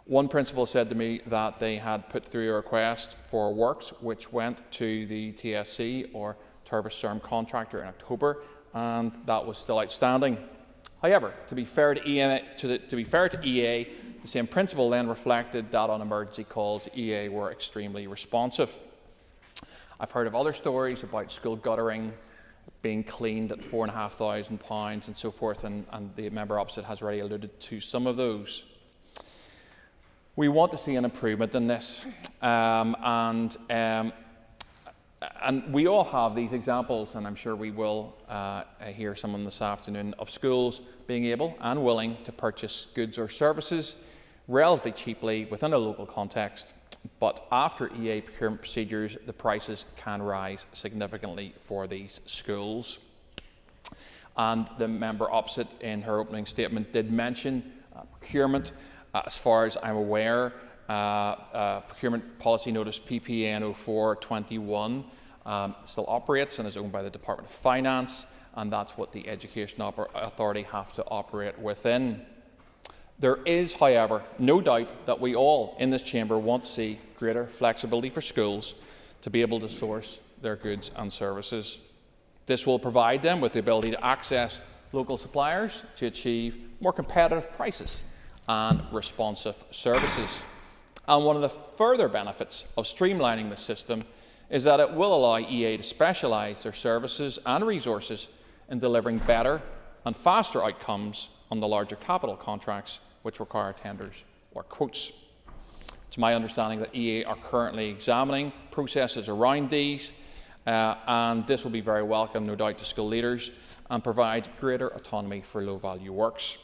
One principal said to me that they had put through a request for works which went to the TSC or Turvis Serm contractor in October, and that was still outstanding. However, to be fair to EA, the same principal then reflected that on emergency calls, EA were extremely responsive. I've heard of other stories about school guttering being cleaned at £4,500 and so forth, and the member opposite has already alluded to some of those. We want to see an improvement in this, and we all have these examples, and I'm sure we will hear some of them this afternoon, of schools being able and willing to purchase goods or services relatively cheaply within a local context. But after EA procurement procedures, the prices can rise significantly for these schools. And the member opposite in her opening statement did mention procurement. As far as I'm aware, Procurement Policy Notice PPN 04/21 still operates and is owned by the Department of Finance, and that's what the Education Authority have to operate within. There is, however, no doubt that we all in this chamber want to see greater flexibility for schools to be able to source their goods and services. This will provide them with the ability to access local suppliers to achieve more competitive prices and responsive services. And one of the further benefits of streamlining the system is that it will allow EA to specialise their services and resources in delivering better and faster outcomes on the larger capital contracts which require tenders or quotes. It's my understanding that EA are currently examining processes around these, and this will be very welcome, no doubt, to school leaders and provide greater autonomy for low-value works.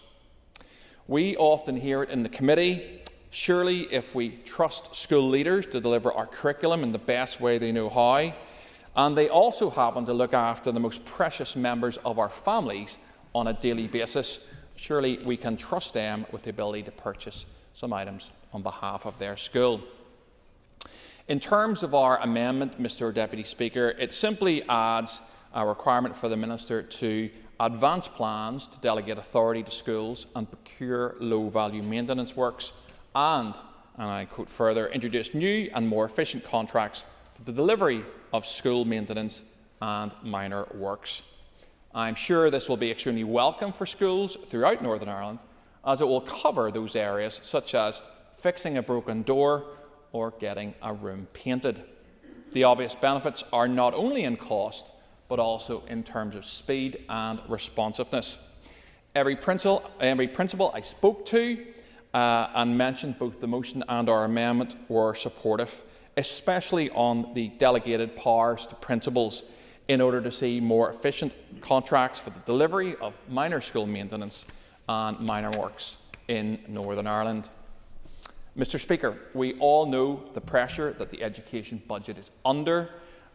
We often hear it in the committee, surely if we trust school leaders to deliver our curriculum in the best way they know how, and they also happen to look after the most precious members of our families on a daily basis, surely we can trust them with the ability to purchase some items on behalf of their school. In terms of our amendment, Mr. Deputy Speaker, it simply adds a requirement for the Minister to advance plans to delegate authority to schools and procure low-value maintenance works and I quote further, introduce new and more efficient contracts for the delivery of school maintenance and minor works. I'm sure this will be extremely welcome for schools throughout Northern Ireland, as it will cover those areas such as fixing a broken door or getting a room painted. The obvious benefits are not only in cost, but also in terms of speed and responsiveness. Every principal I spoke to and mentioned both the motion and our amendment were supportive, especially on the delegated powers to principals in order to see more efficient contracts for the delivery of minor school maintenance and minor works in Northern Ireland. Mr. Speaker, we all know the pressure that the education budget is under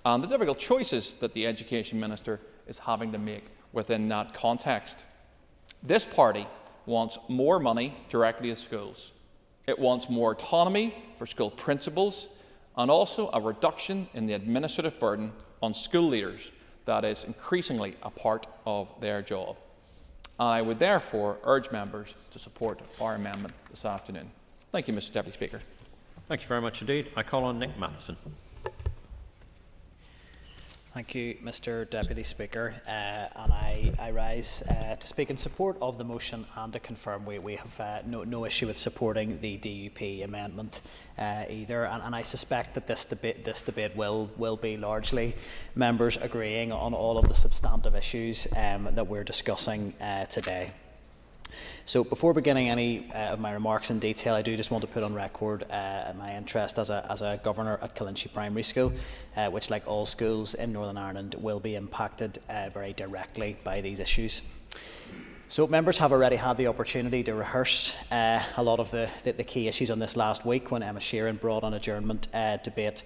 and the difficult choices that the Education Minister is having to make within that context. This party wants more money directly to schools. It wants more autonomy for school principals and also a reduction in the administrative burden on school leaders that is increasingly a part of their job. I would therefore urge members to support our amendment this afternoon. Thank you, Mr. Deputy Speaker. Thank you very much indeed. I call on Nick Matheson. Thank you, Mr. Deputy Speaker, and I rise to speak in support of the motion and to confirm we have no issue with supporting the DUP amendment either, and I suspect that this debate will be largely members agreeing on all of the substantive issues that we're discussing today. So before beginning any of my remarks in detail, I do just want to put on record my interest as a governor at Killinchy Primary School, which, like all schools in Northern Ireland, will be impacted very directly by these issues. So members have already had the opportunity to rehearse a lot of the key issues on this last week when Emma Sheeran brought on adjournment debate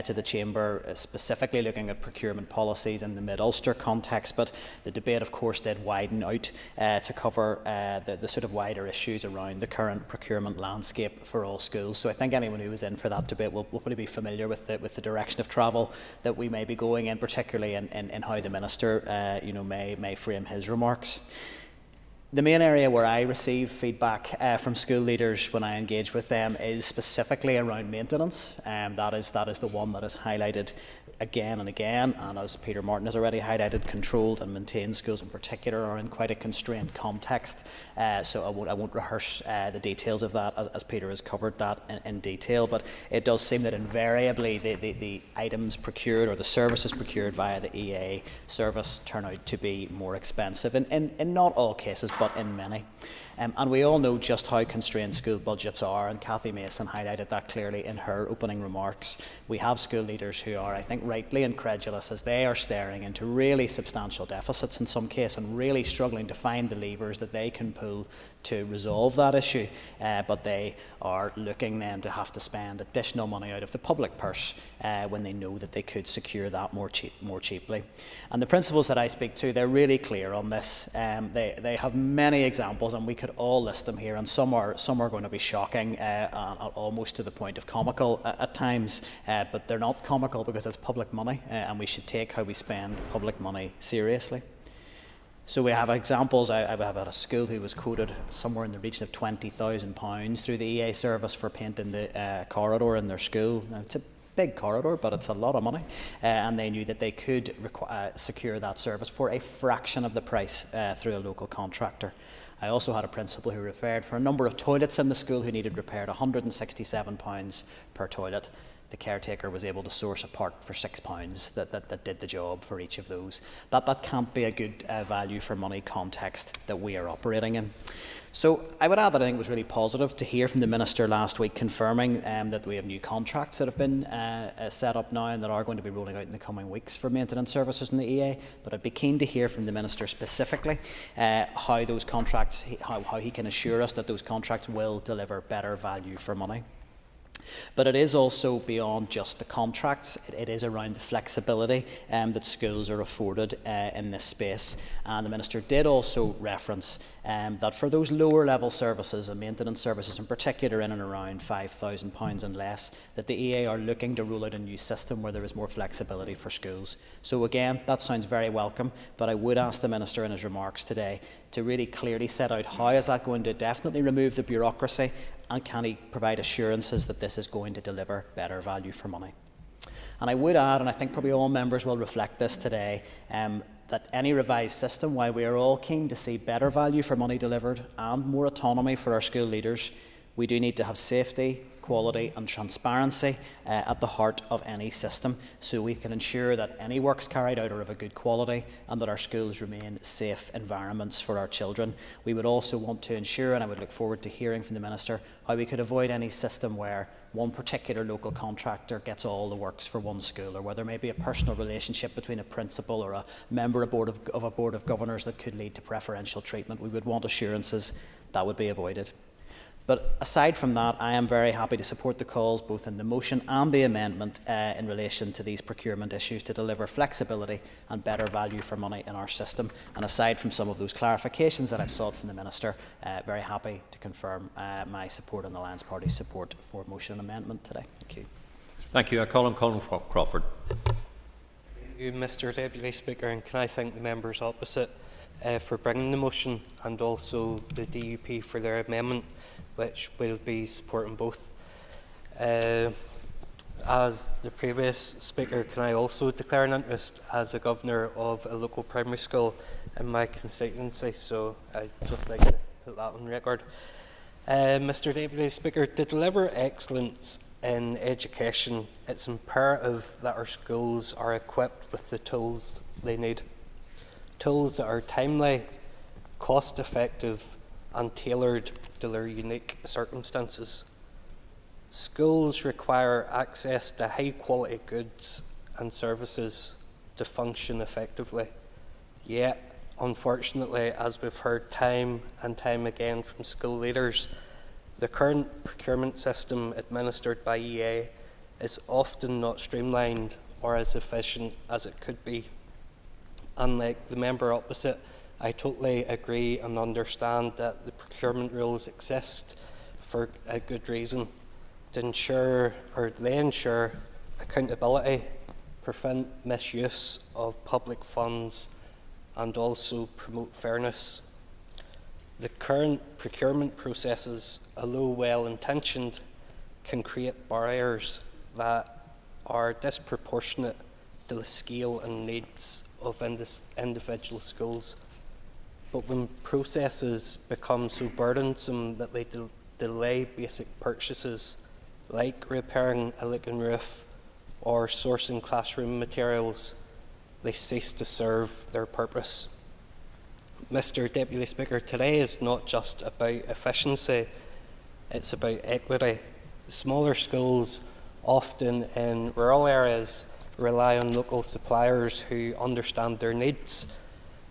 to the Chamber, specifically looking at procurement policies in the Mid-Ulster context. But the debate, of course, did widen out to cover the sort of wider issues around the current procurement landscape for all schools. So I think anyone who was in for that debate will probably be familiar with the direction of travel that we may be going in, particularly in how the Minister may frame his remarks. The main area where I receive feedback from school leaders when I engage with them is specifically around maintenance. That is the one that is highlighted again and again, and as Peter Martin has already highlighted, controlled and maintained schools in particular are in quite a constrained context. So I won't rehearse the details of that as Peter has covered that in detail, but it does seem that invariably the items procured or the services procured via the EA service turn out to be more expensive in not all cases, but in many. And we all know just how constrained school budgets are, and Cathy Mason highlighted that clearly in her opening remarks. We have school leaders who are, I think, rightly incredulous as they are staring into really substantial deficits in some cases and really struggling to find the levers that they can pull to resolve that issue, but they are looking then to have to spend additional money out of the public purse when they know that they could secure that more cheaply. And the principals that I speak to, they're really clear on this. They have many examples, and we could all list them here, and some are going to be shocking, almost to the point of comical at times, but they're not comical because it's public money, and we should take how we spend public money seriously. So we have examples. I've had a school who was quoted somewhere in the region of £20,000 through the EA service for painting the corridor in their school. Now, it's a big corridor, but it's a lot of money, and they knew that they could secure that service for a fraction of the price through a local contractor. I also had a principal who referred for a number of toilets in the school who needed repaired, £167 per toilet. The caretaker was able to source a part for £6 that did the job for each of those. That can't be a good value for money context that we are operating in. So I would add that I think it was really positive to hear from the Minister last week confirming that we have new contracts that have been set up now and that are going to be rolling out in the coming weeks for maintenance services in the EA. But I'd be keen to hear from the Minister specifically how those contracts, how he can assure us that those contracts will deliver better value for money. But it is also beyond just the contracts. It is around the flexibility that schools are afforded in this space. And the Minister did also reference that for those lower level services and maintenance services in particular in and around £5,000 and less, that the EA are looking to roll out a new system where there is more flexibility for schools. So again, that sounds very welcome, but I would ask the Minister in his remarks today to really clearly set out how is that going to definitely remove the bureaucracy, and can he provide assurances that this is going to deliver better value for money. And I would add, and I think probably all members will reflect this today, that any revised system, while we are all keen to see better value for money delivered and more autonomy for our school leaders, we do need to have safety, quality and transparency at the heart of any system, so we can ensure that any works carried out are of a good quality and that our schools remain safe environments for our children. We would also want to ensure, and I would look forward to hearing from the Minister, how we could avoid any system where one particular local contractor gets all the works for one school, or where there may be a personal relationship between a principal or a member of a board of governors that could lead to preferential treatment. We would want assurances that would be avoided. But aside from that, I am very happy to support the calls both in the motion and the amendment in relation to these procurement issues to deliver flexibility and better value for money in our system. And aside from some of those clarifications that I've sought from the Minister, very happy to confirm my support and the Alliance Party's support for motion and amendment today. Thank you. Thank you. I call him Colin Crawford. Thank you, Mr Deputy Speaker, and can I thank the members opposite for bringing the motion, and also the DUP for their amendment, which will be supporting both. As the previous speaker, can I also declare an interest as a governor of a local primary school in my constituency, so I'd just like to put that on record. Mr Deputy Speaker, to deliver excellence in education, it's imperative that our schools are equipped with the tools they need. Tools that are timely, cost-effective and tailored to their unique circumstances. Schools require access to high-quality goods and services to function effectively. Yet, unfortunately, as we've heard time and time again from school leaders, the current procurement system administered by EA is often not streamlined or as efficient as it could be. Unlike the member opposite, I totally agree and understand that the procurement rules exist for a good reason, to ensure, or they ensure, accountability, prevent misuse of public funds, and also promote fairness. The current procurement processes, although well-intentioned, can create barriers that are disproportionate to the scale and needs of individual schools. But when processes become so burdensome that they delay basic purchases, like repairing a leaking roof or sourcing classroom materials, they cease to serve their purpose. Mr Deputy Speaker, today is not just about efficiency, it's about equity. Smaller schools, often in rural areas, rely on local suppliers who understand their needs,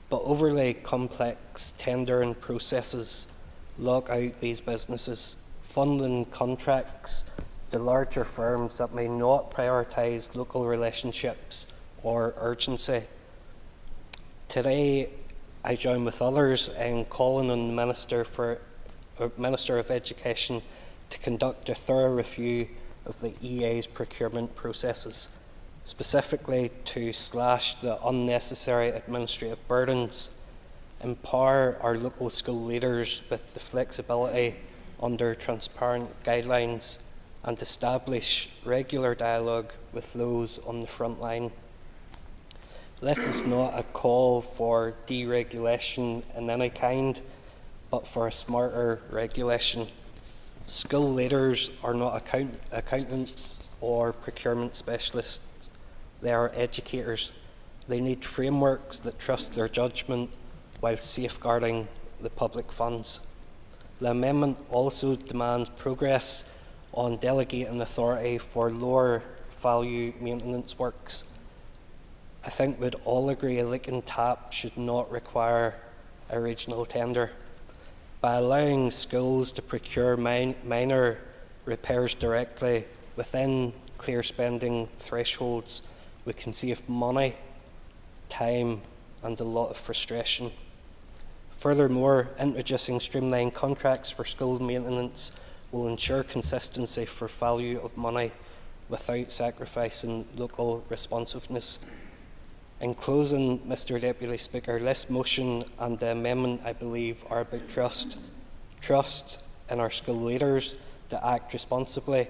but overly complex tendering processes lock out these businesses, funding contracts to larger firms that may not prioritise local relationships or urgency. Today, I join with others in calling on the Minister of Education to conduct a thorough review of the EA's procurement processes, specifically to slash the unnecessary administrative burdens, empower our local school leaders with the flexibility under transparent guidelines, and establish regular dialogue with those on the front line. This is not a call for deregulation in any kind, but for a smarter regulation. School leaders are not accountants or procurement specialists. They are educators. They need frameworks that trust their judgment while safeguarding the public funds. The amendment also demands progress on delegating authority for lower value maintenance works. I think we'd all agree a leak and tap should not require a regional tender. By allowing schools to procure minor repairs directly within clear spending thresholds, we can save money, time and a lot of frustration. Furthermore, introducing streamlined contracts for school maintenance will ensure consistency for value of money without sacrificing local responsiveness. In closing, Mr Deputy Speaker, this motion and the amendment, I believe, are about trust. Trust in our school leaders to act responsibly,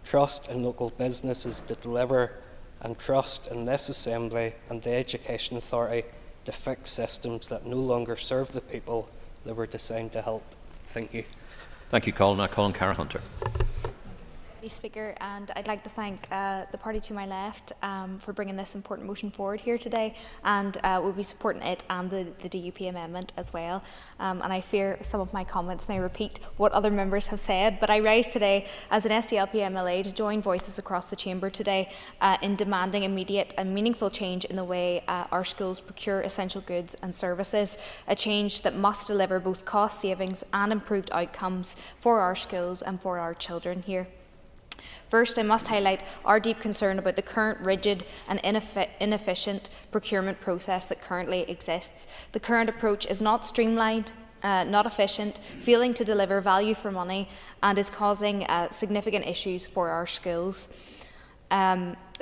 trust in local businesses to deliver, and trust in this Assembly and the Education Authority to fix systems that no longer serve the people that were designed to help. Thank you. Thank you, Colin. Now, Colin Carahunter. Speaker, and I'd like to thank the party to my left for bringing this important motion forward here today, and we'll be supporting it and the DUP amendment as well. And I fear some of my comments may repeat what other members have said, but I rise today as an SDLP MLA to join voices across the chamber today in demanding immediate and meaningful change in the way our schools procure essential goods and services, a change that must deliver both cost savings and improved outcomes for our schools and for our children here. First, I must highlight our deep concern about the current rigid and inefficient procurement process that currently exists. The current approach is not streamlined, not efficient, failing to deliver value for money, and is causing significant issues for our schools.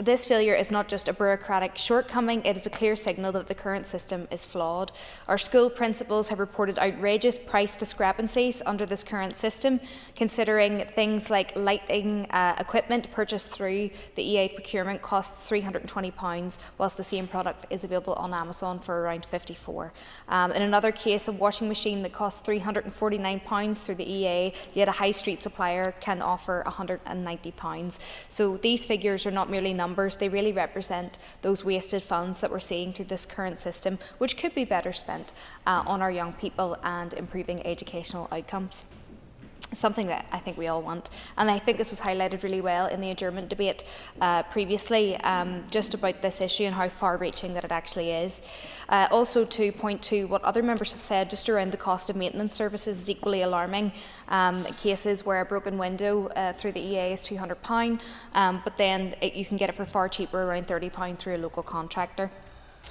This failure is not just a bureaucratic shortcoming, it is a clear signal that the current system is flawed. Our school principals have reported outrageous price discrepancies under this current system, considering things like lighting equipment purchased through the EA procurement costs £320, whilst the same product is available on Amazon for around £54. In another case, a washing machine that costs £349 through the EA, yet a high street supplier can offer £190. So these figures are not merely numbers, they really represent those wasted funds that we're seeing through this current system, which could be better spent on our young people and improving educational outcomes. Something that I think we all want, and I think this was highlighted really well in the adjournment debate previously, just about this issue and how far-reaching that it actually is. Also, to point to what other members have said just around the cost of maintenance services is equally alarming. Cases where a broken window through the EA is £200, but then you can get it for far cheaper, around £30 through a local contractor.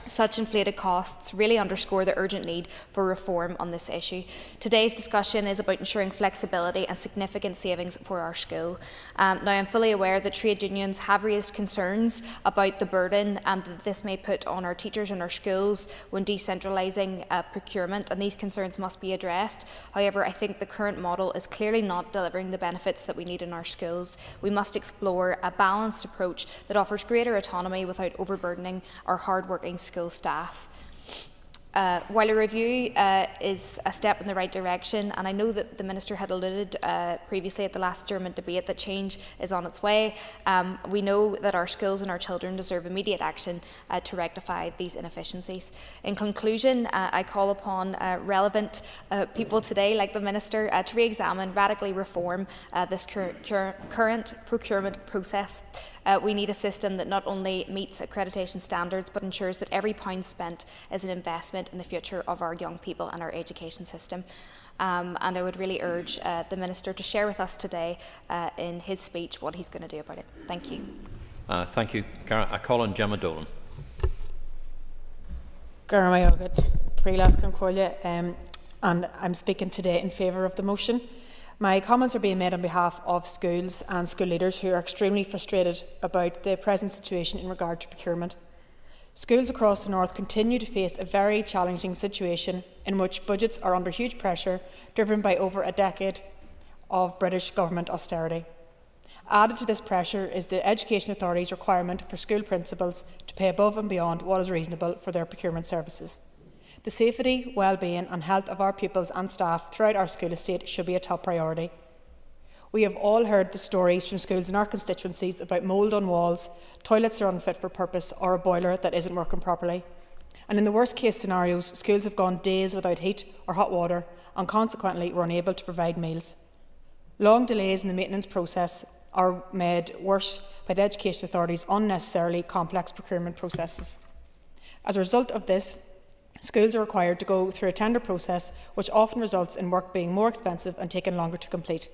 Such inflated costs really underscore the urgent need for reform on this issue. Today's discussion is about ensuring flexibility and significant savings for our school. Now, I'm fully aware that trade unions have raised concerns about the burden that this may put on our teachers and our schools when decentralising procurement, and these concerns must be addressed. However, I think the current model is clearly not delivering the benefits that we need in our schools. We must explore a balanced approach that offers greater autonomy without overburdening our hard-working school staff. While a review is a step in the right direction, and I know that the Minister had alluded previously at the last adjournment debate that change is on its way, we know that our schools and our children deserve immediate action to rectify these inefficiencies. In conclusion, I call upon relevant people today, like the Minister, to re-examine, radically reform this current procurement process. We need a system that not only meets accreditation standards but ensures that every pound spent is an investment in the future of our young people and our education system. And I would really urge the Minister to share with us today in his speech what he's going to do about it. Thank you. Thank you. I call on Gemma Dolan. And I'm speaking today in favour of the motion. My comments are being made on behalf of schools and school leaders who are extremely frustrated about the present situation in regard to procurement. Schools across the north continue to face a very challenging situation in which budgets are under huge pressure, driven by over a decade of British government austerity. Added to this pressure is the Education Authority's requirement for school principals to pay above and beyond what is reasonable for their procurement services. The safety, well-being and health of our pupils and staff throughout our school estate should be a top priority. We have all heard the stories from schools in our constituencies about mould on walls, toilets that are unfit for purpose or a boiler that isn't working properly. And in the worst case scenarios, schools have gone days without heat or hot water and consequently were unable to provide meals. Long delays in the maintenance process are made worse by the Education Authority's unnecessarily complex procurement processes. As a result of this, schools are required to go through a tender process which often results in work being more expensive and taking longer to complete.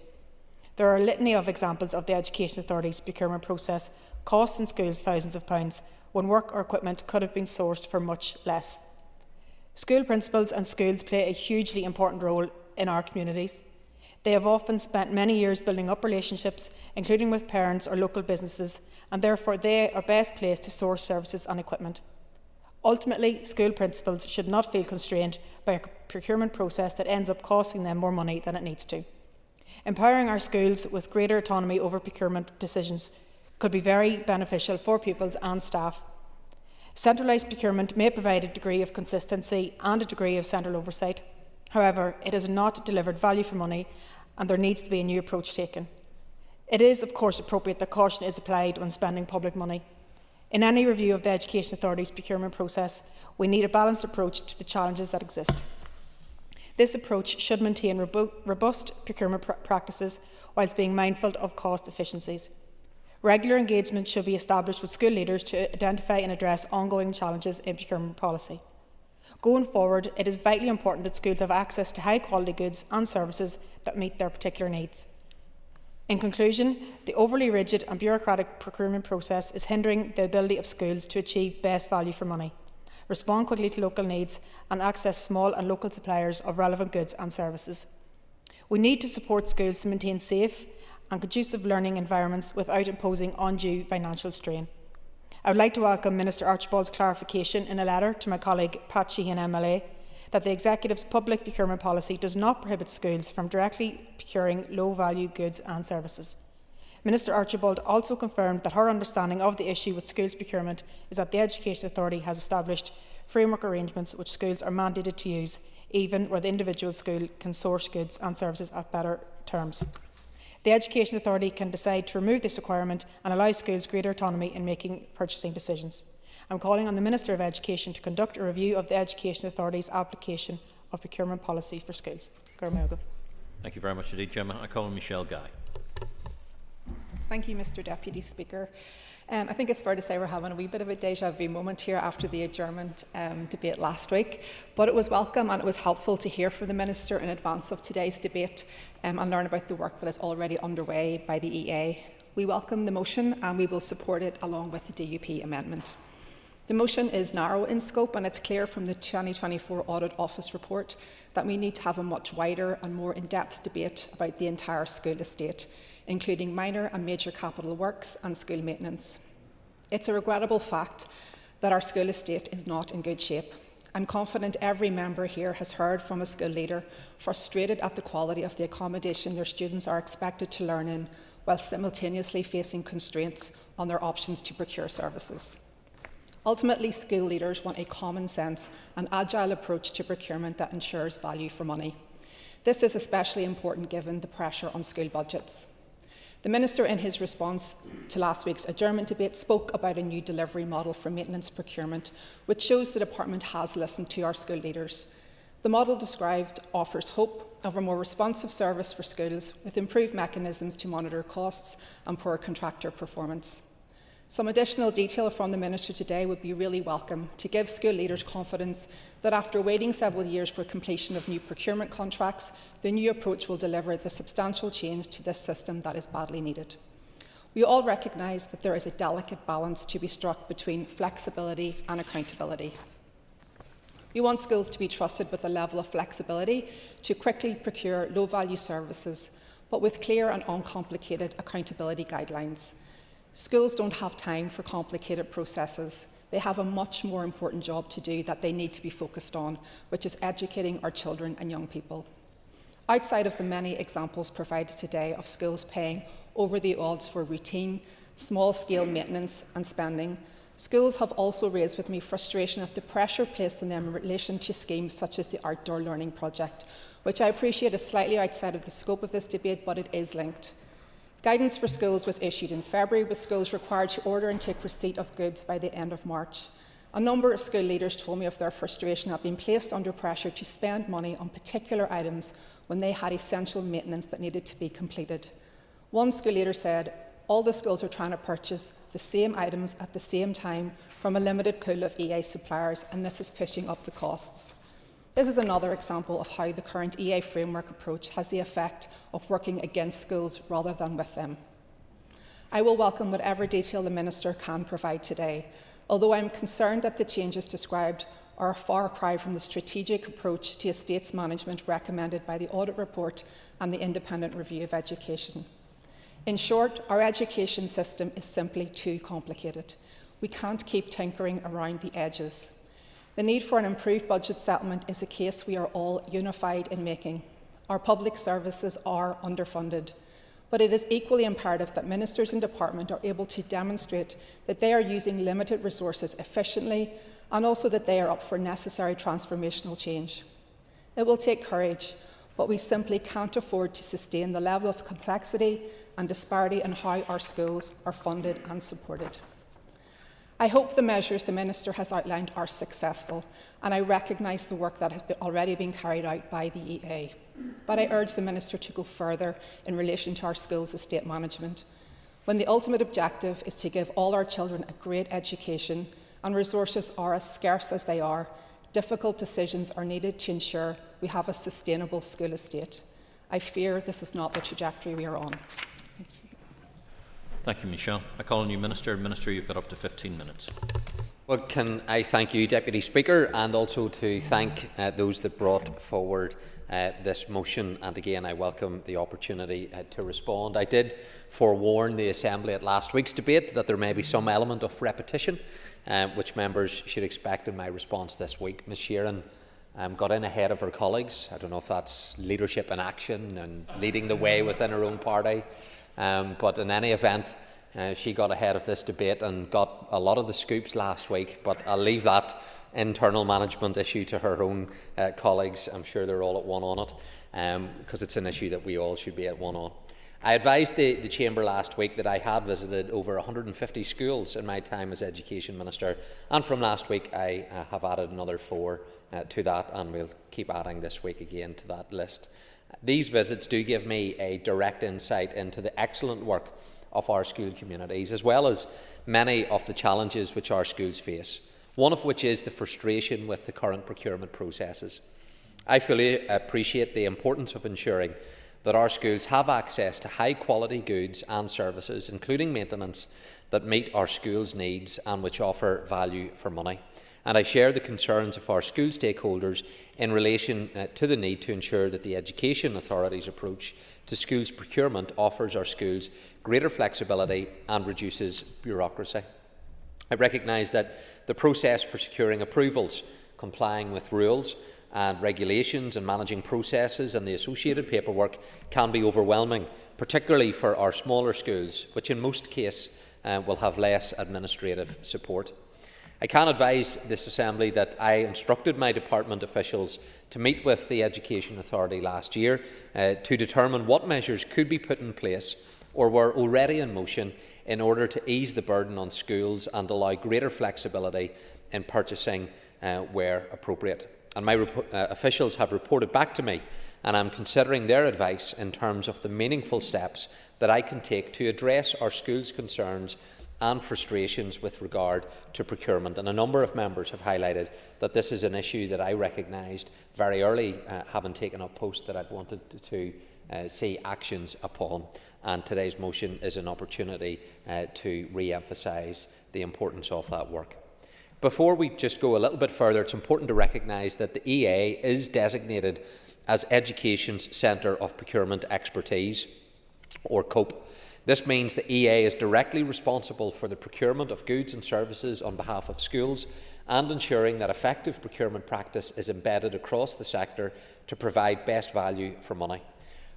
There are a litany of examples of the Education Authority's procurement process costing schools thousands of pounds when work or equipment could have been sourced for much less. School principals and schools play a hugely important role in our communities. They have often spent many years building up relationships, including with parents or local businesses, and therefore they are best placed to source services and equipment. Ultimately, school principals should not feel constrained by a procurement process that ends up costing them more money than it needs to. Empowering our schools with greater autonomy over procurement decisions could be very beneficial for pupils and staff. Centralised procurement may provide a degree of consistency and a degree of central oversight. However, it has not delivered value for money and there needs to be a new approach taken. It is, of course, appropriate that caution is applied when spending public money. In any review of the Education Authority's procurement process, we need a balanced approach to the challenges that exist. This approach should maintain robust procurement practices whilst being mindful of cost efficiencies. Regular engagement should be established with school leaders to identify and address ongoing challenges in procurement policy. Going forward, it is vitally important that schools have access to high-quality goods and services that meet their particular needs. In conclusion, the overly rigid and bureaucratic procurement process is hindering the ability of schools to achieve best value for money, respond quickly to local needs and access small and local suppliers of relevant goods and services. We need to support schools to maintain safe and conducive learning environments without imposing undue financial strain. I would like to welcome Minister Archibald's clarification in a letter to my colleague Pat Sheehan MLA that the Executive's public procurement policy does not prohibit schools from directly procuring low-value goods and services. Minister Archibald also confirmed that her understanding of the issue with schools procurement is that the Education Authority has established framework arrangements which schools are mandated to use, even where the individual school can source goods and services at better terms. The Education Authority can decide to remove this requirement and allow schools greater autonomy in making purchasing decisions. I'm calling on the Minister of Education to conduct a review of the Education Authority's application of procurement policy for schools. Thank you very much indeed, Gemma. I call on Michelle Guy. Thank you, Mr Deputy Speaker. I think it's fair to say we're having a wee bit of a déjà vu moment here after the adjournment debate last week, but it was welcome and it was helpful to hear from the Minister in advance of today's debate and learn about the work that is already underway by the EA. We welcome the motion and we will support it along with the DUP amendment. The motion is narrow in scope and it's clear from the 2024 Audit Office report that we need to have a much wider and more in-depth debate about the entire school estate, including minor and major capital works and school maintenance. It's a regrettable fact that our school estate is not in good shape. I'm confident every member here has heard from a school leader frustrated at the quality of the accommodation their students are expected to learn in, while simultaneously facing constraints on their options to procure services. Ultimately, school leaders want a common sense and agile approach to procurement that ensures value for money. This is especially important given the pressure on school budgets. The Minister, in his response to last week's adjournment debate, spoke about a new delivery model for maintenance procurement, which shows the Department has listened to our school leaders. The model described offers hope of a more responsive service for schools with improved mechanisms to monitor costs and poor contractor performance. Some additional detail from the Minister today would be really welcome to give school leaders confidence that after waiting several years for completion of new procurement contracts, the new approach will deliver the substantial change to this system that is badly needed. We all recognise that there is a delicate balance to be struck between flexibility and accountability. We want schools to be trusted with a level of flexibility to quickly procure low-value services, but with clear and uncomplicated accountability guidelines. Schools don't have time for complicated processes. They have a much more important job to do that they need to be focused on, which is educating our children and young people. Outside of the many examples provided today of schools paying over the odds for routine, small-scale maintenance and spending. Schools have also raised with me frustration at the pressure placed on them in relation to schemes such as the Outdoor Learning Project, which I appreciate is slightly outside of the scope of this debate, but it is linked. Guidance for schools was issued in February, with schools required to order and take receipt of goods by the end of March. A number of school leaders told me of their frustration at being placed under pressure to spend money on particular items when they had essential maintenance that needed to be completed. One school leader said, all the schools are trying to purchase the same items at the same time from a limited pool of EA suppliers, and this is pushing up the costs. This is another example of how the current EA framework approach has the effect of working against schools rather than with them. I will welcome whatever detail the Minister can provide today, although I am concerned that the changes described are a far cry from the strategic approach to estates management recommended by the audit report and the Independent Review of Education. In short, our education system is simply too complicated. We can't keep tinkering around the edges. The need for an improved budget settlement is a case we are all unified in making. Our public services are underfunded, but it is equally imperative that ministers in department are able to demonstrate that they are using limited resources efficiently and also that they are up for necessary transformational change. It will take courage, but we simply can't afford to sustain the level of complexity and disparity in how our schools are funded and supported. I hope the measures the Minister has outlined are successful, and I recognise the work that has already been carried out by the EA. But I urge the Minister to go further in relation to our schools' estate management. When the ultimate objective is to give all our children a great education and resources are as scarce as they are, difficult decisions are needed to ensure we have a sustainable school estate. I fear this is not the trajectory we are on. Thank you, Michelle. I call on you, Minister. Minister, you've got up to 15 minutes. Well, can I thank you, Deputy Speaker, and also to thank those that brought forward this motion. And again, I welcome the opportunity to respond. I did forewarn the Assembly at last week's debate that there may be some element of repetition, which members should expect in my response this week. Ms Sheeran got in ahead of her colleagues. I don't know if that's leadership in action and leading the way within her own party. But in any event, she got ahead of this debate and got a lot of the scoops last week, but I'll leave that internal management issue to her own colleagues. I'm sure they're all at one on it, because it's an issue that we all should be at one on. I advised the Chamber last week that I had visited over 150 schools in my time as Education Minister, and from last week I have added another 4 to that, and we'll keep adding this week again to that list. These visits do give me a direct insight into the excellent work of our school communities, as well as many of the challenges which our schools face, one of which is the frustration with the current procurement processes. I fully appreciate the importance of ensuring that our schools have access to high-quality goods and services, including maintenance, that meet our schools' needs and which offer value for money. And I share the concerns of our school stakeholders in relation to the need to ensure that the Education Authority's approach to schools procurement offers our schools greater flexibility and reduces bureaucracy. I recognise that the process for securing approvals, complying with rules and regulations and managing processes and the associated paperwork can be overwhelming, particularly for our smaller schools, which in most cases will have less administrative support. I can advise this Assembly that I instructed my department officials to meet with the Education Authority last year to determine what measures could be put in place or were already in motion in order to ease the burden on schools and allow greater flexibility in purchasing where appropriate. And my officials have reported back to me, and I'm considering their advice in terms of the meaningful steps that I can take to address our schools' concerns and frustrations with regard to procurement. And a number of members have highlighted that this is an issue that I recognised very early, having taken up post, that I've wanted to see actions upon. And today's motion is an opportunity to re-emphasise the importance of that work. Before we just go a little bit further, it's important to recognise that the EA is designated as Education's Centre of Procurement Expertise, or COPE. This means the EA is directly responsible for the procurement of goods and services on behalf of schools and ensuring that effective procurement practice is embedded across the sector to provide best value for money.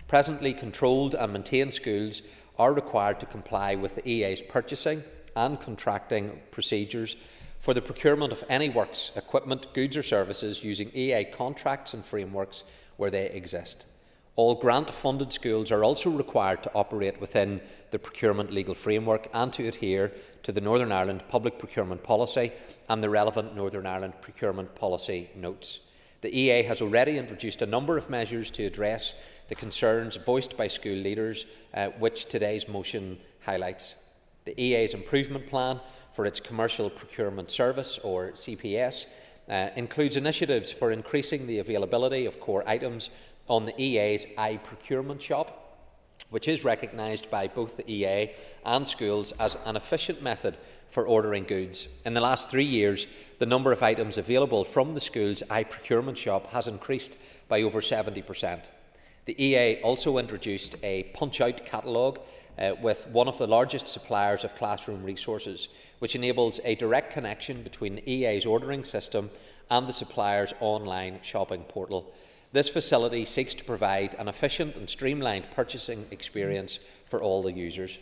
Presently, controlled and maintained schools are required to comply with the EA's purchasing and contracting procedures for the procurement of any works, equipment, goods or services using EA contracts and frameworks where they exist. All grant-funded schools are also required to operate within the procurement legal framework and to adhere to the Northern Ireland Public Procurement Policy and the relevant Northern Ireland Procurement Policy notes. The EA has already introduced a number of measures to address the concerns voiced by school leaders, which today's motion highlights. The EA's improvement plan for its Commercial Procurement Service, or CPS, includes initiatives for increasing the availability of core items on the EA's iProcurement shop, which is recognised by both the EA and schools as an efficient method for ordering goods. In the last 3 years, the number of items available from the school's iProcurement shop has increased by over 70%. The EA also introduced a punch-out catalogue with one of the largest suppliers of classroom resources, which enables a direct connection between the EA's ordering system and the supplier's online shopping portal. This facility seeks to provide an efficient and streamlined purchasing experience for all the users.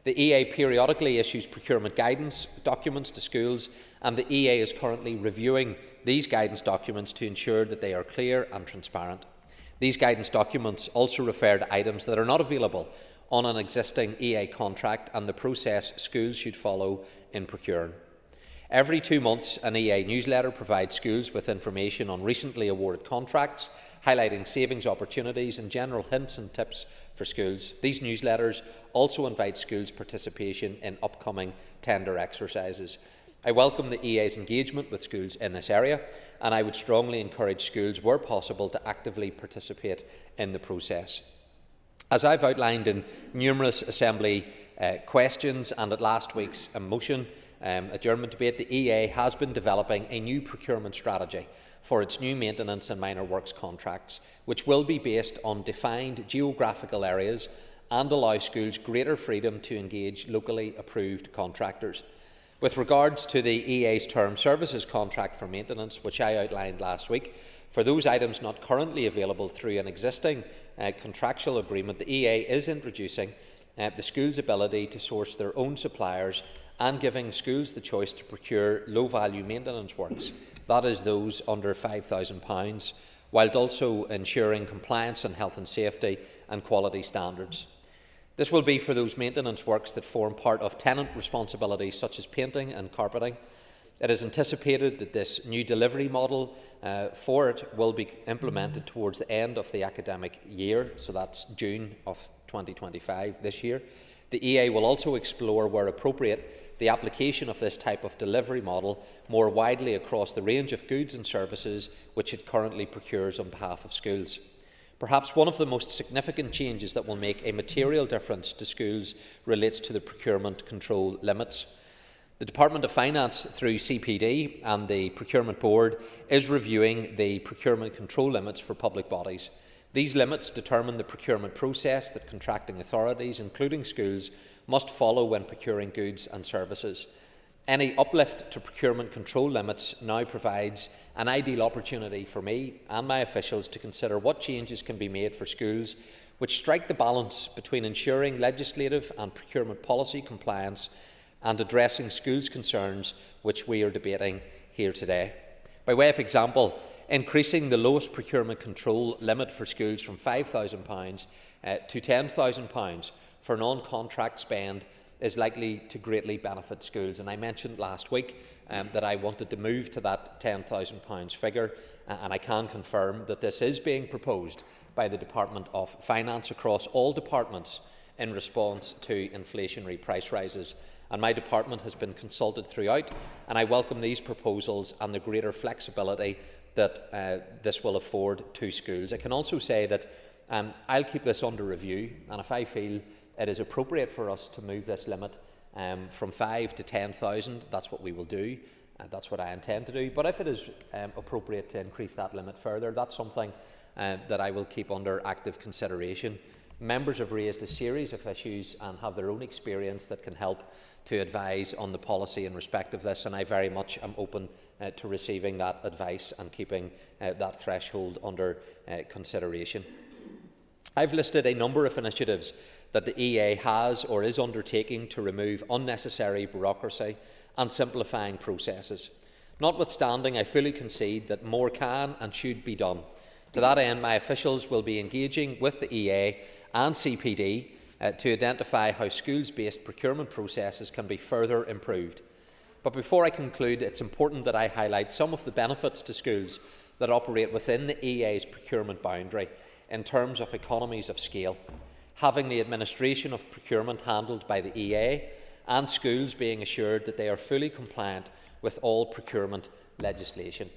The EA periodically issues procurement guidance documents to schools, and the EA is currently reviewing these guidance documents to ensure that they are clear and transparent. These guidance documents also refer to items that are not available on an existing EA contract and the process schools should follow in procuring. Every 2 months, an EA newsletter provides schools with information on recently awarded contracts, highlighting savings opportunities and general hints and tips for schools. These newsletters also invite schools' participation in upcoming tender exercises. I welcome the EA's engagement with schools in this area, and I would strongly encourage schools, where possible, to actively participate in the process. As I've outlined in numerous Assembly questions and at last week's motion adjournment debate, the EA has been developing a new procurement strategy for its new maintenance and minor works contracts, which will be based on defined geographical areas and allow schools greater freedom to engage locally approved contractors. With regards to the EA's term services contract for maintenance, which I outlined last week, for those items not currently available through an existing contractual agreement, the EA is introducing the schools' ability to source their own suppliers and giving schools the choice to procure low-value maintenance works, that is those under £5,000, while also ensuring compliance and health and safety and quality standards. This will be for those maintenance works that form part of tenant responsibilities such as painting and carpeting. It is anticipated that this new delivery model for it will be implemented towards the end of the academic year, so that's June of 2025 this year. The EA will also explore, where appropriate, the application of this type of delivery model more widely across the range of goods and services which it currently procures on behalf of schools. Perhaps one of the most significant changes that will make a material difference to schools relates to the procurement control limits. The Department of Finance, through CPD and the Procurement Board, is reviewing the procurement control limits for public bodies. These limits determine the procurement process that contracting authorities, including schools, must follow when procuring goods and services. Any uplift to procurement control limits now provides an ideal opportunity for me and my officials to consider what changes can be made for schools which strike the balance between ensuring legislative and procurement policy compliance and addressing schools' concerns, which we are debating here today. By way of example, increasing the lowest procurement control limit for schools from £5,000 to £10,000 for non-contract spend is likely to greatly benefit schools. And I mentioned last week that I wanted to move to that £10,000 figure, and I can confirm that this is being proposed by the Department of Finance across all departments in response to inflationary price rises. And my department has been consulted throughout, and I welcome these proposals and the greater flexibility that this will afford to schools. I can also say that I'll keep this under review, and if I feel it is appropriate for us to move this limit from 5 to 10,000, that's what we will do, and that's what I intend to do. But if it is appropriate to increase that limit further, that's something that I will keep under active consideration. Members have raised a series of issues and have their own experience that can help to advise on the policy in respect of this, and I very much am open to receiving that advice and keeping that threshold under consideration. I've listed a number of initiatives that the EA has or is undertaking to remove unnecessary bureaucracy and simplifying processes. Notwithstanding, I fully concede that more can and should be done. To that end, my officials will be engaging with the EA and CPD to identify how schools-based procurement processes can be further improved. But before I conclude, it's important that I highlight some of the benefits to schools that operate within the EA's procurement boundary in terms of economies of scale. Having the administration of procurement handled by the EA and schools being assured that they are fully compliant with all procurement legislation.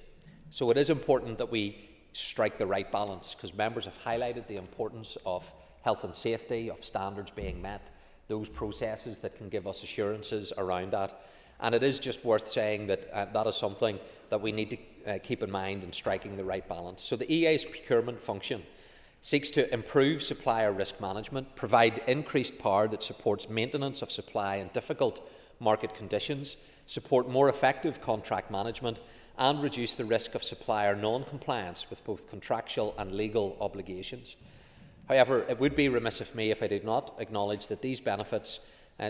So it is important that we strike the right balance, because members have highlighted the importance of health and safety, of standards being met, those processes that can give us assurances around that. And it is just worth saying that that is something that we need to keep in mind in striking the right balance. So the EA's procurement function seeks to improve supplier risk management, provide increased power that supports maintenance of supply in difficult market conditions, support more effective contract management, and reduce the risk of supplier non-compliance with both contractual and legal obligations. However, it would be remiss of me if I did not acknowledge that these benefits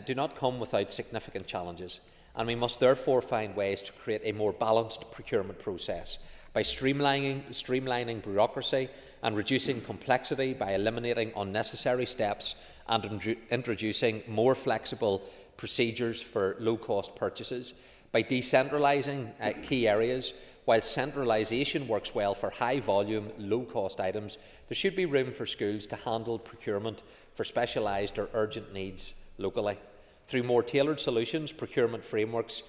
do not come without significant challenges, and we must therefore find ways to create a more balanced procurement process by streamlining bureaucracy and reducing complexity, by eliminating unnecessary steps and introducing more flexible procedures for low-cost purchases, by decentralising key areas. While centralisation works well for high-volume, low-cost items, there should be room for schools to handle procurement for specialised or urgent needs locally. Through more tailored solutions, procurement frameworks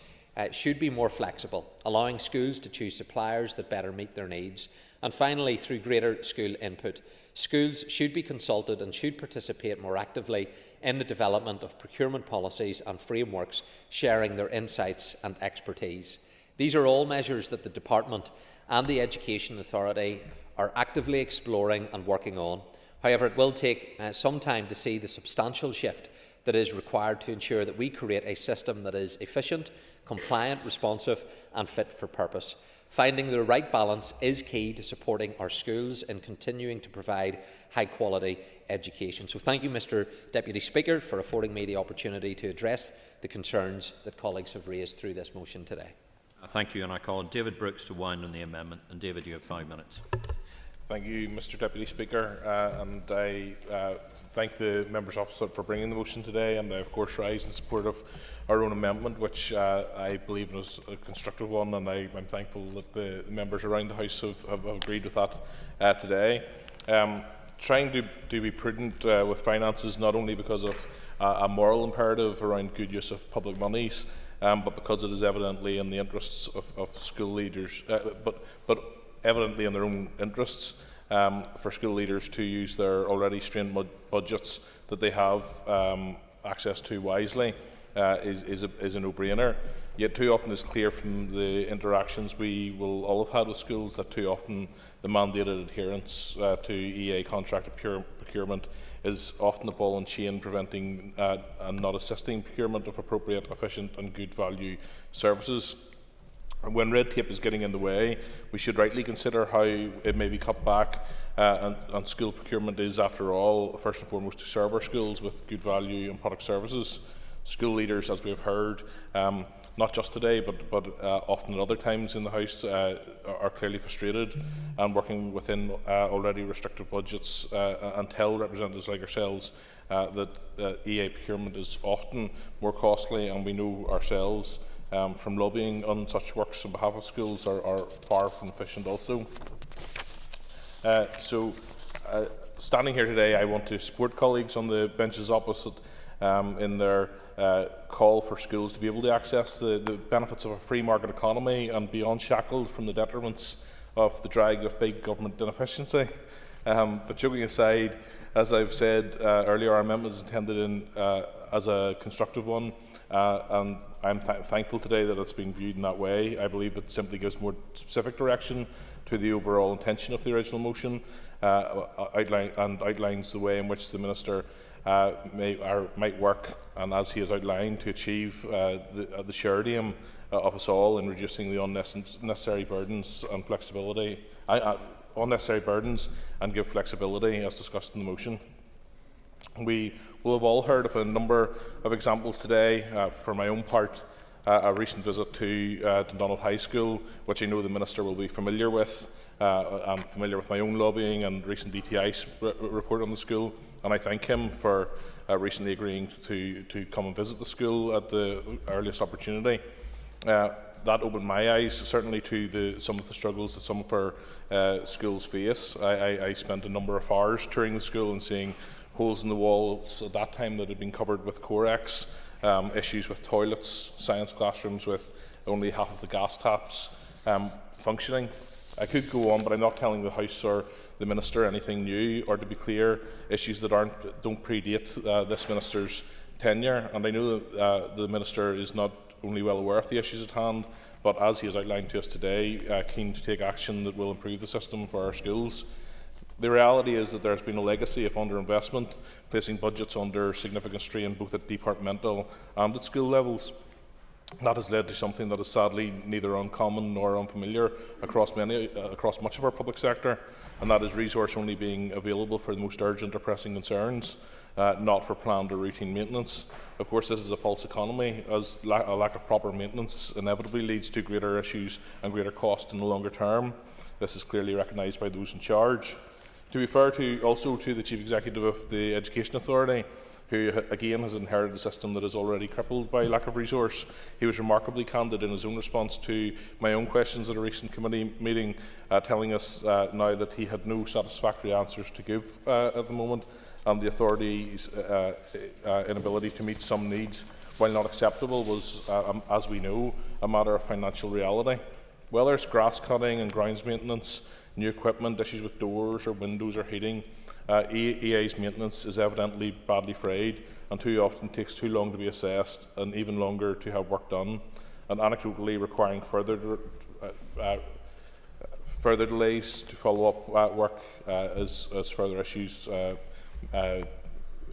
should be more flexible, allowing schools to choose suppliers that better meet their needs. And finally, through greater school input, schools should be consulted and should participate more actively in the development of procurement policies and frameworks, sharing their insights and expertise. These are all measures that the Department and the Education Authority are actively exploring and working on. However, it will take some time to see the substantial shift that is required to ensure that we create a system that is efficient, compliant, responsive and fit for purpose. Finding the right balance is key to supporting our schools in continuing to provide high-quality education. So thank you, Mr Deputy Speaker, for affording me the opportunity to address the concerns that colleagues have raised through this motion today. Thank you, and I call on David Brooks to wind on the amendment. And David, you have 5 minutes. Thank you, Mr Deputy Speaker, and I thank the members opposite for bringing the motion today, and I of course rise in support of our own amendment, which I believe was a constructive one, and I'm thankful that the members around the House have agreed with that today. Trying to be prudent with finances, not only because of a moral imperative around good use of public monies, but because it is evidently in the interests of school leaders, but evidently in their own interests for school leaders to use their already strained budgets that they have access to wisely is a no-brainer. Yet too often it's clear from the interactions we will all have had with schools that too often the mandated adherence to EA contracted procurement is often the ball and chain preventing and not assisting procurement of appropriate, efficient and good value services. When red tape is getting in the way, we should rightly consider how it may be cut back, and school procurement is, after all, first and foremost to serve our schools with good value and product services. School leaders, as we have heard, not just today, but often at other times in the House, are clearly frustrated and working within already restricted budgets, and tell representatives like ourselves that EA procurement is often more costly, and we know ourselves from lobbying on such works on behalf of schools are far from efficient also. Standing here today, I want to support colleagues on the benches opposite in their call for schools to be able to access the benefits of a free market economy and be unshackled from the detriments of the drag of big government inefficiency. But joking aside, as I've said earlier, our amendment is intended as a constructive one, and I'm thankful today that it's been viewed in that way. I believe it simply gives more specific direction to the overall intention of the original motion, outlines the way in which the Minister might work, and as he has outlined, to achieve the shared aim of us all in reducing the unnecessary burdens and flexibility unnecessary burdens and give flexibility as discussed in the motion. We will have all heard of a number of examples today. For my own part, a recent visit to Dundonald High School, which I know the Minister will be familiar with. I'm familiar with my own lobbying and recent DTI report on the school, and I thank him for recently agreeing to come and visit the school at the earliest opportunity. That opened my eyes certainly to some of the struggles that some of our schools face. I spent a number of hours touring the school and seeing holes in the walls at that time that had been covered with Corex, issues with toilets, science classrooms with only half of the gas taps functioning. I could go on, but I'm not telling the House or the Minister anything new, or to be clear, issues that don't predate this Minister's tenure. And I know that the Minister is not only well aware of the issues at hand, but as he has outlined to us today, keen to take action that will improve the system for our schools. The reality is that there has been a legacy of underinvestment, placing budgets under significant strain both at departmental and at school levels. That has led to something that is sadly neither uncommon nor unfamiliar across much of our public sector, and that is resource only being available for the most urgent or pressing concerns, not for planned or routine maintenance. Of course, this is a false economy, as a lack of proper maintenance inevitably leads to greater issues and greater cost in the longer term. This is clearly recognised by those in charge. To be fair also to the Chief Executive of the Education Authority, who again has inherited a system that is already crippled by lack of resource, he was remarkably candid in his own response to my own questions at a recent committee meeting, telling us now that he had no satisfactory answers to give at the moment, and the authority's inability to meet some needs, while not acceptable, was, as we know, a matter of financial reality. Whether it's grass cutting and grounds maintenance, new equipment, issues with doors or windows or heating, EA's maintenance is evidently badly frayed and too often takes too long to be assessed and even longer to have work done, and anecdotally requiring further delays to follow up work as further issues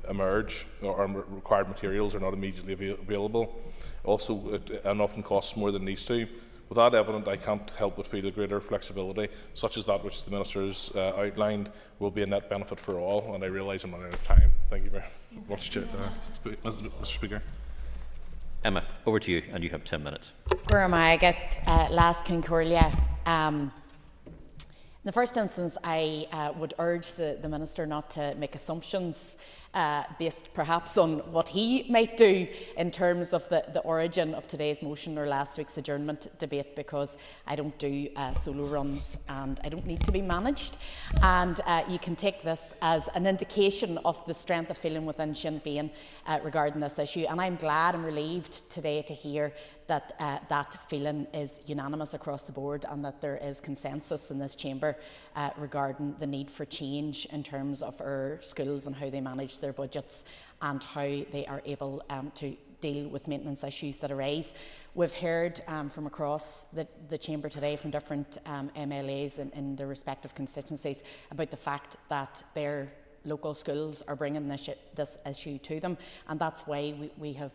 emerge or required materials are not immediately available. Also, and often costs more than needs to. With that evident, I can't help but feel a greater flexibility, such as that which the Minister has outlined, will be a net benefit for all, and I realise I'm running out of time. Thank you very much, Mr. Speaker. Emma, over to you, and you have 10 minutes. Last Concordia. In the first instance, I would urge the Minister not to make assumptions based perhaps on what he might do in terms of the origin of today's motion or last week's adjournment debate, because I don't do solo runs and I don't need to be managed. And you can take this as an indication of the strength of feeling within Sinn Féin regarding this issue. And I'm glad and relieved today to hear that that feeling is unanimous across the board, and that there is consensus in this chamber regarding the need for change in terms of our schools and how they manage their budgets and how they are able to deal with maintenance issues that arise. We've heard from across the chamber today from different MLAs in their respective constituencies about the fact that their local schools are bringing this issue to them, and that's why we have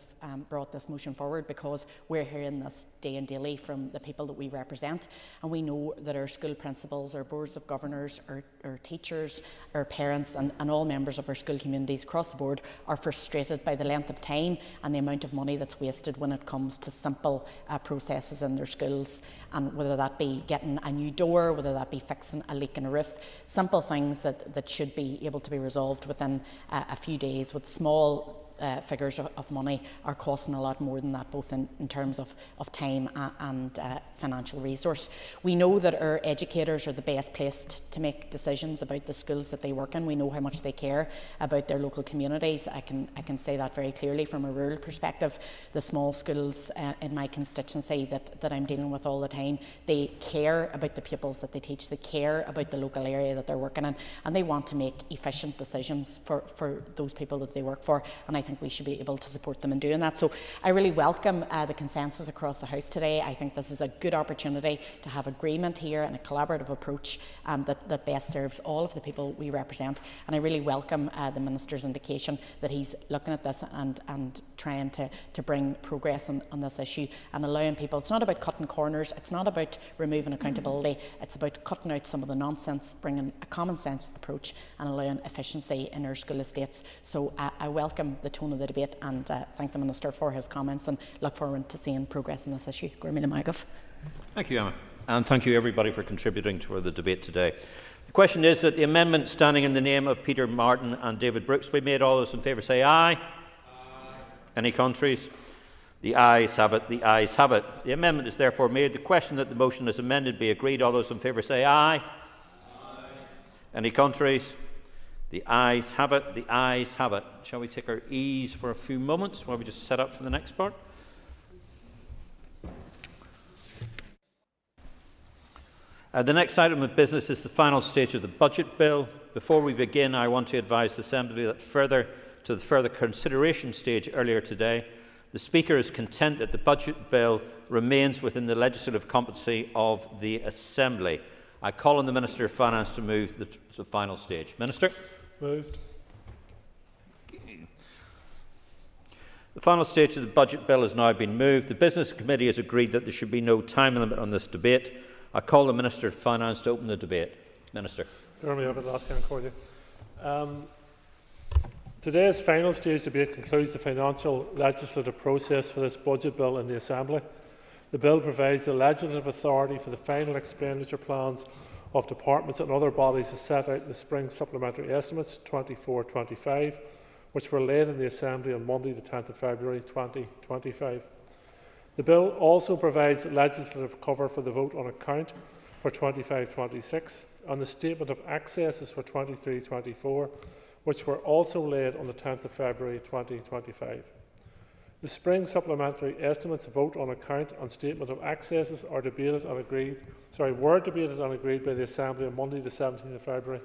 brought this motion forward, because we're hearing this day and daily from the people that we represent, and we know that our school principals, our boards of governors, our teachers, our parents and all members of our school communities across the board are frustrated by the length of time and the amount of money that's wasted when it comes to simple processes in their schools, and whether that be getting a new door, whether that be fixing a leak in a roof, simple things that should be able to be resolved within a few days with small figures of money are costing a lot more than that, both in terms of time and financial resource. We know that our educators are the best placed to make decisions about the schools that they work in. We know how much they care about their local communities. I can say that very clearly from a rural perspective. The small schools in my constituency that I'm dealing with all the time, they care about the pupils that they teach, they care about the local area that they're working in, and they want to make efficient decisions for those people that they work for. And I think we should be able to support them in doing that. So I really welcome the consensus across the House today. I think this is a good opportunity to have agreement here and a collaborative approach that best serves all of the people we represent. And I really welcome the Minister's indication that he's looking at this and trying to bring progress on this issue and allowing people. It's not about cutting corners, it's not about removing accountability, it's about cutting out some of the nonsense, bringing a common sense approach and allowing efficiency in our school estates. So I welcome the tone of the debate and thank the Minister for his comments and look forward to seeing progress in this issue. Thank you, Emma. And thank you everybody for contributing to the debate today. The question is that the amendment standing in the name of Peter Martin and David Brooks be made. All those in favour say aye. Aye. Any contraries? The ayes have it. The ayes have it. The amendment is therefore made. The question that the motion as amended be agreed. All those in favour say aye. Aye. Any contraries? The ayes have it. The ayes have it. Shall we take our ease for a few moments while we just set up for the next part? The next item of business is the final stage of the budget bill. Before we begin, I want to advise the Assembly that to the further consideration stage earlier today, the Speaker is content that the budget bill remains within the legislative competency of the Assembly. I call on the Minister of Finance to move the final stage. Minister. Moved. The final stage of the budget bill has now been moved. The Business Committee has agreed that there should be no time limit on this debate. I call the Minister of Finance to open the debate. Minister. Today's final stage debate concludes the financial legislative process for this budget bill in the Assembly. The bill provides the legislative authority for the final expenditure plans of departments and other bodies as set out in the Spring Supplementary Estimates 24-25, which were laid in the Assembly on Monday the 10th of February 2025. The bill also provides legislative cover for the vote on account for 25-26 and the statement of accesses for 23-24, which were also laid on the 10th of February 2025. The Spring Supplementary Estimates vote on account and statement of accesses were debated and agreed by the Assembly on Monday the 17th of February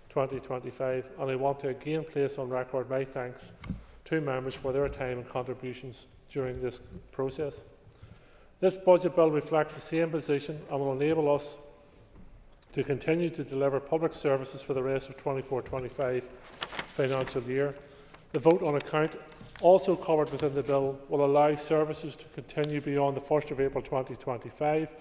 2025, and I want to again place on record my thanks to members for their time and contributions during this process. This budget bill reflects the same position and will enable us to continue to deliver public services for the rest of 24-25 financial year. The vote on account, also covered within the bill, will allow services to continue beyond the 1st of April 2025,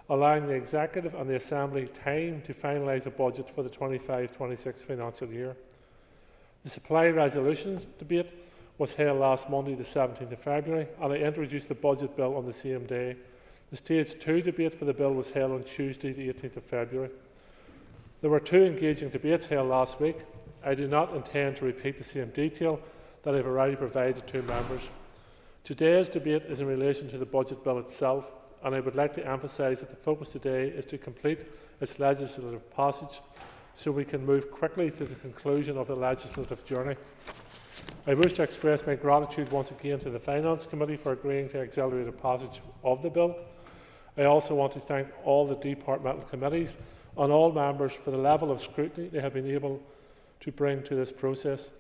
allowing the Executive and the Assembly time to finalise a budget for the 25-26 financial year. The supply resolutions debate was held last Monday the 17th of February and I introduced the budget bill on the same day. The Stage 2 debate for the bill was held on Tuesday the 18th of February. There were two engaging debates held last week. I do not intend to repeat the same detail that I have already provided to members. Today's debate is in relation to the budget bill itself, and I would like to emphasise that the focus today is to complete its legislative passage so we can move quickly to the conclusion of the legislative journey. I wish to express my gratitude once again to the Finance Committee for agreeing to accelerate the passage of the bill. I also want to thank all the departmental committees and all members for the level of scrutiny they have been able to bring to this process.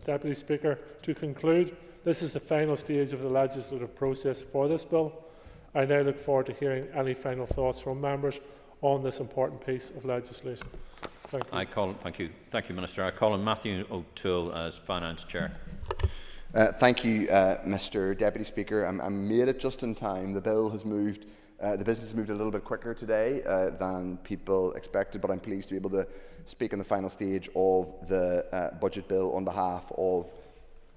Deputy Speaker, to conclude, this is the final stage of the legislative process for this bill. I now look forward to hearing any final thoughts from members on this important piece of legislation. Thank you. Thank you, Minister. I call on Matthew O'Toole as Finance Chair. Thank you, Mr. Deputy Speaker. I made it just in time. The bill has moved. The business has moved a little bit quicker today than people expected, but I'm pleased to be able to speak on the final stage of the budget bill on behalf of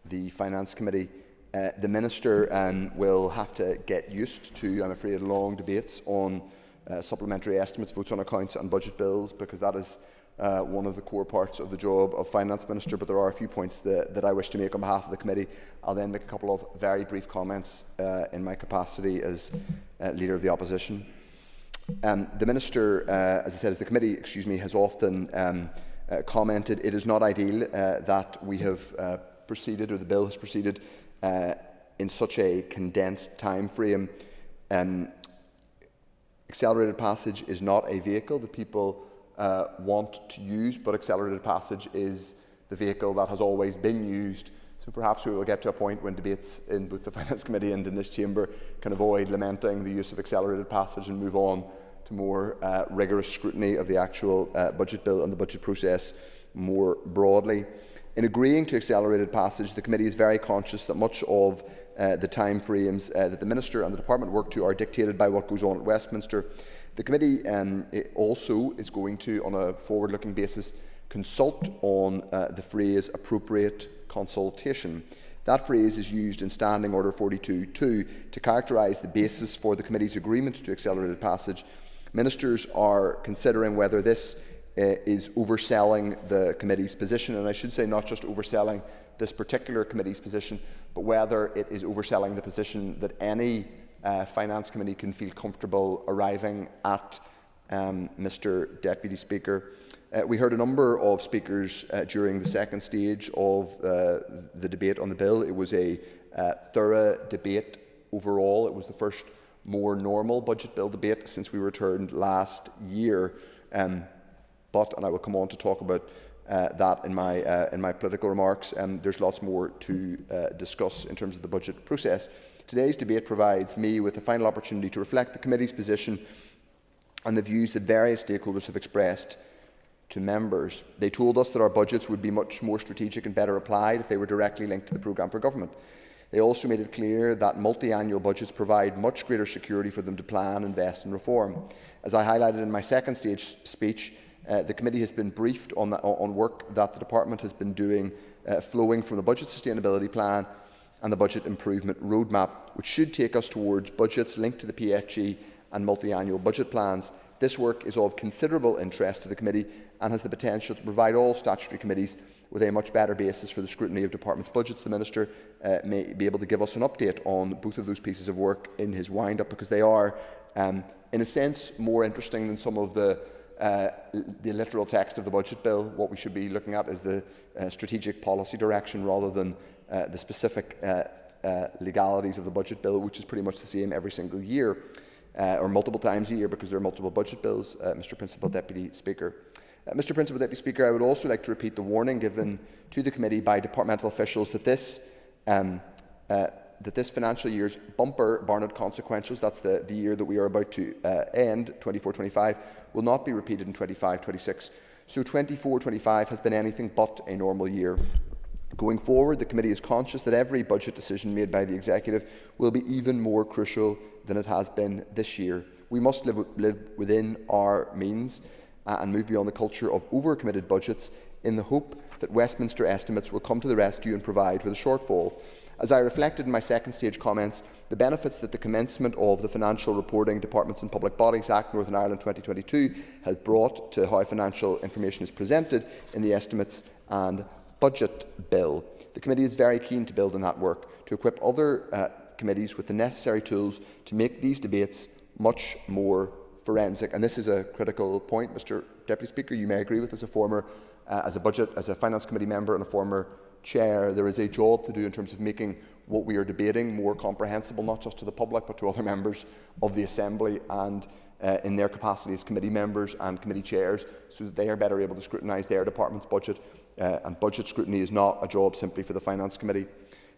the Finance Committee. The Minister will have to get used to, I'm afraid, long debates on supplementary estimates, votes on accounts and budget bills, because that is one of the core parts of the job of Finance Minister, but there are a few points that I wish to make on behalf of the committee. I'll then make a couple of very brief comments in my capacity as Leader of the Opposition. The Minister, as I said, as the committee, has often commented, it is not ideal that we have proceeded, or the bill has proceeded, in such a condensed time frame. Accelerated passage is not a vehicle that people want to use, but accelerated passage is the vehicle that has always been used So perhaps we will get to a point when debates in both the Finance Committee and in this chamber can avoid lamenting the use of accelerated passage and move on to more rigorous scrutiny of the actual budget bill and the budget process more broadly. In agreeing to accelerated passage, the committee is very conscious that much of the time frames that the Minister and the Department work to are dictated by what goes on at Westminster. The committee also is going to, on a forward-looking basis, consult on the phrase appropriate consultation. That phrase is used in Standing Order 42.2 to characterise the basis for the committee's agreement to accelerated passage. Ministers are considering whether this is overselling the committee's position, and I should say not just overselling this particular committee's position, but whether it is overselling the position that any Finance Committee can feel comfortable arriving at. Mr. Deputy Speaker, we heard a number of speakers during the second stage of the debate on the bill. It was a thorough debate overall. It was the first more normal budget bill debate since we returned last year. But, and I will come on to talk about that in my political remarks, there's lots more to discuss in terms of the budget process. Today's debate provides me with the final opportunity to reflect the committee's position and the views that various stakeholders have expressed to members. They told us that our budgets would be much more strategic and better applied if they were directly linked to the programme for government. They also made it clear that multi-annual budgets provide much greater security for them to plan, invest and reform. As I highlighted in my second stage speech, the committee has been briefed on work that the department has been doing flowing from the Budget Sustainability Plan and the Budget Improvement Roadmap, which should take us towards budgets linked to the PFG and multi-annual budget plans. This work is of considerable interest to the committee and has the potential to provide all statutory committees with a much better basis for the scrutiny of departments' budgets. The Minister may be able to give us an update on both of those pieces of work in his wind-up, because they are, in a sense, more interesting than some of the literal text of the budget bill. What we should be looking at is the strategic policy direction rather than the specific legalities of the budget bill, which is pretty much the same every single year, or multiple times a year, because there are multiple budget bills, Mr. Principal Deputy Speaker. Mr. Principal Deputy Speaker, I would also like to repeat the warning given to the committee by departmental officials that this financial year's bumper Barnett consequentials, that's the year that we are about to end, 24-25, will not be repeated in 25-26. So 24-25 has been anything but a normal year. Going forward, the committee is conscious that every budget decision made by the Executive will be even more crucial than it has been this year. We must live within our means and move beyond the culture of over-committed budgets in the hope that Westminster estimates will come to the rescue and provide for the shortfall. As I reflected in my second stage comments, the benefits that the commencement of the Financial Reporting Departments and Public Bodies Act Northern Ireland 2022 has brought to how financial information is presented in the estimates and budget bill. The committee is very keen to build on that work, to equip other committees with the necessary tools to make these debates much more forensic. And this is a critical point, Mr. Deputy Speaker. You may agree with as a Finance Committee member and a former Chair, there is a job to do in terms of making what we are debating more comprehensible, not just to the public, but to other members of the Assembly and in their capacity as committee members and committee chairs, so that they are better able to scrutinise their department's budget. And budget scrutiny is not a job simply for the Finance Committee.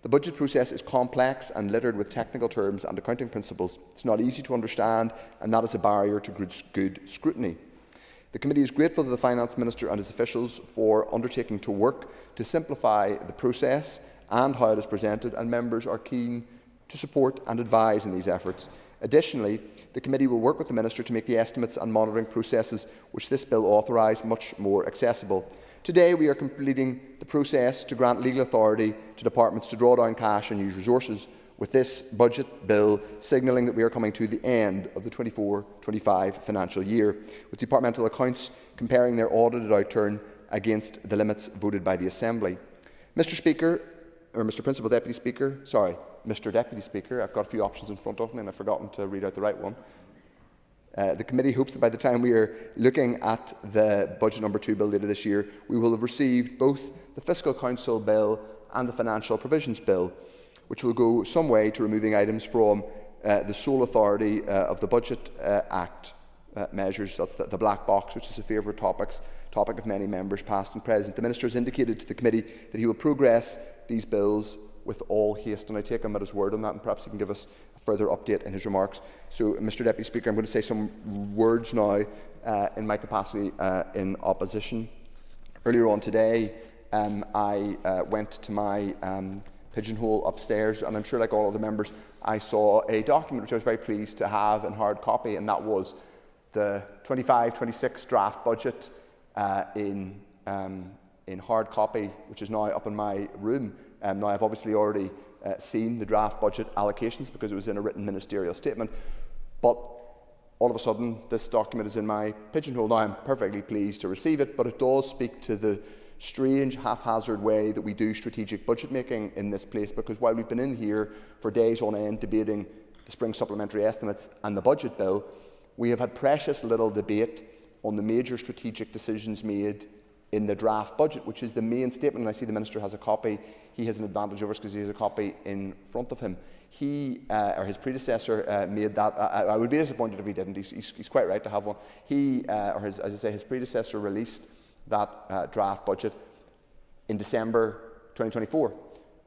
The budget process is complex and littered with technical terms and accounting principles. It's not easy to understand, and that is a barrier to good scrutiny. The committee is grateful to the Finance Minister and his officials for undertaking to work to simplify the process and how it is presented, and members are keen to support and advise in these efforts. Additionally, the committee will work with the Minister to make the estimates and monitoring processes which this bill authorise much more accessible. Today, we are completing the process to grant legal authority to departments to draw down cash and use resources, with this budget bill signalling that we are coming to the end of the 24-25 financial year, with departmental accounts comparing their audited outturn against the limits voted by the Assembly. Mr. Principal Deputy Speaker, Mr. Deputy Speaker, I've got a few options in front of me and I've forgotten to read out the right one. The committee hopes that by the time we are looking at the Budget No. 2 bill later this year, we will have received both the Fiscal Council bill and the Financial Provisions bill, which will go some way to removing items from the sole authority of the Budget Act measures, that's the black box, which is a favourite topics, topic of many members past and present. The Minister has indicated to the committee that he will progress these bills with all haste, and I take him at his word on that, and perhaps he can give us a further update in his remarks. So, Mr Deputy Speaker, I'm going to say some words now in my capacity in opposition. Earlier on today, I went to my pigeonhole upstairs, and I'm sure, like all other members, I saw a document which I was very pleased to have in hard copy, and that was the 25-26 draft budget in hard copy, which is now up in my room. Now, I've obviously already seen the draft budget allocations because it was in a written ministerial statement, but all of a sudden this document is in my pigeonhole. Now, I'm perfectly pleased to receive it, but it does speak to the strange, haphazard way that we do strategic budget making in this place, because while we've been in here for days on end debating the spring supplementary estimates and the budget bill, we have had precious little debate on the major strategic decisions made in the draft budget, which is the main statement. And I see the Minister has a copy. He has an advantage over us because he has a copy in front of him. He, or his predecessor, made that. I would be disappointed if he didn't. He's quite right to have one. He, or his, as I say, his predecessor released that draft budget in December 2024.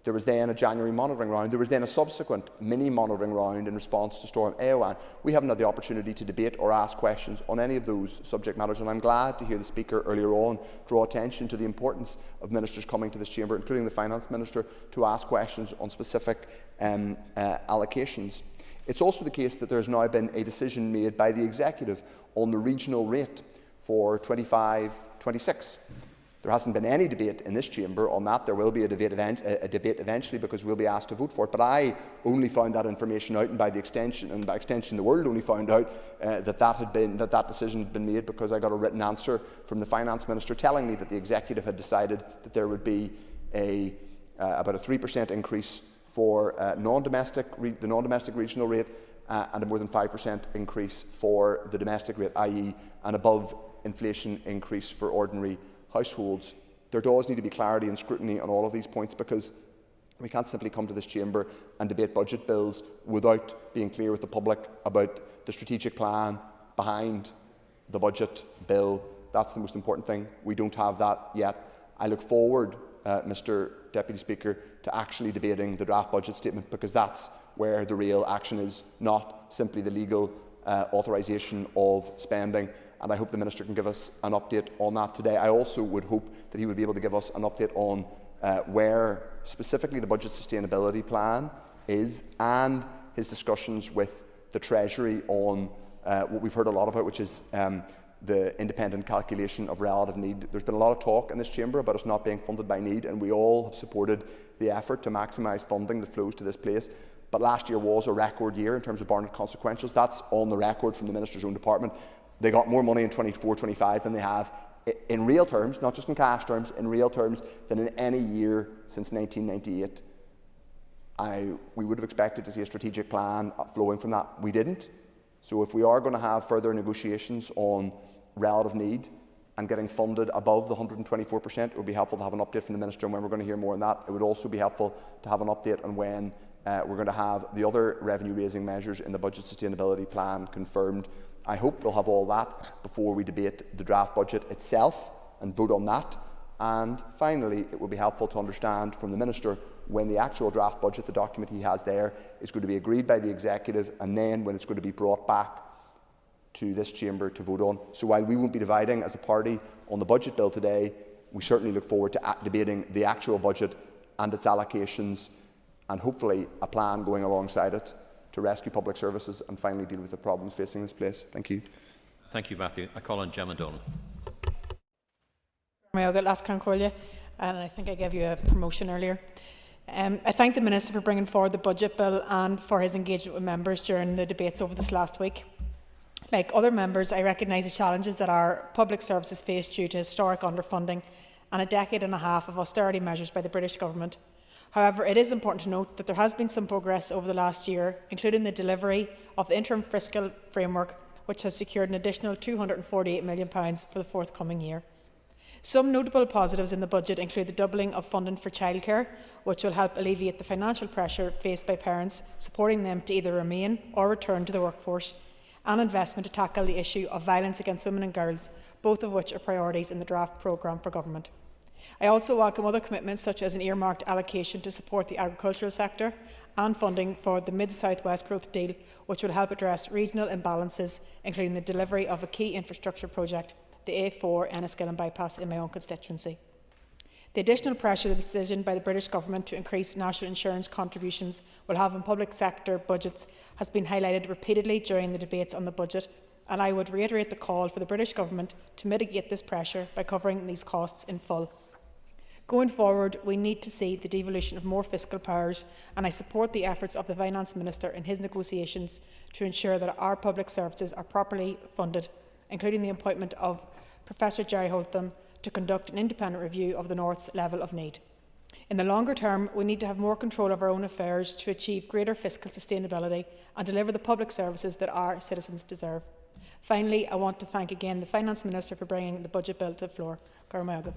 There was then a January monitoring round. There was then a subsequent mini monitoring round in response to Storm Éowyn. We haven't had the opportunity to debate or ask questions on any of those subject matters, and I'm glad to hear the Speaker earlier on draw attention to the importance of ministers coming to this chamber, including the Finance Minister, to ask questions on specific allocations. It's also the case that there has now been a decision made by the Executive on the regional rate for 25-26. There hasn't been any debate in this chamber on that. There will be a debate eventually because we'll be asked to vote for it. But I only found that information out, and by extension the world only found out that decision had been made because I got a written answer from the Finance Minister telling me that the Executive had decided that there would be about a 3% increase for the non-domestic regional rate and a more than 5% increase for the domestic rate, i.e. an above inflation increase for ordinary households. There does need to be clarity and scrutiny on all of these points, because we can't simply come to this chamber and debate budget bills without being clear with the public about the strategic plan behind the budget bill. That's the most important thing. We don't have that yet. I look forward, Mr Deputy Speaker, to actually debating the draft budget statement, because that's where the real action is, not simply the legal authorisation of spending. And I hope the Minister can give us an update on that today. I also would hope that he would be able to give us an update on where specifically the budget sustainability plan is, and his discussions with the Treasury on what we've heard a lot about, which is the independent calculation of relative need. There's been a lot of talk in this chamber about us not being funded by need, and we all have supported the effort to maximise funding that flows to this place. But last year was a record year in terms of Barnett consequentials. That's on the record from the Minister's own department. They got more money in 24-25 than they have in real terms, not just in cash terms, in real terms, than in any year since 1998. We would have expected to see a strategic plan flowing from that. We didn't. So if we are going to have further negotiations on relative need and getting funded above the 124%, it would be helpful to have an update from the Minister on when we're going to hear more on that. It would also be helpful to have an update on when we're going to have the other revenue-raising measures in the budget sustainability plan confirmed. I hope we'll have all that before we debate the draft budget itself and vote on that. And finally, it would be helpful to understand from the Minister when the actual draft budget, the document he has there, is going to be agreed by the Executive, and then when it's going to be brought back to this chamber to vote on. So while we won't be dividing as a party on the budget bill today, we certainly look forward to debating the actual budget and its allocations, and hopefully a plan going alongside it to rescue public services and finally deal with the problems facing this place. Thank you. Thank you, Matthew. I call on Gemma Dolan. And I think I gave you a promotion earlier. I thank the Minister for bringing forward the budget bill and for his engagement with members during the debates over this last week. Like other members, I recognise the challenges that our public services face due to historic underfunding and a decade and a half of austerity measures by the British Government. However, it is important to note that there has been some progress over the last year, including the delivery of the interim fiscal framework, which has secured an additional £248 million for the forthcoming year. Some notable positives in the budget include the doubling of funding for childcare, which will help alleviate the financial pressure faced by parents, supporting them to either remain or return to the workforce, and investment to tackle the issue of violence against women and girls, both of which are priorities in the draft programme for government. I also welcome other commitments such as an earmarked allocation to support the agricultural sector and funding for the Mid-South West Growth Deal, which will help address regional imbalances, including the delivery of a key infrastructure project, the A4 Enniskillen bypass in my own constituency. The additional pressure the decision by the British Government to increase national insurance contributions will have on public sector budgets has been highlighted repeatedly during the debates on the budget, and I would reiterate the call for the British Government to mitigate this pressure by covering these costs in full. Going forward, we need to see the devolution of more fiscal powers, and I support the efforts of the Finance Minister in his negotiations to ensure that our public services are properly funded, including the appointment of Professor Jerry Holtham to conduct an independent review of the North's level of need. In the longer term, we need to have more control of our own affairs to achieve greater fiscal sustainability and deliver the public services that our citizens deserve. Finally, I want to thank again the Finance Minister for bringing the budget bill to the floor. Garamaga.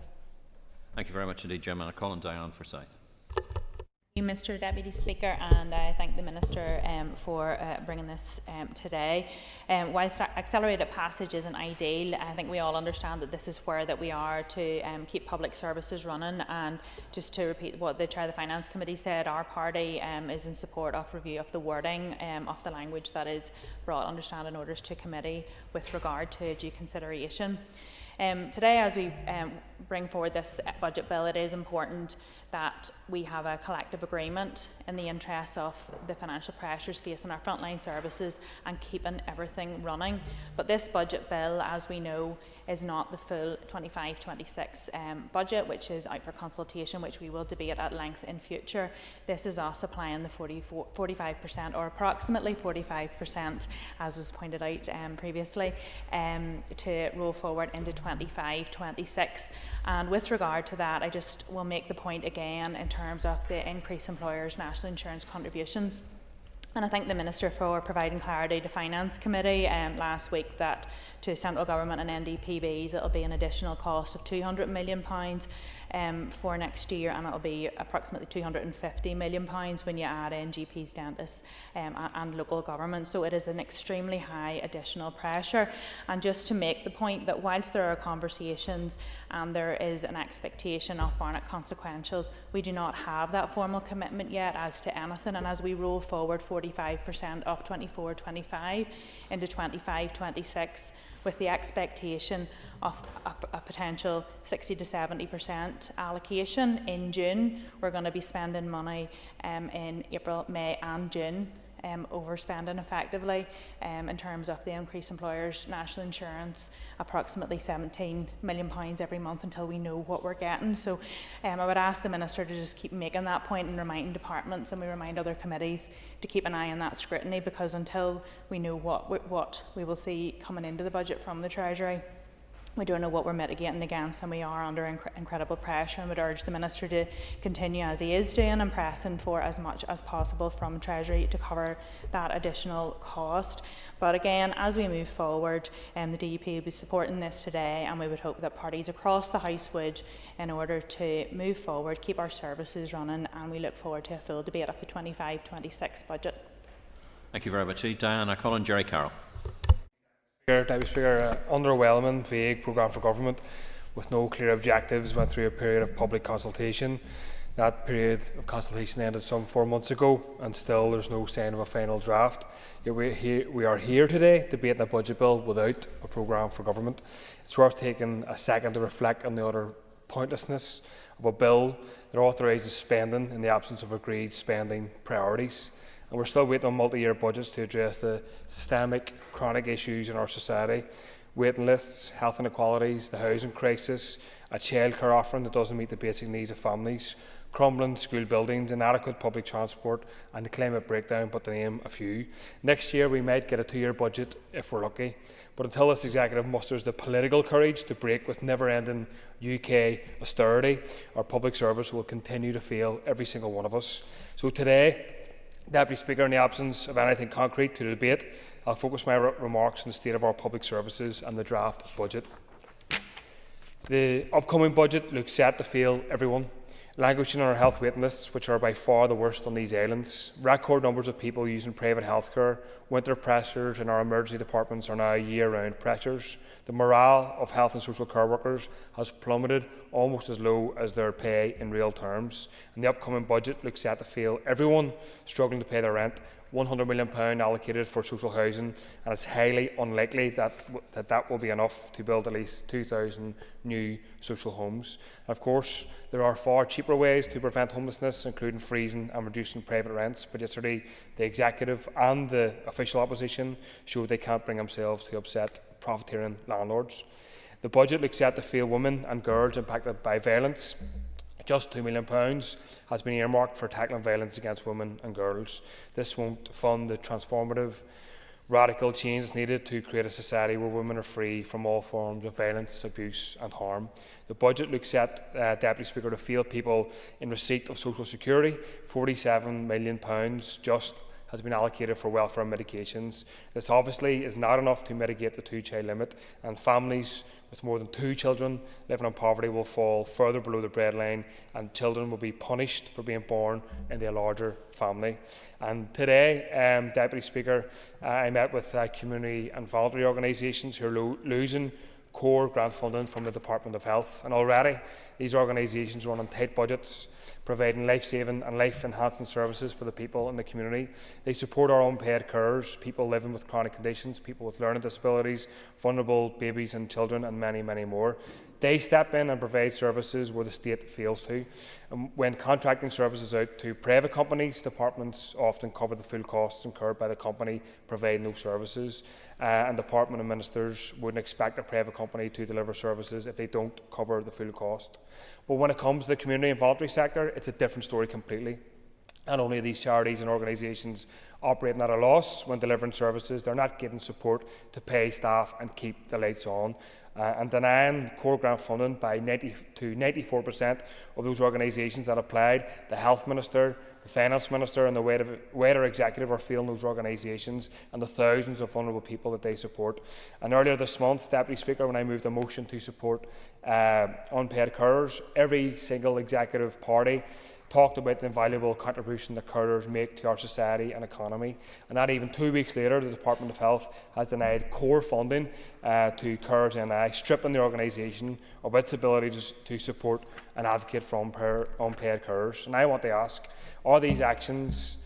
Thank you very much indeed, Jim. And I call on Diane Forsyth. Thank you, Mr Deputy Speaker, and I thank the Minister for bringing this today. Whilst accelerated passage isn't ideal, I think we all understand that this is where that we are to keep public services running. And just to repeat what the Chair of the Finance Committee said, our party is in support of review of the wording of the language that is brought under standing orders to committee with regard to due consideration. Today, as we bring forward this budget bill, it is important that we have a collective agreement in the interests of the financial pressures facing our frontline services and keeping everything running. But this budget bill, as we know, is not the full 25-26 budget, which is out for consultation, which we will debate at length in future. This is us applying the 45% or approximately 45%, as was pointed out previously, to roll forward into 25-26. And with regard to that, I just will make the point again in terms of the increased employers' national insurance contributions. And I thank the Minister for providing clarity to Finance Committee last week that to central government and NDPBs it will be an additional cost of £200 million for next year, and it will be approximately £250 million when you add in GPs, dentists and local government. So it is an extremely high additional pressure. And just to make the point that whilst there are conversations and there is an expectation of Barnett consequentials, we do not have that formal commitment yet as to anything. And as we roll forward 45% of 24-25 into 25-26, with the expectation of a potential 60 to 70% allocation in June, we're going to be spending money in April, May and June, overspending effectively in terms of the increased employers' national insurance, approximately £17 million every month until we know what we're getting. So I would ask the Minister to just keep making that point and reminding departments, and we remind other committees to keep an eye on that scrutiny, because until we know what we will see coming into the budget from the Treasury, we don't know what we're mitigating against, and we are under incredible pressure, and would urge the Minister to continue as he is doing and pressing for as much as possible from Treasury to cover that additional cost. But again, as we move forward, the DUP will be supporting this today, and we would hope that parties across the House would, in order to move forward, keep our services running, and we look forward to a full debate of the 25-26 budget. Thank you very much, Diane. I call on Jerry Carroll. Deputy Speaker, underwhelming, vague programme for government with no clear objectives went through a period of public consultation. That period of consultation ended some 4 months ago, and still there's no sign of a final draft. Yet we are here today debating a budget bill without a programme for government. It's worth taking a second to reflect on the utter pointlessness of a bill that authorises spending in the absence of agreed spending priorities. And we're still waiting on multi-year budgets to address the systemic, chronic issues in our society. Waiting lists, health inequalities, the housing crisis, a childcare offering that doesn't meet the basic needs of families, crumbling school buildings, inadequate public transport and the climate breakdown, but to name a few. Next year we might get a 2-year budget if we're lucky, but until this executive musters the political courage to break with never-ending UK austerity, our public service will continue to fail every single one of us. So today, Deputy Speaker, in the absence of anything concrete to debate, I'll focus my remarks on the state of our public services and the draft budget. The upcoming budget looks set to fail everyone, languishing on our health waiting lists, which are by far the worst on these islands. Record numbers of people using private healthcare. Winter pressures in our emergency departments are now year-round pressures. The morale of health and social care workers has plummeted almost as low as their pay in real terms. And the upcoming budget looks set to fail everyone struggling to pay their rent. £100 million allocated for social housing, and it's highly unlikely that will be enough to build at least 2,000 new social homes. And of course, there are far cheaper ways to prevent homelessness, including freezing and reducing private rents. But yesterday, the executive and the official opposition showed they can't bring themselves to upset profiteering landlords. The budget looks set to fail women and girls impacted by violence. Just £2 million has been earmarked for tackling violence against women and girls. This won't fund the transformative, radical change that's needed to create a society where women are free from all forms of violence, abuse and harm. The budget looks set, Deputy Speaker, to fail people in receipt of social security. £47 million just has been allocated for welfare medications. This obviously is not enough to mitigate the two-child limit, and families with more than 2 children living in poverty will fall further below the breadline, and children will be punished for being born into a larger family. And today, Deputy Speaker, I met with community and voluntary organisations who are losing core grant funding from the Department of Health, and already these organisations run on tight budgets, providing life-saving and life-enhancing services for the people in the community. They support our unpaid carers, people living with chronic conditions, people with learning disabilities, vulnerable babies and children, and many, many more. They step in and provide services where the state fails to. And when contracting services out to private companies, departments often cover the full costs incurred by the company providing those services. And Department and ministers wouldn't expect a private company to deliver services if they don't cover the full cost. But when it comes to the community and voluntary sector, it's a different story completely. Not only are these charities and organisations operating at a loss when delivering services, they're not getting support to pay staff and keep the lights on. And denying core grant funding by 94% of those organisations that applied. The Health Minister, the Finance Minister and the wider executive are failing those organisations and the thousands of vulnerable people that they support. And earlier this month, Deputy Speaker, when I moved a motion to support unpaid carers, every single executive party talked about the invaluable contribution that carers make to our society and economy. And not even 2 weeks later, the Department of Health has denied core funding to Carers NI, stripping the organisation of its ability to support and advocate for unpaid carers. And I want to ask, are these actions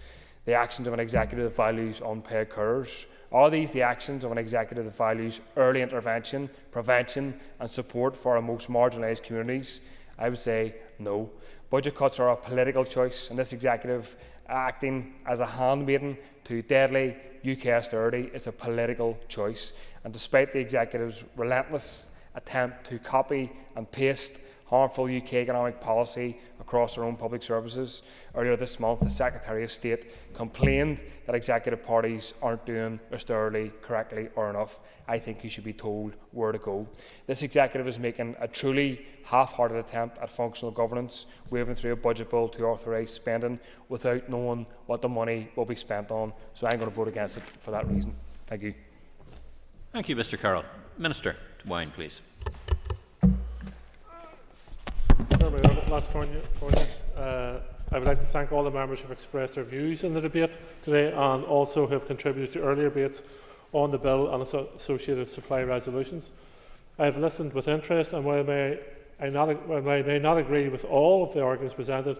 the actions of an executive that values unpaid carers? Are these the actions of an executive that values early intervention, prevention and support for our most marginalised communities? I would say no. Budget cuts are a political choice, and this executive acting as a handmaiden to deadly UK austerity is a political choice. And despite the executive's relentless attempt to copy and paste harmful UK economic policy across our own public services, earlier this month the Secretary of State complained that executive parties aren't doing austerity correctly or enough. I think he should be told where to go. This executive is making a truly half-hearted attempt at functional governance, waving through a budget bill to authorise spending without knowing what the money will be spent on. So I'm going to vote against it for that reason. Thank you. Thank you, Mr. Carroll. Minister to Wine, please. I would like to thank all the members who have expressed their views in the debate today and also who have contributed to earlier debates on the bill and associated supply resolutions. I have listened with interest, and while I may not agree with all of the arguments presented,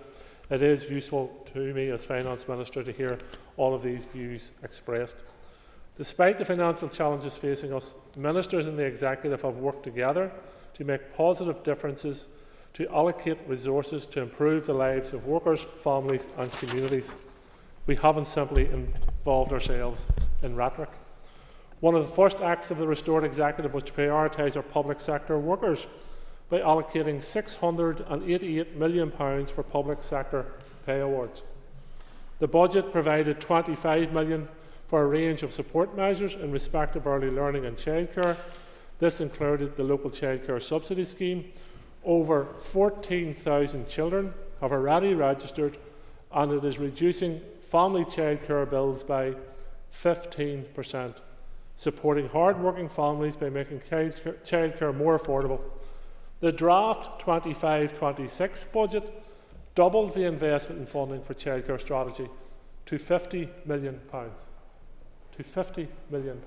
it is useful to me as Finance Minister to hear all of these views expressed. Despite the financial challenges facing us, ministers in the Executive have worked together to make positive differences, to allocate resources to improve the lives of workers, families and communities. We haven't simply involved ourselves in rhetoric. One of the first acts of the restored Executive was to prioritise our public sector workers by allocating £688 million for public sector pay awards. The budget provided £25 million for a range of support measures in respect of early learning and childcare. This included the local childcare subsidy scheme. Over 14,000 children have already registered, and it is reducing family childcare bills by 15%, supporting hard-working families by making childcare more affordable. The draft 25-26 budget doubles the investment in funding for childcare strategy to £50 million. To £50 million.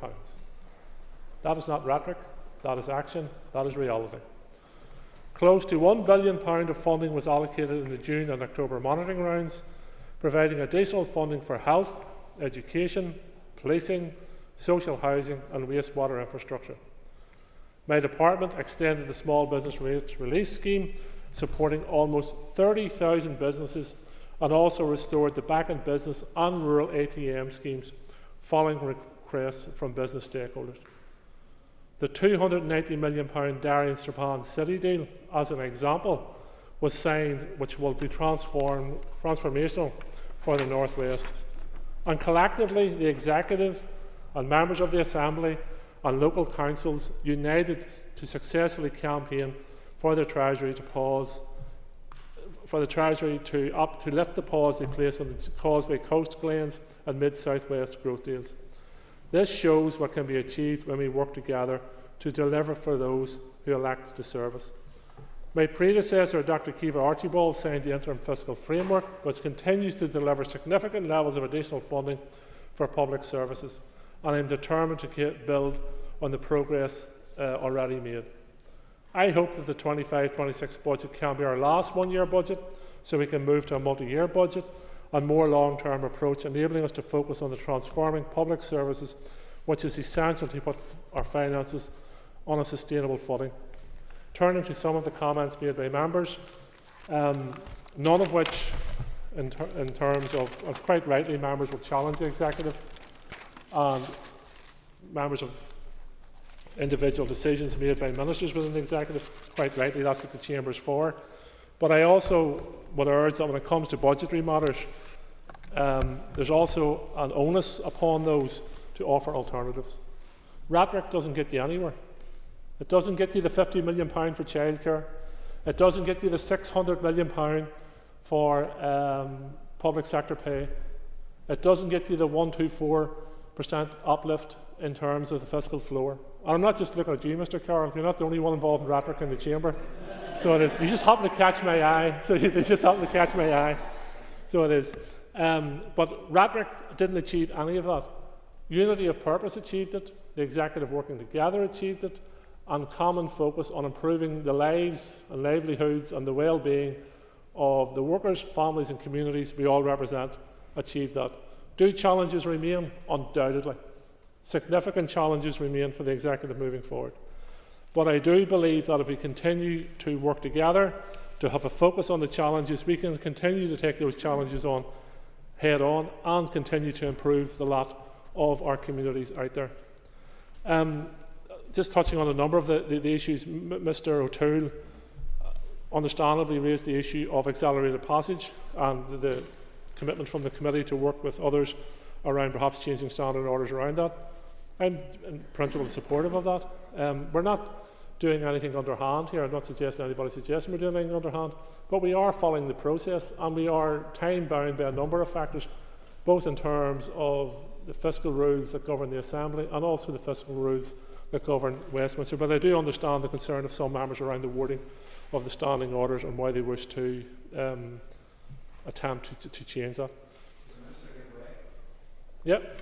That is not rhetoric, that is action, that is reality. Close to £1 billion of funding was allocated in the June and October monitoring rounds, providing additional funding for health, education, policing, social housing and wastewater infrastructure. My department extended the Small Business Rates Relief Scheme, supporting almost 30,000 businesses, and also restored the back-end business and rural ATM schemes following requests from business stakeholders. The £290 million Derry and Strabane City deal, as an example, was signed, which will be transformational for the North West. And collectively, the Executive and members of the Assembly and local councils united to successfully campaign for the Treasury to lift the pause they placed on the Causeway Coast Glens and Mid-South West growth deals. This shows what can be achieved when we work together to deliver for those who elect to serve us. My predecessor, Dr. Kiva Archibald, signed the interim fiscal framework, which continues to deliver significant levels of additional funding for public services, and I am determined to build on the progress already made. I hope that the 25-26 budget can be our last one-year budget, so we can move to a multi-year budget and more long-term approach, enabling us to focus on the transforming public services, which is essential to put our finances on a sustainable footing. Turning to some of the comments made by members, none of which, in terms of, and quite rightly, members will challenge the Executive, and members of individual decisions made by ministers within the Executive. Quite rightly, that's what the Chamber is for. But I also would urge that when it comes to budgetary matters, there's also an onus upon those to offer alternatives. Rhetoric doesn't get you anywhere. It doesn't get you the £50 million for childcare. It doesn't get you the £600 million for public sector pay. It doesn't get you the 124% uplift in terms of the fiscal floor. And I'm not just looking at you, Mr. Carroll. You're not the only one involved in rhetoric in the Chamber. So it is. You just happen to catch my eye. So you just happen to catch my eye. So it is. But rhetoric didn't achieve any of that. Unity of purpose achieved it. The Executive working together achieved it. And common focus on improving the lives and livelihoods and the well-being of the workers, families and communities we all represent achieved that. Do challenges remain? Undoubtedly. Significant challenges remain for the Executive moving forward. But I do believe that if we continue to work together, to have a focus on the challenges, we can continue to take those challenges on head on and continue to improve the lot of our communities out there. Just touching on a number of the issues, Mr. O'Toole understandably raised the issue of accelerated passage and the commitment from the committee to work with others around perhaps changing standard orders around that. I'm in principle supportive of that. We're not doing anything underhand here. I'm not suggesting anybody suggesting we're doing anything underhand, but we are following the process and we are time-bound by a number of factors, both in terms of the fiscal rules that govern the Assembly and also the fiscal rules that govern Westminster. But I do understand the concern of some members around the wording of the standing orders and why they wish to attempt to change that. Yep.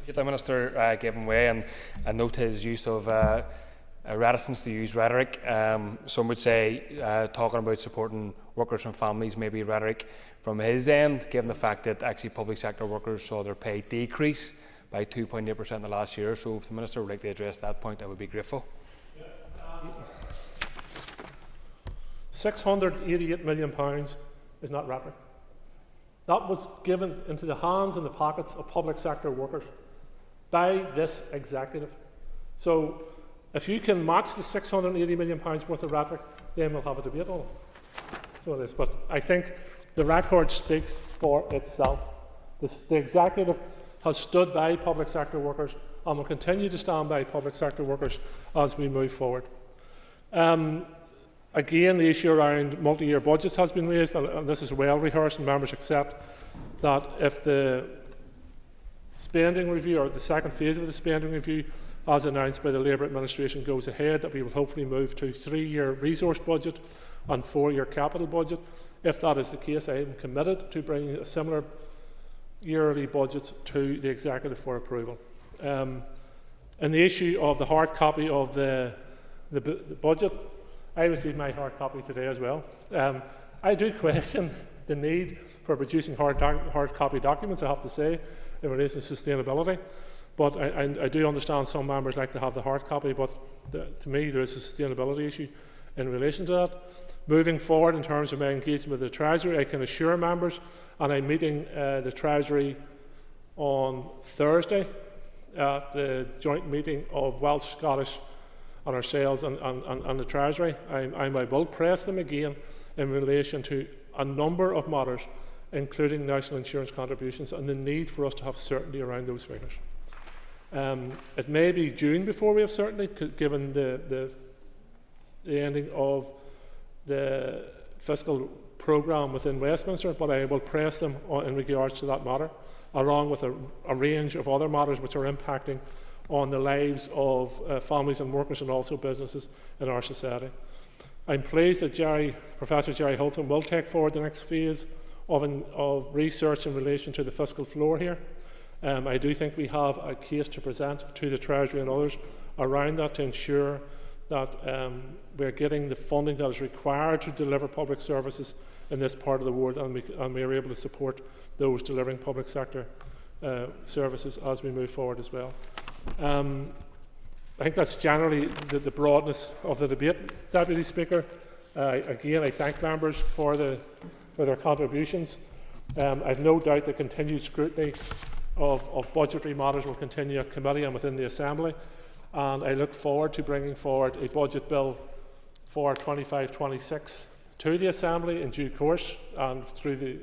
The Minister gave way, and I note his use of a reticence to use rhetoric. Some would say talking about supporting workers and families may be rhetoric from his end, given the fact that actually public sector workers saw their pay decrease by 2.8% in the last year. So if the Minister would like to address that point, I would be grateful. £688 million is not rhetoric. That was given into the hands and the pockets of public sector workers by this Executive. So if you can match the £680 million worth of rhetoric, then we'll have a debate on it. So it is. But I think the record speaks for itself. The Executive has stood by public sector workers and will continue to stand by public sector workers as we move forward. Again, the issue around multi-year budgets has been raised, and this is well rehearsed, and members accept that if the spending review, or the second phase of the spending review, as announced by the Labour administration, goes ahead, that we will hopefully move to 3-year resource budget and 4-year capital budget. If that is the case, I am committed to bringing a similar yearly budget to the Executive for approval. And the issue of the hard copy of the budget, I received my hard copy today as well. I do question the need for producing hard copy documents, I have to say, in relation to sustainability. But I do understand some members like to have the hard copy, but to me there is a sustainability issue in relation to that. Moving forward in terms of my engagement with the Treasury, I can assure members, and I'm meeting the Treasury on Thursday at the joint meeting of Welsh, Scottish and ourselves and the Treasury. I will press them again in relation to a number of matters, including national insurance contributions, and the need for us to have certainty around those figures. It may be June before we have certainty, given the ending of the fiscal programme within Westminster, but I will press them in regards to that matter, along with a range of other matters which are impacting on the lives of families and workers and also businesses in our society. I'm pleased that Professor Jerry Hilton will take forward the next phase of research in relation to the fiscal floor here. I do think we have a case to present to the Treasury and others around that to ensure that we're getting the funding that is required to deliver public services in this part of the world, and we are able to support those delivering public sector services as we move forward as well. I think that's generally the broadness of the debate, Deputy Speaker. Again, I thank members for their contributions. I've no doubt that continued scrutiny of budgetary matters will continue at committee and within the Assembly, and I look forward to bringing forward a budget bill for 25-26 to the Assembly in due course, and through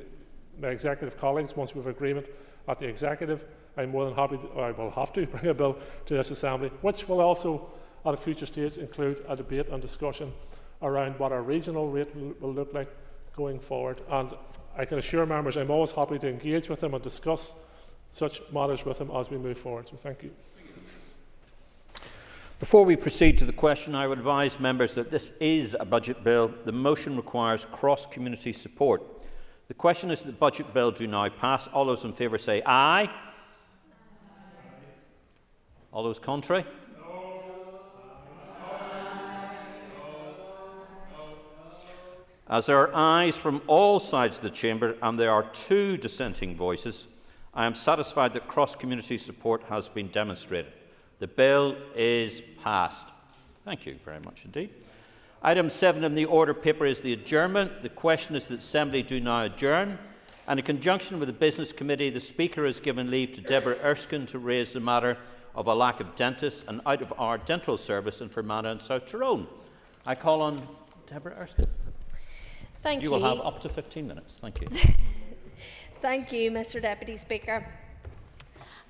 my executive colleagues, once we have agreement at the Executive, I'm more than happy I will have to bring a bill to this Assembly, which will also at a future stage include a debate and discussion around what our regional rate will look like going forward. And I can assure members I'm always happy to engage with them and discuss such matters with them as we move forward. So thank you. Before we proceed to the question, I would advise members that this is a budget bill. The motion requires cross-community support. The question is that the budget bill do now pass. All those in favour say aye. All those contrary? As there are ayes from all sides of the chamber and there are 2 dissenting voices, I am satisfied that cross-community support has been demonstrated. The bill is passed. Thank you very much indeed. Item 7 in the order paper is the adjournment. The question is that the Assembly do now adjourn. And in conjunction with the Business Committee, the Speaker has given leave to Deborah Erskine to raise the matter of a lack of dentists and out-of-hour dental service in Fermanagh and South Tyrone. I call on Deborah Erskine. Thank you. You will have up to 15 minutes. Thank you. Thank you, Mr. Deputy Speaker.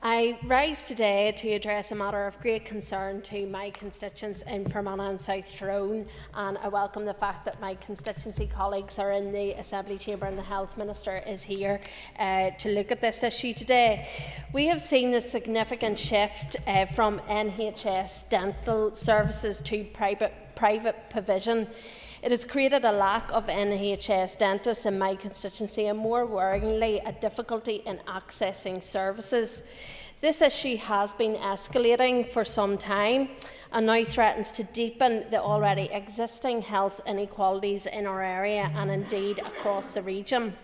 I rise today to address a matter of great concern to my constituents in Fermanagh and South Tyrone, and I welcome the fact that my constituency colleagues are in the Assembly Chamber and the Health Minister is here to look at this issue today. We have seen the significant shift from NHS dental services to private provision. It has created a lack of NHS dentists in my constituency and, more worryingly, a difficulty in accessing services. This issue has been escalating for some time and now threatens to deepen the already existing health inequalities in our area and indeed across the region.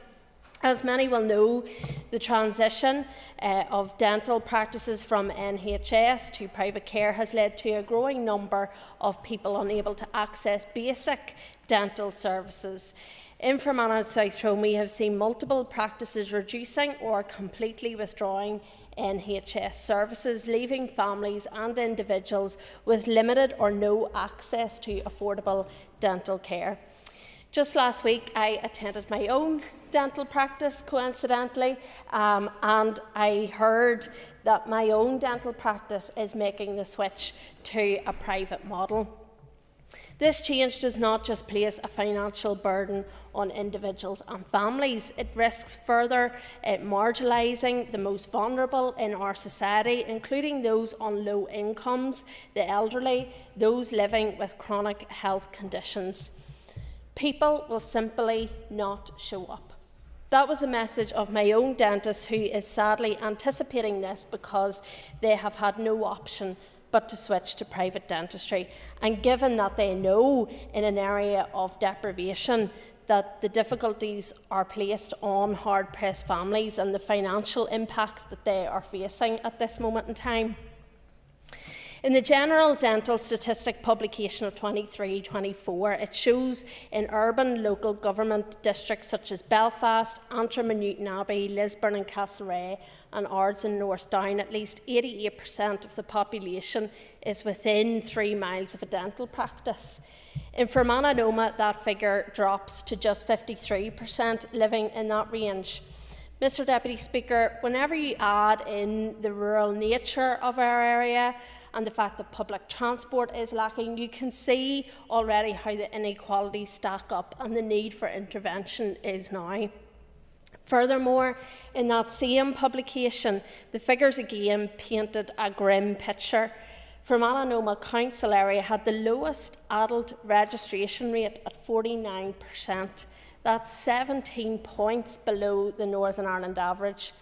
As many will know, the transition of dental practices from NHS to private care has led to a growing number of people unable to access basic dental services. In Fermanagh and South Tyrone, we have seen multiple practices reducing or completely withdrawing NHS services, leaving families and individuals with limited or no access to affordable dental care. Just last week, I attended my own dental practice, coincidentally, and I heard that my own dental practice is making the switch to a private model. This change does not just place a financial burden on individuals and families, it risks further marginalising the most vulnerable in our society, including those on low incomes, the elderly, those living with chronic health conditions. People will simply not show up. That was the message of my own dentist, who is sadly anticipating this because they have had no option but to switch to private dentistry. And given that they know in an area of deprivation that the difficulties are placed on hard-pressed families and the financial impacts that they are facing at this moment in time. In the General Dental Statistic publication of 23-24, it shows in urban local government districts such as Belfast, Antrim and Newtownabbey, Lisburn and Castlereagh and Ards and North Down, at least 88% of the population is within 3 miles of a dental practice. In Fermanagh and Omagh, that figure drops to just 53% living in that range. Mr Deputy Speaker, whenever you add in the rural nature of our area and the fact that public transport is lacking, you can see already how the inequalities stack up and the need for intervention is now. Furthermore, in that same publication, the figures again painted a grim picture. Fermanagh and Omagh Council area had the lowest adult registration rate at 49%. That's 17 points below the Northern Ireland average.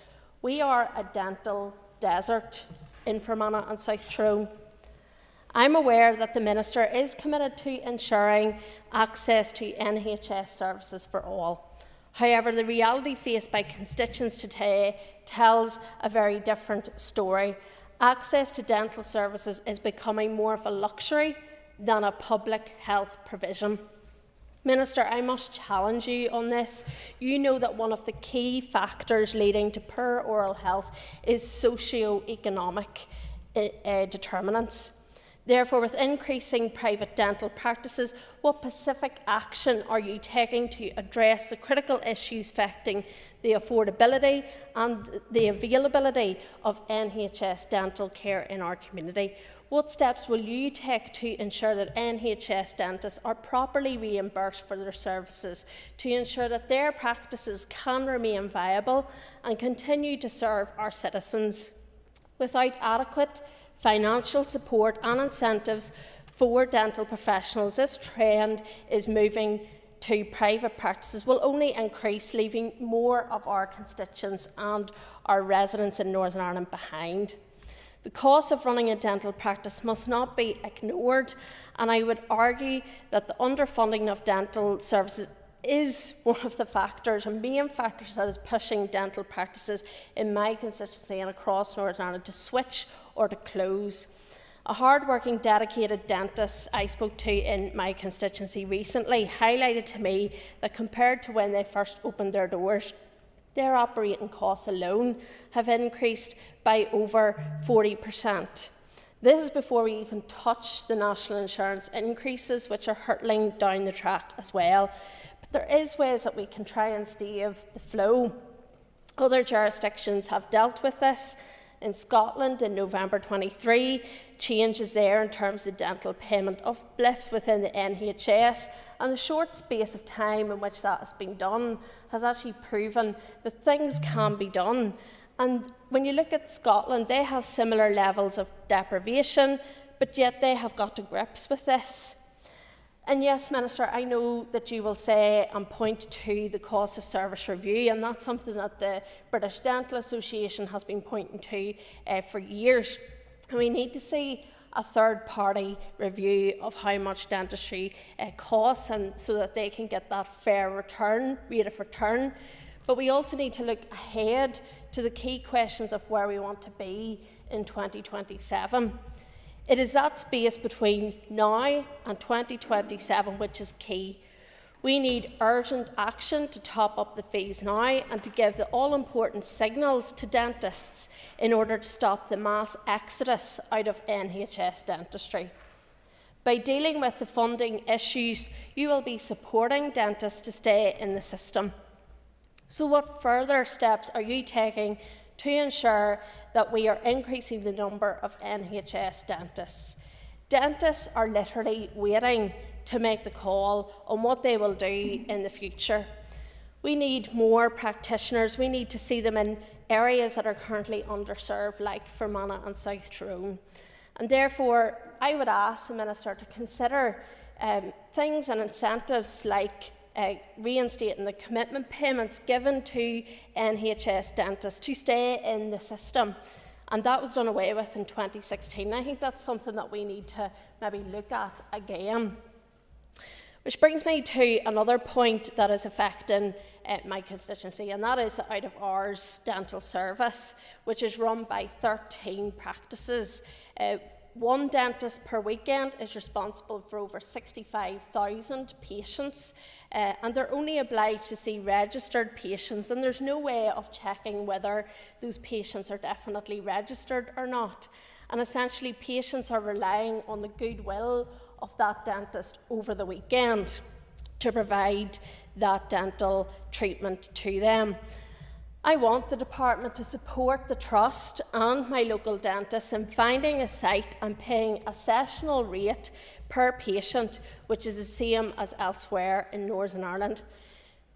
We are a dental desert in Fermanagh and South Tyrone. I'm aware that the Minister is committed to ensuring access to NHS services for all. However, the reality faced by constituents today tells a very different story. Access to dental services is becoming more of a luxury than a public health provision. Minister, I must challenge you on this. You know that one of the key factors leading to poor oral health is socio-economic determinants. Therefore, with increasing private dental practices, what specific action are you taking to address the critical issues affecting the affordability and the availability of NHS dental care in our community? What steps will you take to ensure that NHS dentists are properly reimbursed for their services, to ensure that their practices can remain viable and continue to serve our citizens? Without adequate financial support and incentives for dental professionals, this trend is moving to private practices will only increase, leaving more of our constituents and our residents in Northern Ireland behind. The cost of running a dental practice must not be ignored, and I would argue that the underfunding of dental services is one of the factors and main factors that is pushing dental practices in my constituency and across Northern Ireland to switch or to close. A hard-working, dedicated dentist I spoke to in my constituency recently highlighted to me that compared to when they first opened their doors, their operating costs alone have increased by over 40%. This is before we even touch the national insurance increases, which are hurtling down the track as well. But there is ways that we can try and stave the flow. Other jurisdictions have dealt with this. In Scotland, in November 23, changes there in terms of dental payment uplift within the NHS, and the short space of time in which that has been done has actually proven that things can be done. And when you look at Scotland, they have similar levels of deprivation, but yet they have got to grips with this. And yes, Minister, I know that you will say and point to the cost of service review, and that's something that the British Dental Association has been pointing to for years. And we need to see a third-party review of how much dentistry costs, and so that they can get that fair rate of return. But we also need to look ahead to the key questions of where we want to be in 2027. It is that space between now and 2027 which is key. We need urgent action to top up the fees now and to give the all-important signals to dentists in order to stop the mass exodus out of NHS dentistry. By dealing with the funding issues, you will be supporting dentists to stay in the system. So what further steps are you taking to ensure that we are increasing the number of NHS dentists? Dentists are literally waiting to make the call on what they will do in the future. We need more practitioners. We need to see them in areas that are currently underserved, like Fermanagh and South Tyrone. And therefore, I would ask the Minister to consider things and incentives like reinstating the commitment payments given to NHS dentists to stay in the system. And that was done away with in 2016. I think that's something that we need to maybe look at again. Which brings me to another point that is affecting my constituency, and that is the out-of-hours dental service, which is run by 13 practices. One dentist per weekend is responsible for over 65,000 patients, and they're only obliged to see registered patients, and there's no way of checking whether those patients are definitely registered or not. And essentially, patients are relying on the goodwill of that dentist over the weekend to provide that dental treatment to them. I want the department to support the trust and my local dentists in finding a site and paying a sessional rate per patient, which is the same as elsewhere in Northern Ireland.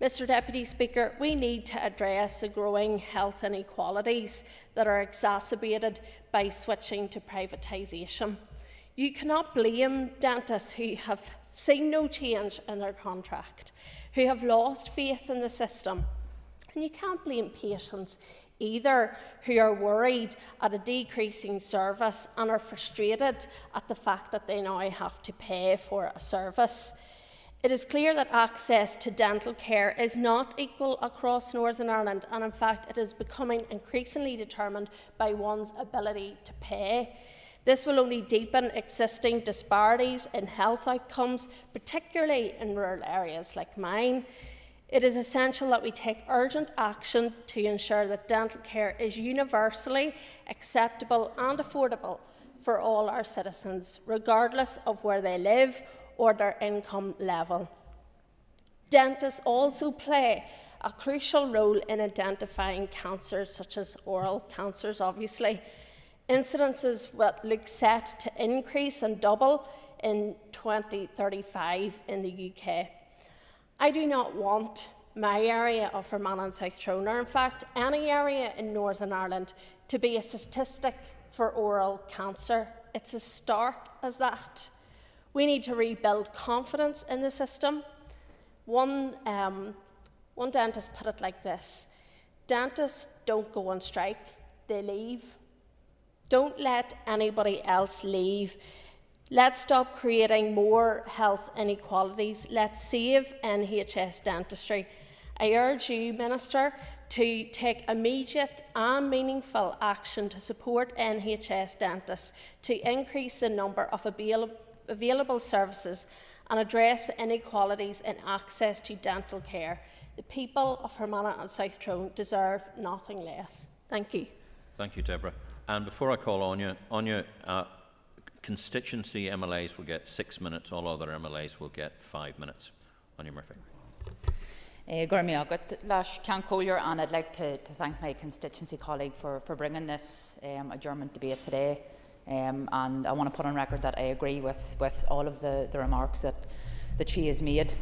Mr Deputy Speaker, we need to address the growing health inequalities that are exacerbated by switching to privatisation. You cannot blame dentists who have seen no change in their contract, who have lost faith in the system. And you can't blame patients either, who are worried at a decreasing service and are frustrated at the fact that they now have to pay for a service. It is clear that access to dental care is not equal across Northern Ireland, and in fact it is becoming increasingly determined by one's ability to pay. This will only deepen existing disparities in health outcomes, particularly in rural areas like mine. It is essential that we take urgent action to ensure that dental care is universally acceptable and affordable for all our citizens, regardless of where they live or their income level. Dentists also play a crucial role in identifying cancers, such as oral cancers, obviously. Incidences look set to increase and double in 2035 in the UK. I do not want my area of Fermanagh and South Tyrone, or in fact any area in Northern Ireland, to be a statistic for oral cancer. It's as stark as that. We need to rebuild confidence in the system. One dentist put it like this: dentists don't go on strike, they leave. Don't let anybody else leave. Let's stop creating more health inequalities. Let's save NHS dentistry. I urge you, Minister, to take immediate and meaningful action to support NHS dentists, to increase the number of available services and address inequalities in access to dental care. The people of Fermanagh and South Tyrone deserve nothing less. Thank you. Thank you, Deborah. And before I call Anya, constituency MLAs will get 6 minutes, all other MLAs will get 5 minutes. Anya Murphy. Gormiagat Lash Can Collier, and I'd like to thank my constituency colleague for bringing this adjournment debate today. And I want to put on record that I agree with all of the remarks that she has made.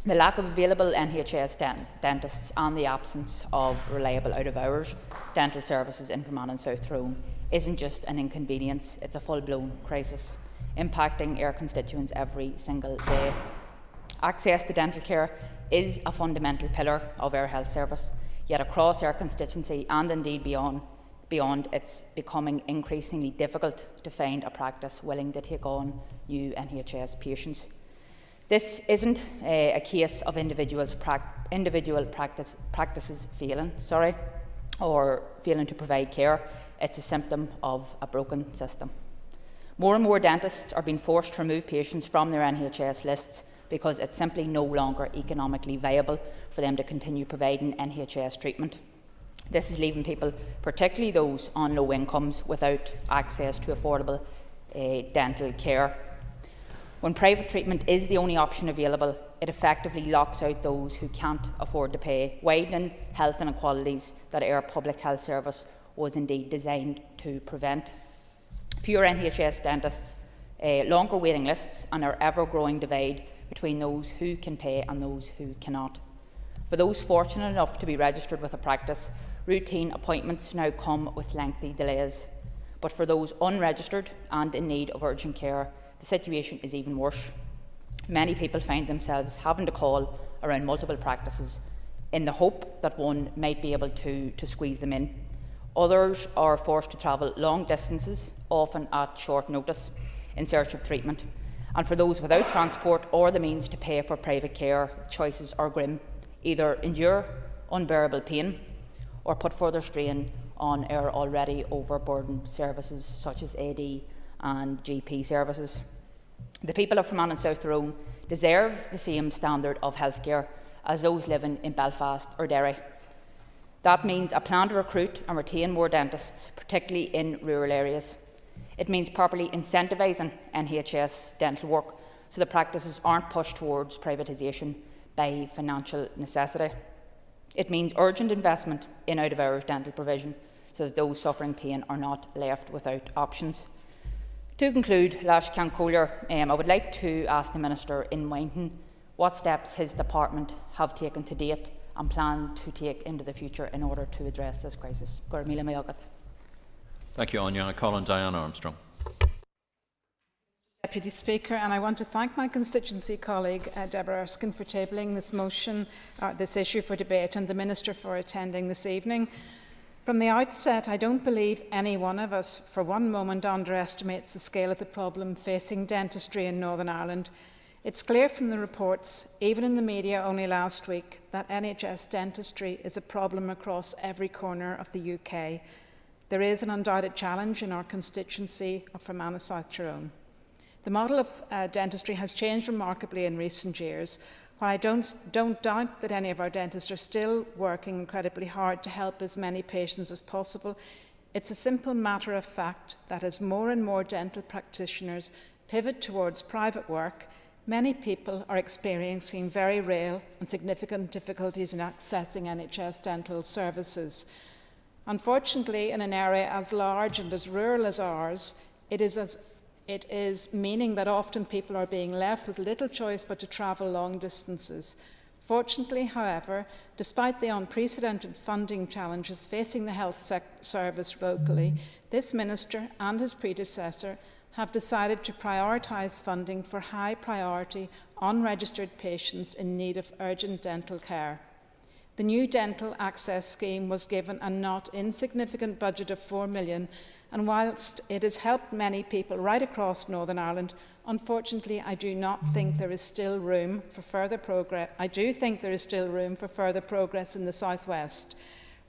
The lack of available NHS dentists and the absence of reliable out-of-hours dental services in Fermanagh and South Tyrone isn't just an inconvenience, it's a full-blown crisis, impacting our constituents every single day. Access to dental care is a fundamental pillar of our health service, yet across our constituency and indeed beyond, it's becoming increasingly difficult to find a practice willing to take on new NHS patients. This isn't a case of individual practices failing, or failing to provide care. It's a symptom of a broken system. More and more dentists are being forced to remove patients from their NHS lists because it's simply no longer economically viable for them to continue providing NHS treatment. This is leaving people, particularly those on low incomes, without access to affordable dental care. When private treatment is the only option available, it effectively locks out those who can't afford to pay, widening health inequalities that our public health service was indeed designed to prevent. Fewer NHS dentists, longer waiting lists, and our ever-growing divide between those who can pay and those who cannot. For those fortunate enough to be registered with a practice, routine appointments now come with lengthy delays. But for those unregistered and in need of urgent care, the situation is even worse. Many people find themselves having to call around multiple practices in the hope that one might be able to squeeze them in. Others are forced to travel long distances, often at short notice, in search of treatment. And for those without transport or the means to pay for private care, choices are grim. Either endure unbearable pain or put further strain on our already overburdened services such as AD and GP services. The people of Fermanagh and South Tyrone deserve the same standard of healthcare as those living in Belfast or Derry. That means a plan to recruit and retain more dentists, particularly in rural areas. It means properly incentivising NHS dental work so the practices aren't pushed towards privatisation by financial necessity. It means urgent investment in out-of-hours dental provision so that those suffering pain are not left without options. To conclude, Lash Cancollier, I would like to ask the Minister in Wynton what steps his department have taken to date and plan to take into the future in order to address this crisis. Thank you, Anya. I call on Diane Armstrong. Deputy Speaker, and I want to thank my constituency colleague Deborah Erskine for tabling this motion, this issue for debate, and the Minister for attending this evening. From the outset, I don't believe any one of us for one moment underestimates the scale of the problem facing dentistry in Northern Ireland. It's clear from the reports, even in the media only last week, that NHS dentistry is a problem across every corner of the UK. There is an undoubted challenge in our constituency of Fermanagh South Tyrone. The model of dentistry has changed remarkably in recent years. While I don't doubt that any of our dentists are still working incredibly hard to help as many patients as possible, it's a simple matter of fact that as more and more dental practitioners pivot towards private work, many people are experiencing very real and significant difficulties in accessing NHS dental services. Unfortunately, in an area as large and as rural as ours, it is meaning that often people are being left with little choice but to travel long distances. Fortunately, however, despite the unprecedented funding challenges facing the health service locally, this Minister and his predecessor have decided to prioritise funding for high-priority, unregistered patients in need of urgent dental care. The new Dental Access Scheme was given a not insignificant budget of £4 million, and whilst it has helped many people right across Northern Ireland, unfortunately I do not think there is still room for further progress. I do think there is still room for further progress in the South West.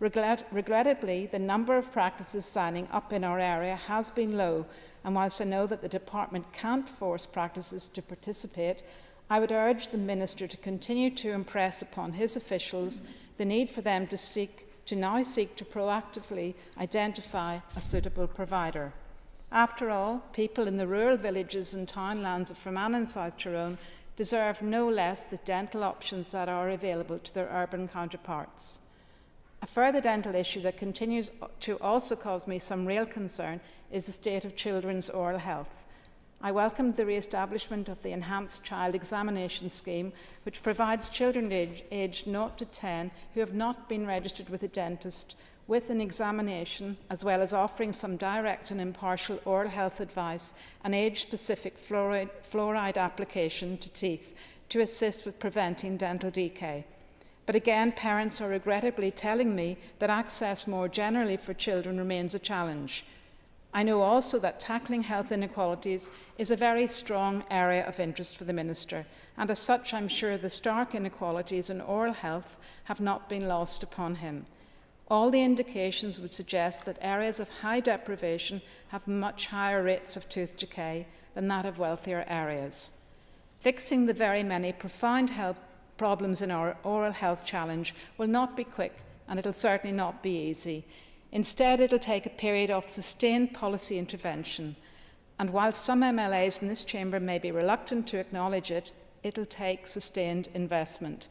Regrettably, the number of practices signing up in our area has been low, and whilst I know that the Department can't force practices to participate, I would urge the Minister to continue to impress upon his officials the need for them to now seek to proactively identify a suitable provider. After all, people in the rural villages and townlands of Fermanagh and South Tyrone deserve no less the dental options that are available to their urban counterparts. A further dental issue that continues to also cause me some real concern is the state of children's oral health. I welcomed the re-establishment of the Enhanced Child Examination Scheme, which provides children aged 0 to 10 who have not been registered with a dentist with an examination, as well as offering some direct and impartial oral health advice and age-specific fluoride application to teeth to assist with preventing dental decay. But again, parents are regrettably telling me that access more generally for children remains a challenge. I know also that tackling health inequalities is a very strong area of interest for the Minister, and as such I'm sure the stark inequalities in oral health have not been lost upon him. All the indications would suggest that areas of high deprivation have much higher rates of tooth decay than that of wealthier areas. Fixing the very many profound health problems in our oral health challenge will not be quick, and it'll certainly not be easy. Instead, it'll take a period of sustained policy intervention, and while some MLAs in this chamber may be reluctant to acknowledge it, it'll take sustained investment.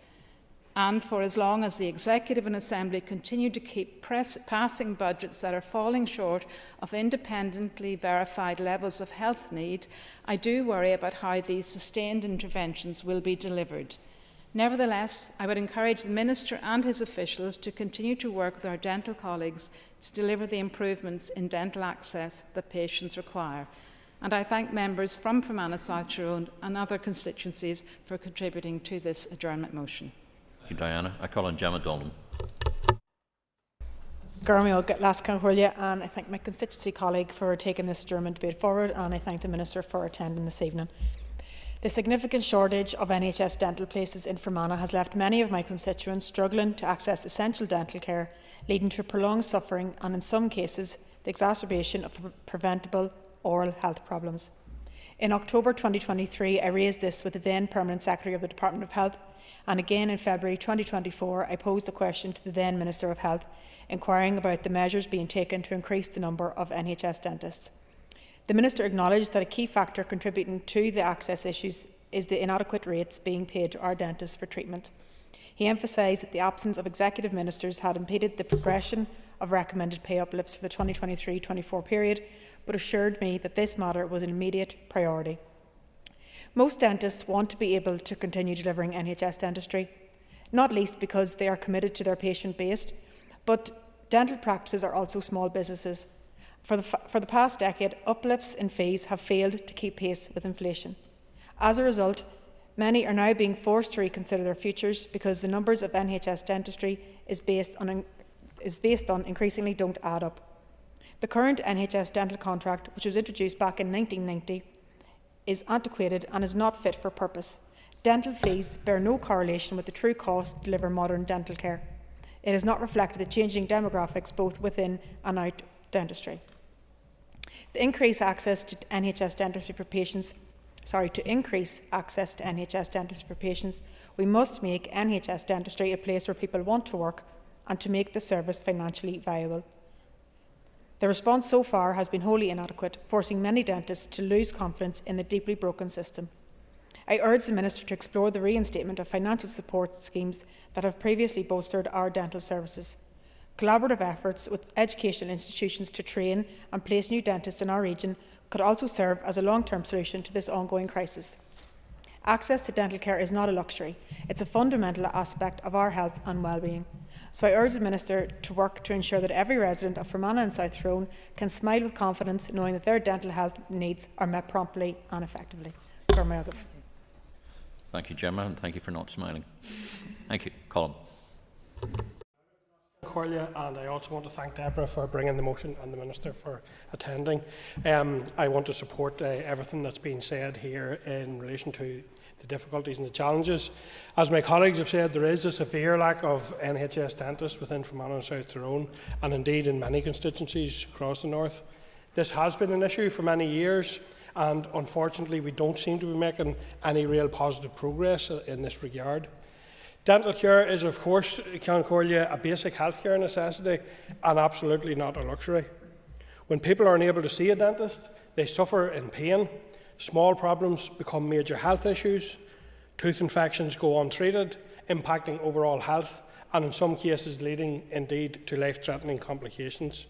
And for as long as the Executive and Assembly continue to keep passing budgets that are falling short of independently verified levels of health need, I do worry about how these sustained interventions will be delivered. Nevertheless, I would encourage the Minister and his officials to continue to work with our dental colleagues to deliver the improvements in dental access that patients require. And I thank members from Fermanagh South Tyrone and other constituencies for contributing to this adjournment motion. Thank you, Diana. I call on Gemma Dolan. And I thank my constituency colleague for taking this adjournment debate forward, and I thank the Minister for attending this evening. The significant shortage of NHS dental places in Fermanagh has left many of my constituents struggling to access essential dental care, leading to prolonged suffering and, in some cases, the exacerbation of preventable oral health problems. In October 2023, I raised this with the then Permanent Secretary of the Department of Health, and again in February 2024 I posed a question to the then Minister of Health, inquiring about the measures being taken to increase the number of NHS dentists. The Minister acknowledged that a key factor contributing to the access issues is the inadequate rates being paid to our dentists for treatment. He emphasised that the absence of executive ministers had impeded the progression of recommended pay uplifts for the 2023-24 period, but assured me that this matter was an immediate priority. Most dentists want to be able to continue delivering NHS dentistry, not least because they are committed to their patient base, but dental practices are also small businesses. For the past decade, uplifts in fees have failed to keep pace with inflation. As a result, many are now being forced to reconsider their futures because the numbers of NHS dentistry is based on increasingly don't add up. The current NHS dental contract, which was introduced back in 1990, is antiquated and is not fit for purpose. Dental fees bear no correlation with the true cost to deliver modern dental care. It has not reflected the changing demographics both within and out dentistry. To increase access to NHS dentistry for patients, we must make NHS dentistry a place where people want to work and to make the service financially viable. The response so far has been wholly inadequate, forcing many dentists to lose confidence in the deeply broken system. I urge the Minister to explore the reinstatement of financial support schemes that have previously bolstered our dental services. Collaborative efforts with educational institutions to train and place new dentists in our region could also serve as a long-term solution to this ongoing crisis. Access to dental care is not a luxury. It's a fundamental aspect of our health and well-being. So I urge the Minister to work to ensure that every resident of Fermanagh and South Tyrone can smile with confidence, knowing that their dental health needs are met promptly and effectively. Thank you, Gemma, and thank you for not smiling. Thank you. Colin. And I also want to thank Deborah for bringing the motion and the Minister for attending. I want to support everything that's been said here in relation to the difficulties and the challenges. As my colleagues have said, there is a severe lack of NHS dentists within Fermanagh and South Tyrone, and indeed in many constituencies across the north. This has been an issue for many years, and unfortunately we don't seem to be making any real positive progress in this regard. Dental care is, of course, Concordia, a basic healthcare necessity and absolutely not a luxury. When people are unable to see a dentist, they suffer in pain. Small problems become major health issues. Tooth infections go untreated, impacting overall health and in some cases leading indeed to life-threatening complications.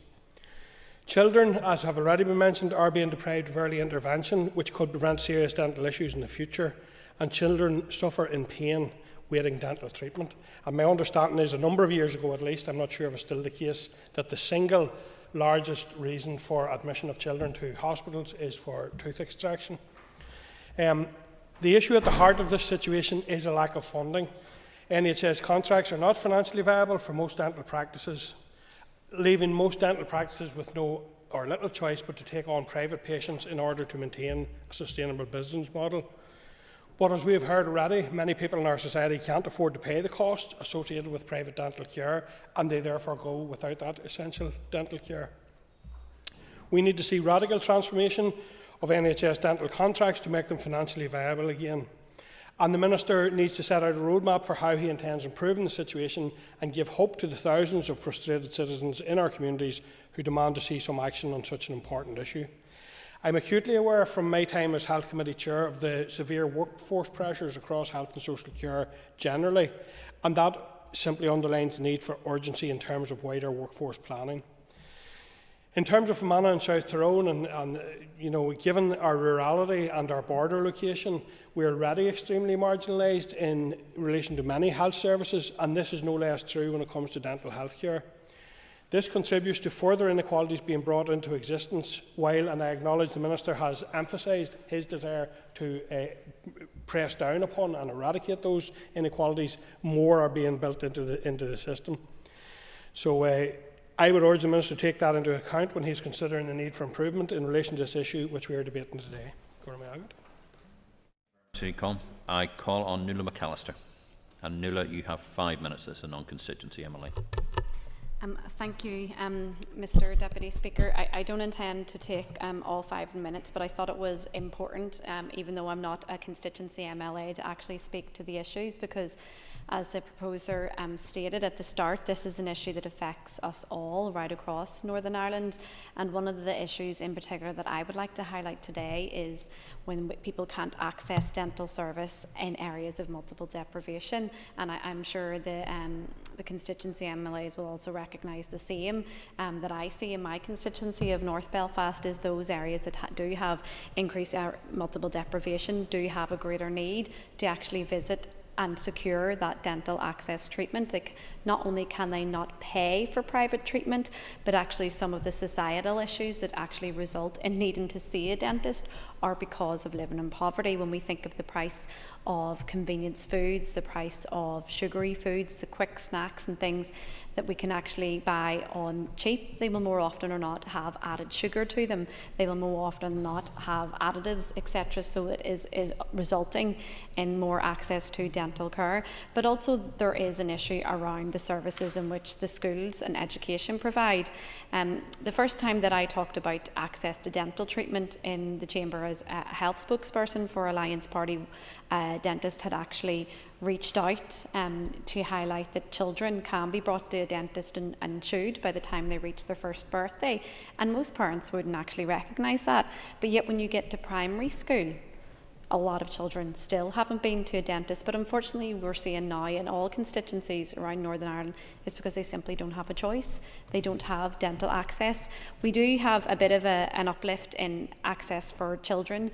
Children, as have already been mentioned, are being deprived of early intervention, which could prevent serious dental issues in the future, and children suffer in pain waiting dental treatment. And my understanding is a number of years ago at least, I'm not sure if it's still the case, that the single largest reason for admission of children to hospitals is for tooth extraction. The issue at the heart of this situation is a lack of funding. NHS contracts are not financially viable for most dental practices, leaving most dental practices with no or little choice but to take on private patients in order to maintain a sustainable business model. But as we have heard already, many people in our society can't afford to pay the cost associated with private dental care, and they therefore go without that essential dental care. We need to see radical transformation of NHS dental contracts to make them financially viable again. And the Minister needs to set out a roadmap for how he intends improving the situation and give hope to the thousands of frustrated citizens in our communities who demand to see some action on such an important issue. I'm acutely aware from my time as Health Committee Chair of the severe workforce pressures across health and social care generally, and that simply underlines the need for urgency in terms of wider workforce planning. In terms of Fermanagh and South Tyrone, and you know, given our rurality and our border location, we are already extremely marginalised in relation to many health services, and this is no less true when it comes to dental health care. This contributes to further inequalities being brought into existence, while, and I acknowledge the Minister has emphasised his desire to press down upon and eradicate those inequalities, more are being built into the system. So I would urge the Minister to take that into account when he's considering the need for improvement in relation to this issue which we are debating today. I call on Nuala McAllister. And Nuala, you have 5 minutes as a non-constituency MLA. Thank you, Mr Deputy Speaker. I don't intend to take all 5 minutes, but I thought it was important, even though I'm not a constituency MLA, to actually speak to the issues, because as the proposer stated at the start, this is an issue that affects us all right across Northern Ireland, and one of the issues in particular that I would like to highlight today is when people can't access dental service in areas of multiple deprivation, and I'm sure the constituency MLAs will also recognise the same that I see in my constituency of North Belfast, is those areas that do have increased multiple deprivation do have a greater need to actually visit and secure that dental access treatment. Like, not only can they not pay for private treatment, but actually some of the societal issues that actually result in needing to see a dentist are because of living in poverty. When we think of the price of convenience foods, the price of sugary foods, the quick snacks and things that we can actually buy on cheap, they will more often or not have added sugar to them. They will more often not have additives, etc. So it is resulting in more access to dental care. But also there is an issue around the services in which the schools and education provide. The first time that I talked about access to dental treatment in the Chamber as a health spokesperson for Alliance Party, dentist had actually reached out to highlight that children can be brought to a dentist and should by the time they reach their first birthday, and most parents wouldn't actually recognise that. But yet when you get to primary school, a lot of children still haven't been to a dentist, but unfortunately we're seeing now in all constituencies around Northern Ireland is because they simply don't have a choice. They don't have dental access. We do have a bit of an uplift in access for children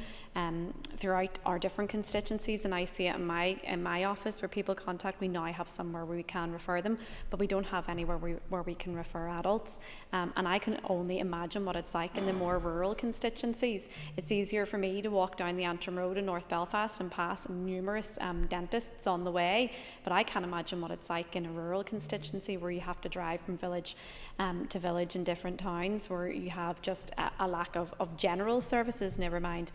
throughout our different constituencies, and I see it in my office where people contact. We now have somewhere where we can refer them, but we don't have anywhere where we can refer adults. And I can only imagine what it's like in the more rural constituencies. It's easier for me to walk down the Antrim Road in North Belfast and pass numerous dentists on the way, but I can't imagine what it's like in a rural constituency where you have to drive from village to village in different towns, where you have just a lack of general services, never mind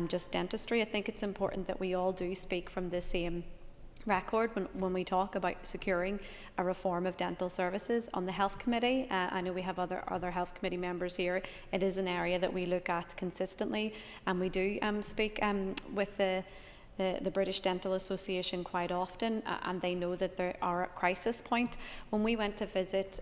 just dentistry. I think it's important that we all do speak from the same record when we talk about securing a reform of dental services. On the Health Committee, I know we have other Health Committee members here. It is an area that we look at consistently, and we do speak with the British Dental Association quite often, and they know that they are at crisis point. When we went to visit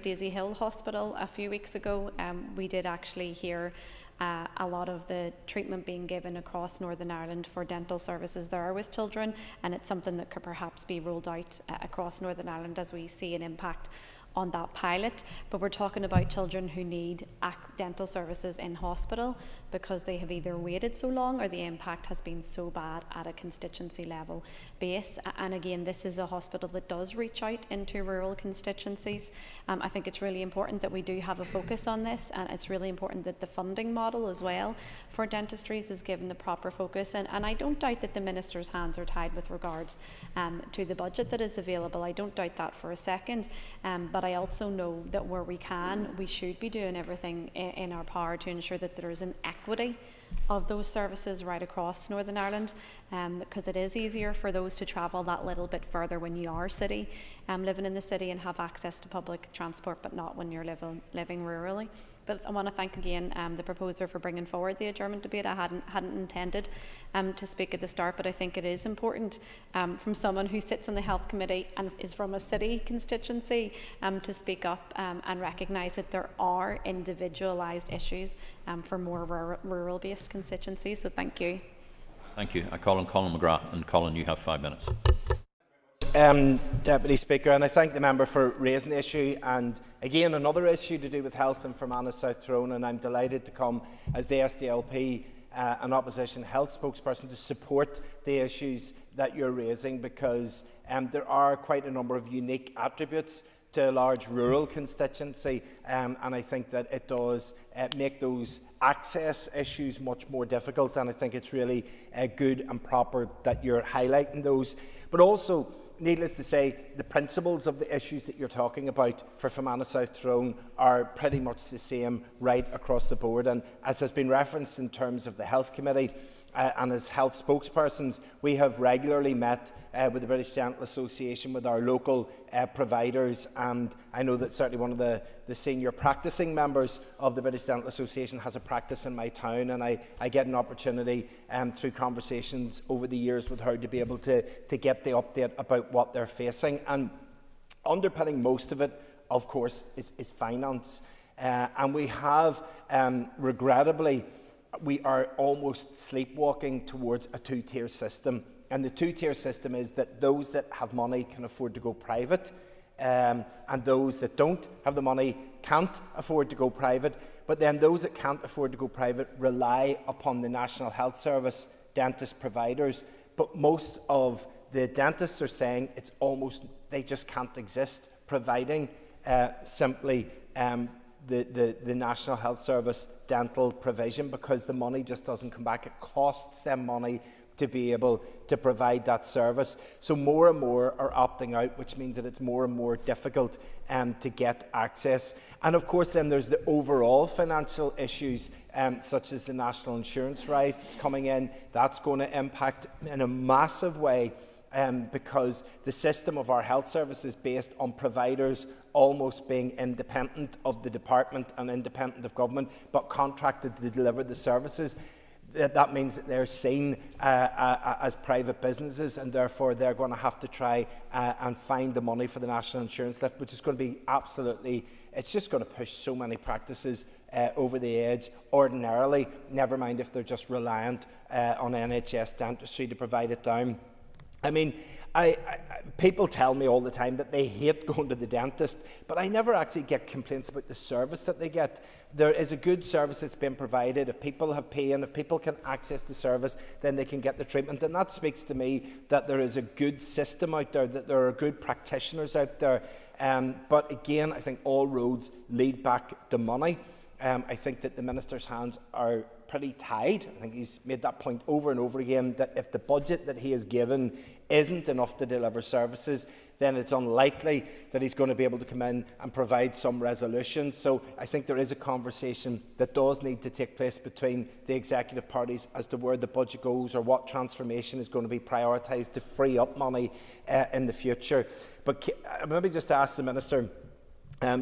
Daisy Hill Hospital a few weeks ago, we did actually hear a lot of the treatment being given across Northern Ireland for dental services there with children, and it's something that could perhaps be rolled out across Northern Ireland as we see an impact on that pilot. But we're talking about children who need dental services in hospital because they have either waited so long or the impact has been so bad at a constituency level base. And again, this is a hospital that does reach out into rural constituencies. I think it's really important that we do have a focus on this, and it's really important that the funding model as well for dentistries is given the proper focus. And I don't doubt that the Minister's hands are tied with regards to the budget that is available. I don't doubt that for a second. But I also know that where we can, we should be doing everything in our power to ensure that there is an equity of those services right across Northern Ireland, because it is easier for those to travel that little bit further when you are living in the city and have access to public transport, but not when you're living rurally. But I want to thank again the proposer for bringing forward the adjournment debate. I hadn't intended to speak at the start, but I think it is important from someone who sits on the Health Committee and is from a city constituency to speak up and recognise that there are individualised issues for more rural-based constituencies. So thank you. Thank you. I call on Colin McGrath, and Colin, you have 5 minutes. Deputy Speaker, and I thank the member for raising the issue. And again, another issue to do with health in Fermanagh, South Tyrone, and I'm delighted to come as the SDLP, an opposition health spokesperson, to support the issues that you're raising, because there are quite a number of unique attributes to a large rural constituency, and I think that it does make those access issues much more difficult, and I think it's really good and proper that you're highlighting those. But also, needless to say, the principles of the issues that you're talking about for Fermanagh South Tyrone are pretty much the same right across the board, and as has been referenced in terms of the Health Committee, and as health spokespersons, we have regularly met with the British Dental Association, with our local providers, and I know that certainly one of the senior practising members of the British Dental Association has a practice in my town, and I get an opportunity through conversations over the years with her to be able to get the update about what they're facing. And underpinning most of it, of course, is finance. And we have, regrettably, we are almost sleepwalking towards a two-tier system. And the two-tier system is that those that have money can afford to go private, and those that don't have the money can't afford to go private. But then those that can't afford to go private rely upon the National Health Service dentist providers. But most of the dentists are saying it's almost, they just can't exist, providing simply the National Health Service dental provision, because the money just doesn't come back. It costs them money to be able to provide that service. So more and more are opting out, which means that it's more and more difficult to get access. And of course then there's the overall financial issues, such as the national insurance rise that's coming in. That's going to impact in a massive way, because the system of our health service is based on providers almost being independent of the department and independent of government, but contracted to deliver the services. That means that they're seen as private businesses, and therefore they're going to have to try and find the money for the national insurance lift, which is going to be absolutely, it's just going to push so many practices over the edge ordinarily, never mind if they're just reliant on NHS dentistry to provide it down. I mean, people tell me all the time that they hate going to the dentist, but I never actually get complaints about the service that they get. There is a good service that's been provided. If people have pain, if people can access the service, then they can get the treatment. And that speaks to me that there is a good system out there, that there are good practitioners out there. But again, I think all roads lead back to money. I think that the Minister's hands are pretty tied. I think he's made that point over and over again, that if the budget that he has given isn't enough to deliver services, then it's unlikely that he's going to be able to come in and provide some resolution. So I think there is a conversation that does need to take place between the executive parties as to where the budget goes, or what transformation is going to be prioritised to free up money in the future. But maybe just to ask the Minister,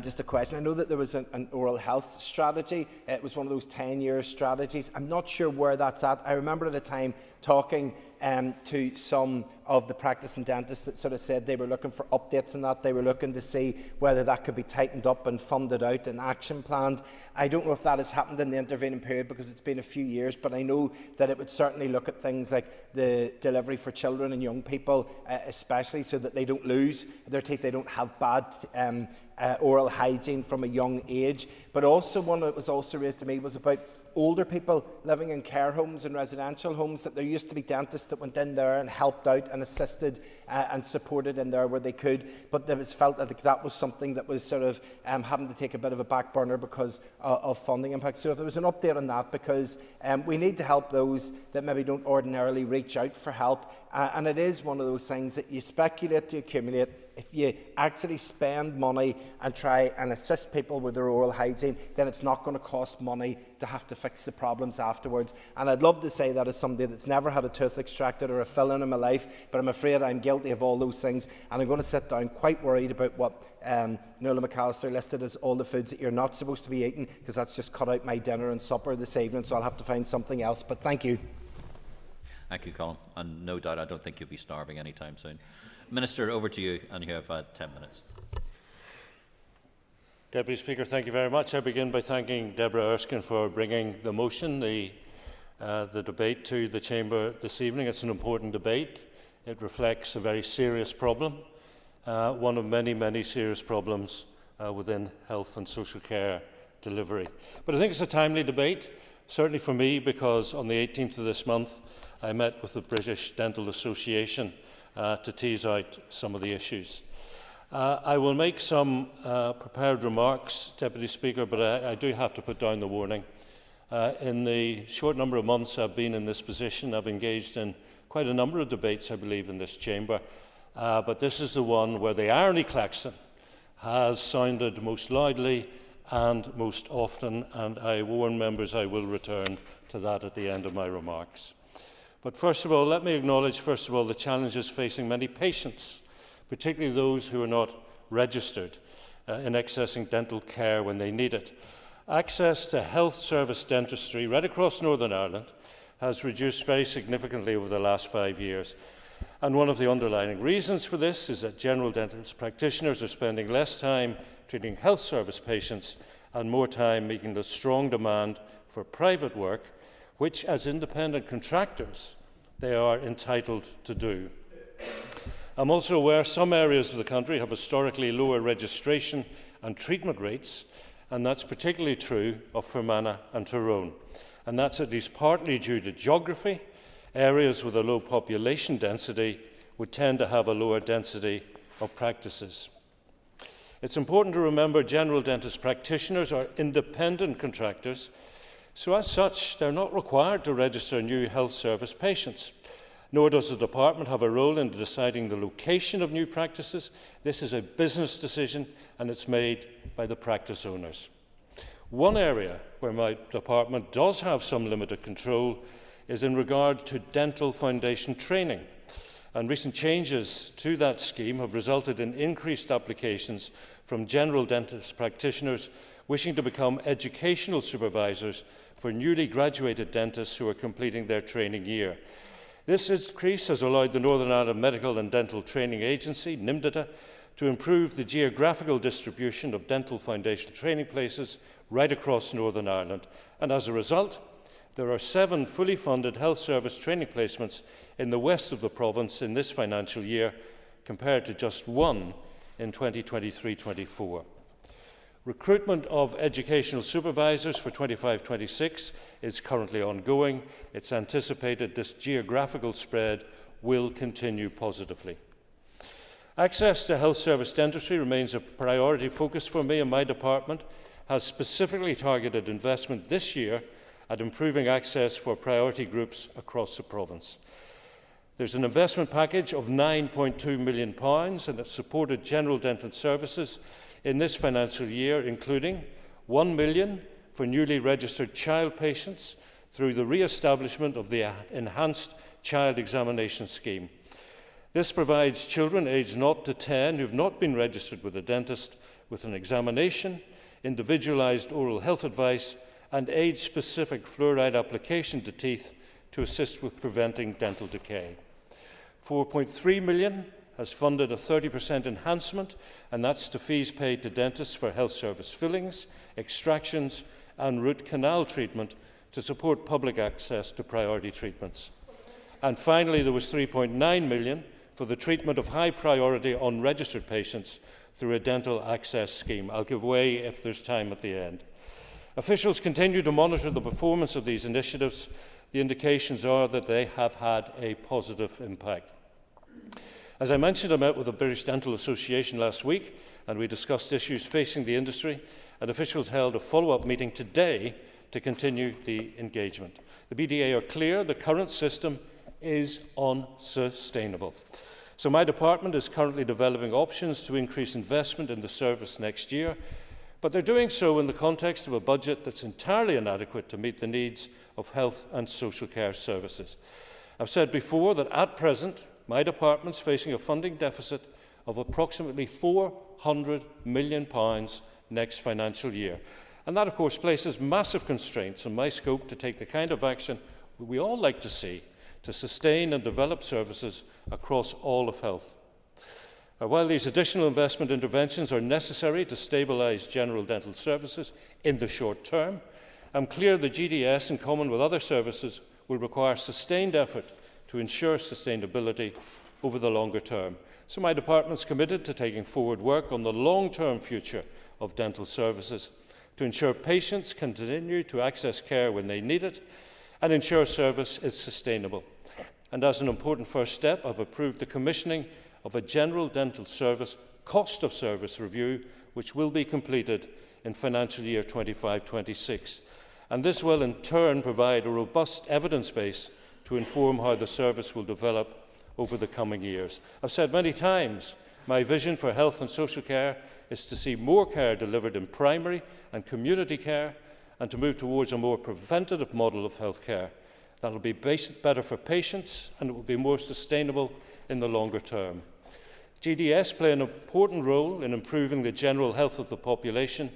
just a question. I know that there was an oral health strategy. It was one of those 10-year strategies. I'm not sure where that's at. I remember at a time talking to some of the practising dentists that sort of said they were looking for updates on that. They were looking to see whether that could be tightened up and funded out and action planned. I don't know if that has happened in the intervening period, because it's been a few years, but I know that it would certainly look at things like the delivery for children and young people, especially so that they don't lose their teeth, they don't have bad oral hygiene from a young age. But also one that was also raised to me was about older people living in care homes and residential homes, that there used to be dentists that went in there and helped out and assisted and supported in there where they could, but it was felt that that was something that was sort of having to take a bit of a back burner because of funding impact. So if there was an update on that, because we need to help those that maybe don't ordinarily reach out for help, and it is one of those things that you speculate to accumulate. If you actually spend money and try and assist people with their oral hygiene, then it's not going to cost money to have to fix the problems afterwards. And I'd love to say that as somebody that's never had a tooth extracted or a fill-in my life, but I'm afraid I'm guilty of all those things, and I'm going to sit down quite worried about what Nuala McAllister listed as all the foods that you're not supposed to be eating, because that's just cut out my dinner and supper this evening, so I'll have to find something else. But thank you. Thank you, Colin. And no doubt I don't think you'll be starving anytime soon. Minister, over to you, and you have 10 minutes. Deputy Speaker, thank you very much. I begin by thanking Deborah Erskine for bringing the motion, the debate to the Chamber this evening. It's an important debate. It reflects a very serious problem, one of many, many serious problems within health and social care delivery. But I think it's a timely debate, certainly for me, because on the 18th of this month I met with the British Dental Association to tease out some of the issues. I will make some prepared remarks, Deputy Speaker, but I do have to put down the warning. In the short number of months I've been in this position, I've engaged in quite a number of debates, I believe, in this chamber, but this is the one where the irony klaxon has sounded most loudly and most often, and I warn members I will return to that at the end of my remarks. But first of all, let me acknowledge, the challenges facing many patients, particularly those who are not registered in accessing dental care when they need it. Access to health service dentistry right across Northern Ireland has reduced very significantly over the last 5 years. And one of the underlying reasons for this is that general dentist practitioners are spending less time treating health service patients and more time meeting the strong demand for private work, which, as independent contractors, they are entitled to do. I'm also aware some areas of the country have historically lower registration and treatment rates, and that's particularly true of Fermanagh and Tyrone. And that's at least partly due to geography. Areas with a low population density would tend to have a lower density of practices. It's important to remember general dentist practitioners are independent contractors, so as such they're not required to register new health service patients. Nor does the department have a role in deciding the location of new practices. This is a business decision and it's made by the practice owners. One area where my department does have some limited control is in regard to dental foundation training. And recent changes to that scheme have resulted in increased applications from general dentist practitioners wishing to become educational supervisors for newly graduated dentists who are completing their training year. This increase has allowed the Northern Ireland Medical and Dental Training Agency, NIMDTA, to improve the geographical distribution of dental foundation training places right across Northern Ireland. And as a result, there are 7 fully funded health service training placements in the west of the province in this financial year, compared to just 1 in 2023-24. Recruitment of educational supervisors for 25-26 is currently ongoing. It's anticipated this geographical spread will continue positively. Access to health service dentistry remains a priority focus for me, and my department has specifically targeted investment this year at improving access for priority groups across the province. There's an investment package of £9.2 million, and it's supported general dental services in this financial year, including £1 million for newly registered child patients through the re-establishment of the Enhanced Child Examination Scheme. This provides children aged 0 to 10 who have not been registered with a dentist with an examination, individualised oral health advice and age-specific fluoride application to teeth to assist with preventing dental decay. £4.3 million has funded a 30% enhancement, and that's to fees paid to dentists for health service fillings, extractions and root canal treatment to support public access to priority treatments. And finally, there was £3.9 million for the treatment of high priority unregistered patients through a dental access scheme. I'll give way if there's time at the end. Officials continue to monitor the performance of these initiatives. The indications are that they have had a positive impact. As I mentioned, I met with the British Dental Association last week and we discussed issues facing the industry, and officials held a follow-up meeting today to continue the engagement. The BDA are clear the current system is unsustainable. So my department is currently developing options to increase investment in the service next year, but they're doing so in the context of a budget that's entirely inadequate to meet the needs of health and social care services. I've said before that at present, my department's facing a funding deficit of approximately £400 million next financial year. And that, of course, places massive constraints on my scope to take the kind of action we all like to see to sustain and develop services across all of health. While these additional investment interventions are necessary to stabilise general dental services in the short term, I'm clear the GDS, in common with other services, will require sustained effort to ensure sustainability over the longer term. So my department is committed to taking forward work on the long-term future of dental services to ensure patients continue to access care when they need it and ensure service is sustainable. And as an important first step, I've approved the commissioning of a general dental service cost of service review, which will be completed in financial year 25-26. And this will in turn provide a robust evidence base to inform how the service will develop over the coming years. I've said many times, my vision for health and social care is to see more care delivered in primary and community care and to move towards a more preventative model of health care. That will be better for patients and it will be more sustainable in the longer term. GDS play an important role in improving the general health of the population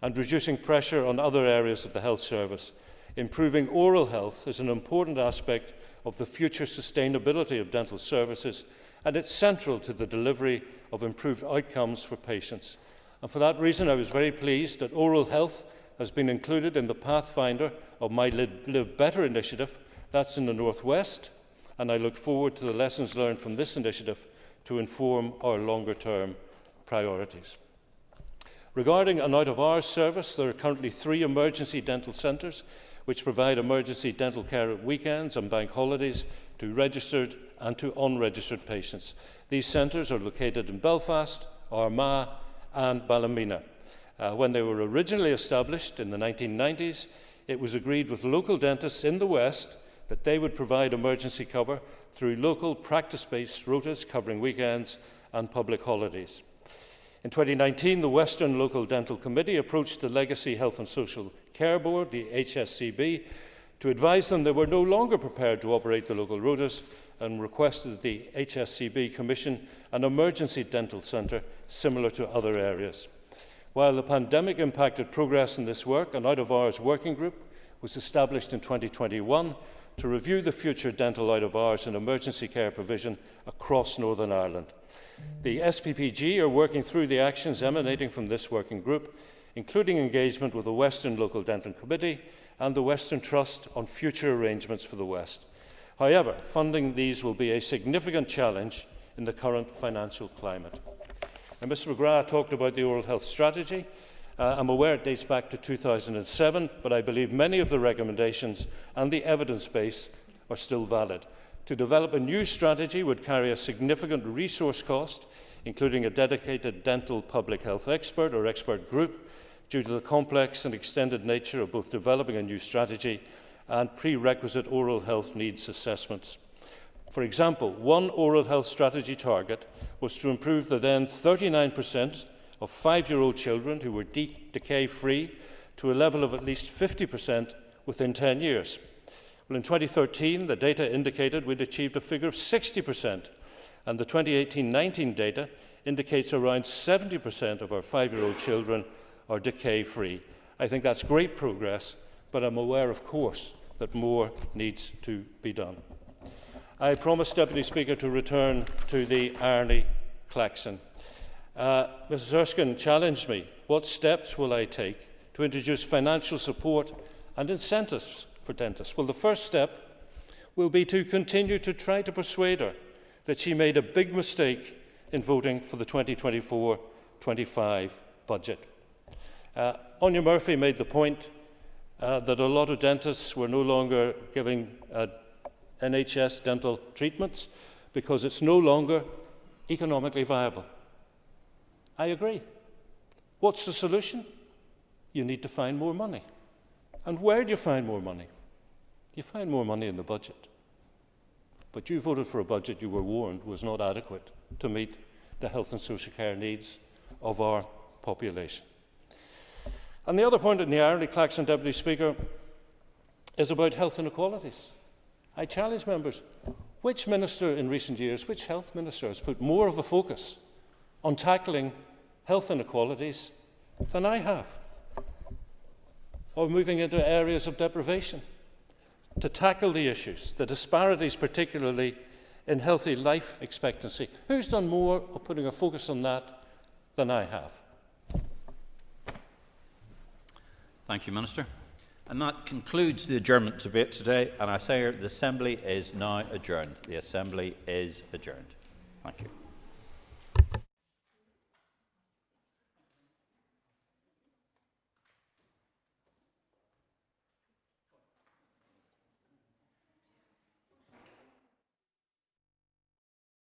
and reducing pressure on other areas of the health service. Improving oral health is an important aspect of the future sustainability of dental services, and it's central to the delivery of improved outcomes for patients. And for that reason, I was very pleased that oral health has been included in the Pathfinder of my Live Better initiative. That's in the North West, and I look forward to the lessons learned from this initiative to inform our longer-term priorities. Regarding an out-of-hours service, there are currently 3 emergency dental centres which provide emergency dental care at weekends and bank holidays to registered and to unregistered patients. These centres are located in Belfast, Armagh and Ballymena. When they were originally established in the 1990s, it was agreed with local dentists in the West that they would provide emergency cover through local practice-based rotas covering weekends and public holidays. In 2019, the Western Local Dental Committee approached the Legacy Health and Social Care Board, the HSCB, to advise them they were no longer prepared to operate the local rotas and requested that the HSCB commission an emergency dental centre similar to other areas. While the pandemic impacted progress in this work, an out-of-hours working group was established in 2021 to review the future dental out-of-hours and emergency care provision across Northern Ireland. The SPPG are working through the actions emanating from this working group, including engagement with the Western Local Dental Committee and the Western Trust on future arrangements for the West. However, funding these will be a significant challenge in the current financial climate. Now, Mr McGrath talked about the oral health strategy. I'm aware it dates back to 2007, but I believe many of the recommendations and the evidence base are still valid. To develop a new strategy would carry a significant resource cost, including a dedicated dental public health expert or expert group, due to the complex and extended nature of both developing a new strategy and prerequisite oral health needs assessments. For example, one oral health strategy target was to improve the then 39% of 5-year-old children who were decay-free to a level of at least 50% within 10 years. Well, in 2013, the data indicated we'd achieved a figure of 60%, and the 2018-19 data indicates around 70% of our 5-year-old children are decay-free. I think that's great progress, but I'm aware, of course, that more needs to be done. I promised, Deputy Speaker, to return to the irony klaxon. Mrs Erskine challenged me, what steps will I take to introduce financial support and incentives for dentists? Well, the first step will be to continue to try to persuade her that she made a big mistake in voting for the 2024-25 budget. Anya Murphy made the point that a lot of dentists were no longer giving NHS dental treatments because it's no longer economically viable. I agree. What's the solution? You need to find more money. And where do you find more money? You find more money in the budget. But you voted for a budget you were warned was not adequate to meet the health and social care needs of our population. And the other point in the irony klaxon, Deputy Speaker, is about health inequalities. I challenge members, which minister in recent years, which health minister has put more of a focus on tackling health inequalities than I have, or moving into areas of deprivation, to tackle the issues, the disparities particularly in healthy life expectancy? Who's done more of putting a focus on that than I have? Thank you, Minister. And that concludes the adjournment debate today, and I say the Assembly is now adjourned. The Assembly is adjourned. Thank you.